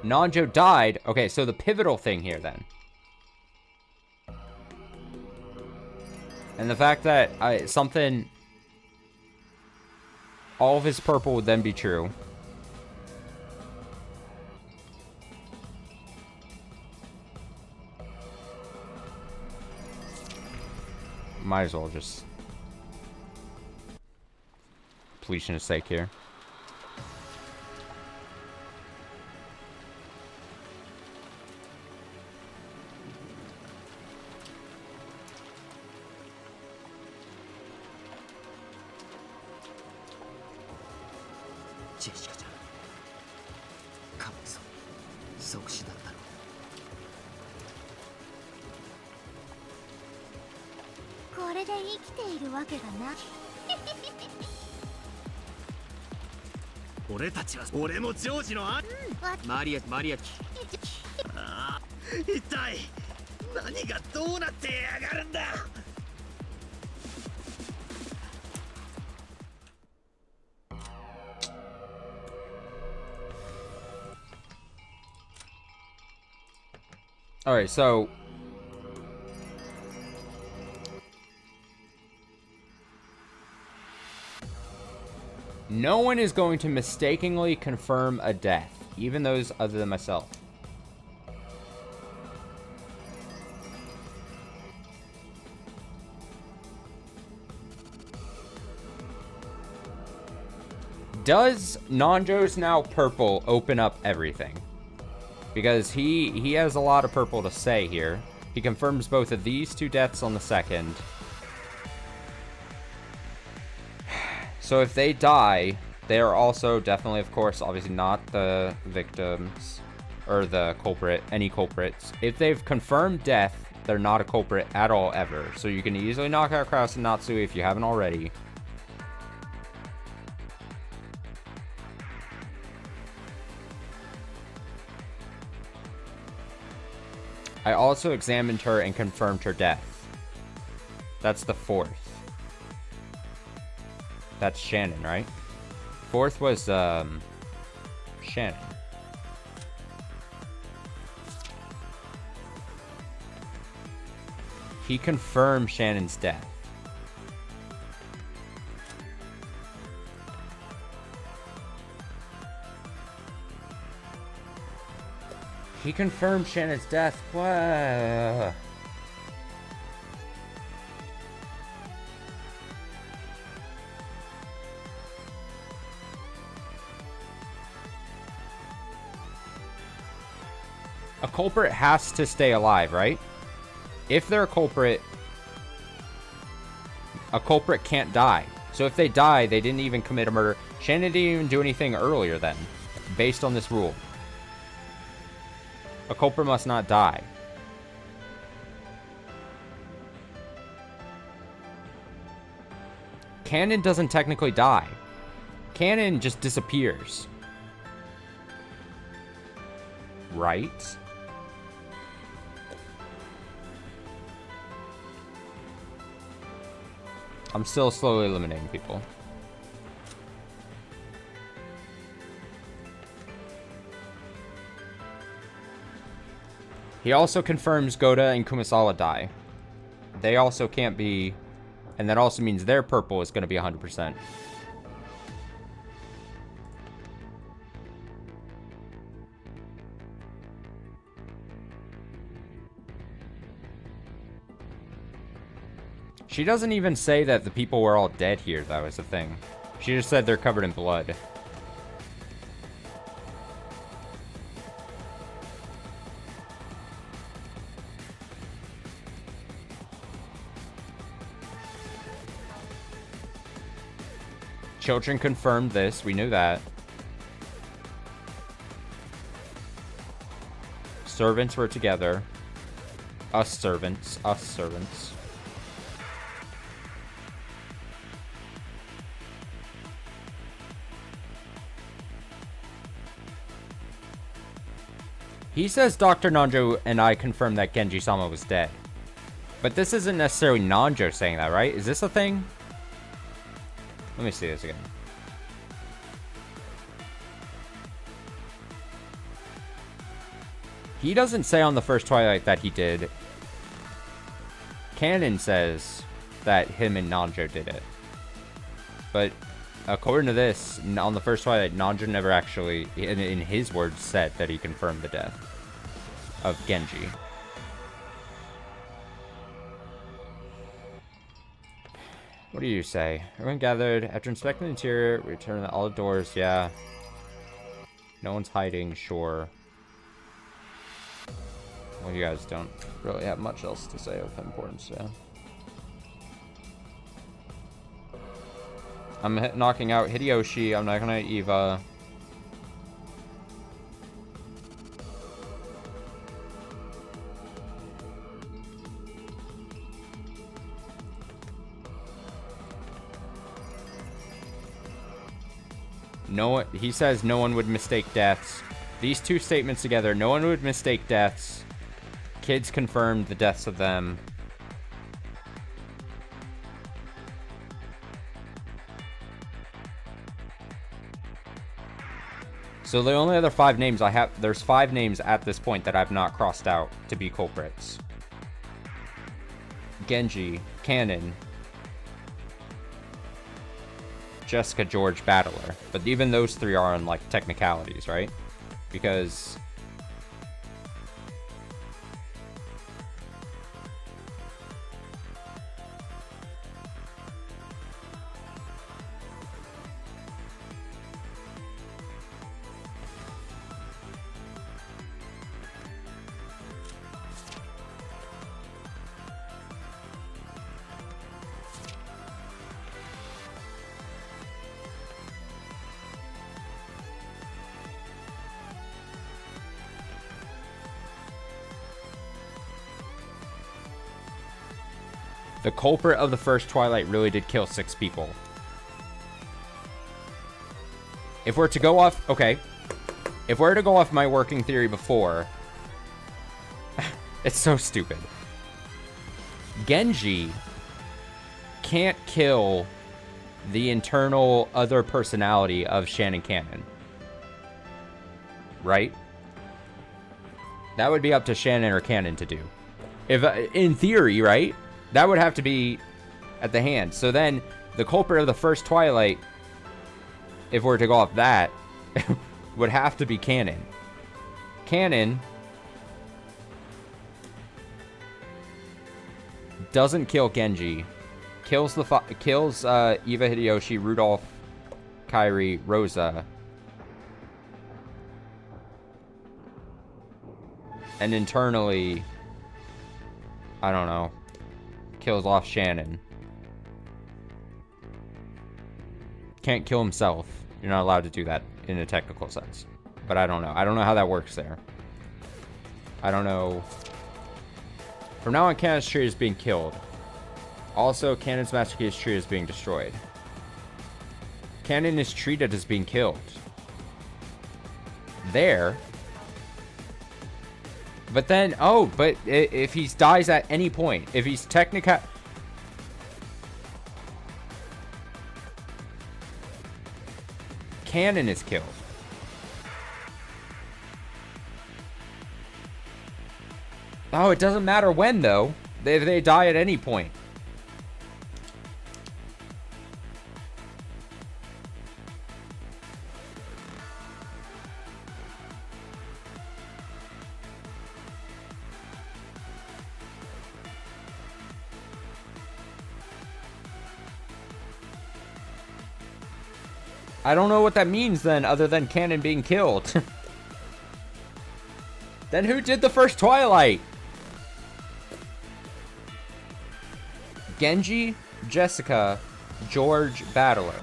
Nanjo died. Okay, so the pivotal thing here then. And the fact that something... all of his purple would then be true. Might as well just... completion's sake here. Alright, so... no one is going to mistakenly confirm a death, even those other than myself. Does Nanjo's now purple open up everything? Because he has a lot of purple to say here. He confirms both of these two deaths on the second. So if they die, they are also definitely, of course, obviously not the victims or the culprit, any culprits. If they've confirmed death, they're not a culprit at all ever. So you can easily knock out Kraus and Natsui if you haven't already. I also examined her and confirmed her death. That's the fourth. That's Shannon, right? Fourth was, Shannon. He confirmed Shannon's death. He confirmed Shannon's death. What? A culprit has to stay alive, right? If they're a culprit can't die. So if they die, they didn't even commit a murder. Shannon didn't even do anything earlier then, based on this rule. A culprit must not die. Cannon doesn't technically die. Cannon just disappears. Right? I'm still slowly eliminating people. He also confirms Goda and Kumasawa die. They also can't be... And that also means their purple is going to be 100%. She doesn't even say that the people were all dead here, though, is the thing. She just said they're covered in blood. Children confirmed this. We knew that. Servants were together. Us servants. Us servants. He says Dr. Nanjo and I confirmed that Genji-sama was dead. But this isn't necessarily Nanjo saying that, right? Is this a thing? Let me see this again. He doesn't say on the first Twilight that he did. Canon says that him and Nanjo did it. But according to this, on the first Twilight, Nanjo never actually, in his words, said that he confirmed the death of Genji. What do you say? Everyone gathered. After inspecting the interior, we returned all the doors. Yeah. No one's hiding, sure. Well, you guys don't really have much else to say of importance, yeah. I'm knocking out Hideyoshi. I'm knocking out Eva. No one, he says no one would mistake deaths. These two statements together, no one would mistake deaths. Kids confirmed the deaths of them. So the only other 5 names I have, there's 5 names at this point that I've not crossed out to be culprits. Genji, Canon, Jessica, George, Battler. But even those 3 are on, like, technicalities, right? Because... The culprit of the first Twilight really did kill 6 people. If we're to go off... Okay. If we're to go off my working theory before... It's so stupid. Genji can't kill the internal other personality of Shannon Cannon. Right? That would be up to Shannon or Cannon to do. If in theory, right? That would have to be at the hand. So then, the culprit of the first Twilight, if we're to go off that, would have to be Cannon. Cannon doesn't kill Genji. Kills Eva Hideyoshi, Rudolph, Kairi, Rosa. And internally, I don't know, kills off Shannon. Can't kill himself. You're not allowed to do that in a technical sense. But I don't know. I don't know how that works there. I don't know. From now on, Cannon's tree is being killed. Also, Cannon's Master Key's tree is being destroyed. Cannon is treated as being killed. There. But then, oh, but if he dies at any point, if he's Cannon is killed. Oh, it doesn't matter when, though. They die at any point. I don't know what that means then, other than Cannon being killed. Then who did the first Twilight? Genji, Jessica, George, Battler.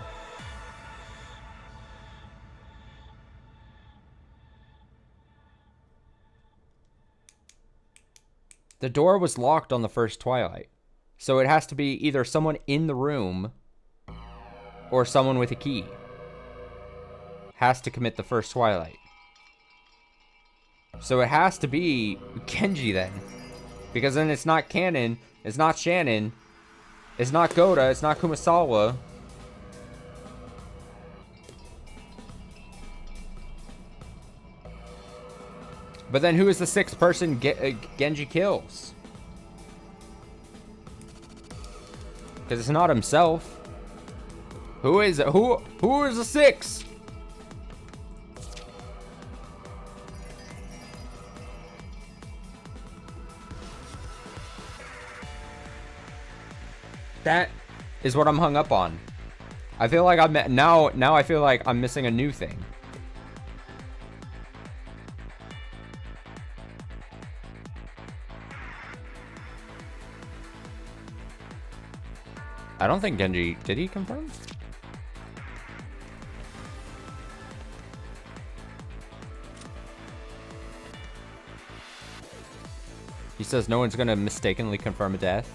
The door was locked on the first Twilight. So it has to be either someone in the room or someone with a key. Has to commit the first Twilight. So it has to be Genji then. Because then it's not Cannon, it's not Shannon, it's not Goda, it's not Kumasawa. But then who is the 6th person Genji kills? Because it's not himself. Who is the 6th? That is what I'm hung up on. I feel like now I feel like I'm missing a new thing. I don't think Genji... Did he confirm? He says no one's gonna mistakenly confirm a death.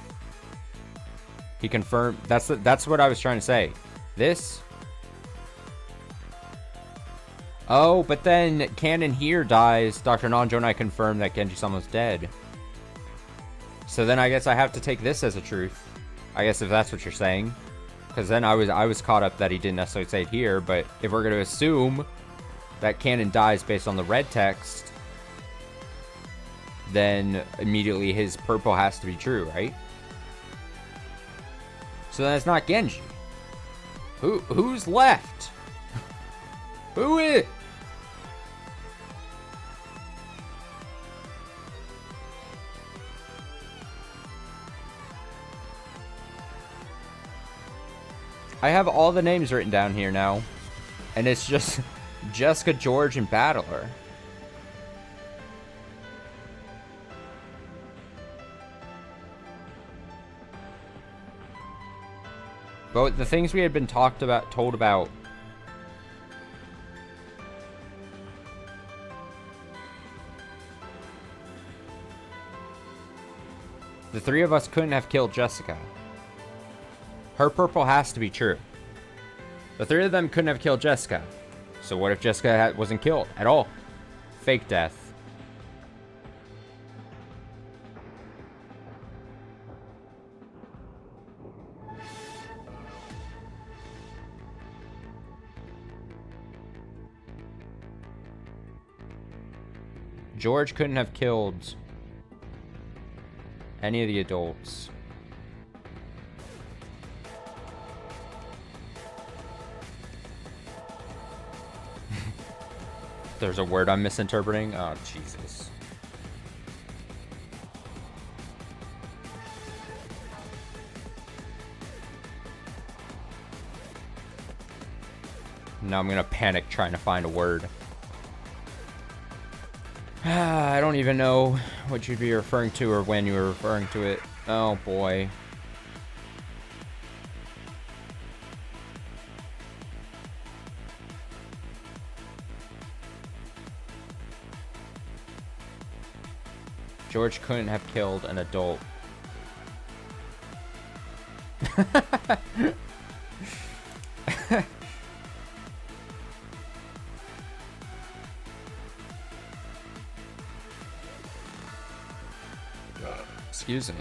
He confirmed... That's what I was trying to say. This... Oh, but then Cannon here dies. Dr. Nanjo and I confirmed that Genji-sama's dead. So then I guess I have to take this as a truth. I guess if that's what you're saying. Because then I was caught up that he didn't necessarily say it here. But if we're going to assume that Cannon dies based on the red text, then immediately his purple has to be true, right? So then it's not Genji. Who's left? Who is... I have all the names written down here now. And it's just Jessica, George, and Battler. But the things we had been told about. The three of us couldn't have killed Jessica. Her purple has to be true. The three of them couldn't have killed Jessica. So what if Jessica wasn't killed at all? Fake death. George couldn't have killed any of the adults. There's a word I'm misinterpreting. Oh, Jesus. Now I'm gonna panic trying to find a word. I don't even know what you'd be referring to or when you were referring to it. Oh boy. George couldn't have killed an adult. Excuse me.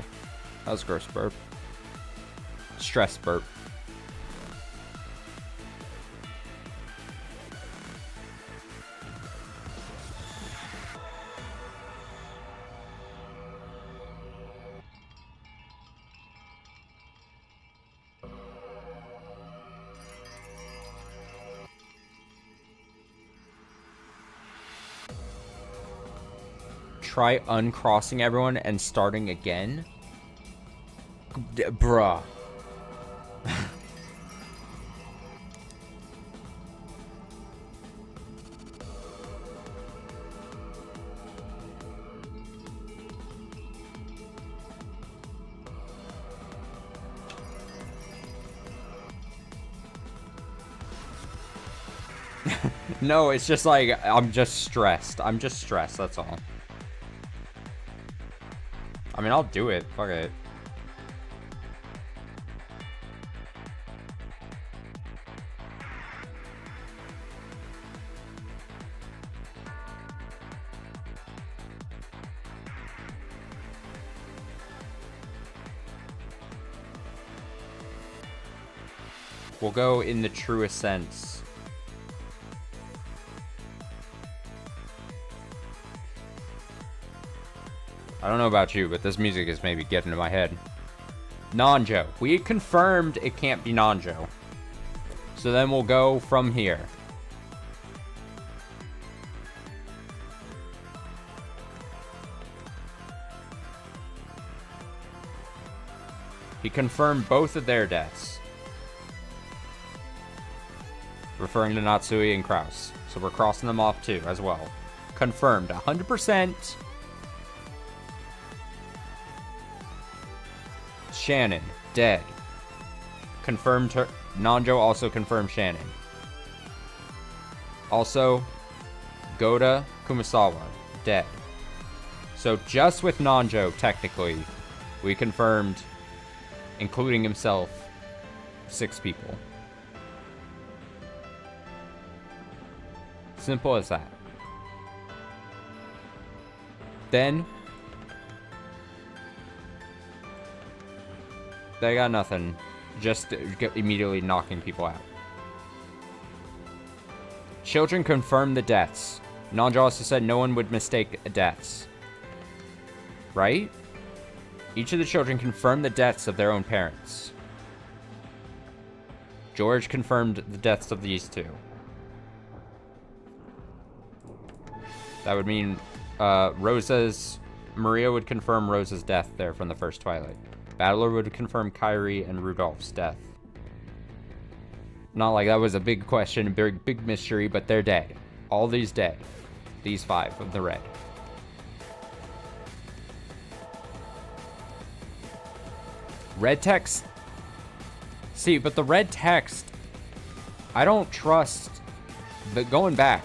That was a gross burp. Stress burp. Try uncrossing everyone and starting again? Bruh. No, it's just like, I'm just stressed. I'm just stressed, that's all. I mean, I'll do it. Fuck it. We'll go in the truest sense. I don't know about you, but this music is maybe getting to my head. Nanjo. We confirmed it can't be Nanjo. So then we'll go from here. He confirmed both of their deaths. Referring to Natsui and Kraus. So we're crossing them off too, as well. Confirmed. 100%. Shannon, dead. Confirmed her. Nanjo also confirmed Shannon. Also, Goda Kumasawa, dead. So just with Nanjo, technically, we confirmed, including himself, 6 people. Simple as that. Then they got nothing. Just immediately knocking people out. Children confirmed the deaths. Nanjo also said no one would mistake deaths. Right? Each of the children confirmed the deaths of their own parents. George confirmed the deaths of these 2. That would mean Maria would confirm Rosa's death there from the first Twilight. Battler would confirm Kyrie and Rudolph's death. Not like that was a big question, a big mystery, but they're dead. All these dead. These 5 of the red. Red text? See, but the red text, I don't trust the going back.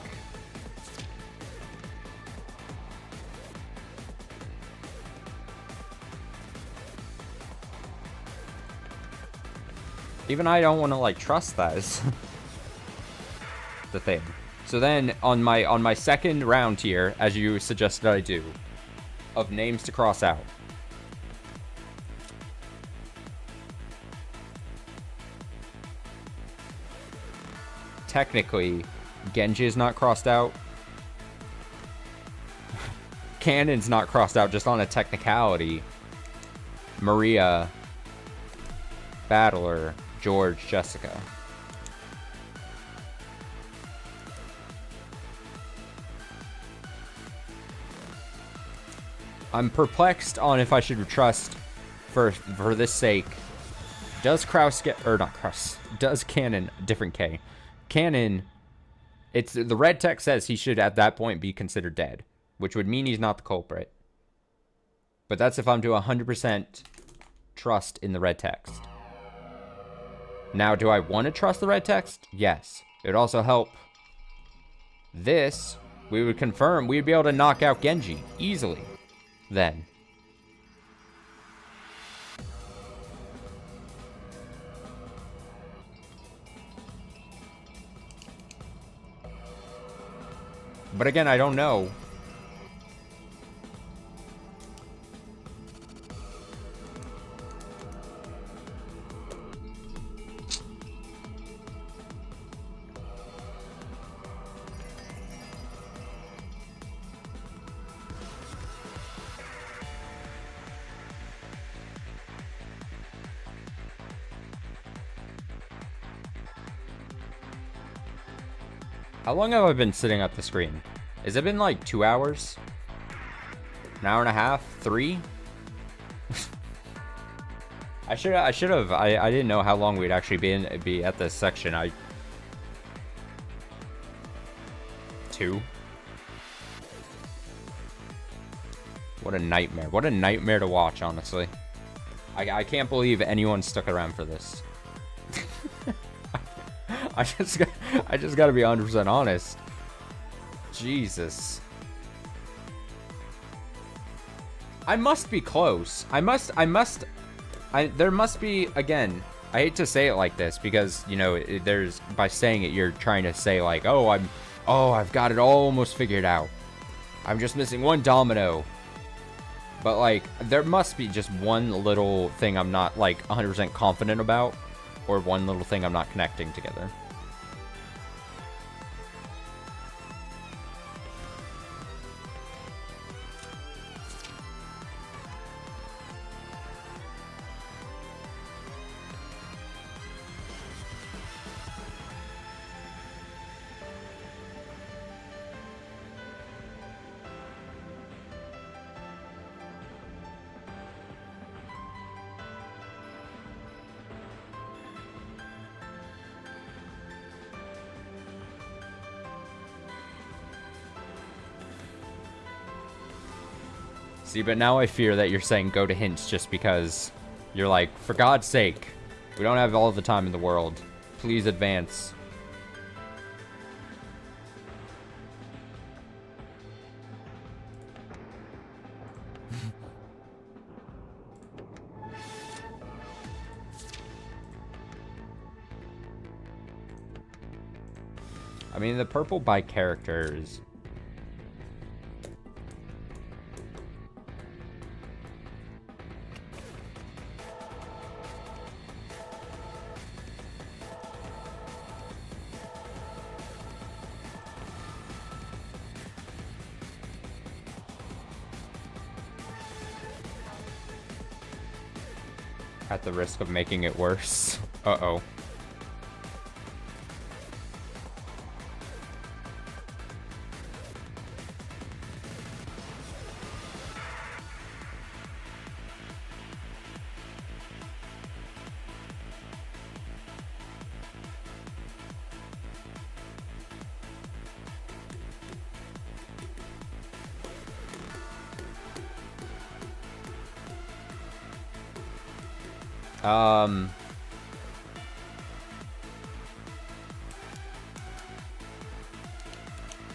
Even I don't want to like trust that is the thing. So then on my second round here, as you suggested I do, of names to cross out. Technically, Genji is not crossed out. Canon's not crossed out just on a technicality. Maria, Battler, George, Jessica. I'm perplexed on if I should trust for this sake. Does Kraus get, or not Kraus, does Canon, different K. Canon, it's, the red text says he should at that point be considered dead, which would mean he's not the culprit. But that's if I'm to 100% trust in the red text. Now, do I want to trust the red text? Yes. It would also help this. We would confirm we'd be able to knock out Genji easily then. But again, I don't know. How long have I been sitting at the screen? Has it been like 2 hours? An hour and a half? 3? I should have. I didn't know how long we'd actually be at this section. 2. What a nightmare. What a nightmare to watch, honestly. I can't believe anyone stuck around for this. I just got to be 100% honest. Jesus. I must be close. There must be, again, I hate to say it like this because, you know, there's, by saying it, you're trying to say like, oh, I've got it almost figured out. I'm just missing one domino. But like, there must be just one little thing I'm not like 100% confident about, or one little thing I'm not connecting together. See, but now I fear that you're saying go to hints just because you're like, for God's sake, we don't have all the time in the world. Please advance. I mean, the purple by characters. At the risk of making it worse. Uh-oh.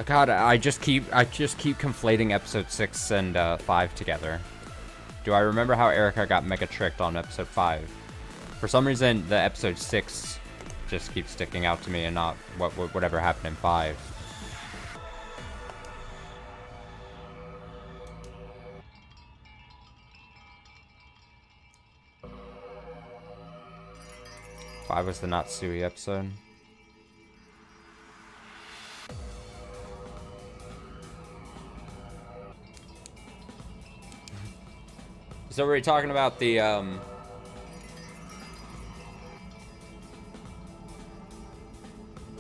God, I just keep conflating episode 6 and 5 together. Do I remember how Erica got mega tricked on episode 5? For some reason, the episode 6 just keeps sticking out to me and not whatever happened in 5. Five was the Natsui episode. So we're talking about the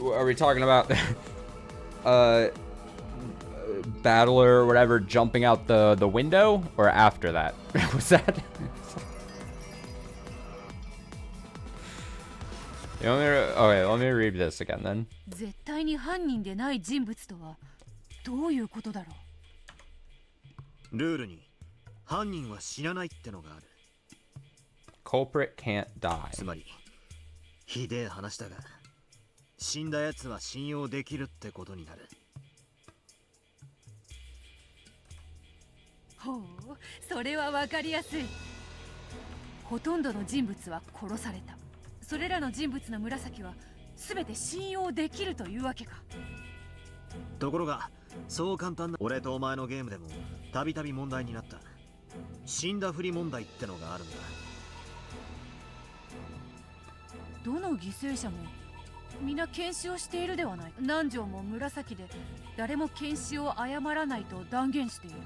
are we talking about Battler or whatever jumping out the window, or after that? Was that? You want me to, okay, let me read this again then. 絶対に犯人でない人物とはどういうことだろう。ルールに犯人は死なないってのがある。Culprit can't die. つまりひでえ話だが、死んだ奴は信用できるってことになる。ほう、それはわかりやすい。ほとんどの人物は殺された。それらの人物の紫は全て信用できるというわけか。ところが、そう簡単な俺とお前のゲームでもたびたび問題になった死んだふり問題ってのがあるんだ。どの犠牲者も皆検視をしているではない。南條も紫で誰も検視を誤らないと断言している。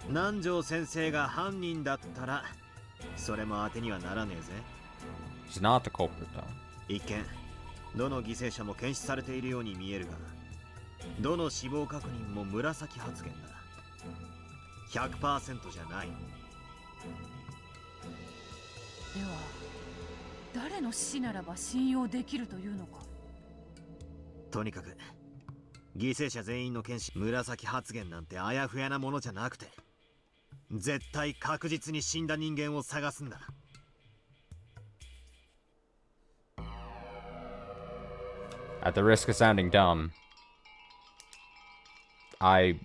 南條先生が犯人だったらそれも当てにはならねえぜ。She's not the culprit though. 一見どの犠牲者も検視されているように見えるが、どの死亡確認も紫発言だ。100% じゃない。では誰の死ならば信用できるというのか。とにかく犠牲者全員の検視、紫発言なんてあやふやなものじゃなくて、絶対確実に死んだ人間を探すんだ。At the risk of sounding dumb, I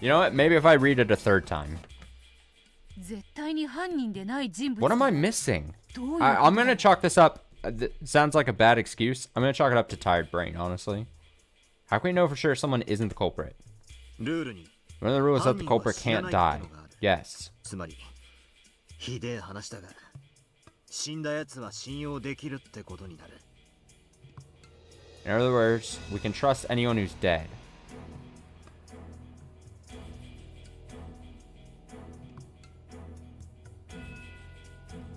You know what? Maybe if I read it a third time. What am I missing? I'm gonna chalk this up. Sounds like a bad excuse. I'm gonna chalk it up to tired brain, honestly. How can we know for sure someone isn't the culprit? One of the rules is that the culprit can't die. Yes. In other words, we can trust anyone who's dead.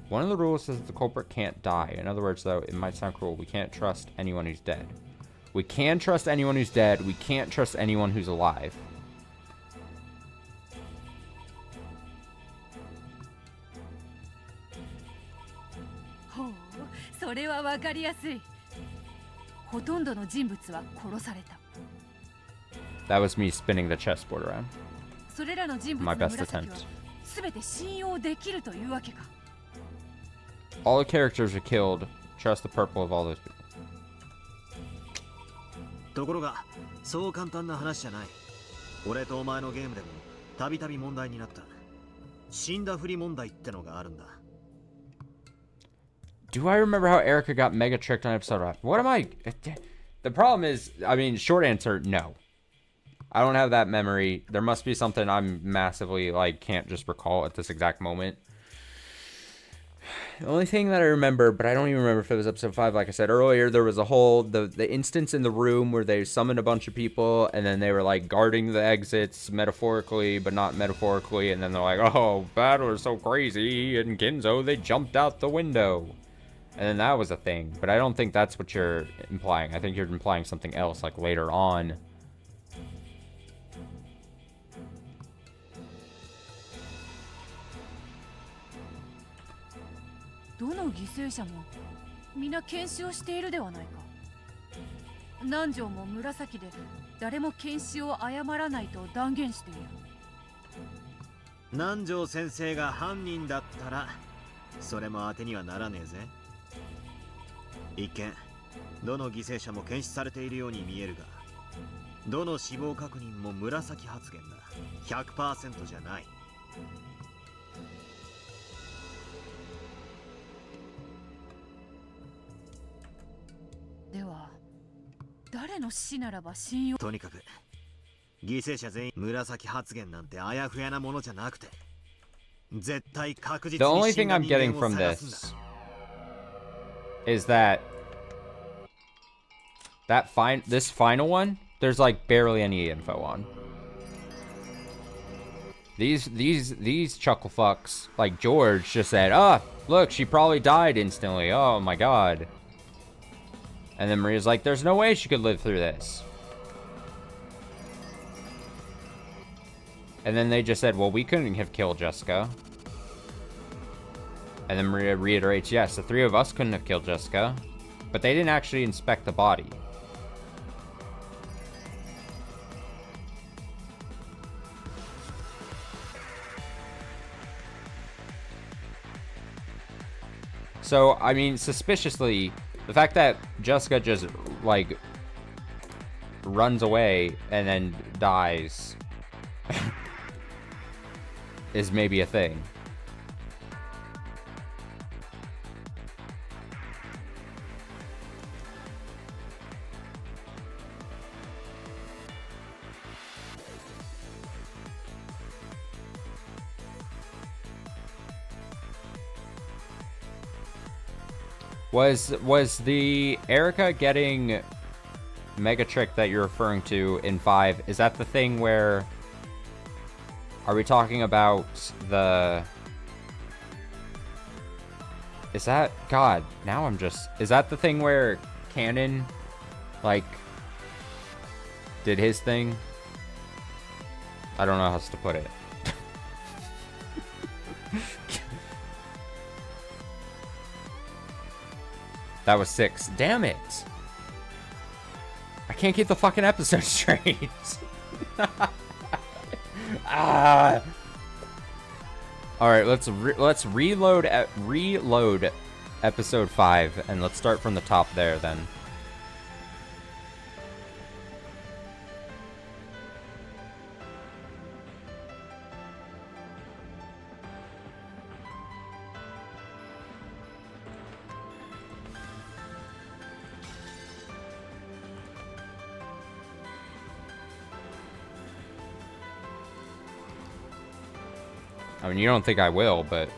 One of the rules says that the culprit can't die. In other words, though, it might sound cruel. We can't trust anyone who's dead. We can trust anyone who's dead. We can't trust anyone who's alive. That was me spinning the chessboard around. My best attempt. All the characters are killed. Trust the purple of all those people. ところが、そう簡単な話じゃない。俺とお前のゲームでもたびたび問題になった死んだふり問題ってのがあるんだ。Do I remember how Erica got mega tricked on episode 5? What am I? The problem is, I mean, short answer, no. I don't have that memory. There must be something I'm massively, like, can't just recall at this exact moment. The only thing that I remember, but I don't even remember if it was episode 5, like I said earlier, there was a whole, the instance in the room where they summoned a bunch of people, and then they were, like, guarding the exits, metaphorically, but not metaphorically, and then they're like, oh, Battler's so crazy, and Ginzo, they jumped out the window. And then that was a thing, but I don't think that's what you're implying. I think you're implying something else, like, later on. Nanjo senseiが犯人だったらそれも当てにはならねえぜ。一見どの犠牲者も検視されているように見えるが、どの死亡確認も紫発言だ。100% じゃない。では誰の死ならば信用。とにかく犠牲者全員紫発言なんてあやふやなものじゃなくて、絶対確実 The に only 死ん thing だ I'm 人 getting 間を from 探すんだ。 this is that this final one, there's like barely any info on. These chuckle fucks like George just said, "Ah, look, she probably died instantly. Oh my god." And then Maria's like, "There's no way she could live through this." And then they just said, "Well, we couldn't have killed Jessica." And then Maria reiterates, "Yes, the three of us couldn't have killed Jessica." But they didn't actually inspect the body. So, I mean, suspiciously, the fact that Jessica just, like, runs away and then dies is maybe a thing. Was the Erica getting Mega Trick that you're referring to in 5, is that the thing where... Are we talking about the... Is that... God, now I'm just... Is that the thing where Canon, like, did his thing? I don't know how else to put it. That was 6. Damn it! I can't keep the fucking episode straight. Ah. All right, let's reload episode 5, and let's start from the top there then. I mean, you don't think I will, but...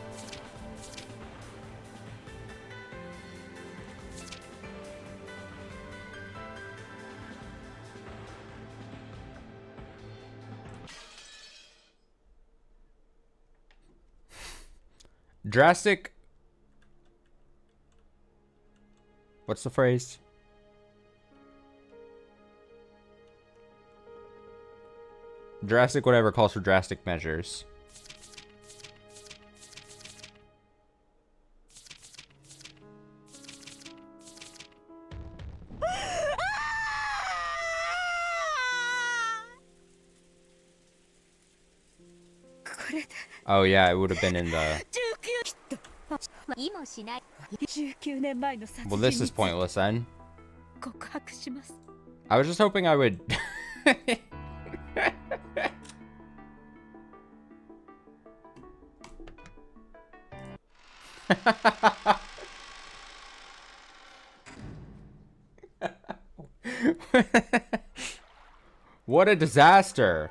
Drastic... What's the phrase? Drastic whatever calls for drastic measures. Oh yeah, it would have been in the... Well, this is pointless then. I was just hoping I would... What a disaster.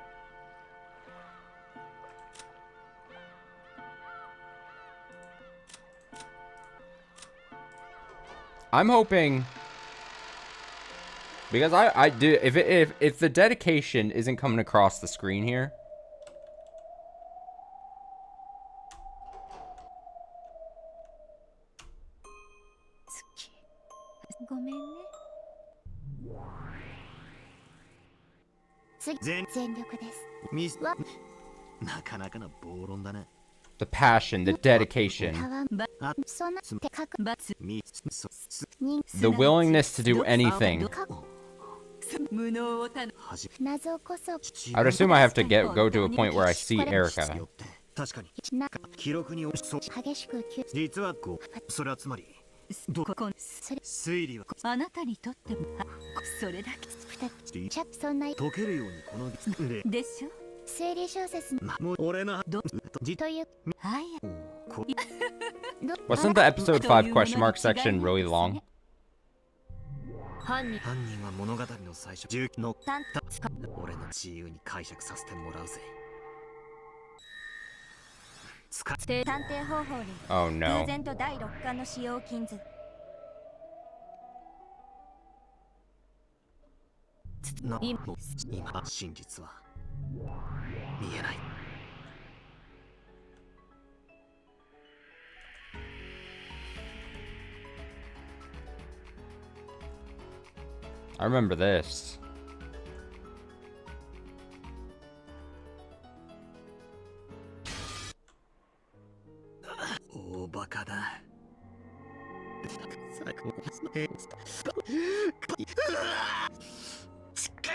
I'm hoping, because I do, if the dedication isn't coming across the screen here. The passion, the dedication, the willingness to do anything. I would assume I have to go to a point where I see Erica. 確かに記録に実はそれはつまり推理はあなたにとってもそれだけチャップそんな解けるようにこのでしょ。推理小説もう俺のというはい。 Wasn't the episode 5 question mark section really long? 犯人は物語の最初19の俺の自由に解釈させてもらうぜ。探偵方法に Oh 偶 no. 然と第6巻の使用禁図。今真実は見えない。I remember this. 大バカだ。しか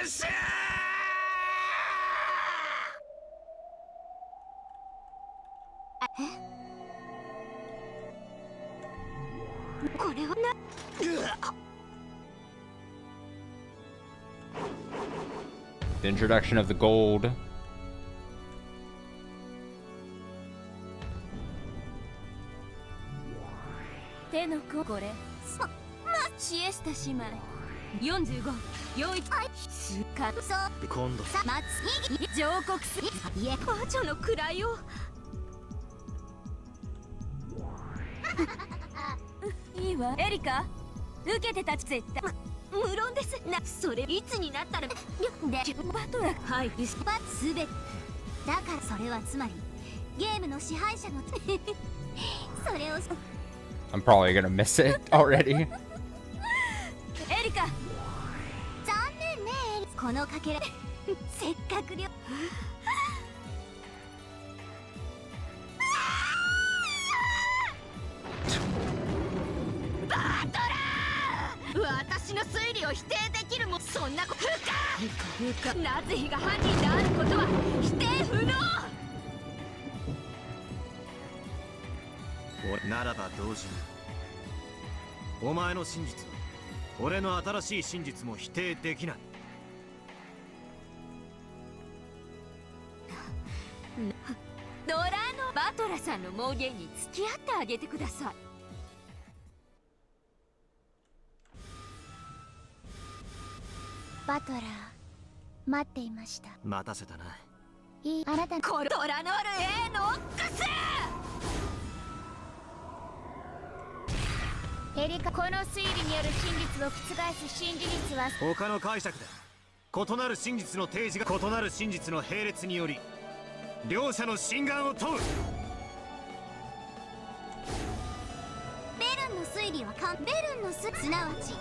しこれはな The introduction of the gold. 手のここれシエスタ姉妹45、41数かそう今度さ松上告すいえ魔女の位をいいわエリカ受けてたち絶対無論ですなそれいつになったらでバトラーはいすべてだからそれはつまりゲームの支配者のそれを I'm probably gonna miss it already. エリカ残念ねこのかけらせっかくバトラー、私の推理を否定できるもそんなことかなぜ非が犯人であることは否定不能。ならば同時にお前の真実は俺の新しい真実も否定できない。ドラのバトラさんの妄言に付き合ってあげてください。バトラー待っていました。待たせたな。いいあなたコロドラノール A ノックスエリカこの推理による真実を覆す新事実は他の解釈で異なる真実の提示が異なる真実の並列により両者の真贋を問う。ベルンの推理はベルンのすなわち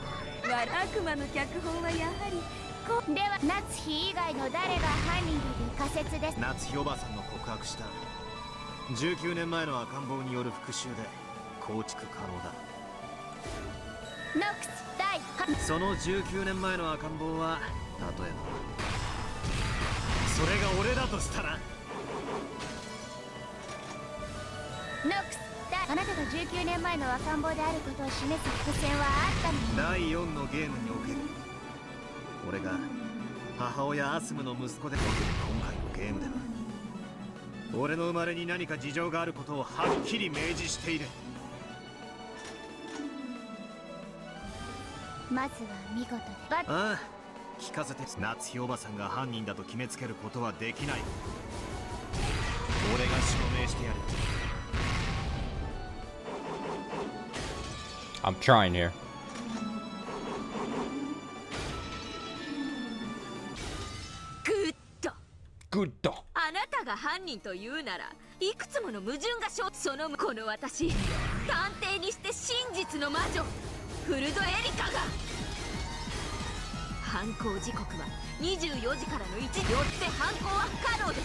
悪魔の脚本はやはりでは夏日以外の誰が犯人という仮説です。夏日おばさんの告白した19年前の赤ん坊による復讐で構築可能だ。ノックス第その19年前の赤ん坊は例えばそれが俺だとしたらノックスあなたが19年前の赤ん坊であることを示す伏線はあったのに第4のゲームにおける俺が母親アスムの息子でおける今回のゲームでは俺の生まれに何か事情があることをはっきり明示している。まずは見事でああ聞かせて。夏日おばさんが犯人だと決めつけることはできない。俺が証明してやる。I'm trying here. グッドあなたが犯人というならいくつもの矛盾がそのこの私探偵にして真実の魔女フルドエリカが犯行時刻は24時からの1時よって犯行は不可能です。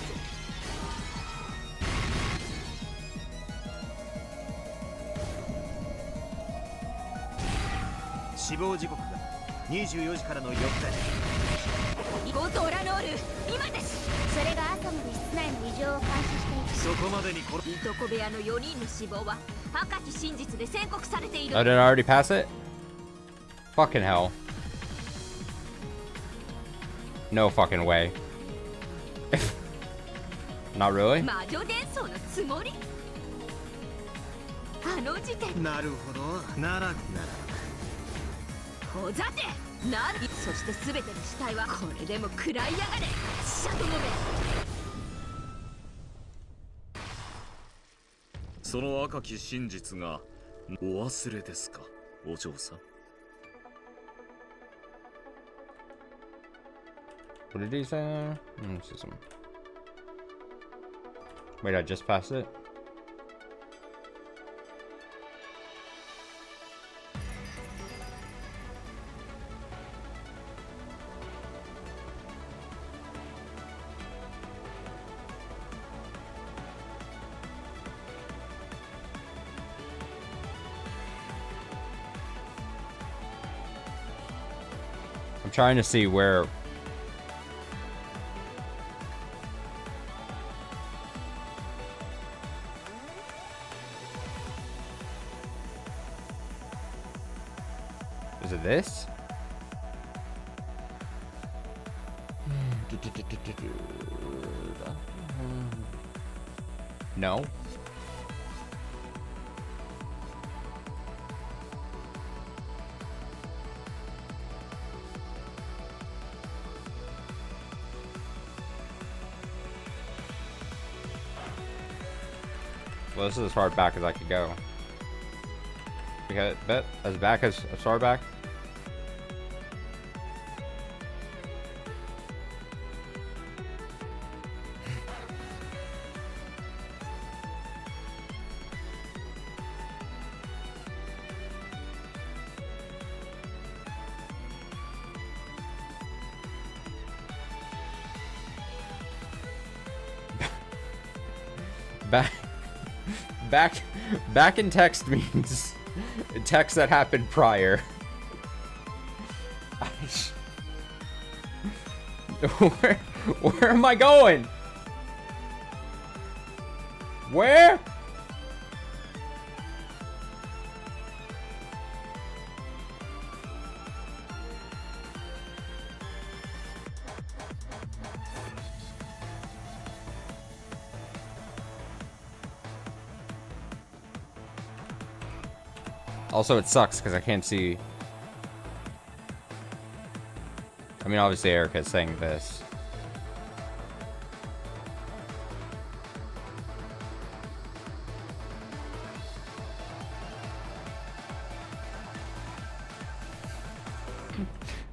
死亡時刻が24時からの4イゴドラノール今です。それが朝まで室内の異常を監視していく。そこまでにいとこ部屋の4人の死亡は赤き真実で宣告されている。 Oh, did I already pass it? Fucking hell. No fucking way. Not really? 魔女伝送のつもり？あの時点。なるほど。ならほざてなる。そして全ての死体はこれでも食らいやがれシャドウめ。その赤き真実がお忘れですか、お嬢さん。What did he say there? Wait, I just passed it? I'm trying to see where... Is it this? No. Well, this is as far back as I could go. Okay, bet as back as far back. Back in text means text that happened prior. Where am I going? Where? Also, it sucks because I can't see. I mean, obviously Erica's saying this.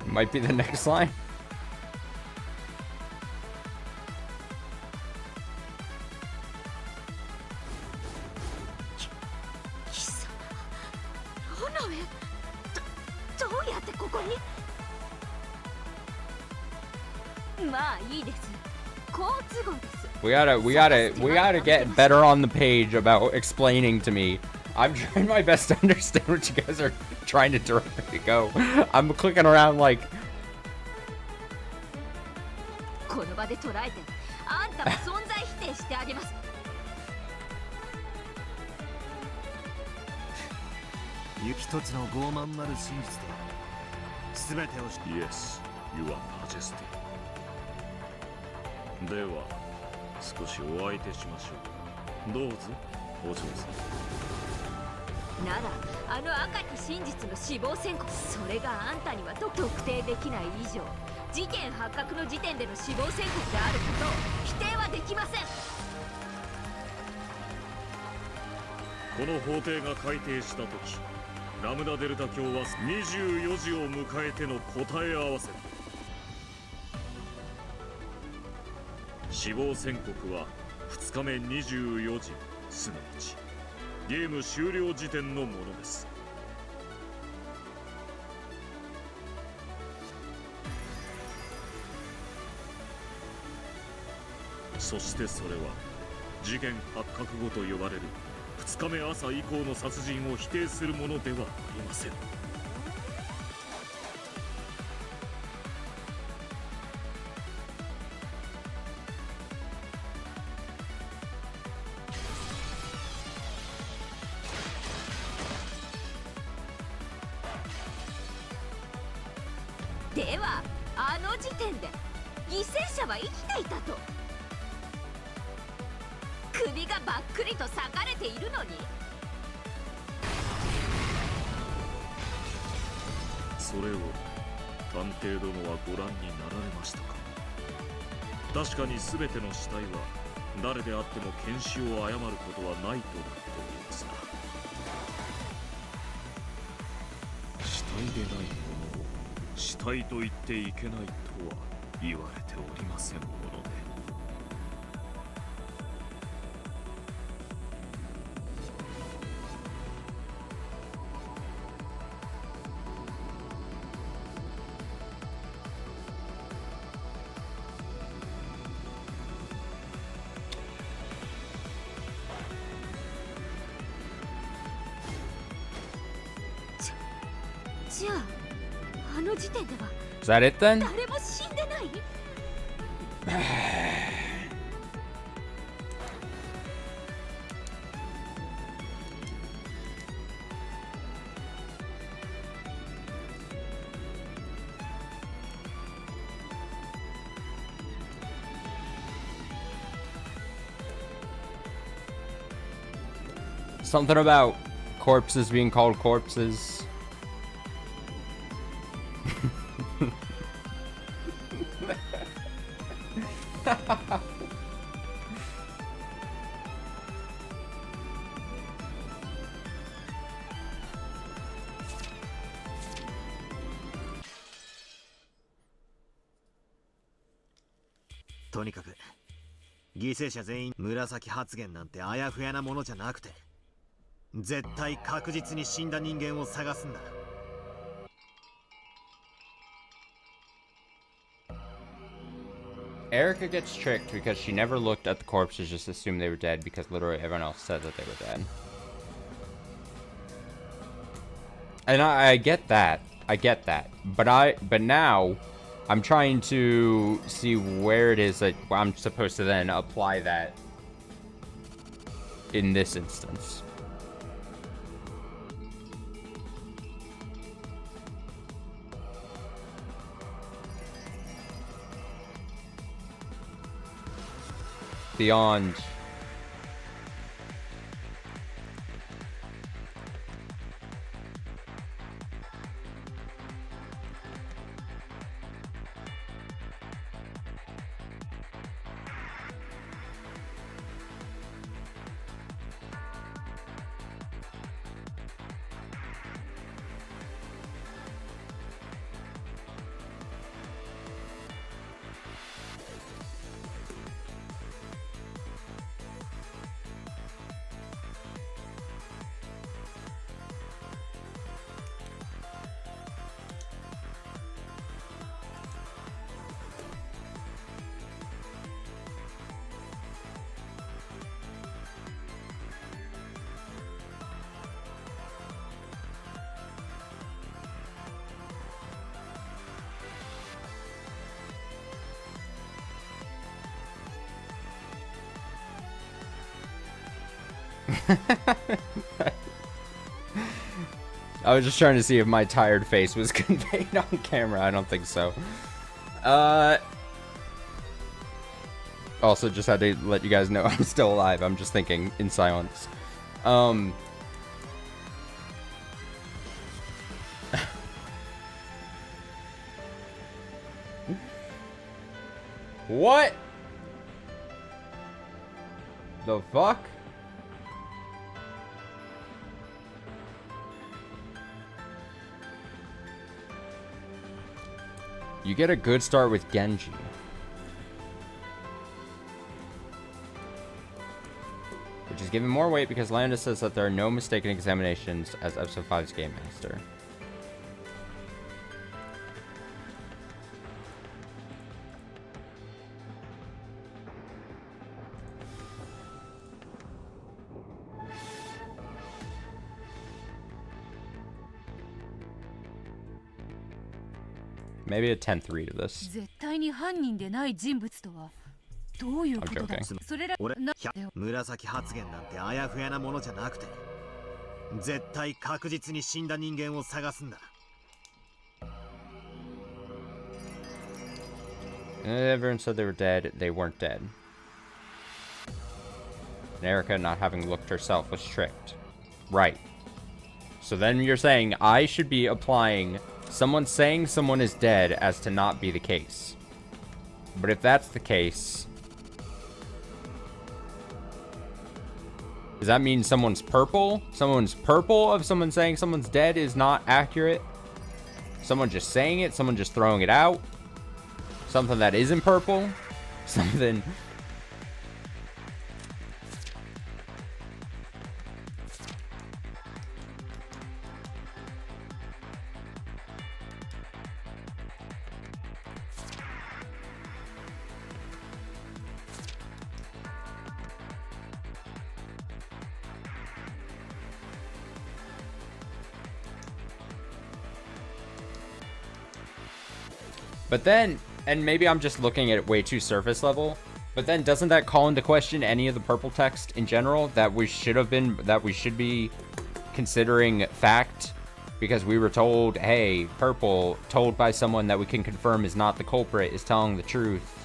Might be the next line. We gotta get better on the page about explaining to me. I'm trying my best to understand what you guys are trying to direct me to go. I'm clicking around like. Yes, Your Majesty. では少しお相手しましょう。どうぞお嬢さん。ならあの赤き真実の死亡宣告、それがあんたには特定できない以上、事件発覚の時点での死亡宣告であることを否定はできません。この法廷が改定した時、ラムダデルタ卿は24時を迎えての答え合わせだ。死亡宣告は2日目24時、すなわちゲーム終了時点のものです。そしてそれは事件発覚後と呼ばれる2日目朝以降の殺人を否定するものではありません。ではあの時点で犠牲者は生きていたと。首がばっくりと裂かれているのに。それを探偵殿はご覧になられましたか。確かに全ての死体は誰であっても検視を誤ることはないとなっておりますが、死体でないものを死体と言っていけないとは言われておりませんもので。じゃああの時点では Is that it then? 誰も死んでない。Something about corpses being called corpses.「とにかく犠牲者全員紫発言なんてあやふやなものじゃなくて、絶対確実に死んだ人間を探すんだ。」Erica gets tricked because she never looked at the corpses, just assumed they were dead because literally everyone else said that they were dead. And I get that. I get that. But now I'm trying to see where it is that I'm supposed to then apply that in this instance. Beyond I was just trying to see if my tired face was conveyed on camera. I don't think so. Also, just had to let you guys know I'm still alive. I'm just thinking in silence. What? The fuck? You get a good start with Genji. Which is given more weight because Lambda says that there are no mistaken examinations as episode 5's Game Master. Maybe a 10th read of this. 絶対に犯人でない人物とはどういうことだ。それら俺紫発言なんてあやふやなものじゃなくて、絶対確実に死んだ人間を探すんだ。Everyone said they were dead. They weren't dead. And Erica, not having looked herself, was tricked. Right. So then you're saying I should be applying someone saying someone is dead as to not be the case. But if that's the case, does that mean someone's purple? Someone's purple of someone saying someone's dead is not accurate? Someone just saying it? Someone just throwing it out? Something that isn't purple? Something... But then, and maybe I'm just looking at it way too surface level, but then doesn't that call into question any of the purple text in general that we should be considering fact? Because we were told, hey, purple, told by someone that we can confirm is not the culprit, is telling the truth.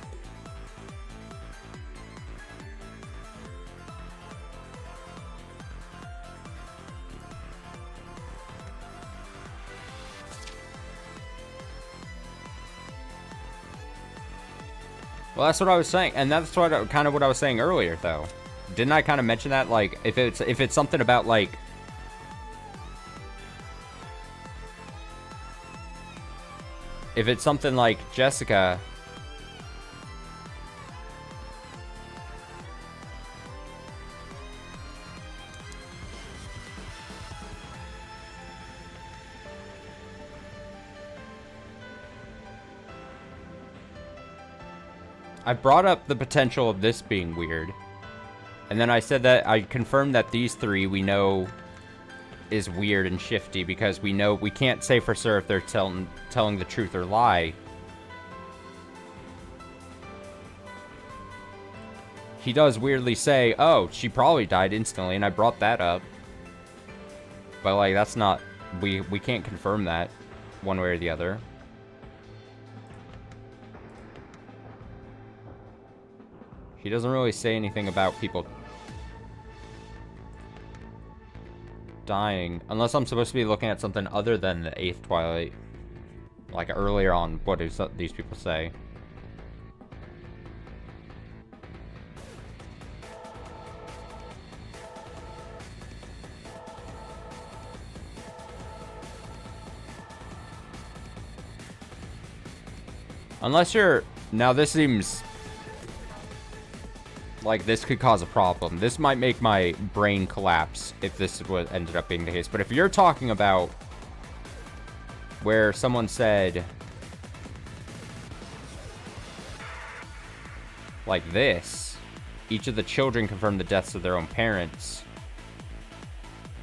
Well, that's what I was saying, and that's what kind of what I was saying earlier, though. Didn't I kind of mention that? Like, if it's something about like, if it's something like Jessica, I brought up the potential of this being weird. And then I said that I confirmed that these three we know is weird and shifty because we know we can't say for sure if they're telling the truth or lie. He does weirdly say, oh, she probably died instantly, and I brought that up. But like that's not we can't confirm that one way or the other. He doesn't really say anything about people dying. Unless I'm supposed to be looking at something other than the 8th Twilight. Like earlier on, what do these people say? Unless you're... Now this seems... like this could cause a problem. This might make my brain collapse if this is what ended up being the case. But if you're talking about where someone said like this, each of the children confirmed the deaths of their own parents,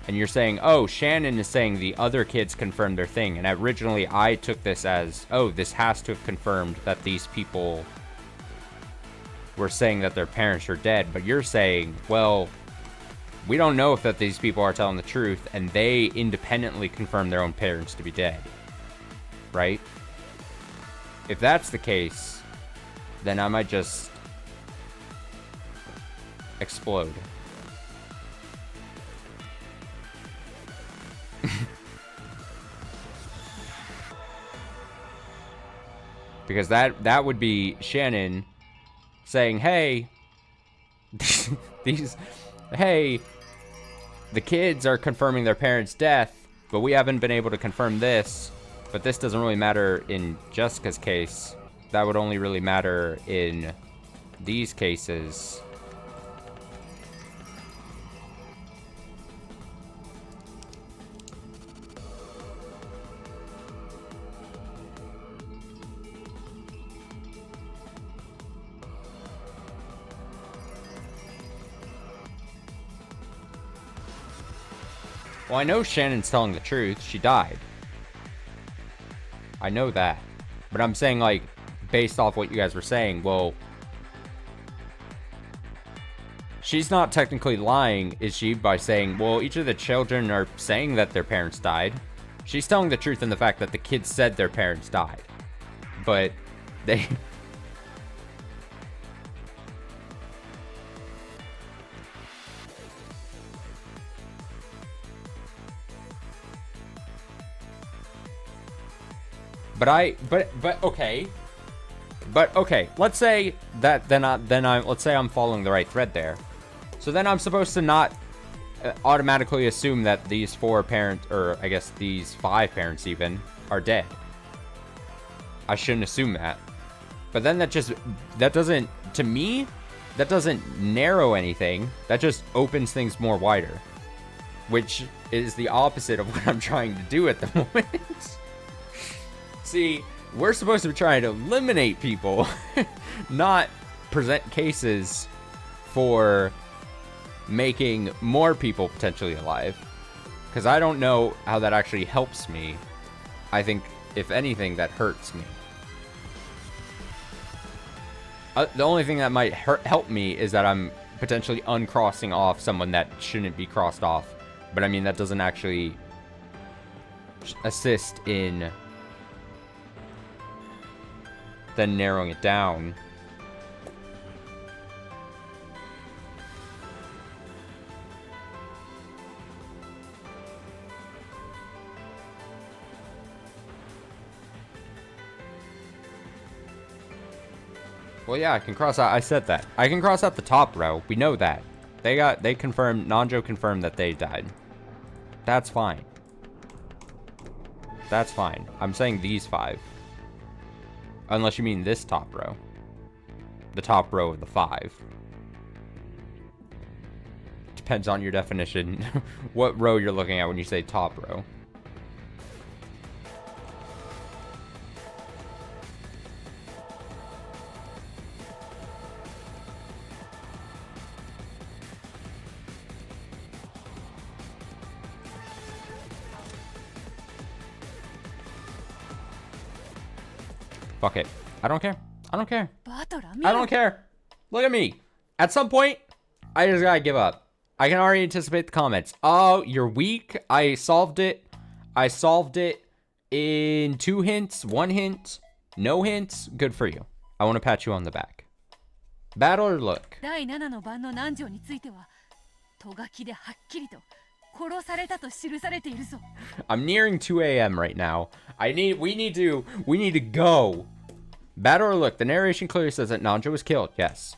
and you're saying, oh, Shannon is saying the other kids confirmed their thing, and originally I took this as, oh, this has to have confirmed that these people were saying that their parents are dead, but you're saying, well, we don't know if that these people are telling the truth, and they independently confirm their own parents to be dead, right? If that's the case, then I might just explode. Because that would be Shannon saying, hey, hey, the kids are confirming their parents' death, but we haven't been able to confirm this. But this doesn't really matter in Jessica's case. That would only really matter in these cases. Well, I know Shannon's telling the truth. She died. I know that. But I'm saying, like, based off what you guys were saying, well, she's not technically lying, is she, by saying, well, each of the children are saying that their parents died. She's telling the truth in the fact that the kids said their parents died. But they... But okay. But okay, let's say that let's say I'm following the right thread there. So then I'm supposed to not automatically assume that these 4 parents, or I guess these 5 parents even, are dead. I shouldn't assume that. But then that doesn't, to me, that doesn't narrow anything. That just opens things more wider. Which is the opposite of what I'm trying to do at the moment. See, we're supposed to be trying to eliminate people, not present cases for making more people potentially alive. Because I don't know how that actually helps me. I think, if anything, that hurts me. The only thing that might help me is that I'm potentially uncrossing off someone that shouldn't be crossed off. But I mean, that doesn't actually assist in then narrowing it down. Well, yeah, I can cross out. I said that. I can cross out the top row. We know that. They confirmed, Nanjo confirmed that they died. That's fine. That's fine. I'm saying these 5. Unless you mean this top row. The top row of the 5. Depends on your definition. What row you're looking at when you say top row. Fuck it. I don't care. I don't care. I don't care. Look at me. At some point, I just gotta give up. I can already anticipate the comments. Oh, you're weak. I solved it. I solved it in 2 hints, 1 hint, no hints. Good for you. I want to pat you on the back. Battle or look? I'm nearing 2 a.m. right now. We need to go. Battle or look? The narration clearly says that Nanjo was killed. Yes.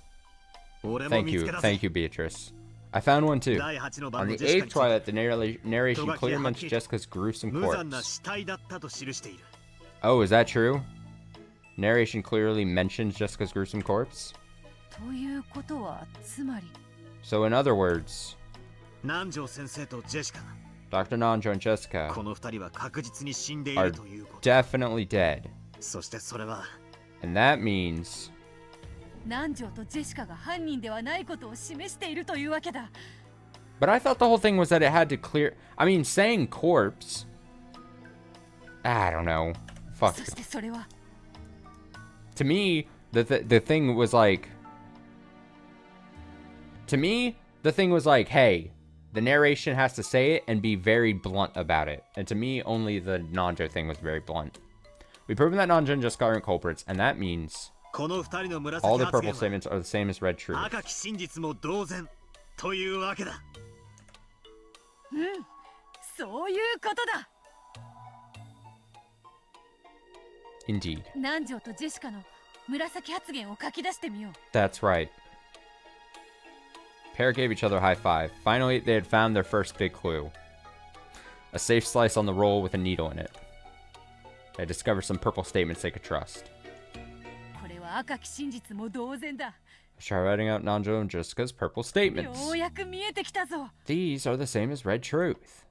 Thank you, Beatrice. I found one too. On the 8th Twilight, the narration clearly mentions Jessica's gruesome corpse. Oh, is that true? Narration clearly mentions Jessica's gruesome corpse? So in other words, Dr. Nanjo and Jessica are definitely dead. And that means... But I thought the whole thing was that it had to clear... I mean, saying corpse... I don't know. Fuck. To me, the thing was like... To me, the thing was like, hey, the narration has to say it and be very blunt about it. And to me, only the Nanjo thing was very blunt. We've proven that Nanjo and Jessica aren't culprits, and that means all the purple statements are the same as red truth. Indeed. That's right. Pair gave each other a high five. Finally, they had found their first big clue. A safe slice on the roll with a needle in it. They discovered some purple statements they could trust. Let's try writing out Nanjo and Jessica's purple statements. These are the same as red truth.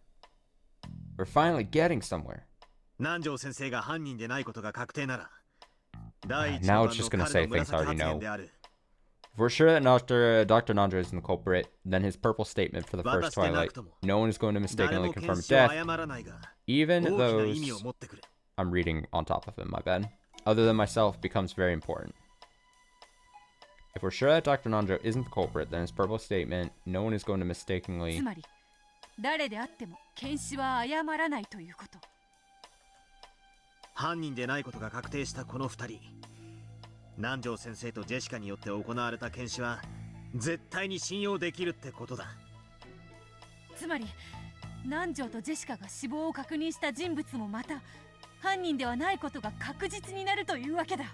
We're finally getting somewhere. Now it's just gonna say things I already know. If we're sure that Dr. Nanjo isn't the culprit, then his purple statement for the first Twilight, no one is going to mistakenly confirm death, even those... I'm reading on top of him, my bad. Other than myself, becomes very important. If we're sure that Dr. Nanjo isn't the culprit, then his purple statement, no one is going to mistakenly... 犯人ではないことが確実になるというわけだ。あっ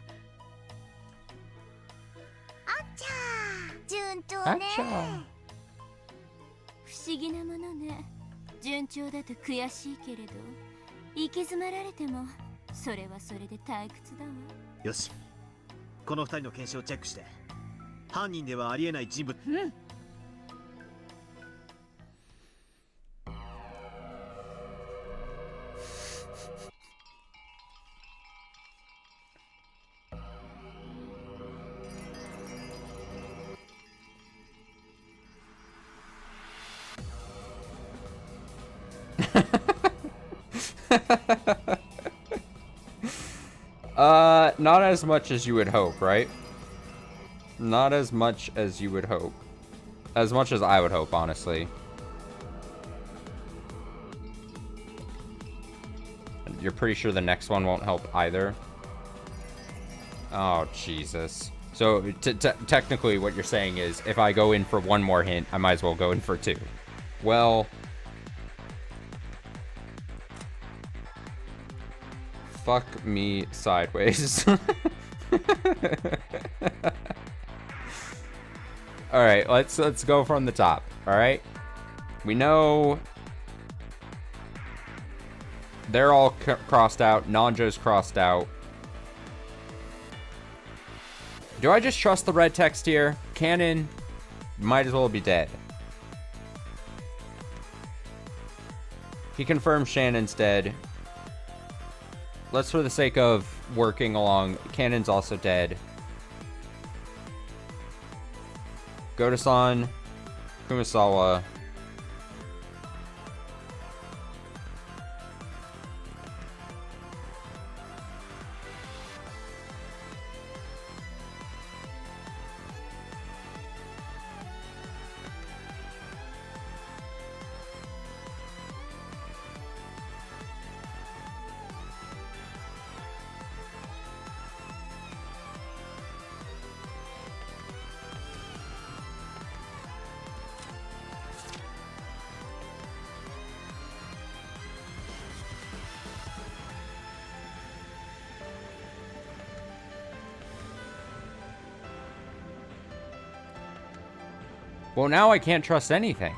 ちゃー、順調ね。不思議なものね。順調だと悔しいけれど、行き詰まられてもそれはそれで退屈だわ。よし、この2人の検視をチェックして犯人ではありえない人物。うん。Not as much as you would hope, right? Not as much as you would hope. As much as I would hope, honestly. You're pretty sure the next one won't help either? Oh, Jesus. So, technically what you're saying is, if I go in for one more hint, I might as well go in for two. Well... Fuck me sideways. Alright, let's go from the top, alright? We know they're all crossed out, Nanjo's crossed out. Do I just trust the red text here? Canon might as well be dead. He confirms Shannon's dead. Let's, for the sake of working along, Canon's also dead. Goto-san, Kumasawa. Well, now I can't trust anything.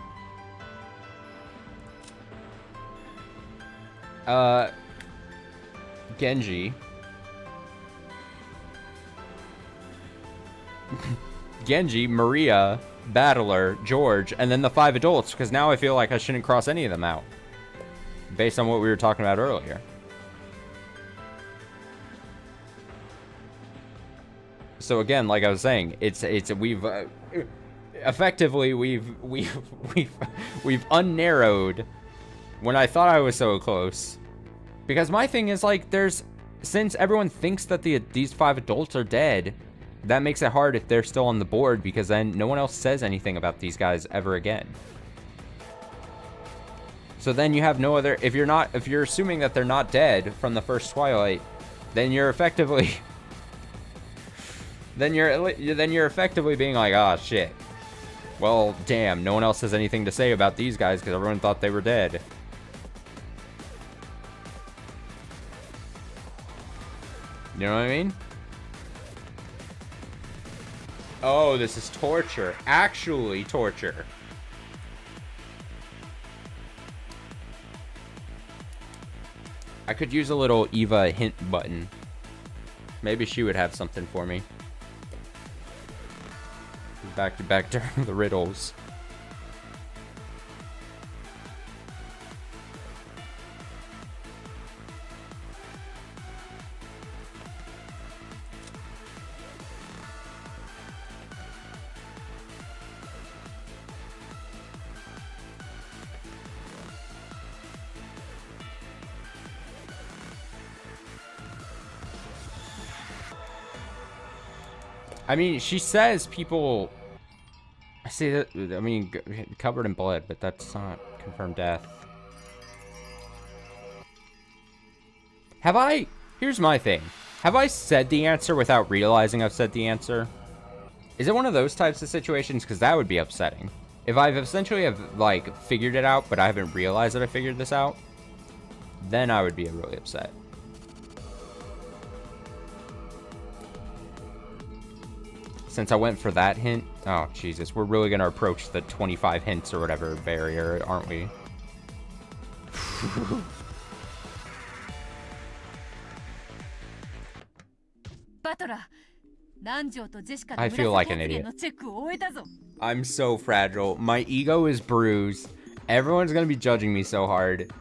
Genji. Genji, Maria, Battler, George, and then the 5 adults, because now I feel like I shouldn't cross any of them out. Based on what we were talking about earlier. So again, like I was saying, we've effectively we've unnarrowed when I thought I was so close. Because my thing is, like, since everyone thinks that these 5 adults are dead, that makes it hard if they're still on the board, because then no one else says anything about these guys ever again. So then you have no other, if you're assuming that they're not dead from the first Twilight, then you're effectively then you're effectively being like, ah, shit. Well, damn, no one else has anything to say about these guys because everyone thought they were dead. You know what I mean? Oh, this is torture. Actually torture. I could use a little Eva hint button. Maybe she would have something for me. Back to the riddles. I mean, she says people... I see that, I mean, covered in blood, but that's not confirmed death. Have I... Here's my thing. Have I said the answer without realizing I've said the answer? Is it one of those types of situations? Because that would be upsetting. If I've essentially like, figured it out, but I haven't realized that I figured this out, then I would be really upset. Since I went for that hint. Oh, Jesus. We're really going to approach the 25 hints or whatever barrier, aren't we? I feel like an idiot. I'm so fragile. My ego is bruised. Everyone's going to be judging me so hard.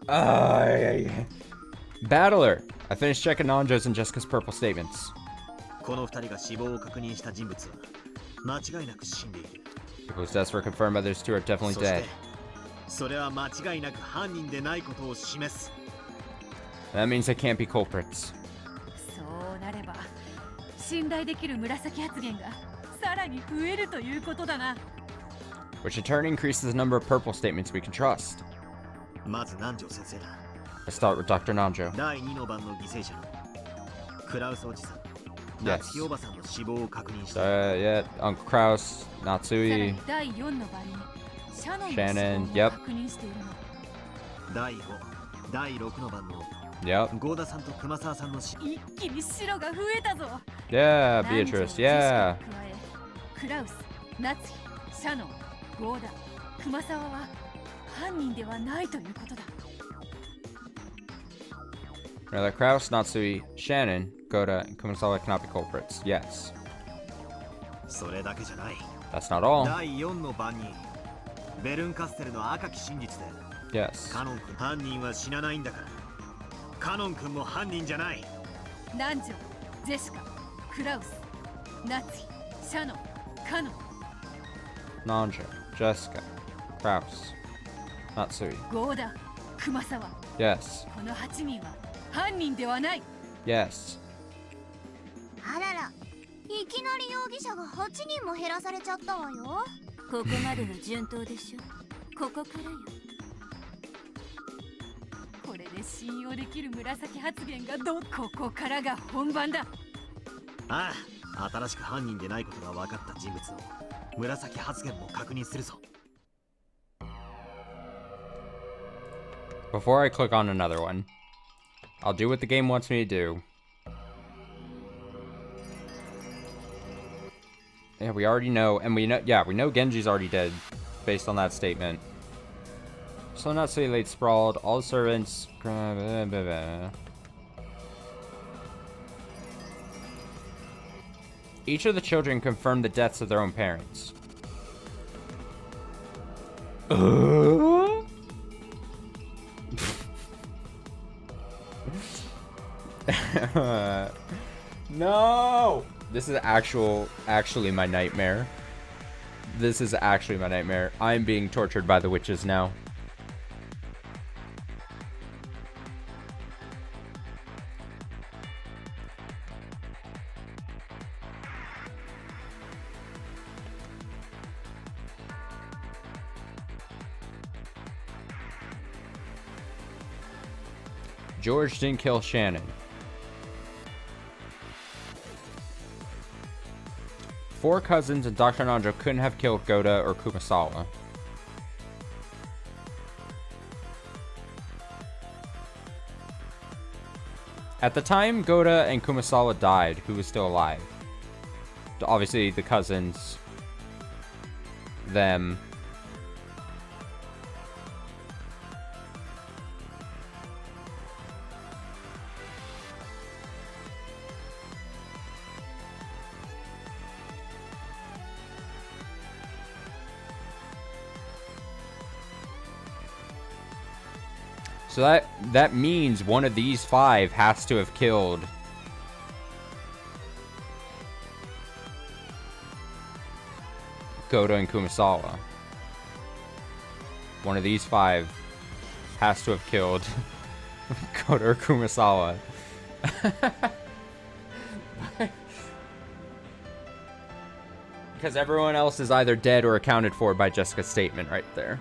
Battler. I finished checking Nanjo's and Jessica's purple statements. この2人が死亡を確認した人物は間違いなく死んでいる。 People's deaths were confirmed, others two are definitely dead. それは間違いなく犯人でないことを示す。 That means they can't be culprits. そうなれば信頼できる紫発言がさらに増えるということだな。 Which in turn increases the number of purple statements we can trust. まず南條先生だ。 Let's start with Dr. Nanjo. 第2の番の犠牲者クラウスおじさん。 Yes. Yeah, Uncle Kraus, Natsui, Shannon, yep. Yep. Yeah, Beatrice, yeah. Rather, Kraus, Natsui, Shannon, Goda, and Kumasawa cannot be culprits. Yes. That's not all. Yes. 犯人は死なないんだから。カノン君も犯人じゃない。南條、ジェシカ、クラウス、ナツヒ、シャノン、カノン。Nanjo, Jessica, Kraus, Natsui. ゴーダ、熊沢。Yes. この8人は犯人ではない。Yes. あらら、いきなり容疑者が8人も減らされちゃったわよ。ここまでが順当でしょ。ここからよ。これで信用できる紫発言がここからが本番だ。ああ、新しく犯人でないことが分かった人物の紫発言も確認するぞ。Before I click on another one, I'll do what the game wants me to do. Yeah, we already know, and we know Genji's already dead, based on that statement. So not say late sprawled, all servants... Each of the children confirmed the deaths of their own parents. No! This is actually my nightmare. This is actually my nightmare. I'm being tortured by the witches now. George didn't kill Shannon. 4 cousins and Dr. Nanjo couldn't have killed Goda or Kumasawa. At the time Goda and Kumasawa died, who was still alive? Obviously the cousins, them. So that means one of these 5 has to have killed Goda and Kumasawa. One of these 5 has to have killed Goda or Kumasawa. Because everyone else is either dead or accounted for by Jessica's statement right there.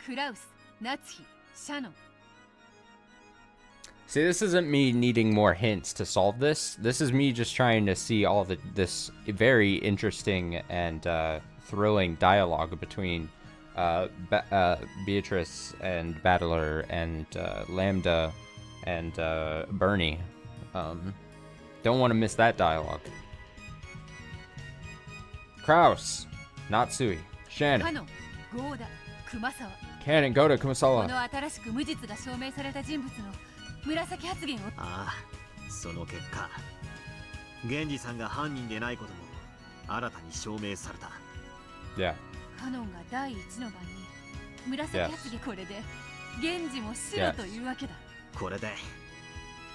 クラウス、ナツヒ、シャノン。 See, this isn't me needing more hints to solve this. This is me just trying to see all this very interesting and thrilling dialogue between Beatrice and Battler and Lambda and Bernie. Don't want to miss that dialogue. Kraus, Natsui, カ Shannon, ノン、ゴーダ、熊沢。 Cannon, Goda, こ Kumasawa. の新しく無実が証明された人物の紫発言を。ああ、その結果源氏さんが犯人でないことも新たに証明された。 Yeah. カノンが第一の番に紫発言。これで源氏も白というわけだ。これで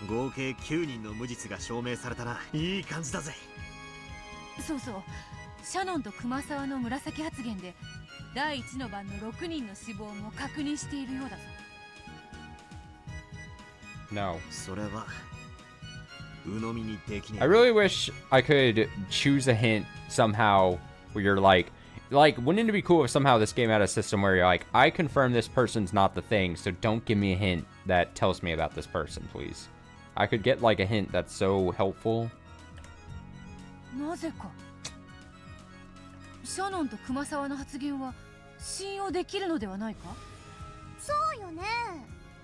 合計9人の無実が証明されたな。いい感じだぜ。そうそう、シャノンと熊沢の紫発言で第一の番の6人の死亡も確認しているようだぞ。 No. それは鵜呑みにできねえ。 I really wish I could choose a hint somehow where you're like, wouldn't it be cool if somehow this game had a system where you're like, I confirm this person's not the thing, so don't give me a hint that tells me about this person, please. I could get like a hint that's so helpful. なぜかシャノンと熊沢の発言は信用できるのではないか。そうよね。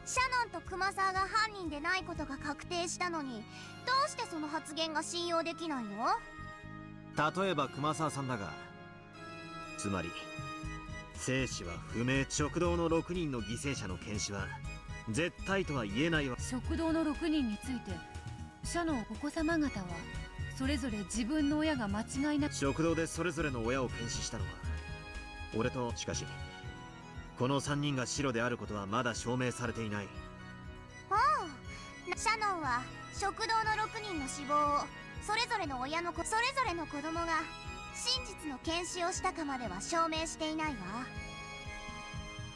シャノンと熊沢が犯人でないことが確定したのに、どうしてその発言が信用できないの？例えば熊沢さんだが、つまり生死は不明。食堂の6人の犠牲者の検視は絶対とは言えないわ。食堂の6人についてシャノンお子様方はそれぞれ自分の親が間違いなく。食堂でそれぞれの親を検視したのは俺と。しかしこの3人が白であることはまだ証明されていない。ああ、シャノンは食堂の6人の死亡をそれぞれの親のそれぞれの子供が真実の検視をしたかまでは証明していないわ。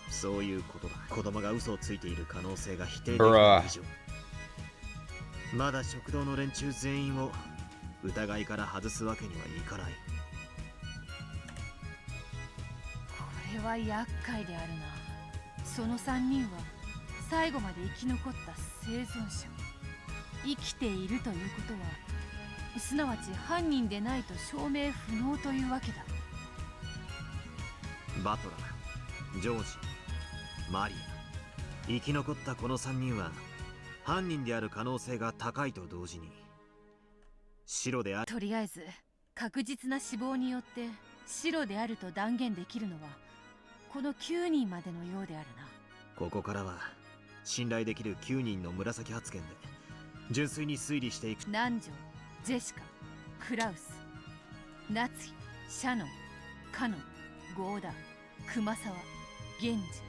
そういうことだ。子供が嘘をついている可能性が否定できない以上、まだ食堂の連中全員を疑いから外すわけにはいかない。これは厄介であるな。その3人は最後まで生き残った生存者。生きているということはすなわち犯人でないと証明不能というわけだ。バトラー、ジョージ、マリア、生き残ったこの3人は犯人である可能性が高いと同時に白である。とりあえず確実な死亡によって白であると断言できるのはこの9人までのようであるな。ここからは信頼できる9人の紫発言で純粋に推理していく。南條、ジェシカ、クラウス、ナツヒ、シャノン、カノン、ゴーダ、熊沢、源氏。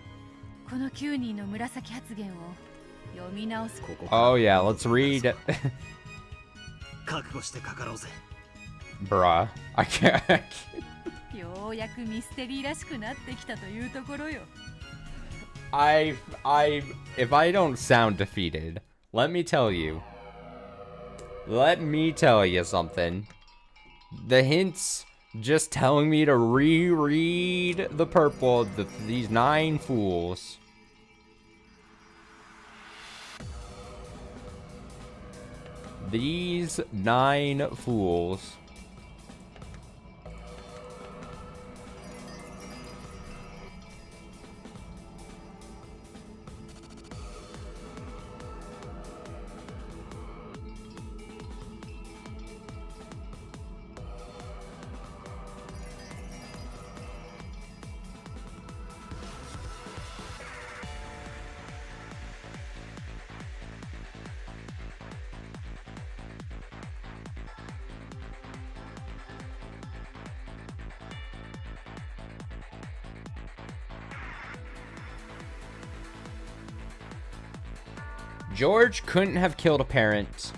この9人の紫発言を読み直す。 Oh yeah, let's read. 覚悟してかかろうぜ。 Bruh, I can't. ようやくミステリーらしくなってきたというところよ。If I don't sound defeated, let me tell you something. The hints just telling me to reread the purple, these 9 fools. These 9 fools. George couldn't have killed a parent.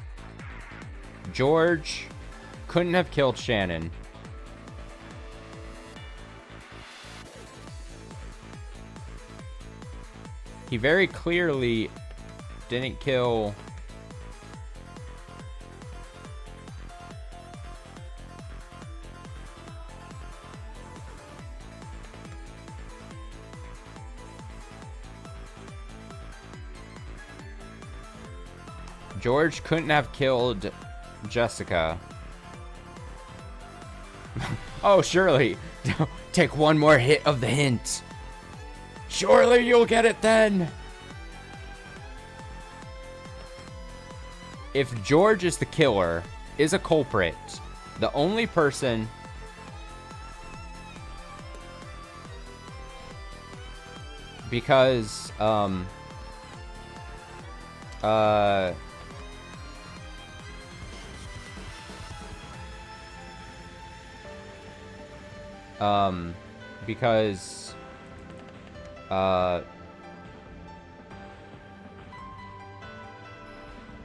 George couldn't have killed Shannon. He very clearly didn't kill... George couldn't have killed Jessica. Oh, surely. Take one more hit of the hint. Surely you'll get it then. If George is the killer, is a culprit, the only person because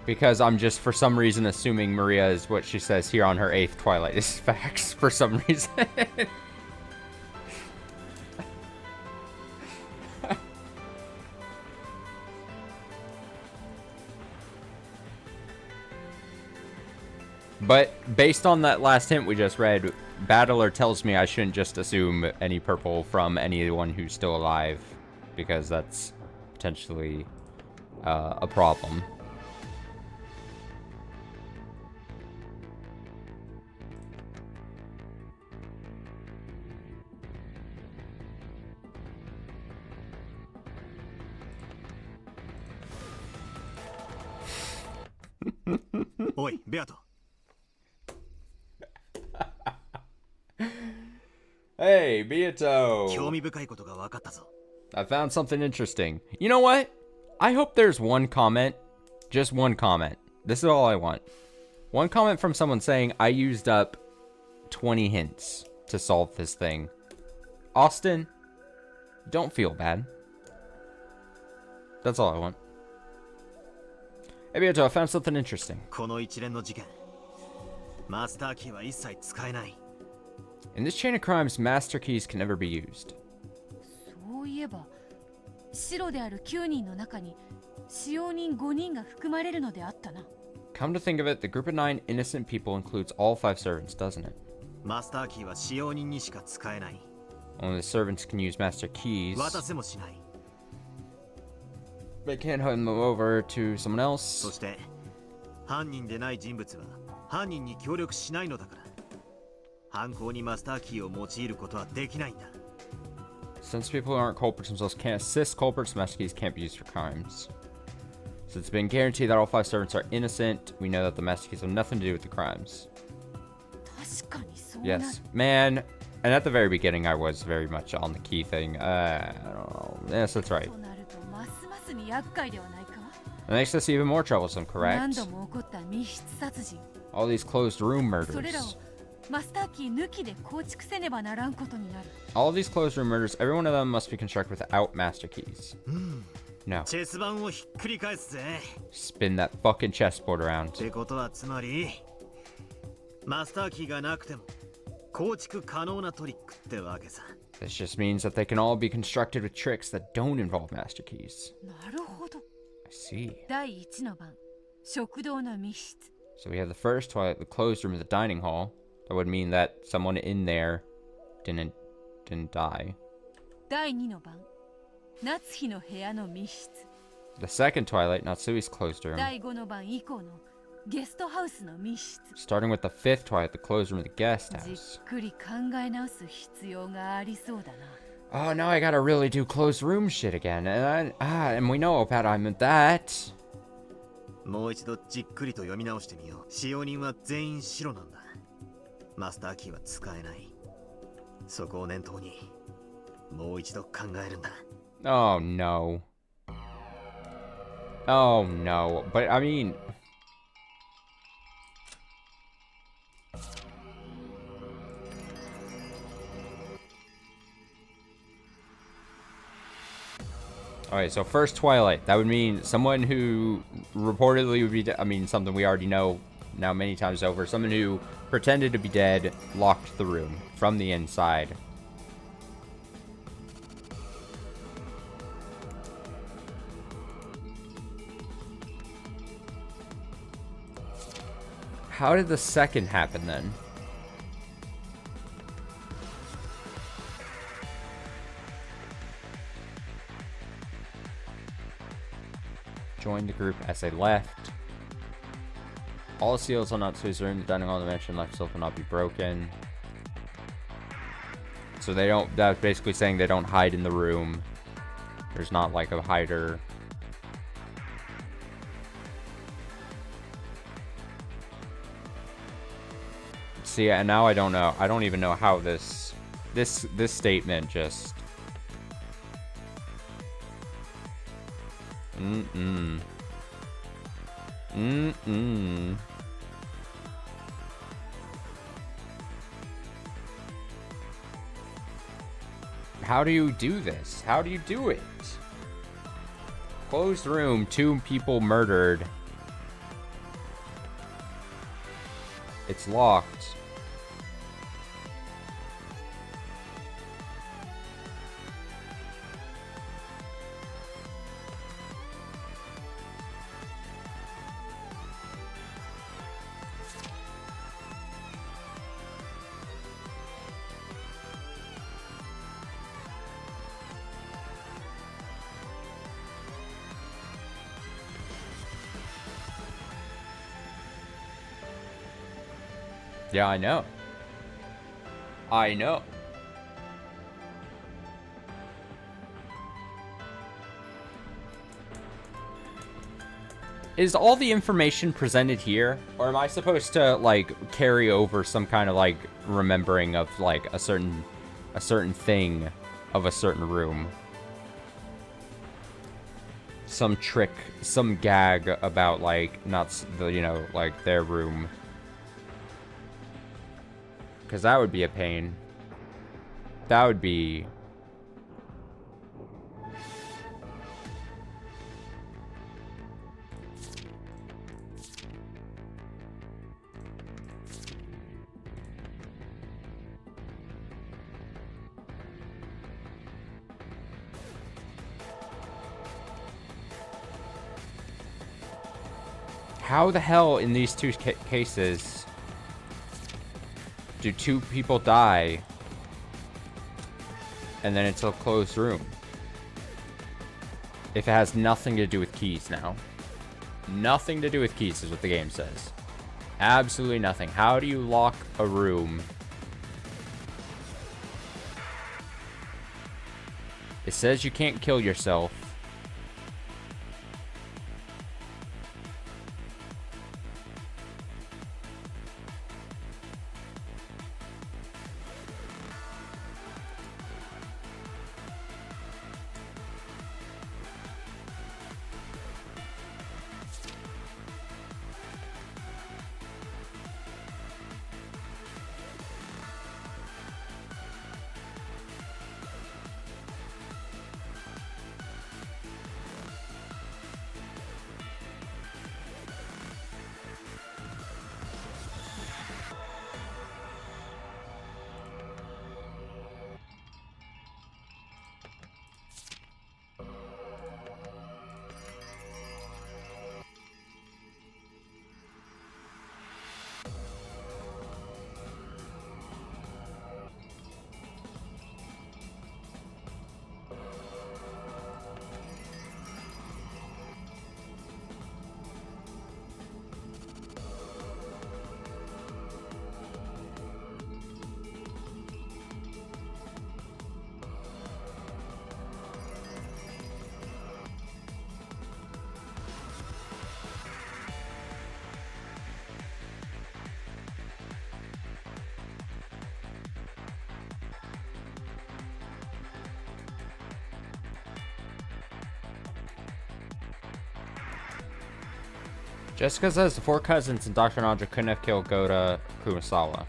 because I'm just for some reason assuming Maria is what she says here on her 8th Twilight is facts for some reason. But based on that last hint we just read, Battler tells me I shouldn't just assume any purple from anyone who's still alive, because that's potentially a problem. Oi, Beato. Hey, Beato. I found something interesting. You know what? I hope there's one comment. Just one comment. This is all I want. One comment from someone saying, I used up 20 hints to solve this thing. Austin, don't feel bad. That's all I want. Hey, Beato, I found something interesting. In this chain of crimes, master keys can never be used. そういえば、白である9人の中に使用人5人が含まれるのであったな。Come to think of it, the group of 9 innocent people includes all 5 servants, doesn't it? マスターキーは使用人にしか使えない。 Only the servants can use master keys. 渡せもしない。 They can't hand them over to someone else. そして、犯人でない人物は犯人に協力しないのだから。犯行にマスターキーを用いることはできないんだ。 Since people who aren't culprits themselves can't assist culprits, master keys can't be used for crimes. So it's been guaranteed that all 5 servants are innocent. We know that the master keys have nothing to do with the crimes. Yes, man. And at the very beginning, I was very much on the key thing. I don't know. Yes, that's right. It makes this even more troublesome, correct? All these closed room murders. All of these closed room murders, every one of them must be constructed without master keys. No. Spin that fucking chessboard around. This just means that they can all be constructed with tricks that don't involve master keys. I see. So we have the first Twilight, the closed room of the dining hall. That would mean that someone in there didn't die. The second Twilight, Natsui's closed room. Starting with the 5th Twilight, the closed room of the guest house. Oh, now I gotta really do closed room shit again. And we know about I'm that. もう一度じっくりと読み直してみよう。使用人は全員白なんだ。マスターキーは使えない。そこを念頭にもう一度考えるんだ。Oh no. Oh no. But I mean, alright, so first Twilight. That would mean someone who reportedly would be, I mean, something we already know now many times over. Someone who pretended to be dead, locked the room from the inside. How did the second happen then? Joined the group as they left. All seals will not squeeze the room. The dining hall dimension left itself will not be broken. So they don't, that's basically saying they don't hide in the room. There's not like a hider. See, and now I don't know. I don't even know how this statement just... How do you do this? How do you do it? Closed room, 2 people murdered. It's locked. Yeah, I know. I know. Is all the information presented here? Or am I supposed to, like, carry over some kind of, like, remembering of, like, a certain thing of a certain room? Some trick, some gag about, like, not the, you know, like, their room. Because that would be a pain. That would be... How the hell in these 2 cases... do 2 people die, and then it's a closed room? If it has nothing to do with keys now. Nothing to do with keys is what the game says. Absolutely nothing. How do you lock a room? It says you can't kill yourself. Jessica says the 4 cousins and Dr. Nandra couldn't have killed Gota Kumasawa.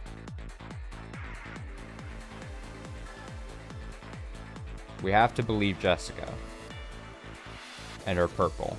We have to believe Jessica. And her purple.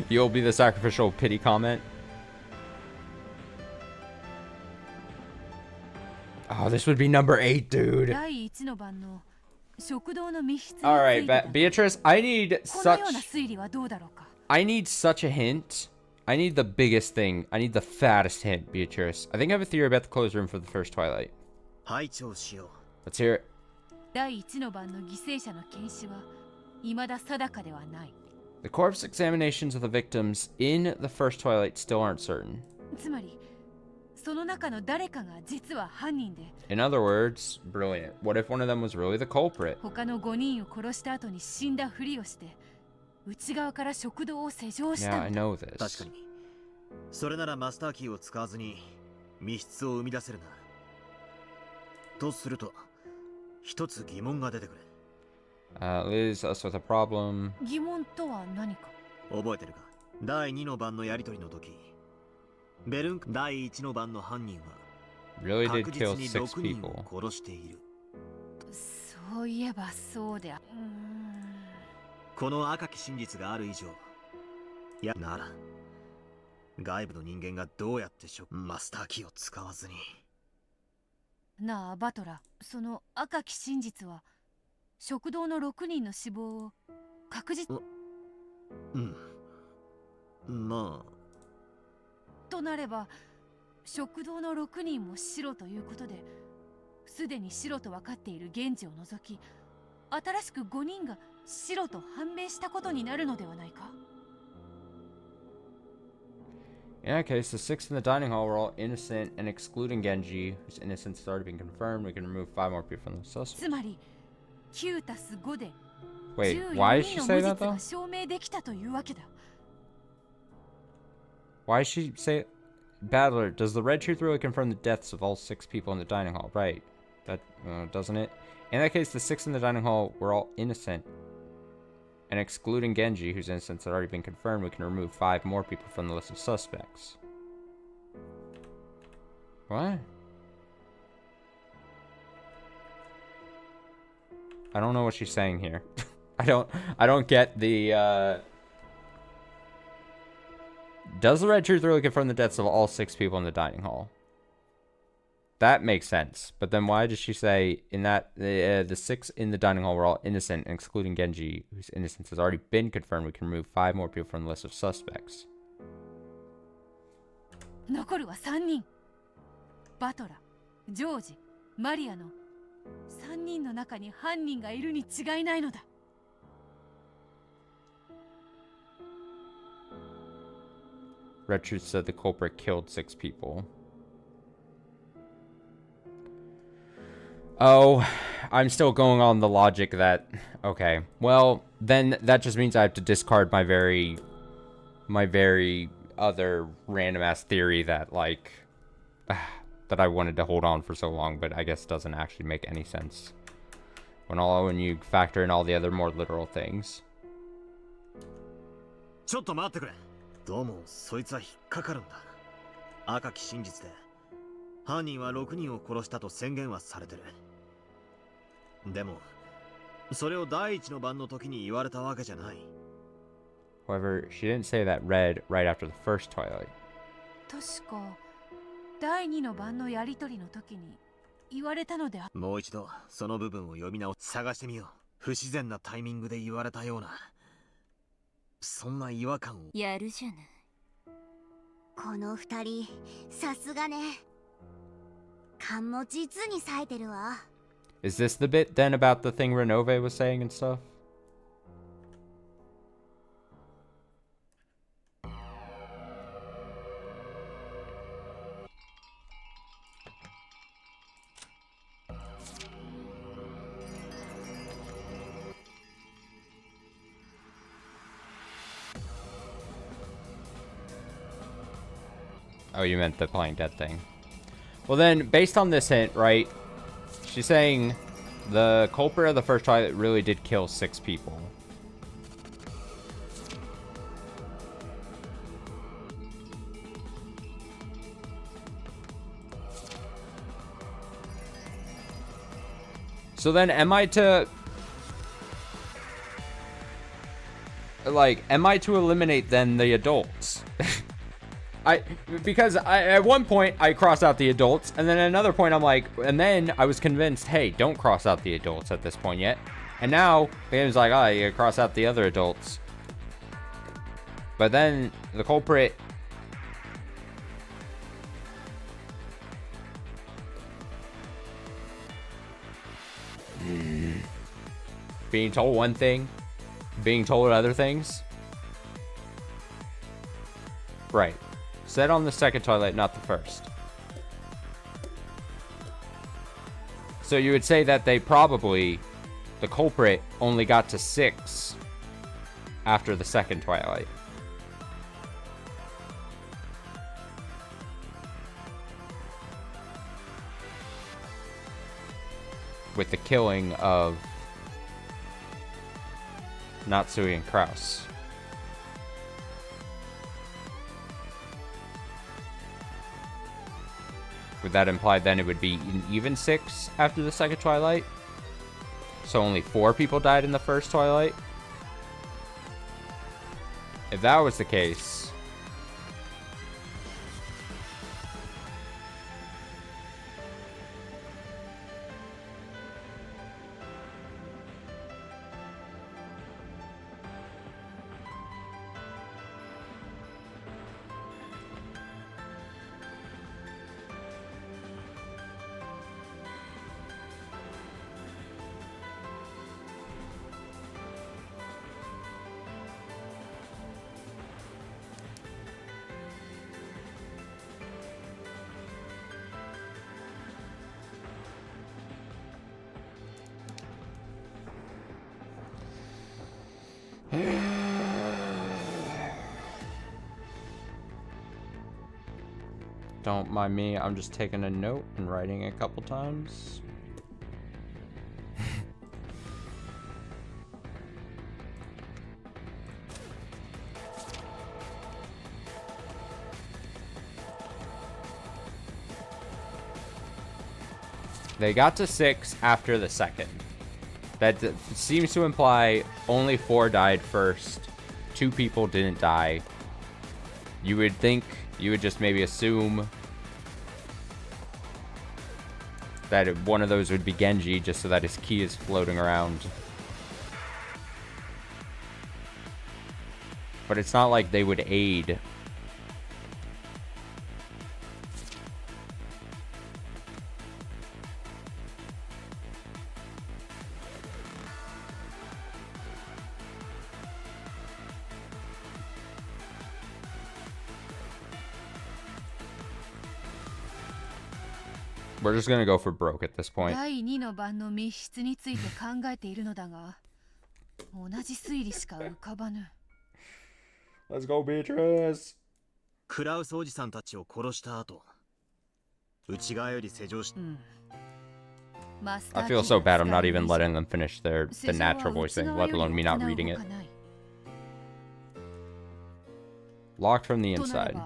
You'll be the sacrificial pity comment. Oh, this would be number 8, dude. Alright, Beatrice, I need such a hint. I need the biggest thing. I need the fattest hint, Beatrice. I think I have a theory about the closed room for the first Twilight. Let's hear it. The corpse examinations of the victims in the first Twilight still aren't certain. In other words, brilliant. What if one of them was really the culprit? Yeah, I know this. それならマスターキーを使わずに密室を生み出せるな。とすると、一つ疑問が出てくる。Leaves us with a problem. 疑問とは何か。覚えてるか？第2の番のやりとりの時、ベルン第1の番の犯人は really did 確 kill 実に 6 6人 people. を殺している。そういえばそうで。この赤き真実がある以上、いやなら外部の人間がどうやってマスターキーを使わずに。なあバトラ、その赤き真実は食堂の6人の死亡を確実。まあ。となれば食堂の6人も白ということで、すでに白と分かっている源氏を除き、新しく5人が白と判明したことになるのではないか。In that case, the 6 in the dining hall were all innocent, and excluding Genji, whose innocence has already been confirmed, we can remove 5 more people from the suspect. つまり9たす5で Wait, why did she say that though? 証明できたというわけだ。Why did she say Battler, does the red truth really confirm the deaths of all 6 people in the dining hall? Right. That doesn't it? In that case, the 6 in the dining hall were all innocent. And excluding Genji, whose innocence had already been confirmed, we can remove 5 more people from the list of suspects. What? I don't know what she's saying here. I don't get the Does the red truth really confirm the deaths of all 6 people in the dining hall? That makes sense. But then why does she say in that the 6 in the dining hall were all innocent, excluding Genji, whose innocence has already been confirmed, we can remove 5 more people from the list of suspects? 残るは3人。バトラ、ジョージ、マリアの3人の中に犯人がいるに違いないのだ。Red Truth said the culprit killed 6 people. Oh, I'm still going on the logic that... Okay, well, then that just means I have to discard my very other random-ass theory that, like... that I wanted to hold on for so long, but I guess doesn't actually make any sense. When you factor in all the other more literal things. ちょっと待ってくれ。どうもそいつは引っかかるんだ。赤き真実で犯人は6人を殺したと宣言はされてる。でもそれを第一の番の時に言われたわけじゃない。However, she didn't say that red right after the first Twilight. 確か第2の番のやりとりの時に言われたのであ。もう一度その部分を読み直し探してみよう。不自然なタイミングで言われたような。そんな違和感をやるじゃない。この2人さすがね。勘も実に冴えてるわ。Is this the bit then about the thing Renove was saying and stuff? Oh, you meant the playing dead thing. Well then, based on this hint, right? She's saying the culprit of the first Twilight really did kill 6 people. So then, am I to... like, am I to eliminate then the adults? Because at one point I cross out the adults, and then at another point I'm like, and then I was convinced, hey, don't cross out the adults at this point yet. And now the game's like, oh, you gotta cross out the other adults. But then the culprit. Being told one thing, being told other things. Right. Set on the second toilet, not the first. So you would say that they probably, the culprit only got to 6 after the second twilight. With the killing of Natsui and Kraus. Would that imply then it would be an even 6 after the second twilight? So only 4 people died in the first twilight? If that was the case... Don't mind me, I'm just taking a note and writing a couple times. They got to 6 after the second. That seems to imply only 4 died first. 2 people didn't die. You would think, you would just maybe assume that one of those would be Genji, just so that his key is floating around. But it's not like they would aid. We're just gonna go for broke at this point. 第2の番の密室について考えているのだが、同じ推理しか浮かばぬ。Let's go, Beatrice! クラウスおじさんたちを殺した後、内側より施錠し、I feel so bad I'm not even letting them finish the natural voicing, let alone me not reading it. Locked from the inside.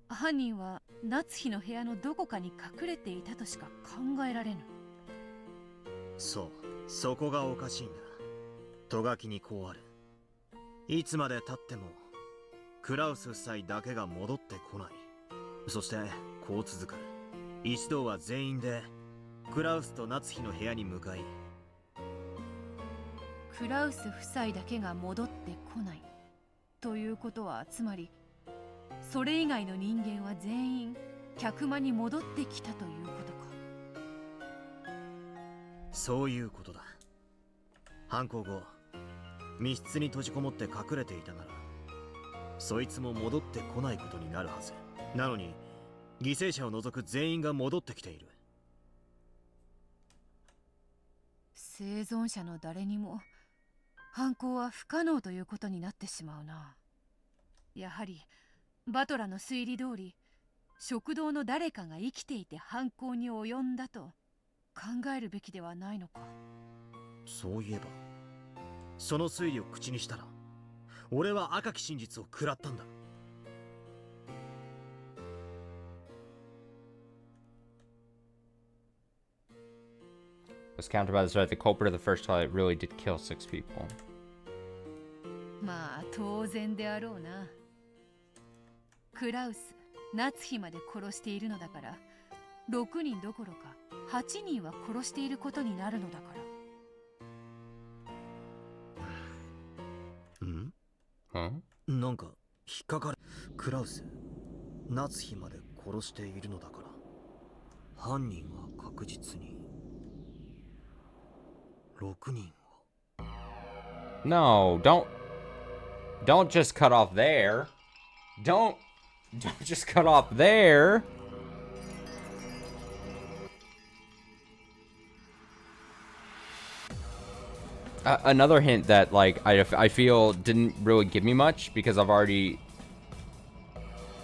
犯人は夏日の部屋のどこかに隠れていたとしか考えられぬ。そう、そこがおかしいんだ。トガキにこうある。いつまで経ってもクラウス夫妻だけが戻ってこない。そしてこう続く。一同は全員でクラウスと夏日の部屋に向かい、クラウス夫妻だけが戻ってこないということは、つまりそれ以外の人間は全員客間に戻ってきたということか。そういうことだ。犯行後、密室に閉じこもって隠れていたなら、そいつも戻ってこないことになるはず。なのに犠牲者を除く全員が戻ってきている。生存者の誰にも犯行は不可能ということになってしまうな。やはりバトラの推理通り、食堂の誰かが生きていて犯行に及んだと考えるべきではないのか。そういえば、その推理を口にしたら、俺は赤き真実を食らったんだ。Was countered by the fact the culprit of the first twilight really did kill 6 people. まあ当然であろうな。クラウス、夏日まで殺しているのだから、6人どころか8人は殺していることになるのだから。ん？なんか引っかかる。クラウス、夏日まで殺しているのだから、犯人は確実に6人。 No, don't just cut off there. Don't just cut off there. Another hint that, like, I feel didn't really give me much, because I've already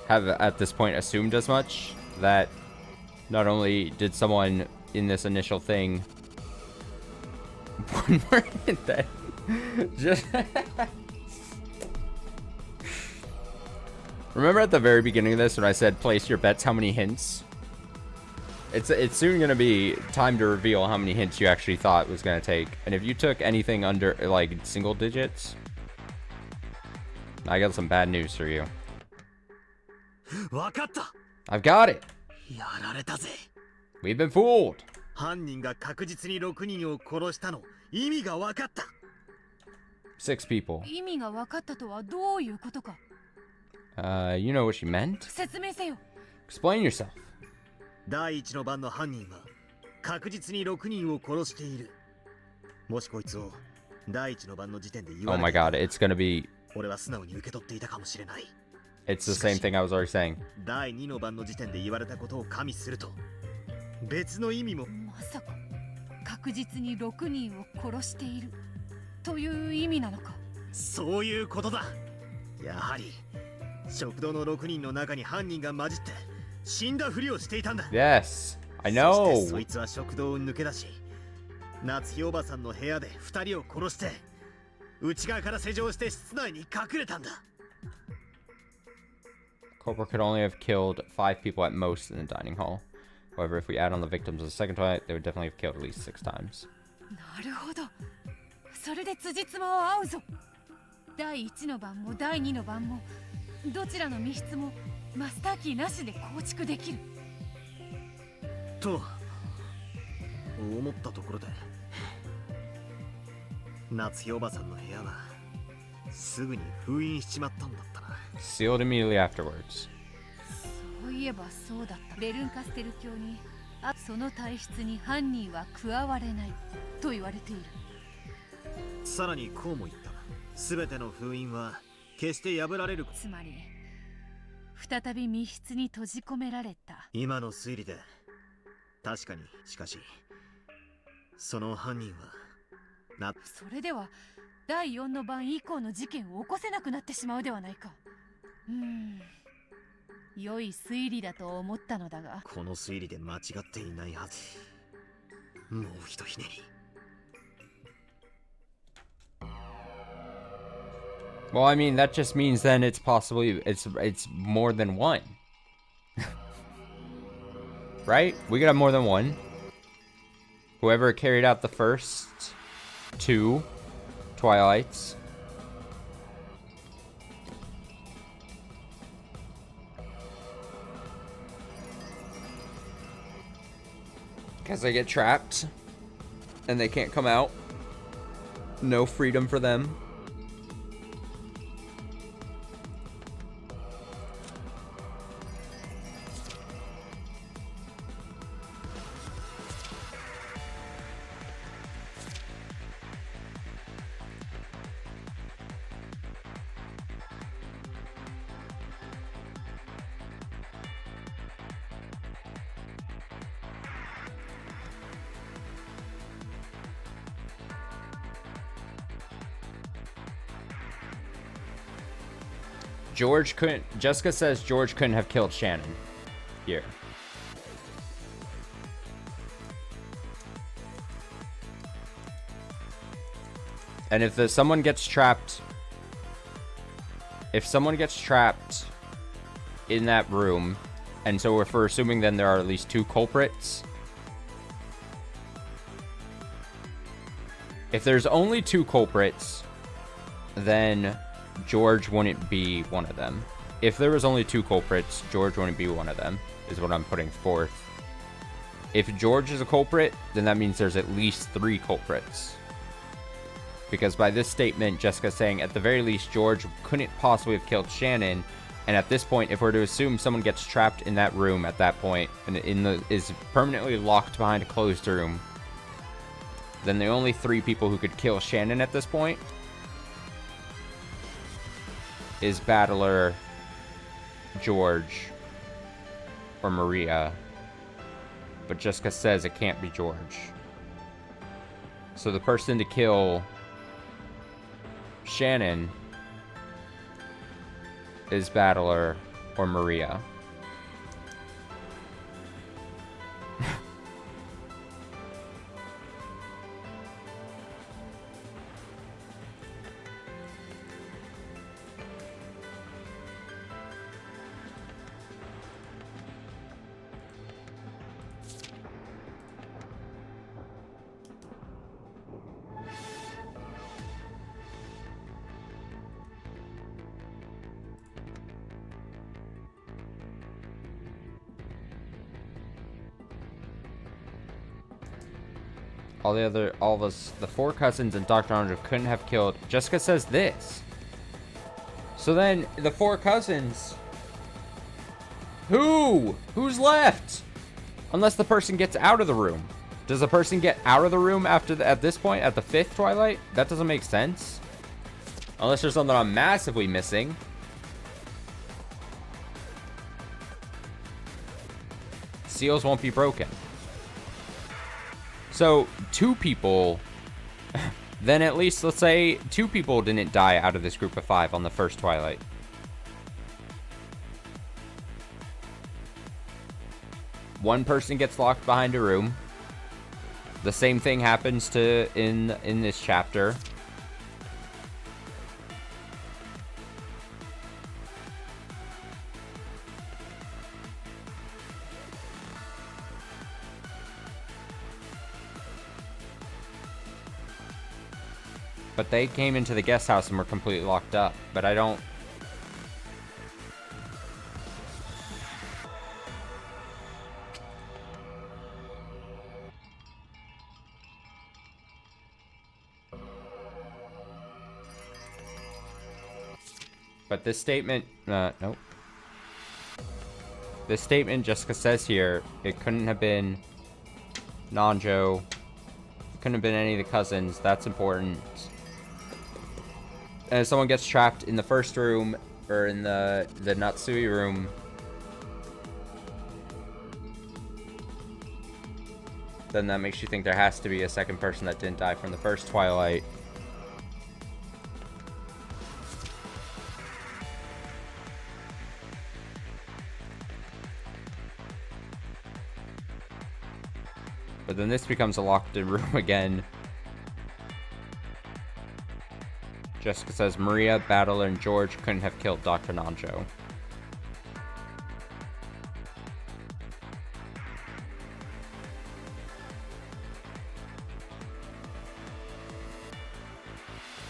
have at this point assumed as much, that not only did someone in this initial thing one more hint that just remember at the very beginning of this when I said place your bets how many hints? It's soon gonna be time to reveal how many hints you actually thought it was gonna take. And if you took anything under like single digits, I got some bad news for you. I've got it. We've been fooled. 犯人が確実に6人を殺したの、意味が分かった。6 people. 意味が分かったとはどういうことか。You know what she meant? 説明せよ。 Explain yourself. 第一の番の犯人は確実に6人を殺している。もしこいつを第一の番の時点で言わ Oh れ my god, it's gonna be... 俺は素直に受け取っていたかもしれない。 It's the same thing I was already saying. 第2の番の時点で言われたことを加味すると別の意味も。まさか確実に6人を殺しているという意味なのか。そういうことだ。やはり食堂の6人の中に犯人が混じって死んだふりをしていたんだ。 Yes, I そ know. してそいつは食堂を抜け出し、夏日おばさんの部屋で2人を殺して内側から施錠して室内に隠れたんだ。 Cobra could only have killed 5 people at most in the dining hall. However, if we add on the victims of the second twilight, they would definitely have killed at least 6 times. なるほど。それで辻褄を合うぞ。第1の番も第2の番もどちらの密室もマスターキーなしで構築できると思ったところで、夏日おばさんの部屋はすぐに封印しちまったんだったな。 Sealed immediately afterwards. そういえばそうだった。ベルンカステル教にその体質に犯人は加われないと言われている。さらにこうも言った。すべての封印は決して破られる。つまり再び密室に閉じ込められた。今の推理で確かに。しかしその犯人はそれでは第4の番以降の事件を起こせなくなってしまうではないか。良い推理だと思ったのだが、この推理で間違っていないはず。もうひとひねり。Well, I mean, that just means then it's possibly it's more than one. Right? We could have more than one. Whoever carried out the first 2 Twilights. Because they get trapped and they can't come out. No freedom for them. George couldn't. Jessica says George couldn't have killed Shannon here. And if someone gets trapped, in that room, and so if we're assuming then there are at least 2 culprits. If there's only 2 culprits, then George wouldn't be one of them. If there was only 2 culprits, George wouldn't be one of them, is what I'm putting forth. If George is a culprit, then that means there's at least 3 culprits. Because by this statement, Jessica's saying at the very least, George couldn't possibly have killed Shannon. And at this point, if we're to assume someone gets trapped in that room at that point, and is permanently locked behind a closed room, then the only 3 people who could kill Shannon at this point is Battler, George, or Maria. But Jessica says it can't be George. So the person to kill Shannon is Battler or Maria. All of us, the 4 cousins and Dr. Andrew couldn't have killed. Jessica says this. So then, the 4 cousins... Who's left? Unless the person gets out of the room. Does the person get out of the room at this point, at the 5th Twilight? That doesn't make sense. Unless there's something I'm massively missing. Seals won't be broken. So, 2 people, then at least, let's say, 2 people didn't die out of this group of 5 on the first Twilight. One person gets locked behind a room. The same thing happens in this chapter. But they came into the guest house and were completely locked up. But I don't... But this statement... nope. This statement Jessica says here, it couldn't have been Nanjo. It couldn't have been any of the cousins. That's important. And if someone gets trapped in the first room, or in the Natsui room, then that makes you think there has to be a second person that didn't die from the first Twilight. But then this becomes a locked-in room again. Jessica says Maria, Battler, and George couldn't have killed Dr. Nanjo.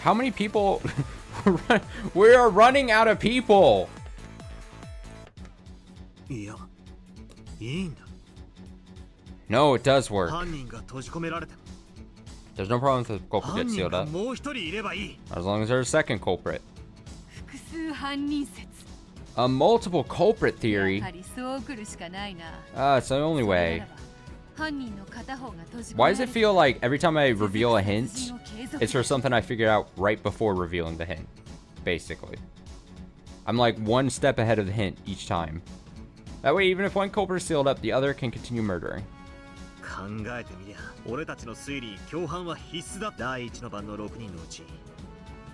How many people? We are running out of people. No, it does work. There's no problem if the culprit gets sealed up. As long as there's a second culprit. A multiple culprit theory? It's the only way. Why does it feel like every time I reveal a hint, it's for something I figured out right before revealing the hint? Basically. I'm like 1 step ahead of the hint each time. That way, even if one culprit is sealed up, the other can continue murdering. 考えてみりゃ俺たちの推理共犯は必須だ。第1の番の6人のうち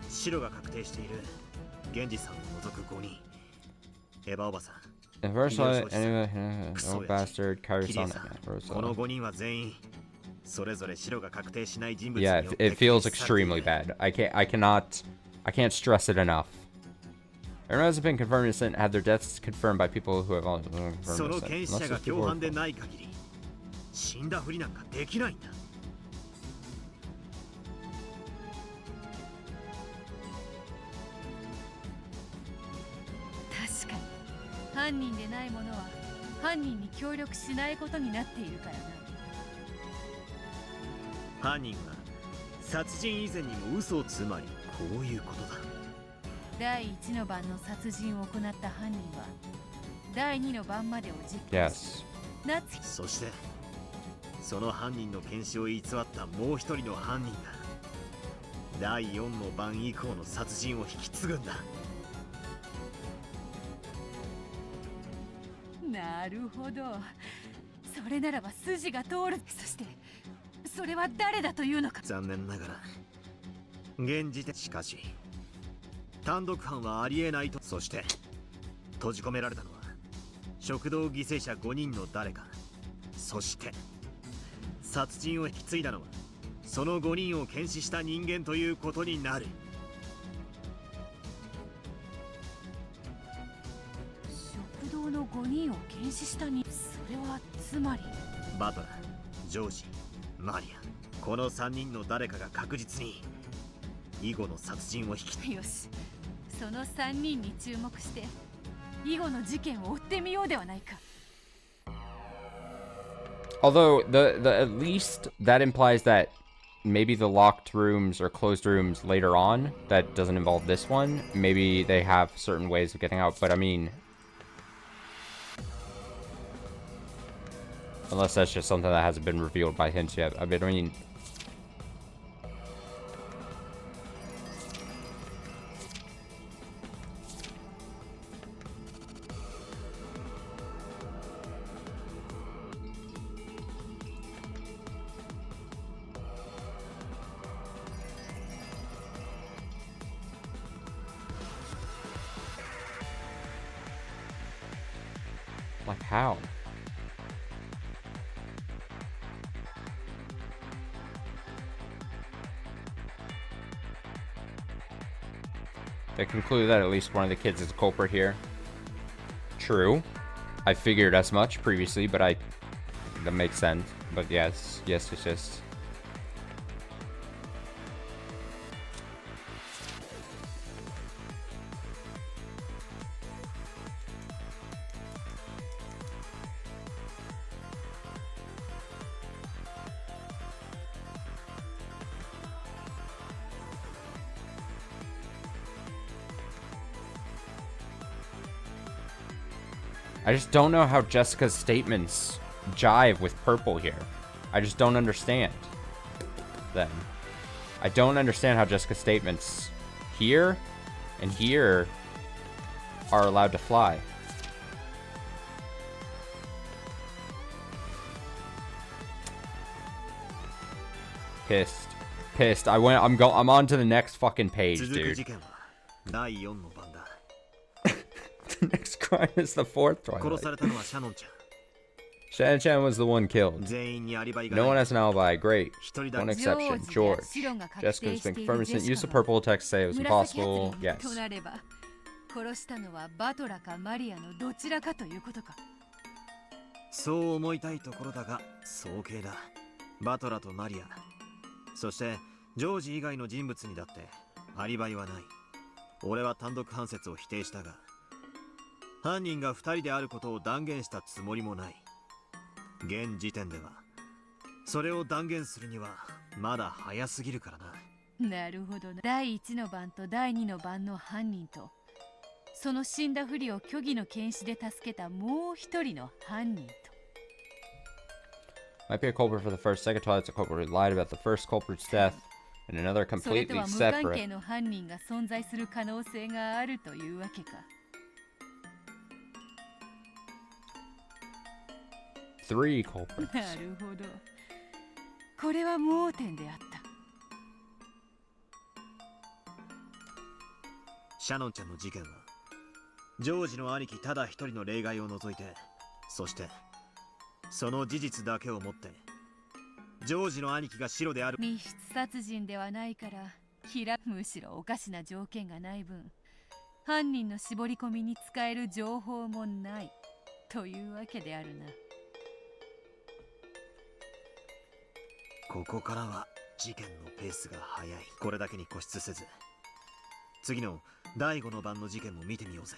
白が確定している源氏さんを除く5人。エヴァおばさん、 The first one, no bastard, Kairi-san, この5人は全員それぞれ白が確定しない人物。 Yeah, it feels extremely bad. I can't stress it enough. Everyone hasn't been confirmed innocent had their deaths confirmed by people who have only been confirmed innocent. その検視者が共犯でない限り死んだふりなんかできないんだ。犯人でない者は犯人に協力しないことになっているからな。犯人は殺人以前にも嘘をつまりこういうことだ。第1の番の殺人を行った犯人は第2の番までを実行し、そしてその犯人の検視を偽ったもう一人の犯人が第4の番以降の殺人を引き継ぐんだ。なるほど、それならば筋が通る。そしてそれは誰だというのか。残念ながら現時点、しかし単独犯はありえないと。そして閉じ込められたのは食堂犠牲者5人の誰か。そして殺人を引き継いだのはその5人を検視した人間ということになる。食堂の5人を検視したに、それはつまりバトラー、ジョージ、マリア、この3人の誰かが確実に以後の殺人を引き。よし、その3人に注目して以後の事件を追ってみようではないか。 Although at least that implies that maybe the locked rooms or closed rooms later on that doesn't involve this one, maybe they have certain ways of getting out, but I mean, unless that's just something that hasn't been revealed by hints yet. I mean, like how? They conclude that at least one of the kids is a culprit here. True. I figured as much previously, but that makes sense. But yes. I just don't know how Jessica's statements jive with purple here. I just don't understand them. I don't understand how Jessica's statements here and here are allowed to fly. Pissed. I'm on to the next fucking page, dude. The next crime is the fourth Twilight. Shannon was the one killed. No one has an alibi. Great. One exception. George. Jessica's been confirmed since use of purple text say it was impossible. Yes. 殺したのはバトラかマリアのどちらかということか。そう思いたいところだが早計だ。バトラとマリア、そしてジョージ以外の人物にだってアリバイはない。俺は単独犯説を否定したが、犯人が2人であることを断言したつもりもない。現時点ではそれを断言するにはまだ早すぎるからな。なるほどな。第1の番と第2の番の犯人とその死んだふりを虚偽の検視で助けたもう一人の犯人と。Might be a culprit for the first, second Twilight's a culprit who lied about the first culprit's death, and another それと completely は無関係 separate. の犯人が存在する可能性があるというわけか。Three culprits. なるほど。これは盲点であった。シャノンちゃんの事件はジョージの兄貴ただ一人の例外を除いて、そしてその事実だけをもってジョージの兄貴がシロである。密室殺人ではないからむしろおかしな条件がない分犯人の絞り込みに使える情報もないというわけであるな。ここからは事件のペースが速い。これだけに固執せず次の第5の番の事件も見てみようぜ。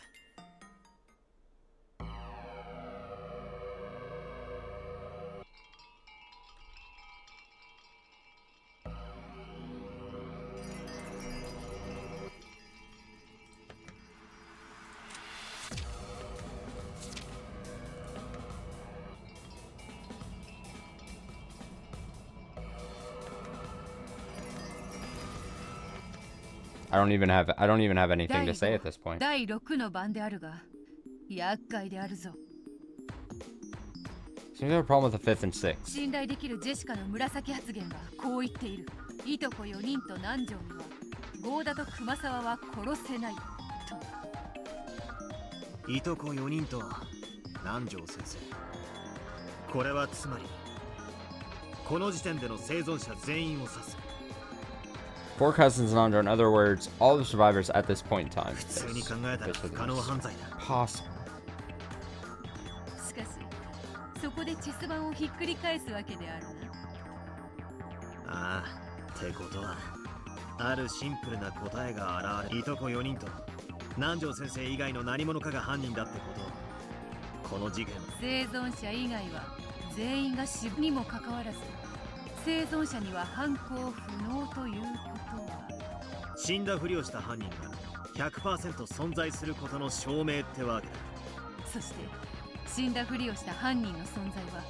I don't even have anything to say at this point. 第6の番であるが、厄介であるぞ。Seems to have a problem with the 5th and 6th. 信頼できるジェシカの紫発言がこう言っている。いとこ4人と南條には、郷田と熊沢は殺せないと。いとこ4人と南條先生。これはつまり、この時点での生存者全員を指す。Four cousins and under, in other words, all the survivors at this point in time. 普通に考えたら不可能犯罪だ。Possible. しかし、そこでチェス盤をひっくり返すわけであるな。ああ、ってことは、あるシンプルな答えが現れ、いとこ4人と南條先生以外の何者かが犯人だってこと。この事件、生存者以外は全員が死にもかかわらず、生存者には犯行不能ということは、死んだふりをした犯人が 100% 存在することの証明ってわけだ。そして死んだふりをした犯人の存在は、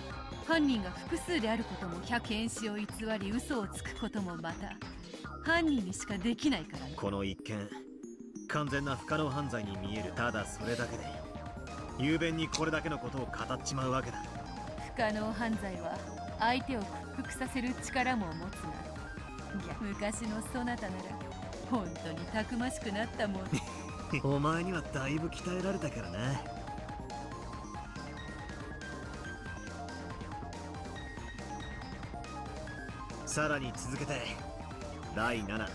犯人が複数であることも検視を偽り嘘をつくこともまた犯人にしかできないからね。この一見完全な不可能犯罪に見える。ただそれだけで雄弁にこれだけのことを語っちまうわけだ。不可能犯罪は相手を屈服させる力も持つが、昔のそなたなら本当にたくましくなったもん。お前にはだいぶ鍛えられたからな。さらに続けて第7、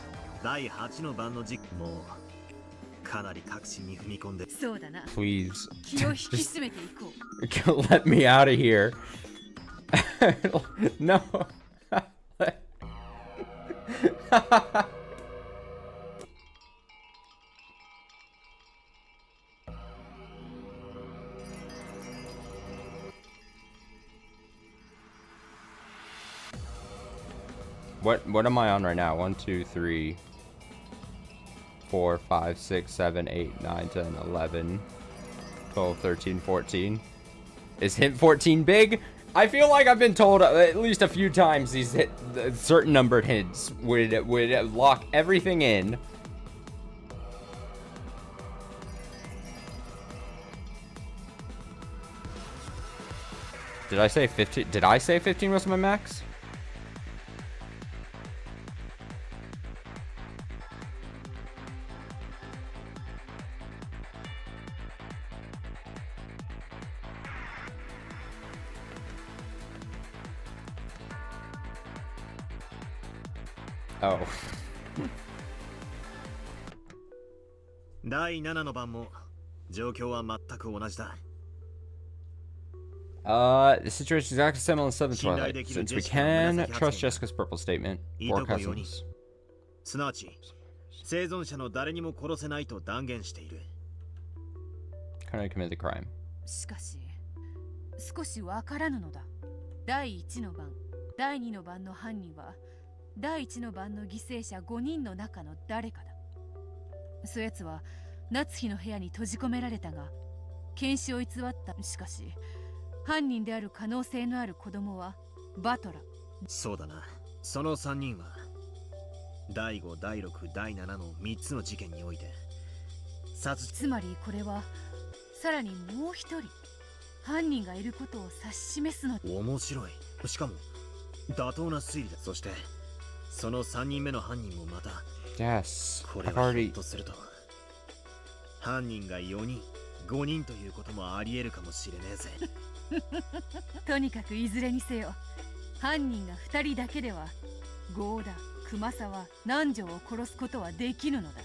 第8の番の実もうかなり確信に踏み込んで。そうだな。 Please. 気を引き締めていこう。Let me out of here. No. What am I on right now? 1, 2, 3, 4, 5, 6, 7, 8, 9, 10, 11, 12, 13, 14. Is hint 14 big? I feel like I've been told at least a few times these certain numbered hints would lock everything in. Did I say 15? Did I say 15 was my max? Oh. 第7の番も状況は全く同じだ。The situation is exactly similar in 7th Twilight, since we can trust Jessica's purple statement. Four cousins. すなわち生存者の誰にも殺せないと断言している。Kind of committed the crime. しかし少しわからぬのだ。第1の番、第2の番の犯人は第1の番の犠牲者5人の中の誰かだ。そやつは夏日の部屋に閉じ込められたが、検視を偽った。しかし犯人である可能性のある子供はバトラ。そうだな。その3人は第5、第6、第7の3つの事件においてつまりこれはさらにもう一人犯人がいることを指し示すの。面白い。しかも妥当な推理だ。そしてその3人目の犯人もまた。Yes. これはひょっとすると犯人が4人、5人ということもありえるかもしれねえぜ。とにかくいずれにせよ、犯人が2人だけでは郷田、熊沢、南條を殺すことはできぬのだ。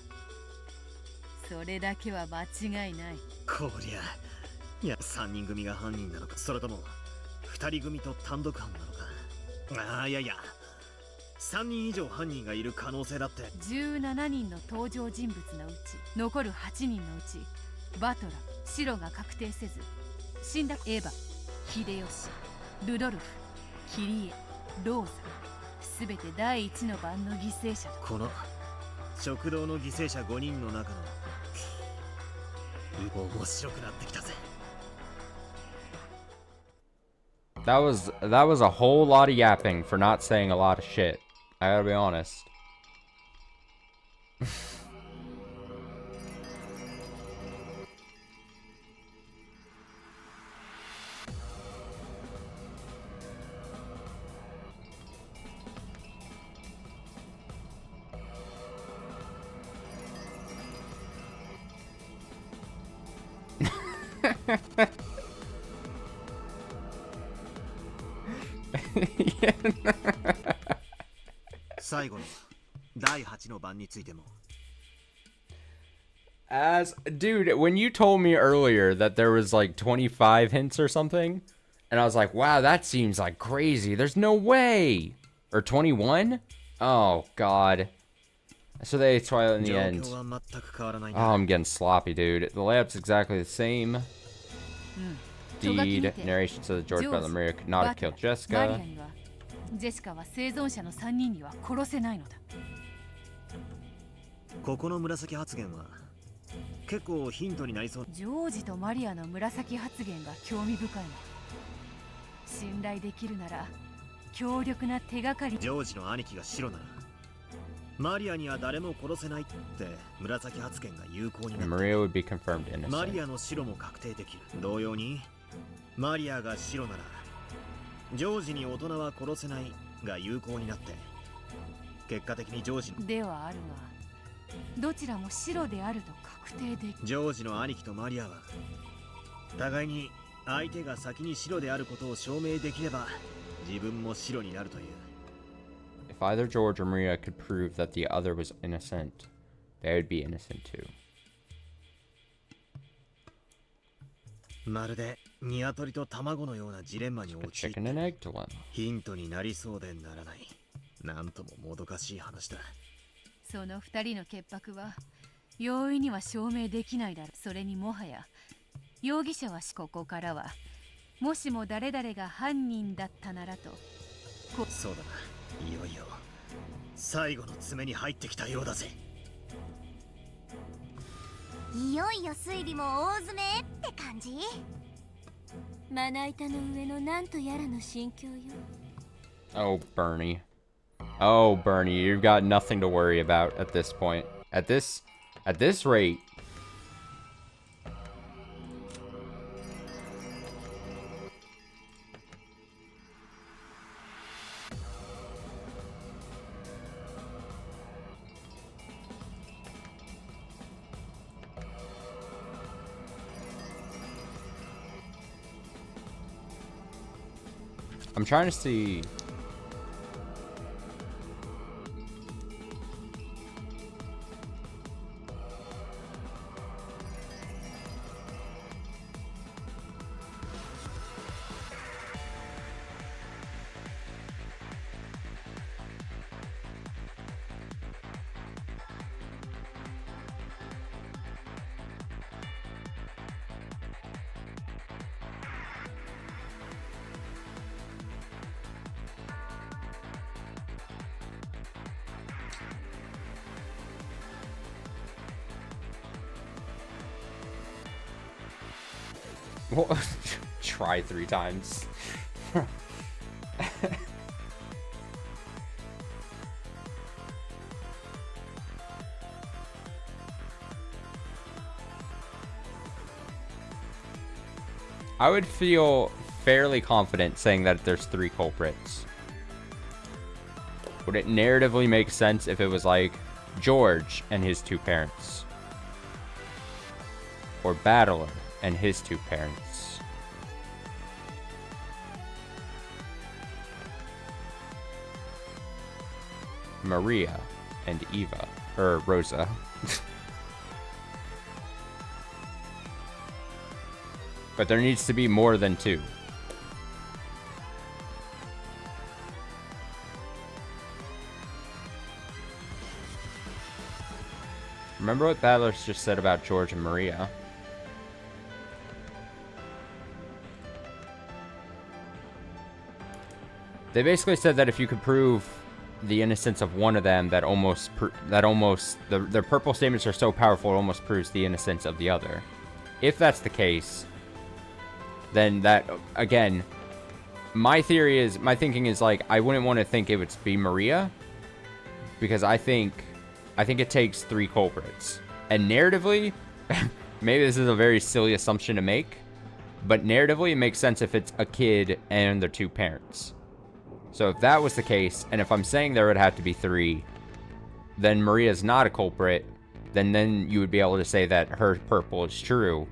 それだけは間違いない。こりゃ、いや3人組が犯人なのか、それとも2人組と単独犯なのか。ああ、いやいや、3人以上犯人がいる可能性だって。17人の登場人物のうち残る8人のうち、バトラ、シロが確定せず死んだエヴァ、秀吉、ルドルフ、キリエ、ローザ、すべて第1の番の犠牲者だ。この食堂の犠牲者5人の中の面白くなってきたぜ。That was a whole lot of yapping for not saying a lot of shit. I gotta be honest. 最後の第8の番についても As dude, when you told me earlier that there was like 25 hints or something, and I was like, wow, that seems like crazy. There's no way. Or 21? Oh god. So they Twilight in the end. Oh, I'm getting sloppy, dude. The layout's exactly the same. Deed, narration says that George Butler Maria could not have killed Jessica. ジェシカは生存者の3人には殺せないのだ。ここの紫発言は結構ヒントになりそう。ジョージとマリアの紫発言が興味深いの。信頼できるなら強力な手がかり。ジョージの兄貴が白ならマリアには誰も殺せないって紫発言が有効になる。Maria would be confirmed innocent. マリアの白も確定できる。同様にマリアが白ならジョージに大人は殺せないが有効になって結果的にジョージではあるがどちらも白であると確定できる。ジョージの兄貴とマリアは互いに相手が先に白であることを証明できれば自分も白になるという。If either George or Maria could prove that the other was innocent, they would be innocent too. まるで鶏と卵のようなジレンマに陥ってヒントになりそうでならない。なんとももどかしい話だ。その2人の潔白は容易には証明できないだろう。それにもはや容疑者はここからはもしも誰々が犯人だったならと。そうだな。いよいよ最後の詰めに入ってきたようだぜ。いよいよ推理も大詰めって感じ。まな板の上のなんとやらの心境よ。 Oh, Bernie. Oh, Bernie, you've got nothing to worry about at this point. At this rate. I'm trying to see. Try 3 times. I would feel fairly confident saying that there's 3 culprits. Would it narratively make sense if it was like George and his 2 parents? Or Battler and his 2 parents? Maria and Eva, or Rosa. But there needs to be more than 2. Remember what Battler's just said about George and Maria? They basically said that if you could prove the innocence of one of them, their purple statements are so powerful it almost proves the innocence of the other. If that's the case, then that, again, my thinking is like, I wouldn't want to think it would be Maria, because I think it takes 3 culprits. And narratively, maybe this is a very silly assumption to make, but narratively it makes sense if it's a kid and their 2 parents. So if that was the case, and if I'm saying there would have to be 3, then Maria's not a culprit, then you would be able to say that her purple is true.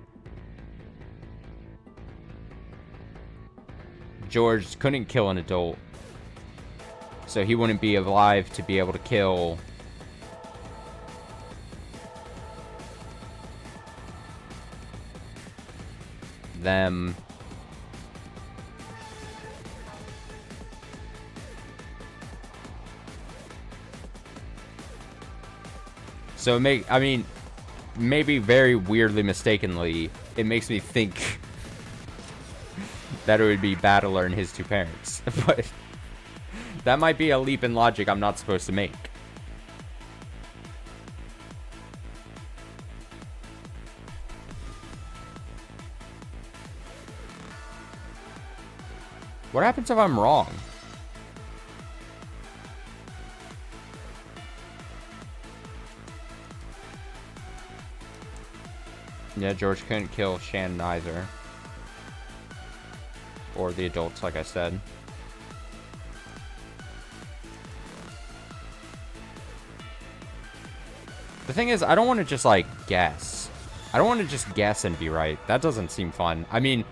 George couldn't kill an adult. So he wouldn't be alive to be able to kill them. So I mean, maybe very weirdly mistakenly, it makes me think that it would be Battler and his two parents. But that might be a leap in logic I'm not supposed to make. What happens if I'm wrong? Yeah, George couldn't kill Shannon either. Or the adults, like I said. The thing is, I don't want to just, like, guess. I don't want to just guess and be right. That doesn't seem fun. I mean,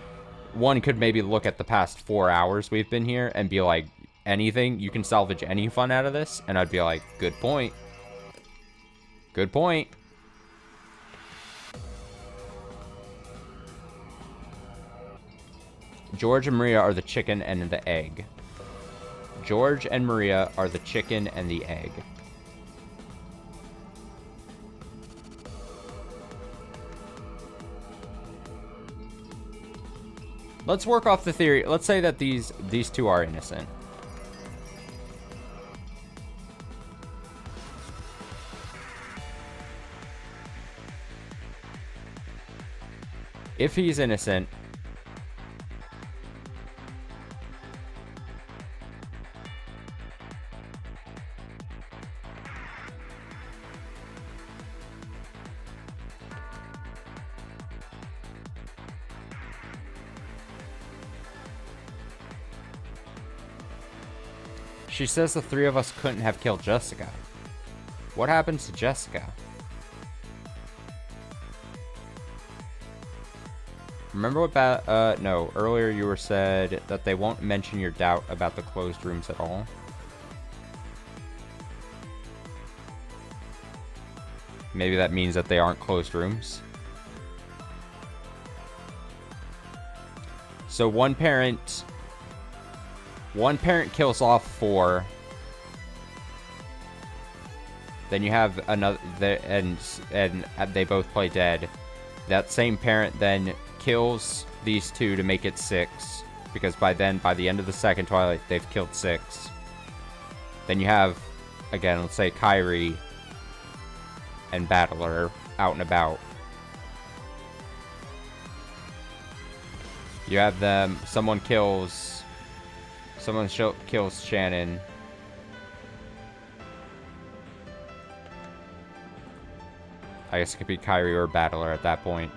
one could maybe look at the past 4 hours we've been here and be like, anything, you can salvage any fun out of this? And I'd be like, good point. Good point. George and Maria are the chicken and the egg. George and Maria are the chicken and the egg. Let's work off the theory. Let's say that these two are innocent. If he's innocent, she says the three of us couldn't have killed Jessica. What happens to Jessica? Remember what no, earlier you were said that they won't mention your doubt about the closed rooms at all. Maybe that means that they aren't closed rooms. So one parent kills off 4. Then you have another, and they both play dead. That same parent then kills these 2 to make it 6, because by the end of the second Twilight, they've killed 6. Then you have, again, let's say Kyrie and Battler out and about. You have them, someone kills Shannon. I guess it could be Kyrie or Battler at that point.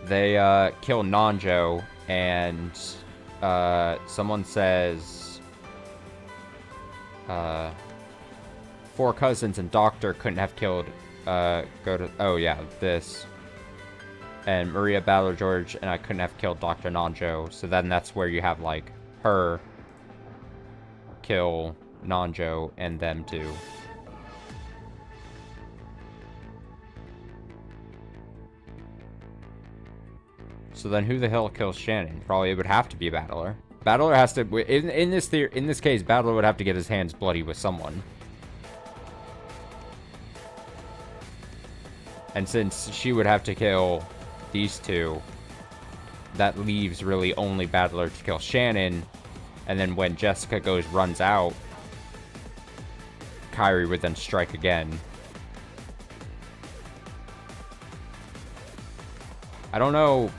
They kill Nanjo, and someone says 4 cousins and Doctor couldn't have killed this. And Maria, Battler, George, and I couldn't have killed Dr. Nanjo. So then that's where you have, like, her kill Nanjo and them too. So then who the hell kills Shannon? Probably it would have to be Battler. Battler has to, in this case, Battler would have to get his hands bloody with someone. And since she would have to kill these 2, that leaves really only Battler to kill Shannon. And then when Jessica runs out, Kyrie would then strike again. I don't know.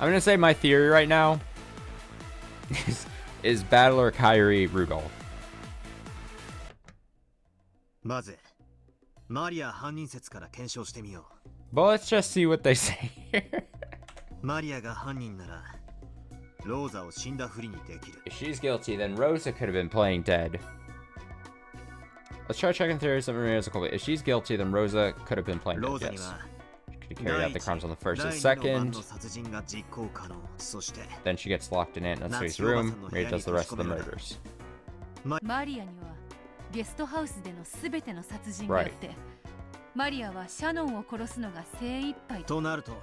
I'm gonna say my theory right now is is Battler Kyrie Rudolph. まずマリア犯人説から検証してみよう。 But let's just see what they say here. マリアが犯人ならローザを死んだふりにできる。 If she's guilty, then Rosa could have been playing dead. Let's try checking theories of Maria's a culprit. If she's guilty, then Rosa could have been playing dead. ローザに Yes. は She could carry out the crimes on the first and 第二の番 second. の殺人が実行可能。そして Then she gets locked in Aunt Natsui's room. Maria does the rest of the murders. マリアにはゲストハウスでのすべての殺人があって、マリアはシャノンを殺すのが精一杯となると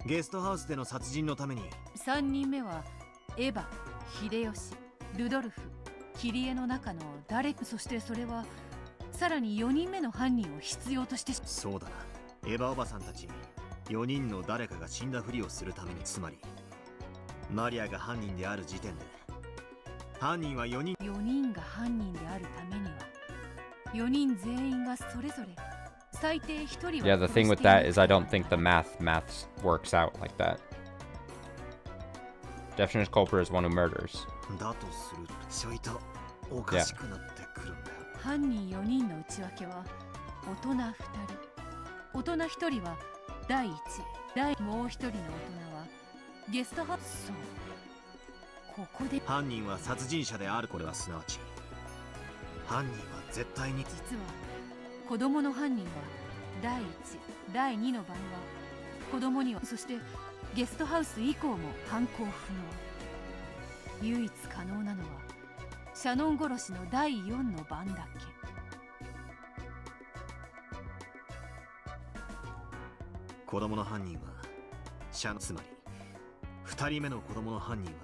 ゲストハウスでの殺人のために3人目はエヴァ、秀吉、ルドルフ、キリエの中の誰か、そしてそれはさらに4人目の犯人を必要として。そうだな、エヴァおばさんたち4人の誰かが死んだふりをするために、つまりマリアが犯人である時点で犯人は4人が犯人であるためには4人全員がそれぞれ最低1人は。 Yeah, the thing with that is I don't think the math works out like that. Definition culprit is one who murders. だとするとちょいとおかしくなってくるんだよ。犯人4人の内訳は大人2人、大人1人は第1、もう1人の大人はゲストハウス。そう、ここで犯人は殺人者である。これはすなわち犯人は絶対に。実は子供の犯人は第1、第2の場合は子供には、そしてゲストハウス以降も犯行不能。唯一可能なのはシャノン殺しの第4の番だけ。子供の犯人はシャノン、つまり2人目の子供の犯人は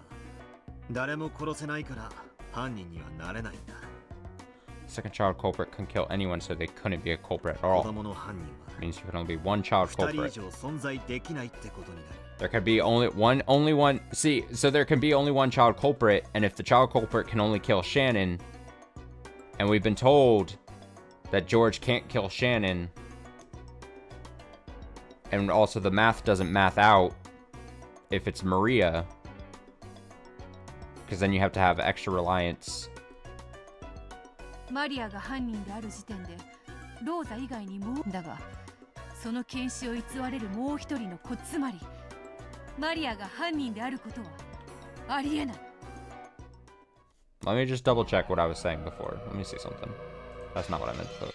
誰も殺せないから犯人にはなれないんだ。 Second child culprit couldn't kill anyone, so they couldn't be a culprit at all. 子供の犯人は Means you can only be one child 2人以 culprit. 上存在できないってことになる。 There could be only one. See, so there can be only one child culprit, and if the child culprit can only kill Shannon, and we've been told that George can't kill Shannon, and also the math doesn't math out if it's Maria, because then you have to have extra reliance. マリアが犯人である時点でローザ以外にもだが、その検視を偽れるもう一人の子、つまりマリアが犯人であることはありえない。 Let me just double check what I was saying before. Let me see something. That's not what I meant, but.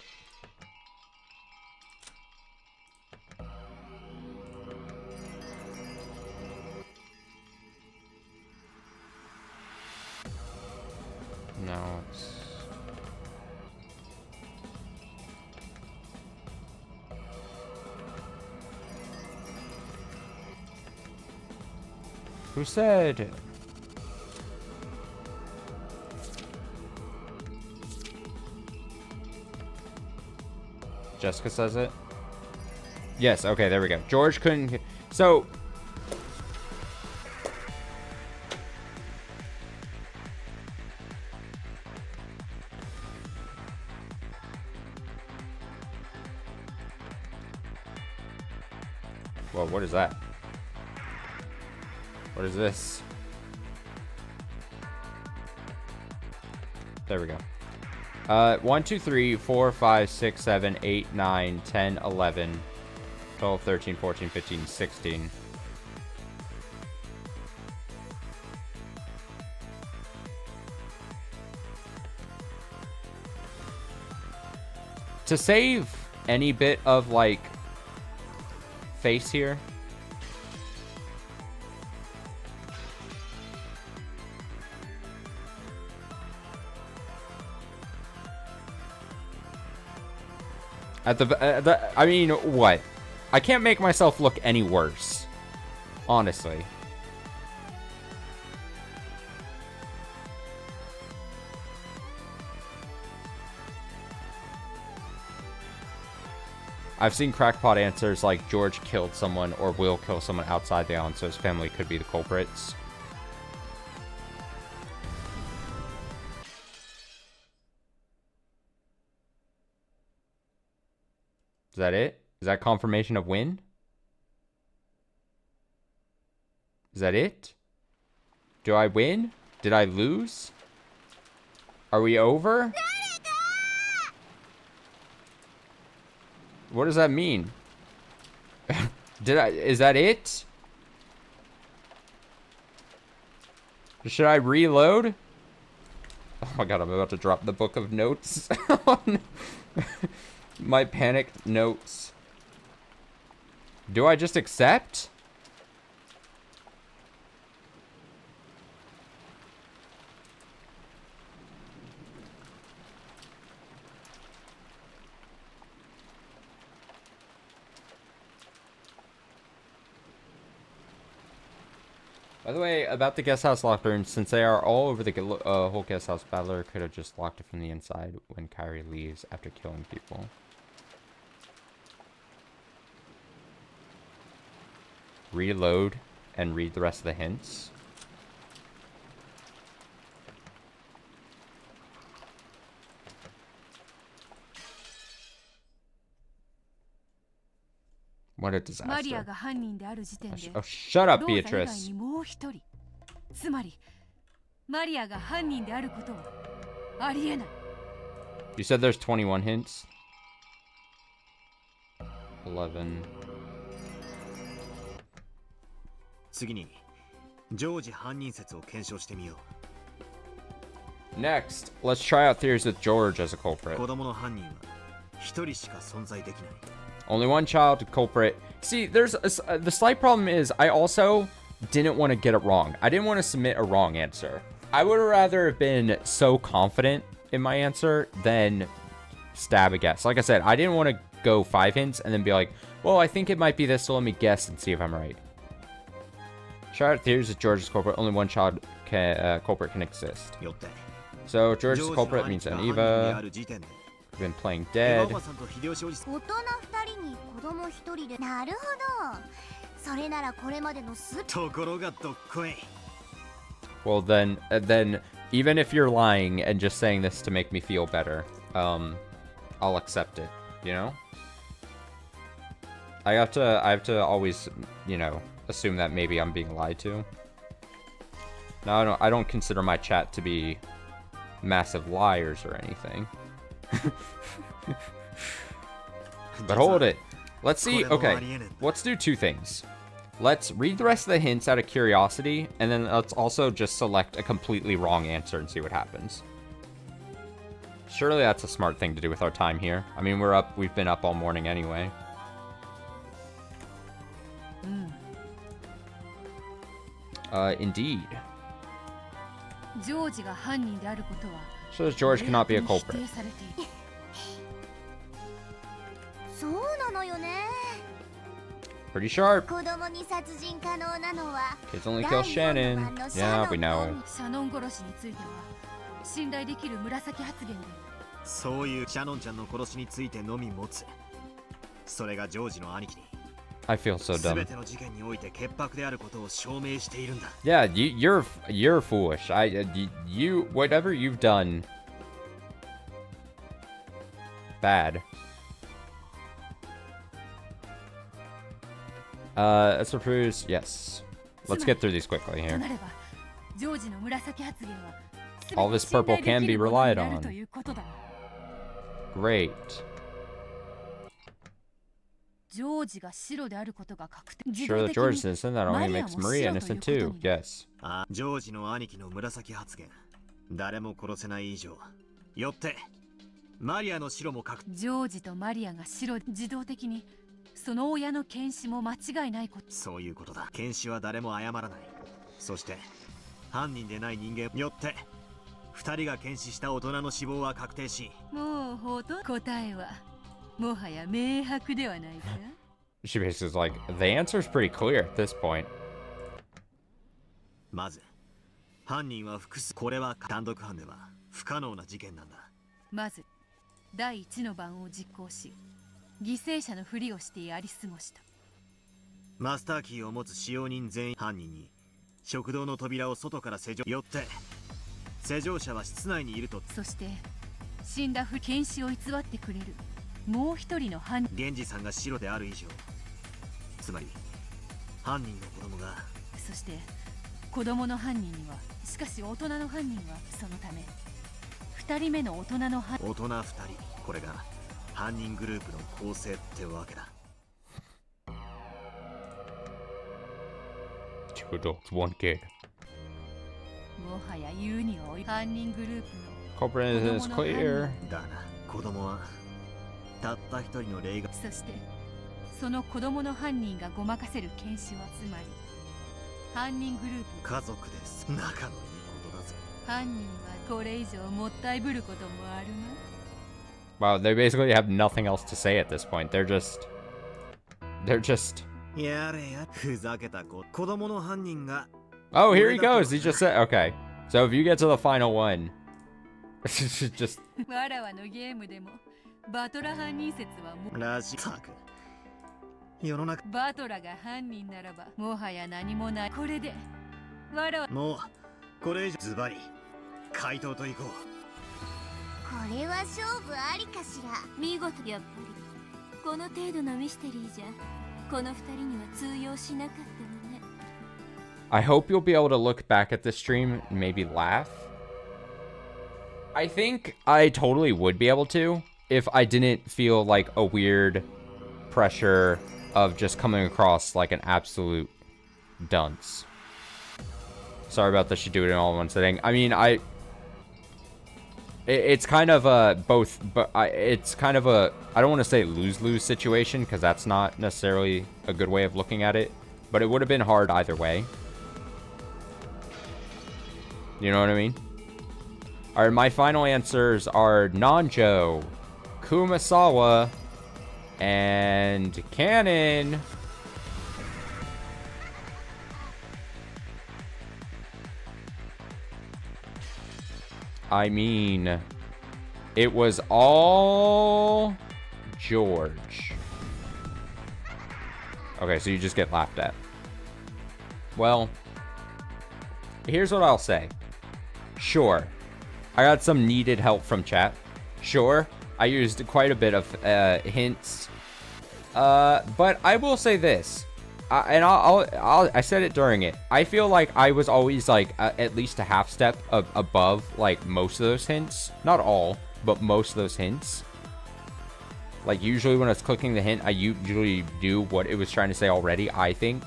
No, it's. Who said? Jessica says it. Yes, okay, there we go. George couldn't. So. Whoa, what is that? What is this? There we go. 1, 2, 3, 4, 5, 6, 7, 8, 9, 10, 11, 12, 13, 14, 15, 16. To save any bit of, like, face here, I mean, what? I can't make myself look any worse, honestly. I've seen crackpot answers like George killed someone or will kill someone outside the island, so his family could be the culprits. Is that it? Is that confirmation of win? Is that it? Do I win? Did I lose? Are we over? What does that mean? Is that it? Should I reload? Oh my god, I'm about to drop the book of notes. My panicked notes. Do I just accept? By the way, about the guest house locked rooms, since they are all over the whole guest house, Battler could have just locked it from the inside when Kyrie leaves after killing people. Reload and read the rest of the hints. What a disaster. Oh, shut up, Beatrice. You said there's 21 hints? 11. 次にジョージ犯人説を検証してみよう。 Next, let's try out theories with George as a culprit. 子供の犯人は一人しか存在できない。 Only one child culprit. See, the slight problem is I also didn't want to get it wrong. I didn't want to submit a wrong answer. I would rather have been so confident in my answer than stab a guess. Like I said, I didn't want to go 5 hints and then be like, well, I think it might be this, so let me guess and see if I'm right. Try out theories with George's culprit. Only one child culprit can exist. So George's culprit means Aniva. We've been playing dead. 大人2人に子供1人で。なるほど。それならこれまでのす。ところがどっこい。 Well then even if you're lying and just saying this to make me feel better, I'll accept it, you know? I have to always, you know, assume that maybe I'm being lied to. No, I don't consider my chat to be massive liars or anything. But hold it. Let's see. Okay, let's do 2 things. Let's read the rest of the hints out of curiosity, and then let's also just select a completely wrong answer and see what happens. Surely that's a smart thing to do with our time here. I mean, we've been up all morning anyway. Indeed. So George cannot be a culprit. そうなのよね。 Pretty sharp. 子供に殺人可能なのは Kids only kill Shannon. Yeah, we know. シャノン殺しについては信頼できる紫発言で。そういうシャノンちゃんの殺しについてのみ持つ。それがジョージの兄貴に。 I feel so dumb. 全ての事件において潔白であることを証明しているんだ。 Yeah, you're foolish. You whatever you've done bad. Let's propose. Yes. Let's get through these quickly here. All this purple can be relied on. Great. Sure that George is innocent, that only makes Maria innocent too. Yes. ジョージの兄貴の紫発言。誰も殺せない以上。よって、マリアの白も確定。ジョージとマリアが白で自動的にその親の検視も間違いないこと。そういうことだ。検視は誰も謝らない。そして、犯人でない人間によって、2人が検視した大人の死亡は確定し。もう答えはもはや明白ではないか。She basically is like, the answer is pretty clear at this point. まず、犯人は複数。これは単独犯では不可能な事件なんだ。まず、第一の番を実行し、犠牲者のふりをしてやり過ごした。マスターキーを持つ使用人全員犯人に食堂の扉を外から施錠。よって施錠者は室内にいると。そして死んだ検視を偽ってくれるもう一人の犯人。源氏さんが白である以上、つまり犯人の子供が。そして子供の犯人にはしかし大人の犯人はそのため2人目の大人の犯大人2人、これが犯人グループの構成ってわけだ。 Two adults, one kid. もはや言うには犯人グループの Culprit is clear. だな、子供はたった一人の例外。そしてその子供の犯人がごまかせる検視はつまり犯人グループ家族です。仲のいいことだぜ。犯人はこれ以上もったいぶることもあるま Wow, they basically have nothing else to say at this point. They're just やれや、ふざけた子供の犯人が。 Oh, here he goes. He just said, okay. So if you get to the final one, just わらわのゲームでもバトラ犯人説はもらしさく。世の中バトラが犯人ならばもはや何もない。これでわらわもうこれ以上ズバリ回答といこう。これは勝負ありかしら。見事。やっぱりこの程度のミステリーじゃこの二人には通用しなかったわね。 I hope you'll be able to look back at this stream and maybe laugh. I think I totally would be able to if I didn't feel like a weird pressure of just coming across like an absolute dunce. Sorry about this, you do it in all in one sitting. I mean, it's kind of a both, but it's kind of a, I don't want to say lose-lose situation because that's not necessarily a good way of looking at it, but it would have been hard either way. You know what I mean? Alright, my final answers are Nanjo, Kumasawa, and Cannon. I mean, it was all George. Okay, so you just get laughed at. Well, here's what I'll say. Sure, I got some needed help from chat. Sure, I used quite a bit of hints. But I will say this. I said it during it. I feel like I was always like at least a half step above like most of those hints. Not all, but most of those hints. Like usually when I was clicking the hint, I usually do what it was trying to say already, I think.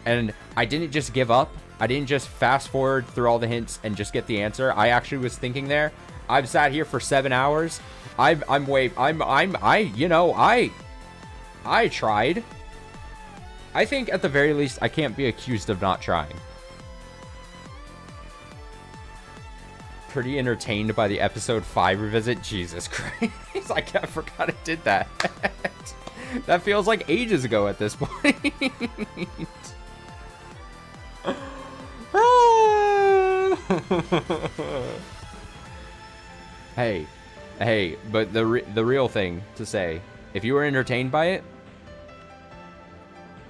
And I didn't just give up. I didn't just fast forward through all the hints and just get the answer. I actually was thinking there. I've sat here for 7 hours. I tried. I think at the very least, I can't be accused of not trying. Pretty entertained by the episode 5 revisit. Jesus Christ. I forgot I did that. That feels like ages ago at this point. Hey, but the real thing to say, if you were entertained by it,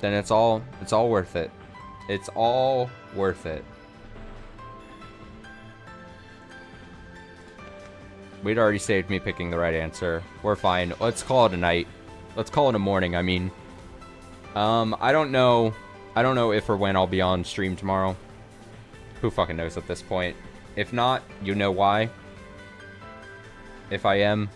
then it's all worth it. It's all worth it. We'd already saved me picking the right answer. We're fine. Let's call it a night. Let's call it a morning, I mean. I don't know if or when I'll be on stream tomorrow. Who fucking knows at this point? If not, you know why. If I am,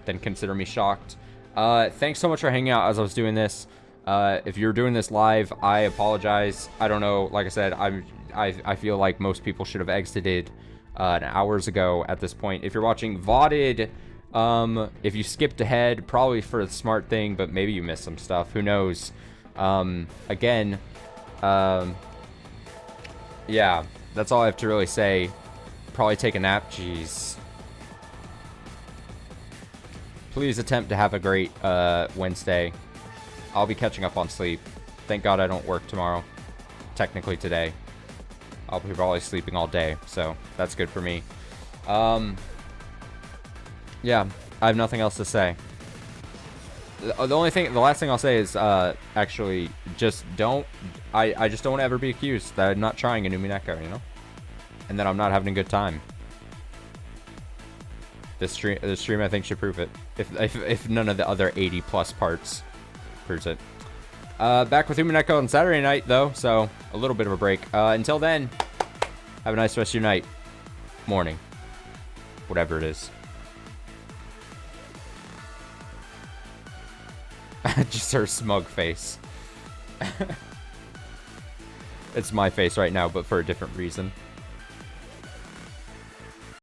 then consider me shocked. Thanks so much for hanging out as I was doing this. If you're doing this live, I apologize. I don't know. Like I said, I feel like most people should have exited hours ago at this point. If you're watching VODed, if you skipped ahead, probably for the smart thing, but maybe you missed some stuff. Who knows? Again, yeah, that's all I have to really say. Probably take a nap. Jeez. Please attempt to have a great Wednesday. I'll be catching up on sleep. Thank God I don't work tomorrow. Technically today. I'll be probably sleeping all day, so that's good for me. Yeah, I have nothing else to say. The last thing I'll say is actually just don't. I just don't ever be accused that I'm not trying a Umineko, you know, and that I'm not having a good time. This stream I think should prove it. If none of the other 80+ parts proves it. Back with Umineko on Saturday night, though, so a little bit of a break. Until then, have a nice rest of your night, morning, whatever it is. Just her smug face. It's my face right now, but for a different reason.